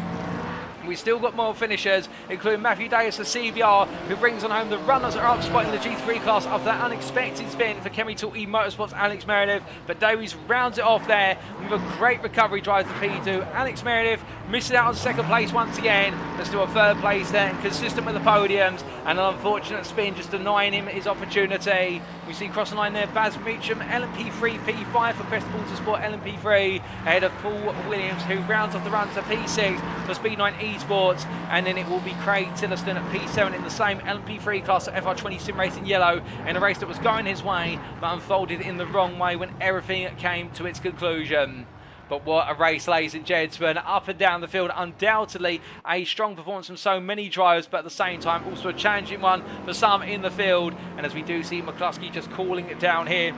We've still got more finishers, including Matthew Davis, the CBR, who brings on home the runners-up spot in the G3 class after that unexpected spin for Chemical eMotorsports' Alex Meredith. But Davies rounds it off there with a great recovery drive to P2. Alex Meredith missing out on second place once again, but still a third place there, and consistent with the podiums. And an unfortunate spin just denying him his opportunity. We see crossing line there, Baz Meacham, LMP3 P5 for Crest Autosport LMP3, ahead of Paul Williams, who rounds off the run to P6 for Speed 9 eSports. And then it will be Craig Tillerston at P7 in the same LMP3 class at FR20 Sim Racing Yellow, in a race that was going his way but unfolded in the wrong way when everything came to its conclusion. But what a race, ladies and gentlemen, up and down the field. Undoubtedly a strong performance from so many drivers, but at the same time also a challenging one for some in the field. And as we do see McCluskey just calling it down here,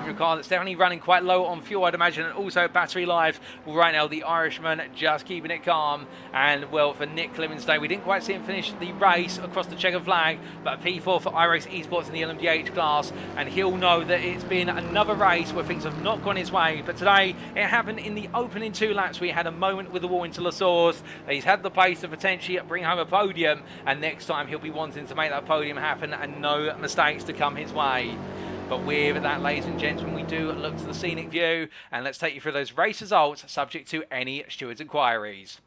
a car that's definitely running quite low on fuel, I'd imagine, and also battery life. Well, right now the Irishman just keeping it calm. And well, for Nick Clemens today, we didn't quite see him finish the race across the checkered flag, but a P4 for iRace eSports in the LMDH class, and he'll know that it's been another race where things have not gone his way. But today it happened in the opening 2 laps. We had a moment with the wall into La Source. He's had the pace to potentially bring home a podium, and next time he'll be wanting to make that podium happen and no mistakes to come his way. But with that, ladies and gentlemen, we do look to the scenic view, and let's take you through those race results subject to any stewards' inquiries.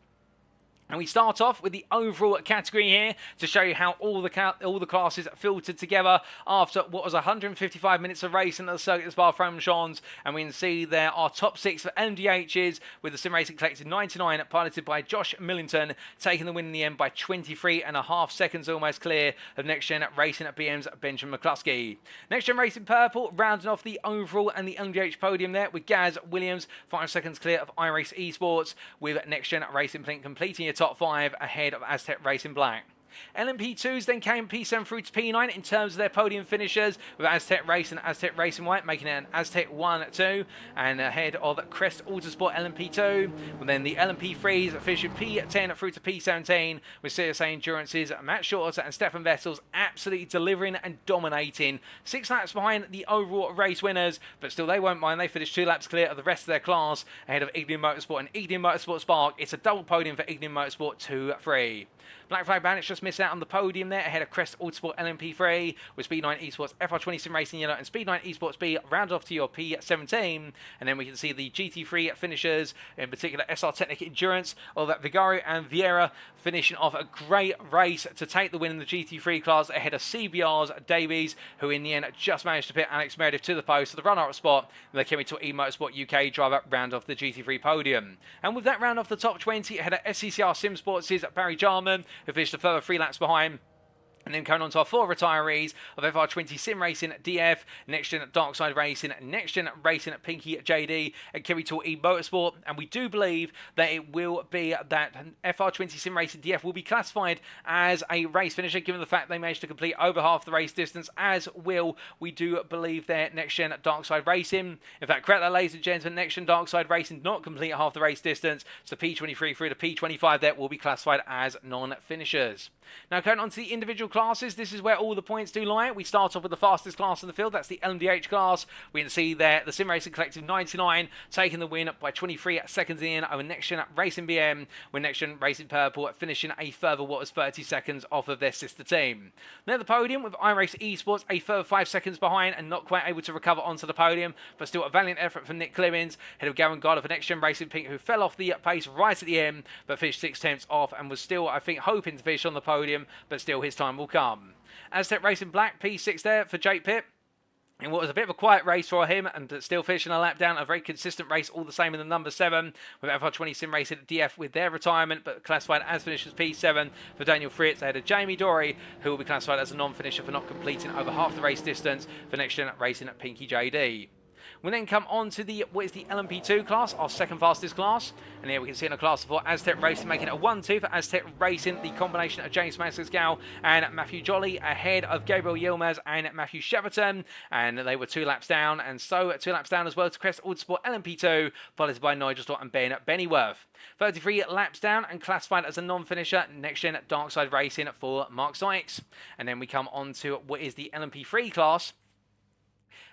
And we start off with the overall category here to show you how all the classes filtered together after what was 155 minutes of racing at the Circuit de Spa-Francorchamps. And we can see there are top 6 for MDHs, with the Sim Racing Collective 99 piloted by Josh Millington taking the win in the end by 23.5 seconds, almost clear of Next Gen Racing at BM's Benjamin McCluskey. Next Gen Racing Purple rounding off the overall and the MDH podium there with Gaz Williams 5 seconds clear of iRace eSports, with Next Gen Racing completing a top 5 ahead of Azz Tech Racing Black. LMP2s then came P7 through to P9 in terms of their podium finishes, with Azz Tech Racing and Azz Tech Racing White making it an Azz Tech 1-2, and ahead of Crest Autosport LMP2. And then the LMP3s finishing P10 through to P17, with CSA Endurance's Matt Shorter and Stefan Vessels absolutely delivering and dominating. 6 laps behind the overall race winners, but still they won't mind. They finished 2 laps clear of the rest of their class, ahead of Ignium Motorsport and Ignium Motorsport Spark. It's a double podium for Ignium Motorsport 2-3. Black Flag Bandits just missed out on the podium there, ahead of Crest Autosport LMP3, with Speed 9 Esports FR20 Sim Racing Yellow and Speed 9 Esports B round off to your P17. And then we can see the GT3 finishers, in particular SR Technic Endurance, of Vigario and Vieira finishing off a great race to take the win in the GT3 class, ahead of CBR's Davies, who in the end just managed to pit Alex Meredith to the post for the runner-up spot. And the Chemical eMotorsport UK driver round off the GT3 podium. And with that round off the top 20, ahead of SCCR Sim Sports' Barry Jarman, who finished a further 3 laps behind. And then coming on to our 4 retirees of FR20 Sim Racing DF, Next Gen Darkside Racing, Next Gen Racing Pinky JD, and Kerry Tour E Motorsport. And we do believe that it will be that FR20 Sim Racing DF will be classified as a race finisher, given the fact they managed to complete over half the race distance, as will, we do believe, their Next Gen Darkside Racing. In fact, correct that, ladies and gentlemen, Next Gen Darkside Racing not complete half the race distance, so P23 through to P25 there will be classified as non-finishers. Now, going on to the individual classes, this is where all the points do lie. We start off with the fastest class in the field. That's the LMDH class. We can see there the Sim Racing Collective 99 taking the win by 23 seconds in over Next Gen Racing BM, with Next Gen Racing Purple finishing a further 30 seconds off of their sister team. Near the podium with iRace eSports a further 5 seconds behind and not quite able to recover onto the podium, but still a valiant effort from Nick Clemens, head of Gavin Gardner for Next Gen Racing Pink, who fell off the pace right at the end, but finished 6 tenths off and was still, I think, hoping to finish on the podium, but still his time will come. Azz Tech Racing Black, P6 there for Jake Pitt. in what was a bit of a quiet race for him, and still finishing a lap down. A very consistent race, all the same in the number 7, with FR20 Sim Racing at DF with their retirement, but classified as finished as P7 for Daniel Fritz ahead of Jamie Dory, who will be classified as a non-finisher for not completing over half the race distance for NXTGEN Racing at Pinky JD. We'll then come on to what is the LMP2 class, our second fastest class. And here we can see in a class for Azz Tech Racing, making it a 1-2 for Azz Tech Racing, the combination of James Mansell and Matthew Jolly ahead of Gabriel Yilmaz and Matthew Cheverton. And they were 2 laps down, and so 2 laps down as well to Crest Autosport LMP2, followed by Nigel Stott and Ben Bennyworth. 33 laps down and classified as a non-finisher, NXTGEN Darkside Racing for Mark Sykes. And then we come on to what is the LMP3 class.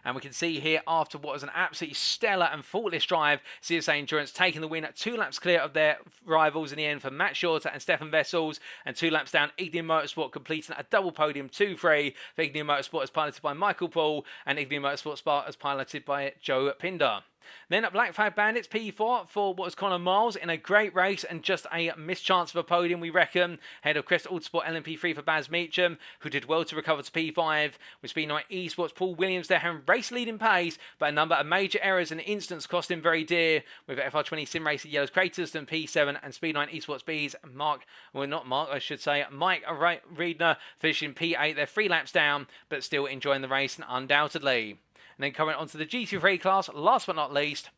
And we can see here, after what was an absolutely stellar and faultless drive, CSA Endurance taking the win at 2 laps clear of their rivals in the end for Matt Shorter and Stefan Vessels. And 2 laps down, Ignium Motorsport completing a double podium 2-3 for Ignium Motorsport as piloted by Michael Paul and Ignium Motorsport Spa as piloted by Joe Pinder. Then at Black Flag Bandits P4 for what was Connor Miles in a great race and just a mischance of a podium, we reckon. Head of Crest Autosport LMP3 for Baz Meacham, who did well to recover to P5. With Speed9 eSports Paul Williams there having race leading pace, but a number of major errors and incidents cost him very dear. With FR20 Sim Racing Yellows Craterston P7 and Speed9 eSports B's Mike Reedner finishing P8. They're 3 laps down, but still enjoying the race and undoubtedly. And then coming on to the GT3 class, last but not least,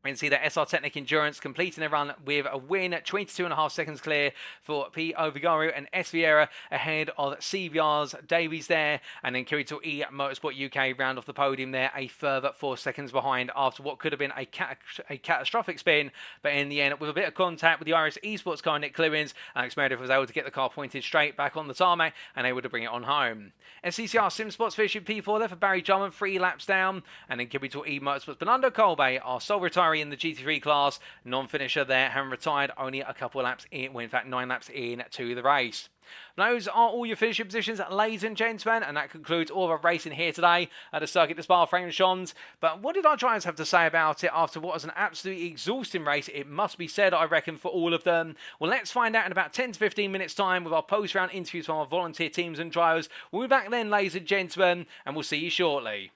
we can see that SR Technic Endurance completing their run with a win at 22.5 seconds clear for P. Ovigario and S. Vieira ahead of CBR's Davies there. And then Kirito E Motorsport UK round off the podium there, a further 4 seconds behind after what could have been a catastrophic spin. But in the end, with a bit of contact with the iRace eSports car, Nick Clewins, Alex Meredith was able to get the car pointed straight back on the tarmac and able to bring it on home. SCCR Sim Sports finishing P4 there for Barry Drummond, 3 laps down. And then Kirito E Motorsports Bernardo Colbe, our sole retiree in the GT3 class, non-finisher there, having retired only a couple of laps in, well, in fact 9 laps in to the race. Those are all your finishing positions, ladies and gentlemen, and that concludes all of our racing here today at the Circuit de Spa-Francorchamps. But what did our drivers have to say about it after what was an absolutely exhausting race? It must be said, I reckon, for all of them. Well, let's find out in about 10 to 15 minutes time with our post-round interviews from our volunteer teams and drivers. We'll be back then, ladies and gentlemen, and we'll see you shortly.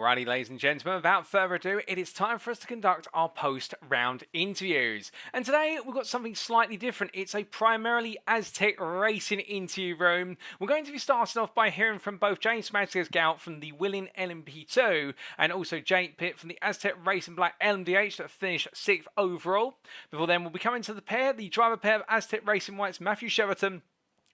Alrighty, ladies and gentlemen, without further ado, it is time for us to conduct our post-round interviews. And today, we've got something slightly different. It's a primarily Azz Tech Racing interview room. We're going to be starting off by hearing from both James Gout from the Willing LMP2 and also Jake Pitt from the Azz Tech Racing Black LMDH that finished 6th overall. Before then, we'll be coming to the pair, the driver pair of Azz Tech Racing White's Matthew Sheraton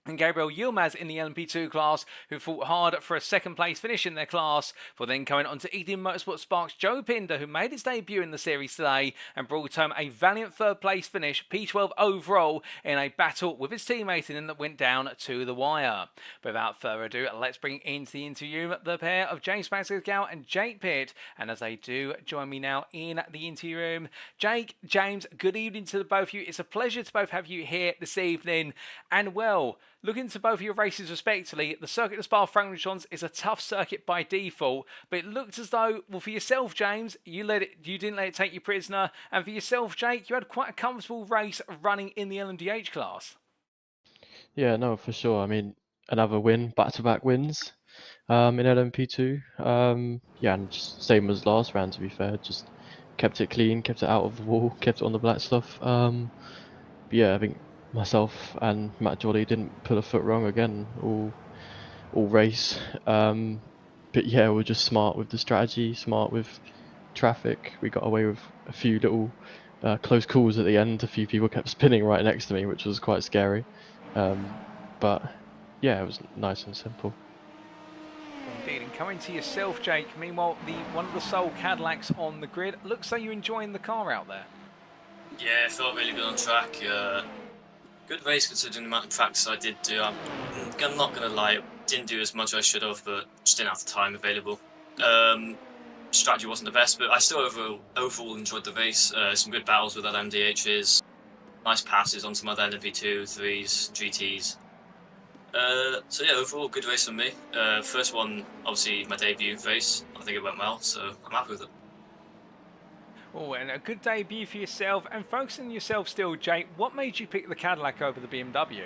and Gabriel Yilmaz in the LMP2 class, who fought hard for a second place finish in their class, for then coming on to Eden Motorsport Sparks Joe Pinder, who made his debut in the series today and brought home a valiant third place finish, P12 overall, in a battle with his teammate and that went down to the wire. But without further ado, let's bring into the interview the pair of James Gout and Jake Pitt. And as they do join me now in the interview room, Jake, James, good evening to the both of you. It's a pleasure to both have you here this evening. And well, looking to both of your races respectively, the Circuit de Spa-Francorchamps is a tough circuit by default, but it looked as though, well, for yourself, James, you didn't let it take you prisoner, and for yourself, Jake, you had quite a comfortable race running in the LMDH class. Yeah, no, for sure. I mean, another win, back-to-back wins in LMP2. Yeah, and just same as last round, to be fair. Just kept it clean, kept it out of the wall, kept it on the black stuff. Yeah, I think myself and Matt Jolly didn't put a foot wrong again all race. But yeah, we're just smart with the strategy, smart with traffic. We got away with a few little close calls at the end. A few people kept spinning right next to me, which was quite scary. But yeah, it was nice and simple. Indeed, and coming to yourself, Jake, meanwhile, one of the sole Cadillacs on the grid, looks like you're enjoying the car out there. Yeah, it felt really good on track. Good race considering the amount of practice I did do. I'm not going to lie, didn't do as much as I should have, but just didn't have the time available. Strategy wasn't the best, but I still overall enjoyed the race. Some good battles with LMDHs, nice passes on some other LMP2, 3s, GTs. So yeah, overall good race for me. First one, obviously my debut race. I think it went well, so I'm happy with it. Oh, and a good debut for yourself. And focusing on yourself still, Jake, what made you pick the Cadillac over the BMW?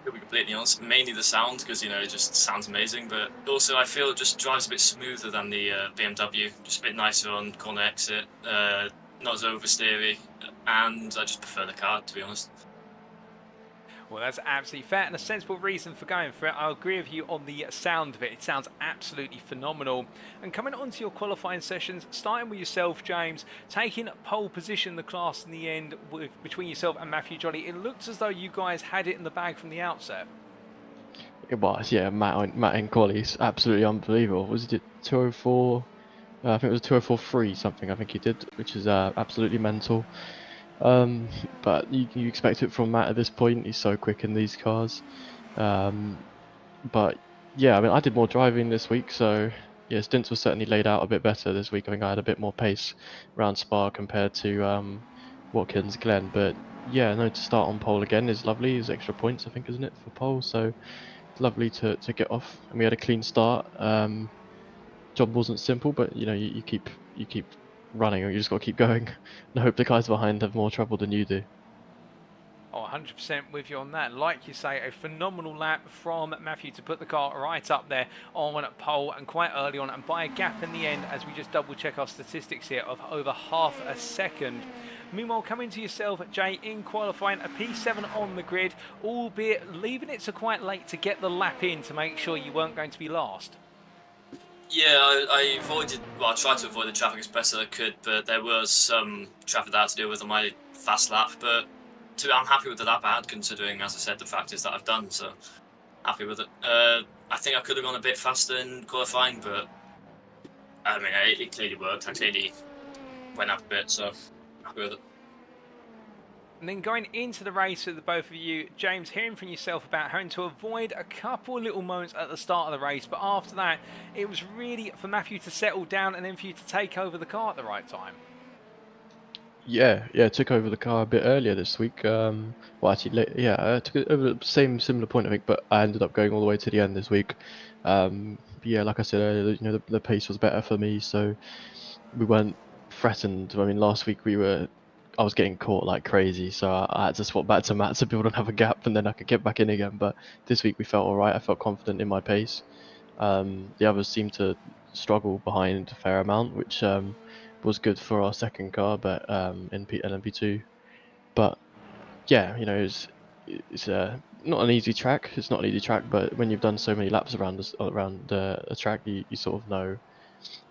To be completely honest, mainly the sound, because, you know, it just sounds amazing, but also I feel it just drives a bit smoother than the BMW, just a bit nicer on corner exit, not as oversteery, and I just prefer the car, to be honest. Well, that's absolutely fair and a sensible reason for going for it. I'll agree with you on the sound of it. It sounds absolutely phenomenal. And coming on to your qualifying sessions, starting with yourself, James, taking pole position in the class in the end between yourself and Matthew Jolly, it looked as though you guys had it in the bag from the outset. It was, yeah. Matt in quali is absolutely unbelievable. Was it 204? I think it was 204.3 something. I think he did, which is absolutely mental. But you expect it from Matt at this point. He's so quick in these cars. But yeah, I mean, I did more driving this week, so yeah, stints were certainly laid out a bit better this week. I think I had a bit more pace around Spa compared to Watkins Glen. But yeah, no, to start on pole again is lovely. There's extra points, I think, isn't it, for pole? So it's lovely to get off. And we had a clean start. Job wasn't simple, but you know, you keep running, or you just got to keep going and hope the guys behind have more trouble than you do. Oh, 100% with you on that. Like you say, a phenomenal lap from Matthew to put the car right up there on pole and quite early on, and by a gap in the end, as we just double check our statistics here, of over half a second. Meanwhile, coming to yourself, Jay, in qualifying, a P7 on the grid, albeit leaving it to quite late to get the lap in to make sure you weren't going to be last. Yeah, I tried to avoid the traffic as best as I could, but there was some traffic that I had to deal with on my fast lap. But I'm happy with the lap I had, considering, as I said, the practice that I've done, so happy with it. I think I could have gone a bit faster in qualifying, but I mean, it clearly worked. I clearly went up a bit, so happy with it. And then going into the race with the both of you, James, hearing from yourself about having to avoid a couple little moments at the start of the race, but after that, it was really for Matthew to settle down and then for you to take over the car at the right time. Yeah, took over the car a bit earlier this week. Well, actually, I took it over the similar point, I think, but I ended up going all the way to the end this week. Yeah, like I said earlier, you know, the pace was better for me, so we weren't threatened. I mean, last week I was getting caught like crazy, so I had to swap back to Matt to build another gap, and then I could get back in again. But this week we felt alright. I felt confident in my pace. The others seemed to struggle behind a fair amount, which was good for our second car, but in LMP2. But yeah, you know, it's not an easy track. It's not an easy track, but when you've done so many laps around a track, you sort of know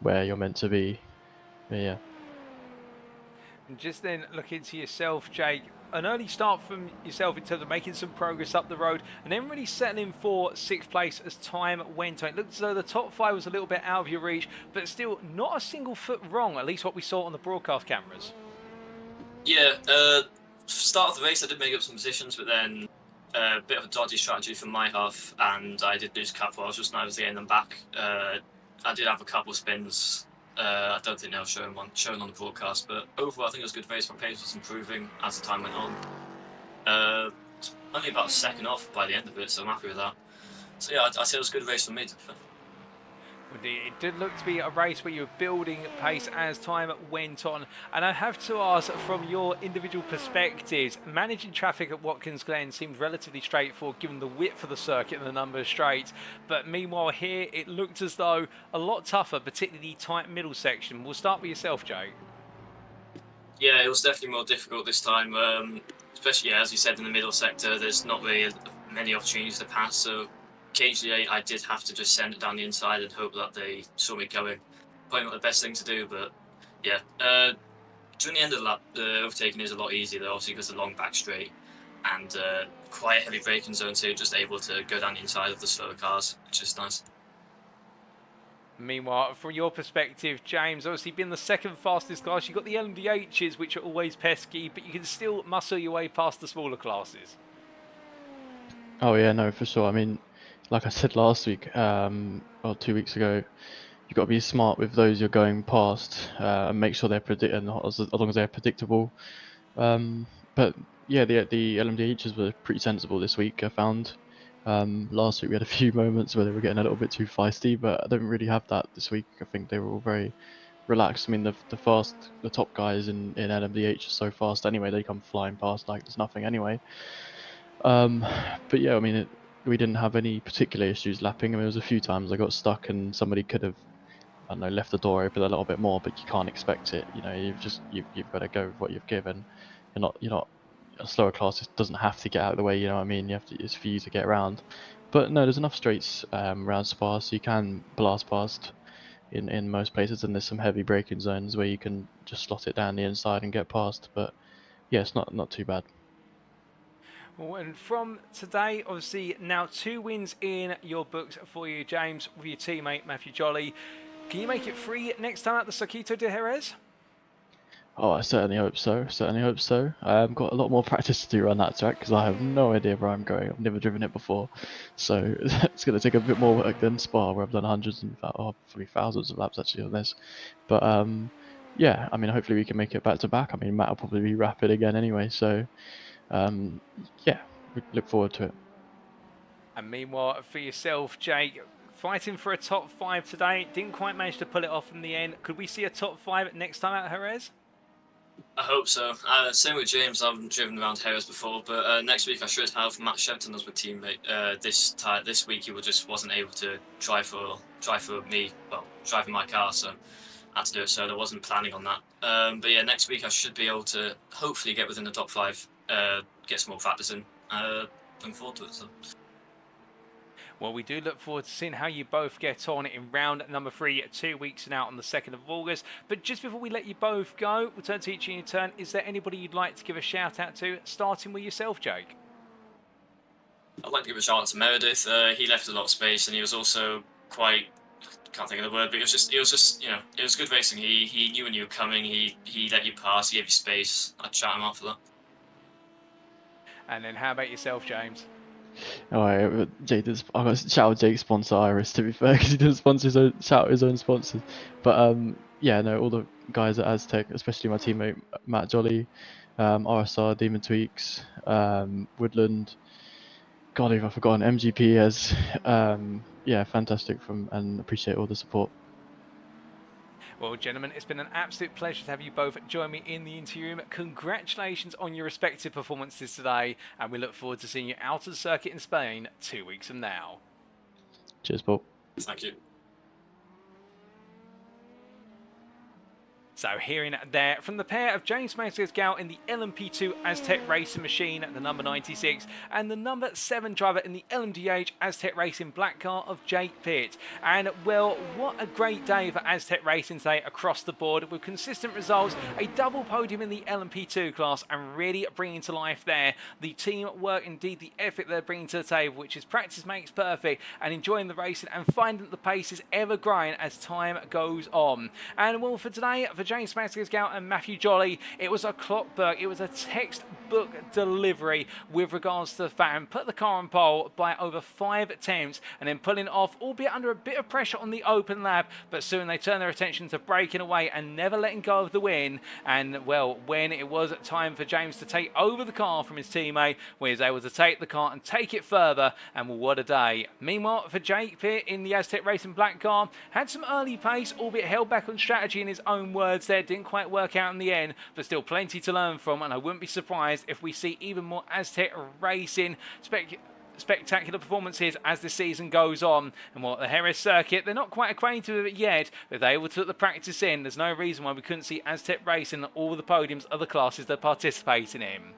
where you're meant to be. But yeah. And just then look into yourself, Jake. An early start from yourself in terms of making some progress up the road, and then really settling for 6th place as time went on. It looked as though the top 5 was a little bit out of your reach, but still not a single foot wrong, at least what we saw on the broadcast cameras. Yeah, start of the race I did make up some positions, but then a bit of a dodgy strategy from my half, and I did lose a couple. I was just getting them back. I did have a couple spins. I don't think they were shown on the broadcast, but overall I think it was a good race. My pace was improving as the time went on. Only about a second off by the end of it, so I'm happy with that. So yeah, I'd say it was a good race for me. It did look to be a race where you were building pace as time went on. And I have to ask, from your individual perspectives, managing traffic at Watkins Glen seemed relatively straightforward given the width of the circuit and the number of straights. But meanwhile here, it looked as though a lot tougher, particularly the tight middle section. We'll start with yourself, Jake. Yeah, it was definitely more difficult this time. Especially, as you said, in the middle sector, there's not really many opportunities to pass, so occasionally I did have to just send it down the inside and hope that they saw me going. Probably not the best thing to do, but yeah. During the end of the lap, the overtaking is a lot easier, though, obviously because of the long back straight and quite a heavy braking zone, so you're just able to go down the inside of the slower cars, which is nice. Meanwhile, from your perspective, James, obviously being the 2nd fastest class, you've got the LMDHs, which are always pesky, but you can still muscle your way past the smaller classes. Oh yeah, no, for sure. I mean, like I said last week, or 2 weeks ago, you've got to be smart with those you're going past and make sure they're as long as they're predictable. But yeah, the LMDHs were pretty sensible this week, I found. Last week we had a few moments where they were getting a little bit too feisty, but I don't really have that this week. I think they were all very relaxed. I mean, the top guys in LMDH are so fast anyway, they come flying past like there's nothing anyway. But yeah, I mean, we didn't have any particular issues lapping. I mean, there was a few times I got stuck and somebody could have, I don't know, left the door open a little bit more, but you can't expect it. You know, you've got to go with what you've given. You're not a slower class doesn't have to get out of the way. You know what I mean? It's for you to get around. But no, there's enough straights around Spa, so you can blast past in most places, and there's some heavy braking zones where you can just slot it down the inside and get past. But yeah, it's not too bad. Well, and from today, obviously now 2 wins in your books for you, James, with your teammate Matthew Jolly. Can you make it 3 next time at the Circuit de Jerez? Oh, I certainly hope so. Certainly hope so. I've got a lot more practice to do around that track because I have no idea where I'm going. I've never driven it before, so it's going to take a bit more work than Spa, where I've done hundreds and probably thousands of laps actually on this. But yeah, I mean, hopefully we can make it back to back. I mean, Matt will probably be rapid again anyway, so. Yeah, we look forward to it. And meanwhile, for yourself, Jake, fighting for a top 5 today, didn't quite manage to pull it off in the end. Could we see a top 5 next time at Jerez? I hope so. Same with James. I haven't driven around Jerez before, but next week I should have Matt Shepton as my teammate. This week he just wasn't able to drive for me, well, driving my car, so I had to do it solo. I wasn't planning on that. But yeah, next week I should be able to hopefully get within the top 5. Get some more practice in. Looking forward to it. So. Well, we do look forward to seeing how you both get on in round number 3, 2 weeks from now on the 2nd of August. But just before we let you both go, we'll turn to each in your turn. Is there anybody you'd like to give a shout out to, starting with yourself, Jake? I'd like to give a shout out to Meredith. He left a lot of space, and he was also quite. Can't think of the word, but it was just it was good racing. He knew when you were coming. He let you pass. He gave you space. I'd shout him out for that. And then how about yourself, James? Alright, Jake did, I got to shout out Jake's sponsor iRace, to be fair, because he didn't sponsor shout out his own sponsors. But yeah, no, all the guys at Azz Tech, especially my teammate Matt Jolly, RSR, Demon Tweaks, Woodland, God, if I've forgotten, MGP as, yeah, fantastic and appreciate all the support. Well, gentlemen, it's been an absolute pleasure to have you both join me in the interview room. Congratulations on your respective performances today, and we look forward to seeing you out of the circuit in Spain 2 weeks from now. Cheers, Paul. Thank you. So hearing there from the pair of James Mansell in the LMP2 Azz Tech Racing machine, the number 96, and the number 7 driver in the LMDH Azz Tech Racing black car of Jake Pitt. And well, what a great day for Azz Tech Racing today across the board, with consistent results, a double podium in the LMP2 class, and really bringing to life there the teamwork, indeed the effort they're bringing to the table, which is practice makes perfect, and enjoying the racing and finding that the pace is ever growing as time goes on. And well, for today, for James Mansell and Matthew Jolly, it was a clockwork, it was a textbook delivery with regards to the fact, and put the car on pole by over 5 attempts, and then pulling off, albeit under a bit of pressure on the open lap, but soon they turned their attention to breaking away and never letting go of the win. And well, when it was time for James to take over the car from his teammate, he was able to take the car and take it further, and well, what a day. Meanwhile, for Jake Pitt in the Azz Tech Racing black car, had some early pace, albeit held back on strategy in his own words there, didn't quite work out in the end, but still plenty to learn from, and I wouldn't be surprised if we see even more Azz Tech Racing spectacular performances as the season goes on. And what the Harris circuit, they're not quite acquainted with it yet, but they're able to put the practice in. There's no reason why we couldn't see Azz Tech Racing on all the podiums of the classes they're participating in.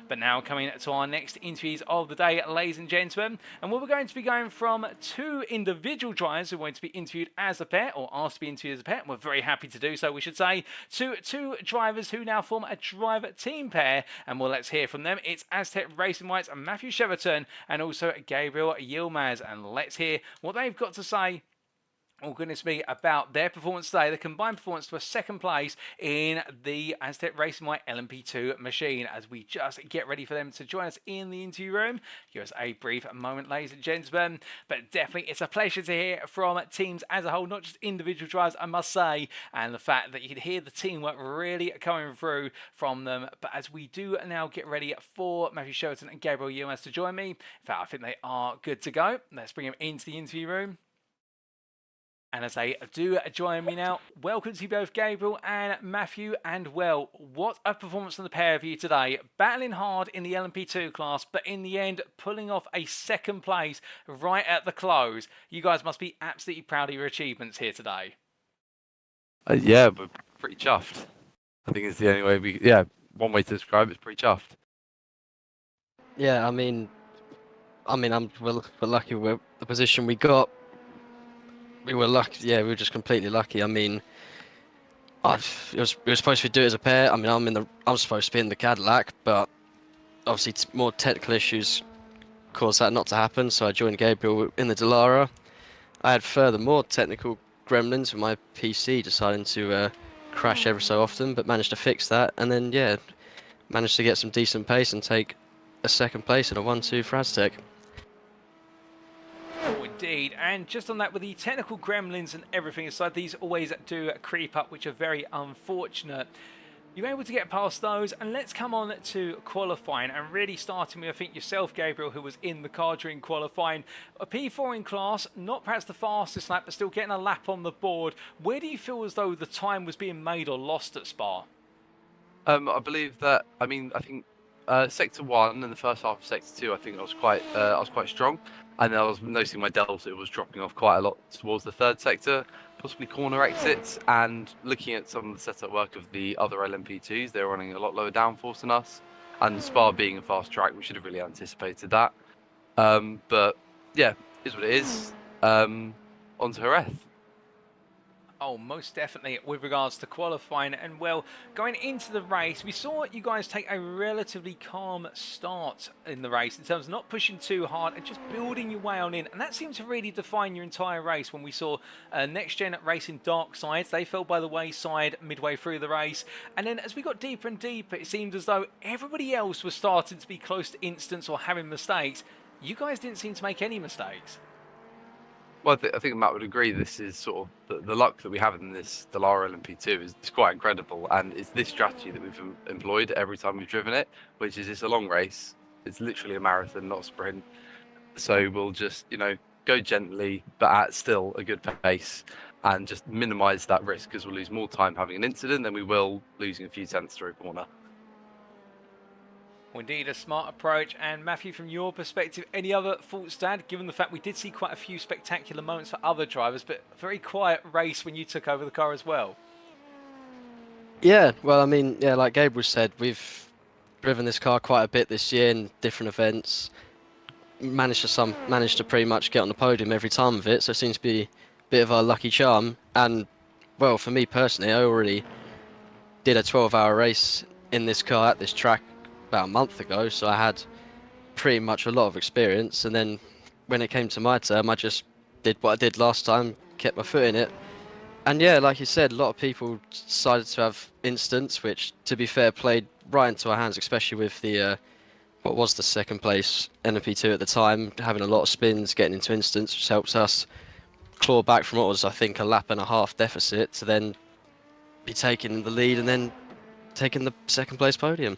But now coming to our next interviews of the day, ladies and gentlemen, and we're going to be going from 2 individual drivers who are going to be interviewed as a pair, or asked to be interviewed as a pair, and we're very happy to do so, we should say, to 2 drivers who now form a driver team pair, and well, let's hear from them. It's Azz Tech Racing White's Matthew Cheverton and also Gabriel Yilmaz, and let's hear what they've got to say, oh goodness me, about their performance today, the combined performance to a 2nd place in the Azz Tech Racing White LMP2 machine, as we just get ready for them to join us in the interview room. Give us a brief moment, ladies and gentlemen, but definitely it's a pleasure to hear from teams as a whole, not just individual drivers, I must say, and the fact that you can hear the teamwork really coming through from them. But as we do now get ready for Matthew Cheverton and Gabriel Yilmaz to join me, in fact, I think they are good to go. Let's bring them into the interview room. And as they do join me now, welcome to you both, Gabriel and Matthew. And well, what a performance from the pair of you today. Battling hard in the LMP2 class, but in the end, pulling off a 2nd place right at the close. You guys must be absolutely proud of your achievements here today. Yeah, we're pretty chuffed. I think it's the only way one way to describe it's pretty chuffed. Yeah, we're lucky with the position we got. We were lucky, yeah, we were just completely lucky. We were supposed to do it as a pair. I'm supposed to be in the Cadillac, but obviously more technical issues caused that not to happen, so I joined Gabriel in the Dallara. I had furthermore technical gremlins with my PC deciding to crash every so often, but managed to fix that, and then, yeah, managed to get some decent pace and take a 2nd place and a 1-2 for Azz Tech. Indeed, and just on that, with the technical gremlins and everything aside, these always do creep up, which are very unfortunate. You were able to get past those, and let's come on to qualifying, and really starting with, I think, yourself, Gabriel, who was in the car during qualifying. A P4 in class, not perhaps the fastest lap, but still getting a lap on the board. Where do you feel as though the time was being made or lost at Spa? I believe that, I think Sector 1 and the first half of Sector 2, I think I was quite strong. And I was noticing my delta was dropping off quite a lot towards the 3rd sector, possibly corner exits, and looking at some of the setup work of the other LMP2s, they were running a lot lower downforce than us. And Spa being a fast track, we should have really anticipated that. But yeah, is what it is. On to Jerez. Oh, most definitely with regards to qualifying. And well, going into the race, we saw you guys take a relatively calm start in the race in terms of not pushing too hard and just building your way on in. And that seemed to really define your entire race when we saw NXTGEN Racing Dark Sides. They fell by the wayside midway through the race. And then as we got deeper and deeper, it seemed as though everybody else was starting to be close to instance or having mistakes. You guys didn't seem to make any mistakes. Well, I think Matt would agree. This is sort of the luck that we have in this Dallara LMP2 is quite incredible, and it's this strategy that we've employed every time we've driven it, which is it's a long race. It's literally a marathon, not a sprint. So we'll just, go gently, but at still a good pace, and just minimise that risk, because we'll lose more time having an incident than we will losing a few tenths through a corner. Well, indeed, a smart approach. And Matthew, from your perspective, any other thoughts to add, given the fact we did see quite a few spectacular moments for other drivers, but a very quiet race when you took over the car as well? Yeah, well, I mean, yeah, like Gabriel said, we've driven this car quite a bit this year in different events. Managed to pretty much get on the podium every time of it, so it seems to be a bit of a lucky charm. And well, for me personally, I already did a 12-hour race in this car at this track about a month ago, so I had pretty much a lot of experience. And then when it came to my term, I just did what I did last time, kept my foot in it. And yeah, like you said, a lot of people decided to have instants, which, to be fair, played right into our hands, especially with the what was the second place NP2 at the time, having a lot of spins, getting into instants, which helps us claw back from what was, I think, a lap and a half deficit to then be taking the lead and then taking the second place podium.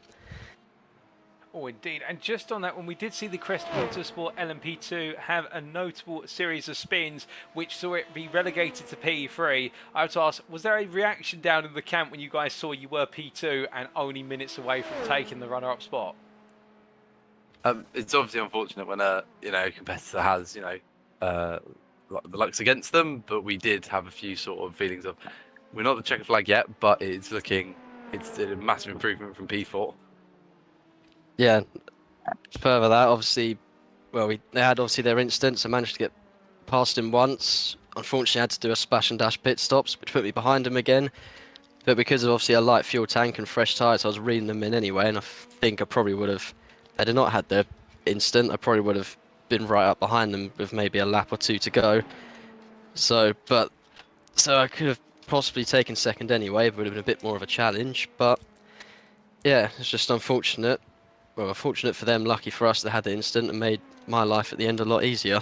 Oh, indeed. And just on that one, we did see the Crest Autosport LMP2 have a notable series of spins, which saw it be relegated to P3. I would ask, was there a reaction down in the camp when you guys saw you were P2 and only minutes away from taking the runner-up spot? It's obviously unfortunate when a competitor has the luck's against them, but we did have a few sort of feelings of we're not the checker flag yet, but it's a massive improvement from P4. Yeah, further that, obviously, well, they had obviously their instants. I managed to get past him once. Unfortunately, I had to do a splash and dash pit stops, which put me behind him again. But because of obviously a light fuel tank and fresh tyres, I was reading them in anyway, and I think I probably would have, had I not had the instant, I probably would have been right up behind them with maybe a lap or two to go. So I could have possibly taken second anyway, but it would have been a bit more of a challenge. But yeah, it's just unfortunate. Well, unfortunate for them, lucky for us they had the instant and made my life at the end a lot easier.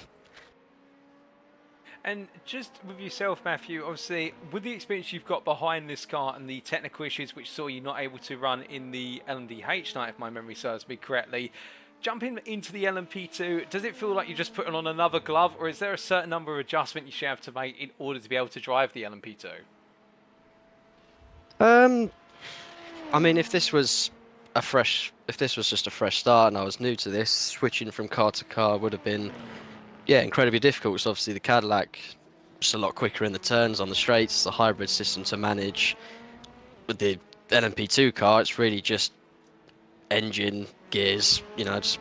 And just with yourself, Matthew, obviously, with the experience you've got behind this car and the technical issues which saw you not able to run in the LMDH night, if my memory serves me correctly, jumping into the LMP2, does it feel like you're just putting on another glove, or is there a certain number of adjustments you should have to make in order to be able to drive the LMP2? I mean, if this was just a fresh start and I was new to this, switching from car to car would have been, yeah, incredibly difficult. So obviously the Cadillac just a lot quicker in the turns on the straights. It's a hybrid system to manage. With the LMP2 car, it's really just engine, gears, just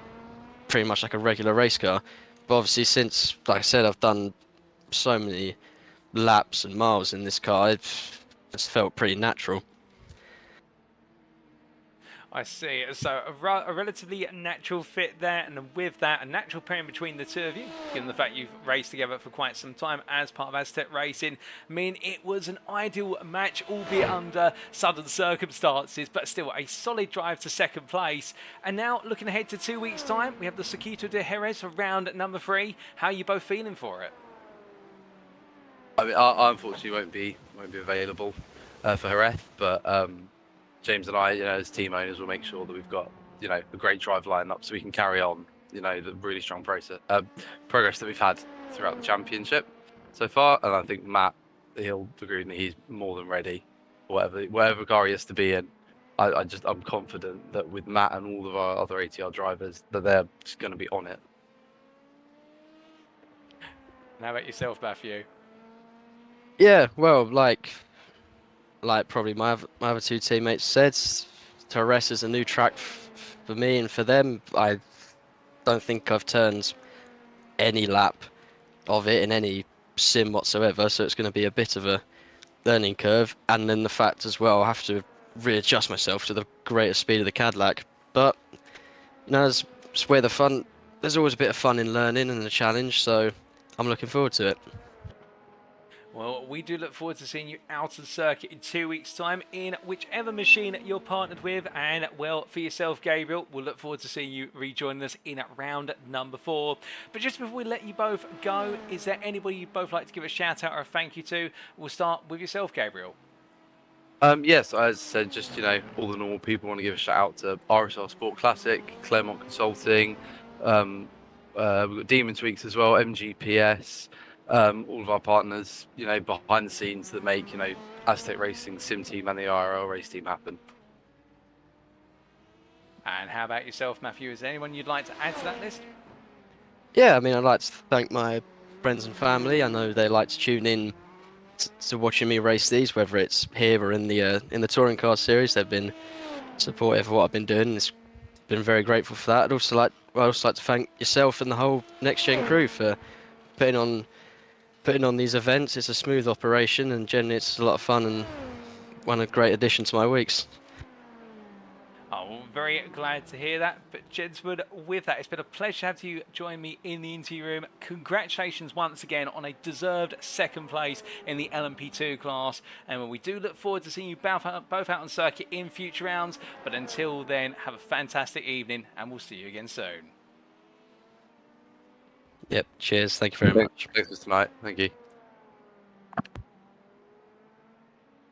pretty much like a regular race car. But obviously since, like I said, I've done so many laps and miles in this car, it's felt pretty natural. I see. So a relatively natural fit there, and with that, a natural pairing between the two of you, given the fact you've raced together for quite some time as part of Azz Tech Racing. I mean, it was an ideal match, albeit under sudden circumstances, but still a solid drive to second place. And now, looking ahead to 2 weeks' time, we have the Circuit de Jerez for round number 3. How are you both feeling for it? I mean, I unfortunately won't be available for Jerez, but James and I, as team owners, will make sure that we've got, a great drive lineup so we can carry on, the really strong progress that we've had throughout the championship so far. And I think Matt, he'll agree with me, he's more than ready, whatever car he has to be in. I'm confident that with Matt and all of our other ATR drivers, that they're just going to be on it. And how about yourself, Matthew? Yeah, well, like probably my other two teammates said, Jerez is a new track for me and for them. I don't think I've turned any lap of it in any sim whatsoever, so it's going to be a bit of a learning curve. And then the fact as well, I have to readjust myself to the greater speed of the Cadillac. But it's where the fun. There's always a bit of fun in learning and a challenge, so I'm looking forward to it. Well, we do look forward to seeing you out of the circuit in 2 weeks' time in whichever machine you're partnered with. And, well, for yourself, Gabriel, we'll look forward to seeing you rejoin us in round number 4. But just before we let you both go, is there anybody you'd both like to give a shout-out or a thank you to? We'll start with yourself, Gabriel. Yes, as I said, just, all the normal people want to give a shout-out to RSL Sport Classic, Claremont Consulting, we've got Demon Tweaks as well, MGPS, all of our partners, behind the scenes that make, Azz Tech Racing, Sim Team and the IRL race team happen. And how about yourself, Matthew? Is there anyone you'd like to add to that list? Yeah, I mean, I'd like to thank my friends and family. I know they like to tune in to watching me race these, whether it's here or in the touring car series. They've been supportive of what I've been doing. It's been very grateful for that. I'd also like to thank yourself and the whole Next Gen crew for putting on these events. It's a smooth operation, and generally it's a lot of fun and one a great addition to my weeks. Oh, very glad to hear that. But gentlemen, with that, it's been a pleasure to have you join me in the interview room. Congratulations once again on a deserved second place in the LMP2 class. And we do look forward to seeing you both out on circuit in future rounds. But until then, have a fantastic evening, and we'll see you again soon. Yep, cheers. Thank you very much. Thanks for tonight. Thank you.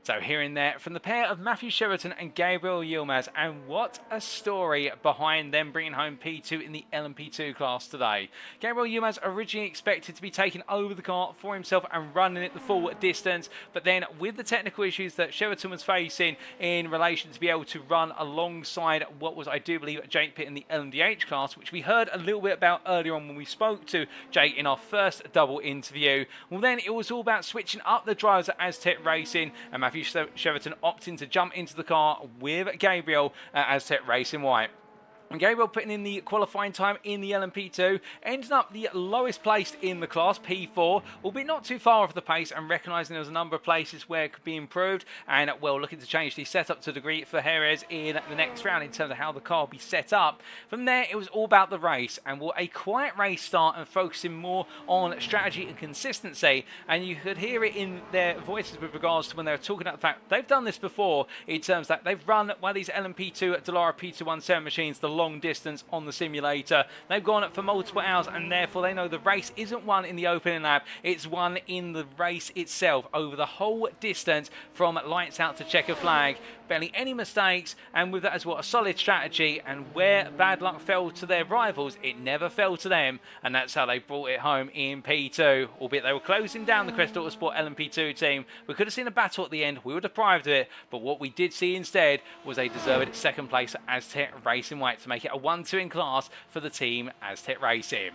So hearing there from the pair of Matthew Sheraton and Gabriel Yilmaz, and what a story behind them bringing home P2 in the LMP2 class today. Gabriel Yilmaz originally expected to be taking over the car for himself and running it the full distance, but then with the technical issues that Sheraton was facing in relation to be able to run alongside what was, I do believe, Jake Pitt in the LMDH class, which we heard a little bit about earlier on when we spoke to Jake in our first double interview. Well, then it was all about switching up the drivers at Azz Tech Racing, and Matthew Sheraton opting to jump into the car with Gabriel at Azz Tech Racing White. And Gabriel putting in the qualifying time in the LMP2, ending up the lowest placed in the class, P4, albeit not too far off the pace, and recognising there was a number of places where it could be improved, and well, looking to change the setup to a degree for Jerez in the next round in terms of how the car will be set up. From there, it was all about the race, and will a quiet race start and focusing more on strategy and consistency, and you could hear it in their voices with regards to when they were talking about the fact they've done this before in terms that they've run one of these LMP2 Dallara P217 machines, the long distance on the simulator. They've gone for multiple hours, and therefore they know the race isn't won in the opening lap, it's won in the race itself over the whole distance from lights out to checker flag. Barely any mistakes, and with that as well, a solid strategy, and where bad luck fell to their rivals, it never fell to them, and that's how they brought it home in P2. Albeit they were closing down the Crest Autosport LMP2 team. We could have seen a battle at the end, we were deprived of it, but what we did see instead was a deserved second place at Azz Tech Racing White to make it a 1-2 in class for the team Azz Tech Racing.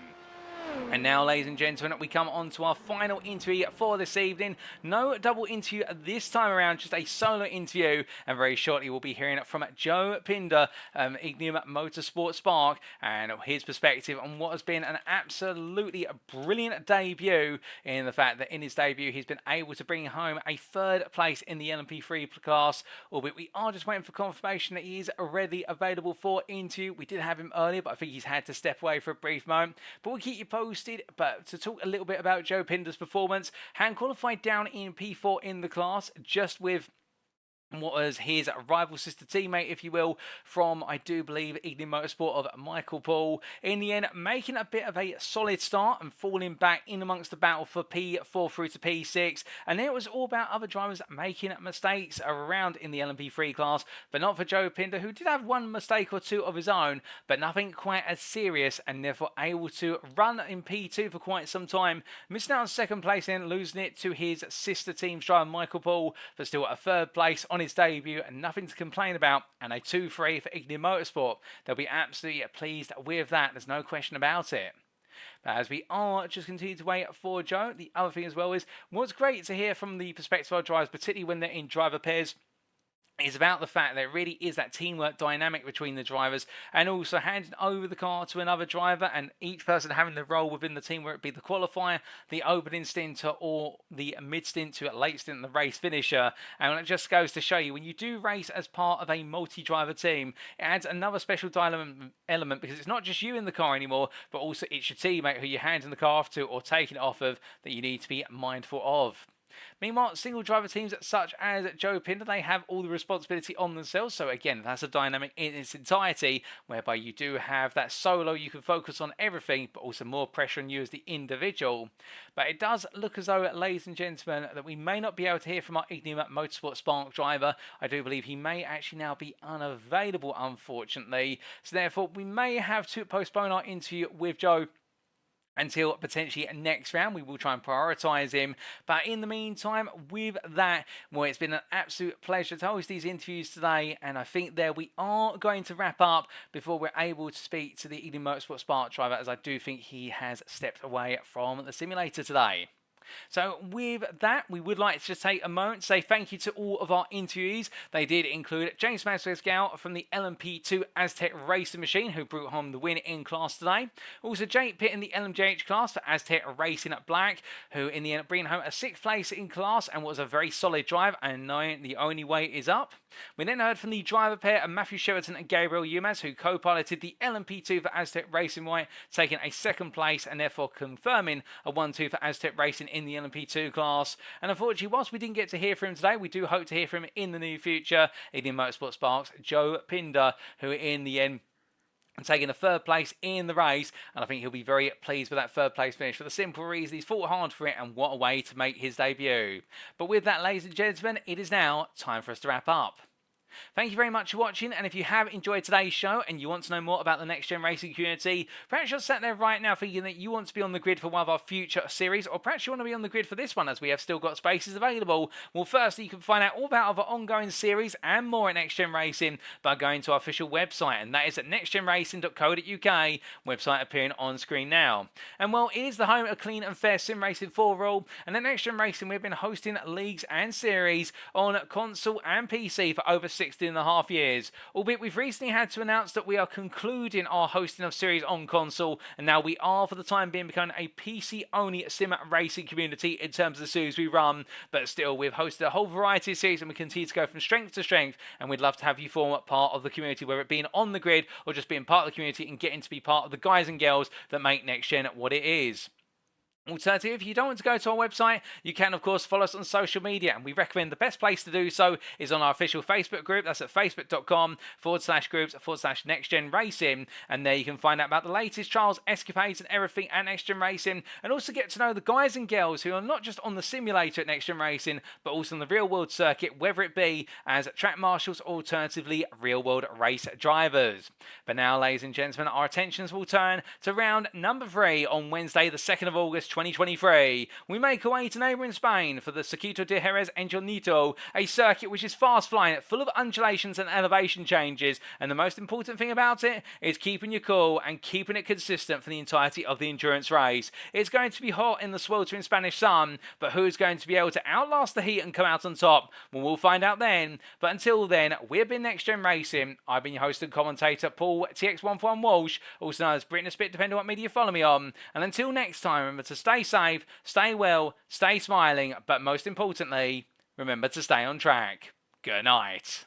And now, ladies and gentlemen, we come on to our final interview for this evening. No double interview this time around, just a solo interview. And very shortly, we'll be hearing from Joe Pinder, Ignium Motorsport Spark, and his perspective on what has been an absolutely brilliant debut, in the fact that in his debut, he's been able to bring home a third place in the LMP3 class. Albeit we are just waiting for confirmation that he is already available for interview. We did have him earlier, but I think he's had to step away for a brief moment. But we'll keep you posted. But to talk a little bit about Joe Pinder's performance, hand qualified down in P4 in the class, just with what was his rival sister teammate, if you will, from, I do believe, Ignium Motorsport of Michael Paul. In the end, making a bit of a solid start and falling back in amongst the battle for P4 through to P6. And then it was all about other drivers making mistakes around in the LMP3 class, but not for Joe Pinder, who did have one mistake or two of his own, but nothing quite as serious, and therefore able to run in P2 for quite some time, missing out on second place and losing it to his sister team's driver Michael Paul, but still at a third place on his debut, and nothing to complain about, and a 2-3 for Ignium Motorsport. They'll be absolutely pleased with that, there's no question about it. But as we are just continue to wait for Joe, the other thing as well is what's great to hear from the perspective of drivers, particularly when they're in driver pairs, is about the fact that it really is that teamwork dynamic between the drivers, and also handing over the car to another driver, and each person having the role within the team, where it be the qualifier, the opening stint, or the mid stint to a late stint, the race finisher. And it just goes to show you, when you do race as part of a multi-driver team, it adds another special element, because it's not just you in the car anymore, but also it's your teammate who you're handing the car off to or taking it off of that you need to be mindful of. Meanwhile, single driver teams such as Joe Pinder, they have all the responsibility on themselves. So again, that's a dynamic in its entirety, whereby you do have that solo, you can focus on everything, but also more pressure on you as the individual. But it does look as though, ladies and gentlemen, that we may not be able to hear from our Ignium Motorsport Spark driver. I do believe he may actually now be unavailable, unfortunately. So therefore, we may have to postpone our interview with Joe until potentially next round. We will try and prioritise him. But in the meantime, with that, well, it's been an absolute pleasure to host these interviews today. And I think there we are going to wrap up before we're able to speak to the Ignium Motorsport Spark driver, as I do think he has stepped away from the simulator today. So with that, we would like to just take a moment to say thank you to all of our interviewees. They did include James Maswell from the LMP2 Azz Tech Racing machine, who brought home the win in class today. Also Jake Pitt in the LMDH class for Azz Tech Racing at Black, who in the end bringing home a 6th place in class and was a very solid drive, and knowing the only way is up. We then heard from the driver pair of Matthew Sheraton and Gabriel Umaz, who co-piloted the LMP2 for Azz Tech Racing White, taking a 2nd place and therefore confirming a 1-2 for Azz Tech Racing in the LMP2 class. And unfortunately, whilst we didn't get to hear from him today, we do hope to hear from him in the near future. In the Motorsport Sparks, Joe Pinder, who in the end taking a 3rd place in the race, and I think he'll be very pleased with that 3rd place finish for the simple reason he's fought hard for it, and what a way to make his debut. But with that, ladies and gentlemen, it is now time for us to wrap up. Thank you very much for watching, and if you have enjoyed today's show and you want to know more about the Next Gen Racing community, perhaps you're sat there right now thinking that you want to be on the grid for one of our future series, or perhaps you want to be on the grid for this one as we have still got spaces available. Well, firstly, you can find out all about our ongoing series and more at Next Gen Racing by going to our official website, and that is at nextgenracing.co.uk, website appearing on screen now. And well, it is the home of clean and fair sim racing for all, and at Next Gen Racing we've been hosting leagues and series on console and PC for over 16.5 years, albeit we've recently had to announce that we are concluding our hosting of series on console, and now we are for the time being becoming a PC only sim racing community in terms of the series we run. But still, we've hosted a whole variety of series and we continue to go from strength to strength, and we'd love to have you form part of the community, whether it being on the grid or just being part of the community and getting to be part of the guys and girls that make Next Gen what it is. Alternative, if you don't want to go to our website, you can of course follow us on social media, and we recommend the best place to do so is on our official Facebook group. That's at facebook.com/groups/NextGen Racing, and there you can find out about the latest trials, escapades and everything at Next Gen Racing, and also get to know the guys and girls who are not just on the simulator at Next Gen Racing but also on the real world circuit, whether it be as track marshals or alternatively real world race drivers. But now, ladies and gentlemen, our attentions will turn to round number 3 on Wednesday the 2nd of August 2023. We make our way to neighbouring Spain for the Circuit de Spa-Francorchamps, a circuit which is fast flying, full of undulations and elevation changes, and the most important thing about it is keeping your cool and keeping it consistent for the entirety of the endurance race. It's going to be hot in the sweltering Spanish sun, but who's going to be able to outlast the heat and come out on top? Well, we'll find out then. But until then, we've been Next Gen Racing. I've been your host and commentator, Paul TX141 Walsh, also known as Britain a Spit, depending on what media you follow me on. And until next time, remember to stay safe, stay well, stay smiling, but most importantly, remember to stay on track. Good night.